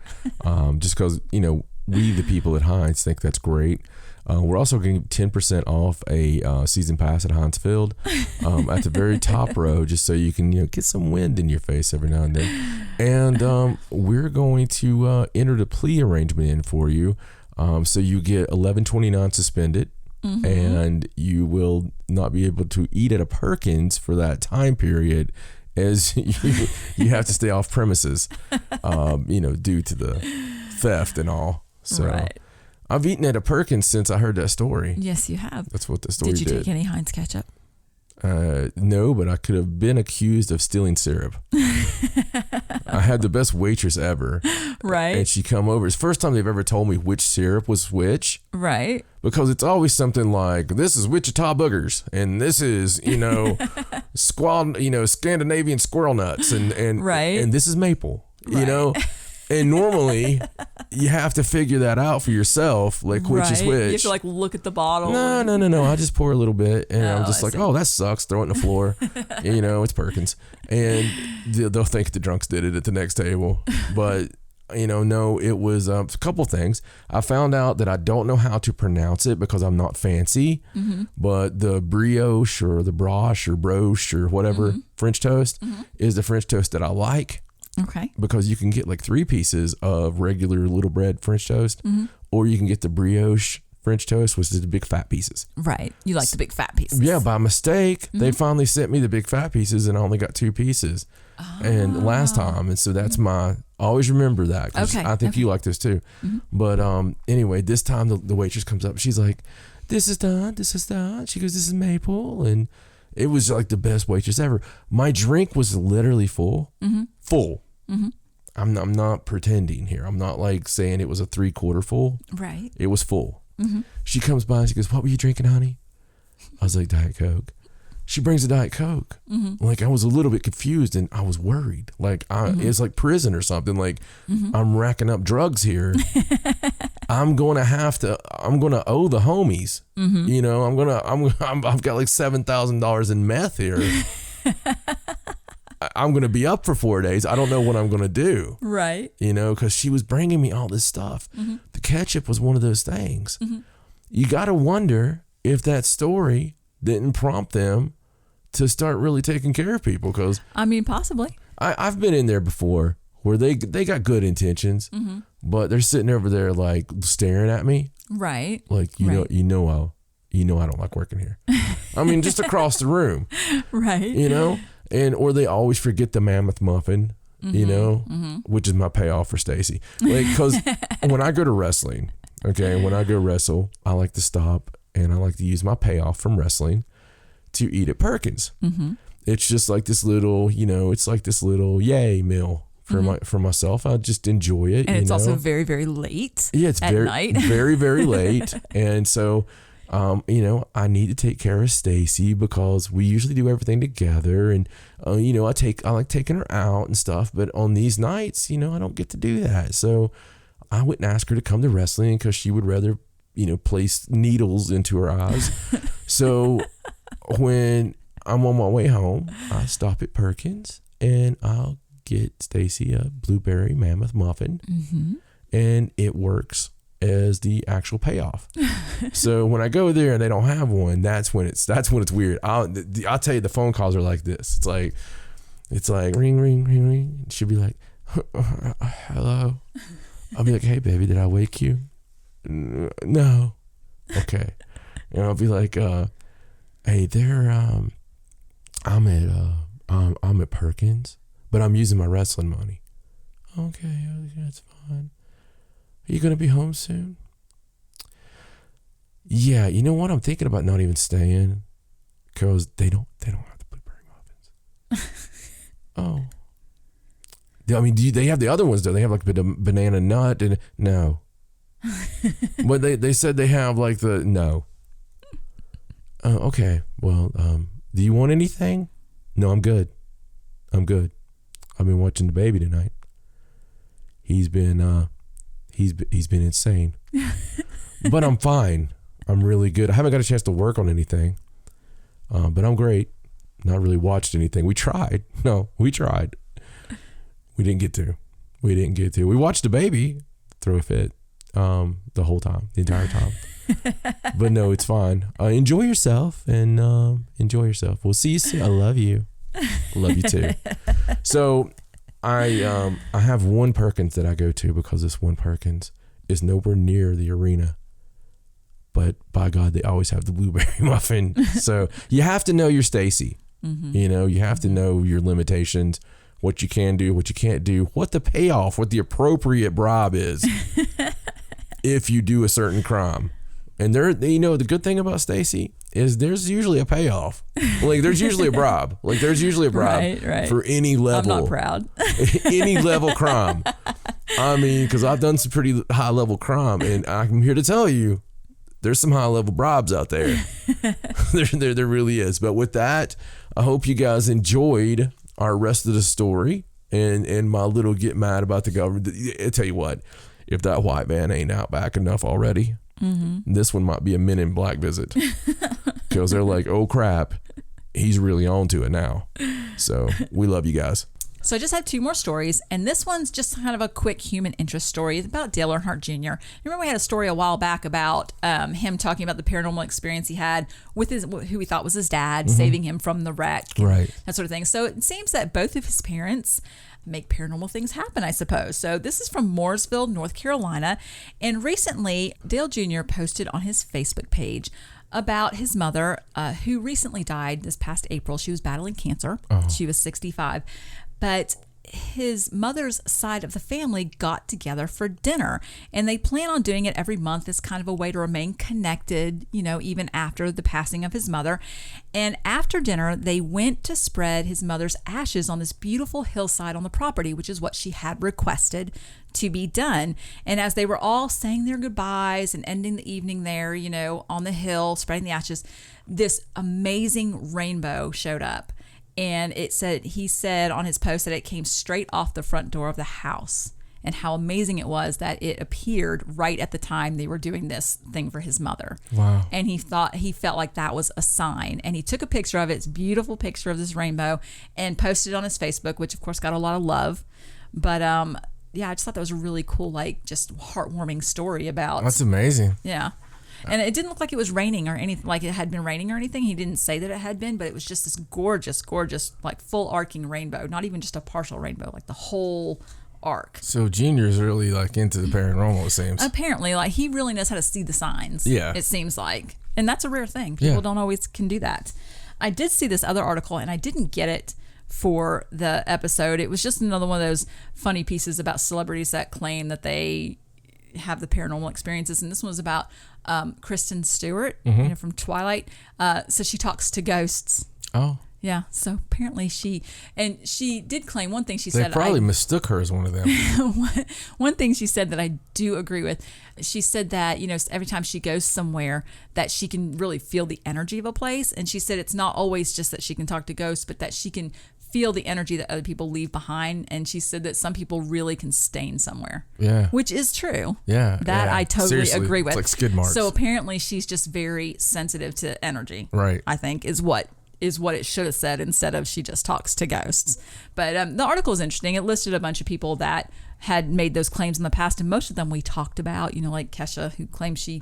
just because we the people at Heinz think that's great. We're also getting 10% off a season pass at Heinz Field at the very top row, just so you can get some wind in your face every now and then. And we're going to enter the plea arrangement in for you, so you get $11.29 suspended. Mm-hmm. And you will not be able to eat at a Perkins for that time period, as you have to stay off premises, due to the theft and all. So right. I've eaten at a Perkins since I heard that story. Yes, you have. That's what the story did. Did you take any Heinz ketchup? No, but I could have been accused of stealing syrup. I had the best waitress ever. Right. And she come over. It's the first time they've ever told me which syrup was which. Right. Because it's always something like, this is Wichita boogers, and this is, Scandinavian squirrel nuts, and right. And this is maple, right. And normally you have to figure that out for yourself, like which is which. You have to look at the bottle. No. I just pour a little bit, and I'm just like, oh, that sucks. Throw it on the floor. It's Perkins, and they'll think the drunks did it at the next table, but. No, it was a couple things. I found out that I don't know how to pronounce it because I'm not fancy, but the brioche or the broche or broche or whatever French toast is the French toast that I like. Okay. Because you can get like 3 pieces of regular little bread French toast, or you can get the brioche French toast, which is the big fat pieces. Right. You like the big fat pieces. Yeah, by mistake, they finally sent me the big fat pieces, and I only got 2 pieces. And last time, and so that's I always remember that, because I think you like this too. But anyway, this time the waitress comes up, she's like, this is done. She goes, this is maple, and it was like the best waitress ever. My drink was literally full. I'm not pretending here. I'm not like saying it was a 3/4 full. Right. It was full. She comes by and she goes, what were you drinking, honey? I was like, Diet Coke. she brings a Diet Coke. Like, I was a little bit confused and I was worried. Like, it's like prison or something. Like, I'm racking up drugs here. I'm going to owe the homies. You know, I've got like $7,000 in meth here. I'm going to be up for 4 days. I don't know what I'm going to do. Right. You know, because she was bringing me all this stuff. The ketchup was one of those things. You got to wonder if that story didn't prompt them to start really taking care of people. Because I mean, possibly. I've been in there before where they got good intentions, but they're sitting over there like staring at me. Right. Like, you know I don't like working here. I mean, just across the room. Right. You know? Or they always forget the mammoth muffin, you know, which is my payoff for Stacey. Like, because when I go to wrestling, when I go wrestle, I like to stop and I like to use my payoff from wrestling to eat at Perkins. It's just like this little, it's like this little yay meal for myself. I just enjoy it. And it's also very, very late. Yeah, it's at very, night. very, very late. And so, I need to take care of Stacey because we usually do everything together. And, I like taking her out and stuff. But on these nights, I don't get to do that. So I wouldn't ask her to come to wrestling because she would rather, place needles into her eyes. So when I'm on my way home, I stop at Perkins and I'll get Stacey a blueberry mammoth muffin. And it works as the actual payoff. So when I go there and they don't have one, that's when it's weird. I'll tell you, the phone calls are like this. It's like ring, ring, ring, ring. She'll be like, hello. I'll be like, hey baby, did I wake you? No. Okay. And I'll be like, hey there, I'm at Perkins, but I'm using my wrestling money. Okay, that's fine. Are you going to be home soon? Yeah, you know what? I'm thinking about not even staying because they don't have the blueberry muffins. Oh. I mean, they have the other ones though. They have like banana nut and no. But they said they have like the no. Okay. Well, do you want anything? No, I'm good. I've been watching the baby tonight. He's been insane. But I'm fine. I'm really good. I haven't got a chance to work on anything. But I'm great. Not really watched anything. We tried. We tried. We didn't get to. We watched the baby throw a fit the whole time, the entire time. But no, it's fine. Enjoy yourself and enjoy yourself. We'll see you soon. I love you. Love you too. So I have one Perkins that I go to because this one Perkins is nowhere near the arena. But by God, they always have the blueberry muffin. So you have to know your Stacey. You have to know your limitations, what you can do, what you can't do, what the payoff, what the appropriate bribe is if you do a certain crime. And the good thing about Stacey is there's usually a payoff. Like there's usually a bribe. Like there's usually a bribe right. for any level. I'm not proud. Any level crime. I mean, because I've done some pretty high level crime, and I'm here to tell you, there's some high level bribes out there. There really is. But with that, I hope you guys enjoyed our rest of the story and my little get mad about the government. I tell you what, if that white man ain't out back enough already, this one might be a Men in Black visit because they're like, oh crap, he's really on to it now. So we love you guys. So I just have two more stories, and this one's just kind of a quick human interest story. It's about Dale Earnhardt Jr. Remember we had a story a while back about him talking about the paranormal experience he had with who he thought was his dad, saving him from the wreck, right? That sort of thing. So it seems that both of his parents make paranormal things happen, I suppose. So this is from Mooresville, North Carolina, and recently Dale Jr. posted on his Facebook page about his mother, who recently died this past April. She was battling cancer. She was 65. But his mother's side of the family got together for dinner, and they plan on doing it every month as kind of a way to remain connected, even after the passing of his mother. And after dinner, they went to spread his mother's ashes on this beautiful hillside on the property, which is what she had requested to be done. And as they were all saying their goodbyes and ending the evening there, on the hill, spreading the ashes, this amazing rainbow showed up. And he said on his post that it came straight off the front door of the house, and how amazing it was that it appeared right at the time they were doing this thing for his mother. Wow. And he felt like that was a sign. And he took a picture of it, it's a beautiful picture of this rainbow, and posted it on his Facebook, which of course got a lot of love. But yeah, I just thought that was a really cool, just heartwarming story about. That's amazing. Yeah. And it didn't look like it was raining or anything, like it had been raining or anything. He didn't say that it had been, but it was just this gorgeous, gorgeous, full arcing rainbow. Not even just a partial rainbow, like the whole arc. So Junior's really into the paranormal, it seems. Apparently, he really knows how to see the signs. Yeah. It seems like. And that's a rare thing. People don't always can do that. I did see this other article, and I didn't get it for the episode. It was just another one of those funny pieces about celebrities that claim that they have the paranormal experiences, and this one was about Kristen Stewart, from Twilight. So she talks to ghosts. Oh. Yeah. So apparently she did claim one thing. She They said probably mistook her as one of them. one thing she said that I do agree with. She said that every time she goes somewhere that she can really feel the energy of a place, and she said it's not always just that she can talk to ghosts, but that she can feel the energy that other people leave behind. And she said that some people really can stain somewhere. Yeah. Which is true. Yeah. That I totally Seriously, agree with. It's like skid marks. So apparently she's just very sensitive to energy. Right. I think is what it should have said, instead of she just talks to ghosts. But the article is interesting. It listed a bunch of people that had made those claims in the past, and most of them we talked about, like Kesha, who claimed she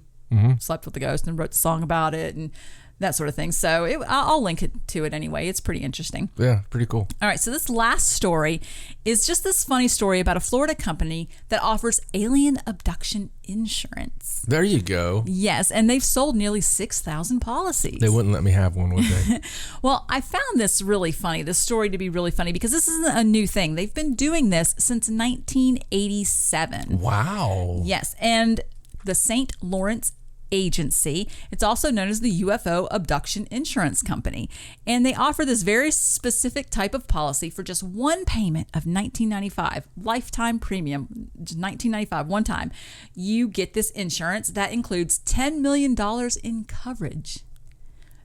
slept with the ghost and wrote the song about it and that sort of thing. So I'll link it to it anyway. It's pretty interesting. Yeah, pretty cool. All right, so this last story is just this funny story about a Florida company that offers alien abduction insurance. There you go. Yes, and they've sold nearly 6,000 policies. They wouldn't let me have one, would they? Well, I found this really funny, this story to be really funny, because this isn't a new thing. They've been doing this since 1987. Wow. Yes, and the St. Lawrence Agency. It's also known as the UFO Abduction Insurance Company. And they offer this very specific type of policy for just one payment of $19.95, lifetime premium, just $19.95 one time. You get this insurance that includes $10 million in coverage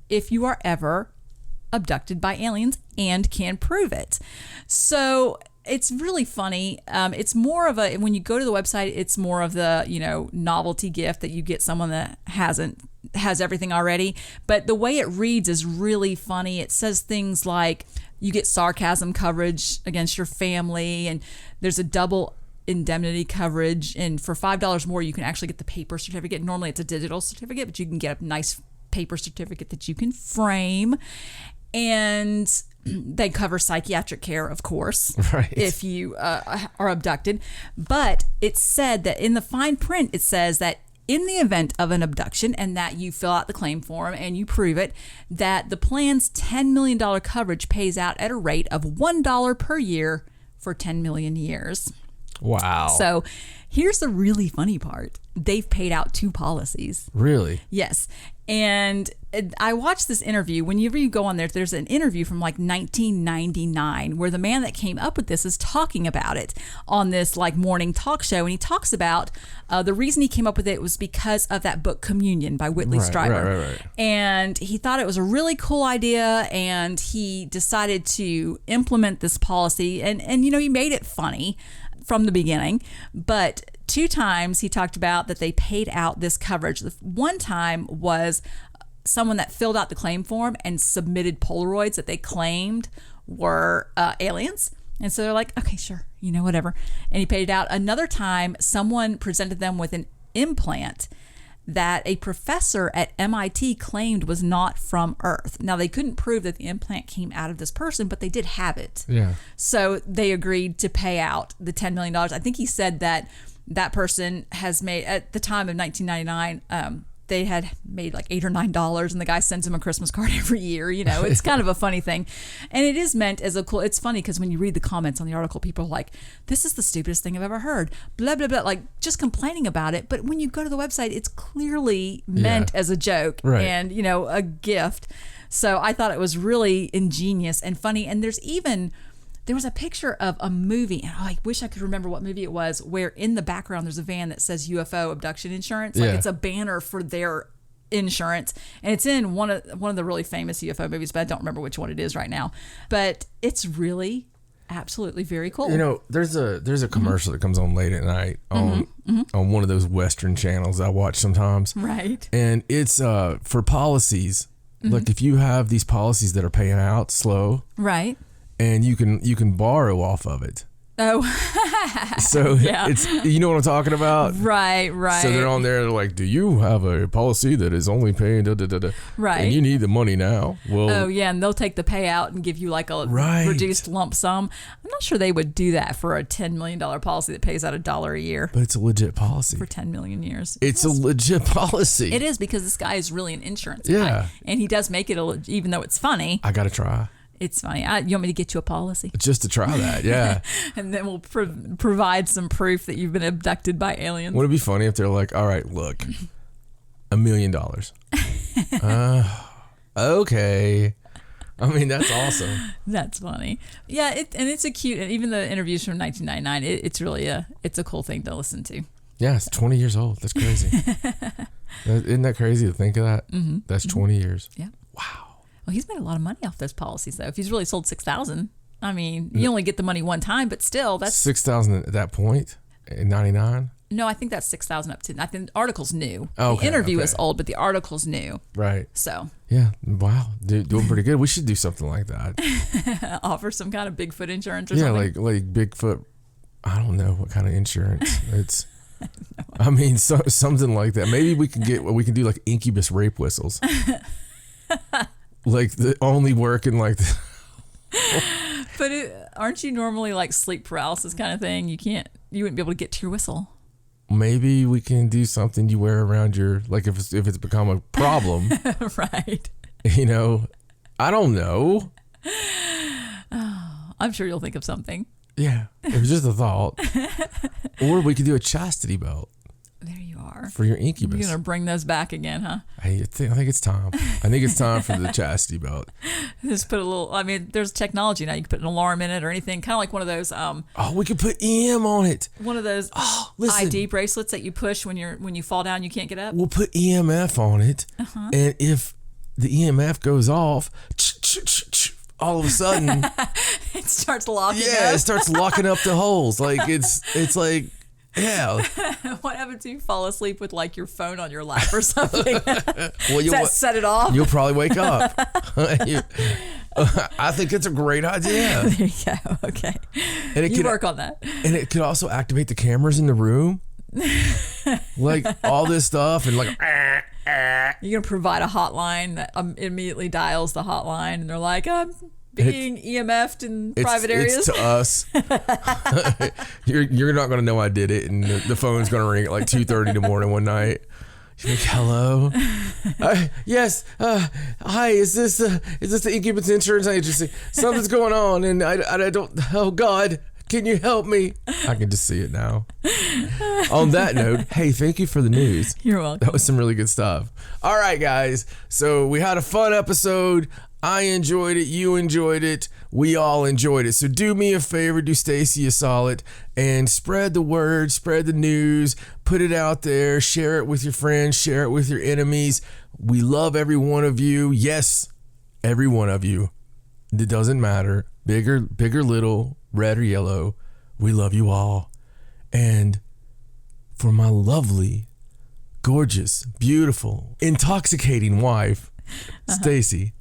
if you are ever abducted by aliens and can prove it. So it's really funny. It's more of when you go to the website, it's more of the, novelty gift that you get someone that has everything already. But the way it reads is really funny. It says things like you get sarcasm coverage against your family, and there's a double indemnity coverage. And for $5 more, you can actually get the paper certificate. Normally it's a digital certificate, but you can get a nice paper certificate that you can frame. And they cover psychiatric care, of course, right, if you are abducted. But it's said that in the fine print, it says that in the event of an abduction, and that you fill out the claim form and you prove it, that the plan's $10 million coverage pays out at a rate of $1 per year for 10 million years. Wow. So here's the really funny part. They've paid out 2 policies. Really? Yes. And I watched this interview. Whenever you go on there's an interview from 1999 where the man that came up with this is talking about it on this morning talk show. And he talks about the reason he came up with it was because of that book Communion by Whitley Strieber. Right. And he thought it was a really cool idea, and he decided to implement this policy. And he made it funny from the beginning, but 2 times he talked about that they paid out this coverage. The one time was someone that filled out the claim form and submitted Polaroids that they claimed were aliens. And so they're like, okay, sure, whatever. And he paid it out. Another time, someone presented them with an implant that a professor at MIT claimed was not from Earth. Now, they couldn't prove that the implant came out of this person, but they did have it. Yeah. So they agreed to pay out the $10 million. I think he said that person has made, at the time of 1999, they had made like $8 or $9 and the guy sends him a Christmas card every year. It's kind of a funny thing. And it is meant as a cool, it's funny because when you read the comments on the article, people are like, this is the stupidest thing I've ever heard, blah, blah, blah, like just complaining about it. But when you go to the website, it's clearly meant as a joke and, a gift. So I thought it was really ingenious and funny. And there was a picture of a movie, and I wish I could remember what movie it was, where in the background there's a van that says UFO abduction insurance. Like it's a banner for their insurance, and it's in one of the really famous UFO movies, but I don't remember which one it is right now. But it's really absolutely very cool. There's a commercial that comes on late at night on one of those Western channels I watch sometimes. Right. And it's for policies. Like if you have these policies that are paying out slow. Right. And you can borrow off of it. Oh. So it's, you know what I'm talking about? Right. So they're on there, they're like, do you have a policy that is only paying Right. and you need the money now? Well, and they'll take the payout and give you like a reduced lump sum. I'm not sure they would do that for a $10 million policy that pays out $1 a year. But it's a legit policy. For 10 million years. It's a legit policy. It is, because this guy is really an insurance guy. And he does make it, even though it's funny. I got to try. It's funny. You want me to get you a policy? Just to try that, yeah. And then we'll provide some proof that you've been abducted by aliens. Wouldn't it be funny if they're like, all right, look, $1 million. Okay. I mean, that's awesome. That's funny. Yeah, and it's a cute, and even the interviews from 1999, it's really it's a cool thing to listen to. Yeah, it's 20 years old. That's crazy. Isn't that crazy to think of that? Mm-hmm. That's 20 years. Yeah. Wow. Well, he's made a lot of money off those policies, though. If he's really sold 6,000, I mean, you only get the money one time, but still, that's 6,000 at that point in '99. No, I think that's 6,000 up to. I think the article's new. Okay, the interview is old, but the article's new. Right. So. Yeah. Wow. Doing pretty good. We should do something like that. Offer some kind of Bigfoot insurance or something. Yeah, like Bigfoot. I don't know what kind of insurance. It's. I mean, something like that. Maybe we can do like incubus rape whistles. Like the only working like that. But aren't you normally like sleep paralysis kind of thing? You wouldn't be able to get to your whistle. Maybe we can do something you wear around your, like if it's become a problem. Right. I don't know. Oh, I'm sure you'll think of something. Yeah. It was just a thought. Or we could do a chastity belt. There you are. For your incubus. You're going to bring those back again, huh? I think it's time. I think it's time for the chastity belt. Just put a little, there's technology now. You can put an alarm in it or anything. Kind of like one of those. We could put EM on it. One of those ID bracelets that you push when you fall down, you can't get up. We'll put EMF on it. Uh-huh. And if the EMF goes off, all of a sudden. It starts locking up. Yeah, it starts locking up the holes. Like it's like, yeah. What happens if you fall asleep with like your phone on your lap or something? Does that set it off? You'll probably wake up. I think it's a great idea. There you go. Okay. And you work on that. And it could also activate the cameras in the room. Like all this stuff and like. You're going to provide a hotline that immediately dials the hotline and they're like, I'm being EMF'd in private areas. It's to us. You're not going to know I did it, and the phone's going to ring at like 2:30 in the morning one night. You're like, hello? Yes. Hi, is this the Incubus Insurance Agency? Something's going on and I don't, oh God. Can you help me? I can just see it now. On that note, hey, thank you for the news. You're welcome. That was some really good stuff. All right, guys. So we had a fun episode. I enjoyed it. You enjoyed it. We all enjoyed it. So do me a favor. Do Stacey a solid and spread the word, spread the news, put it out there, share it with your friends, share it with your enemies. We love every one of you. Yes, every one of you. It doesn't matter. Bigger, little, red or yellow, we love you all. And for my lovely, gorgeous, beautiful, intoxicating wife, Stacey,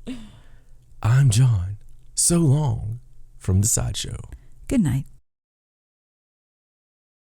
I'm John. So long from the Sideshow. Good night.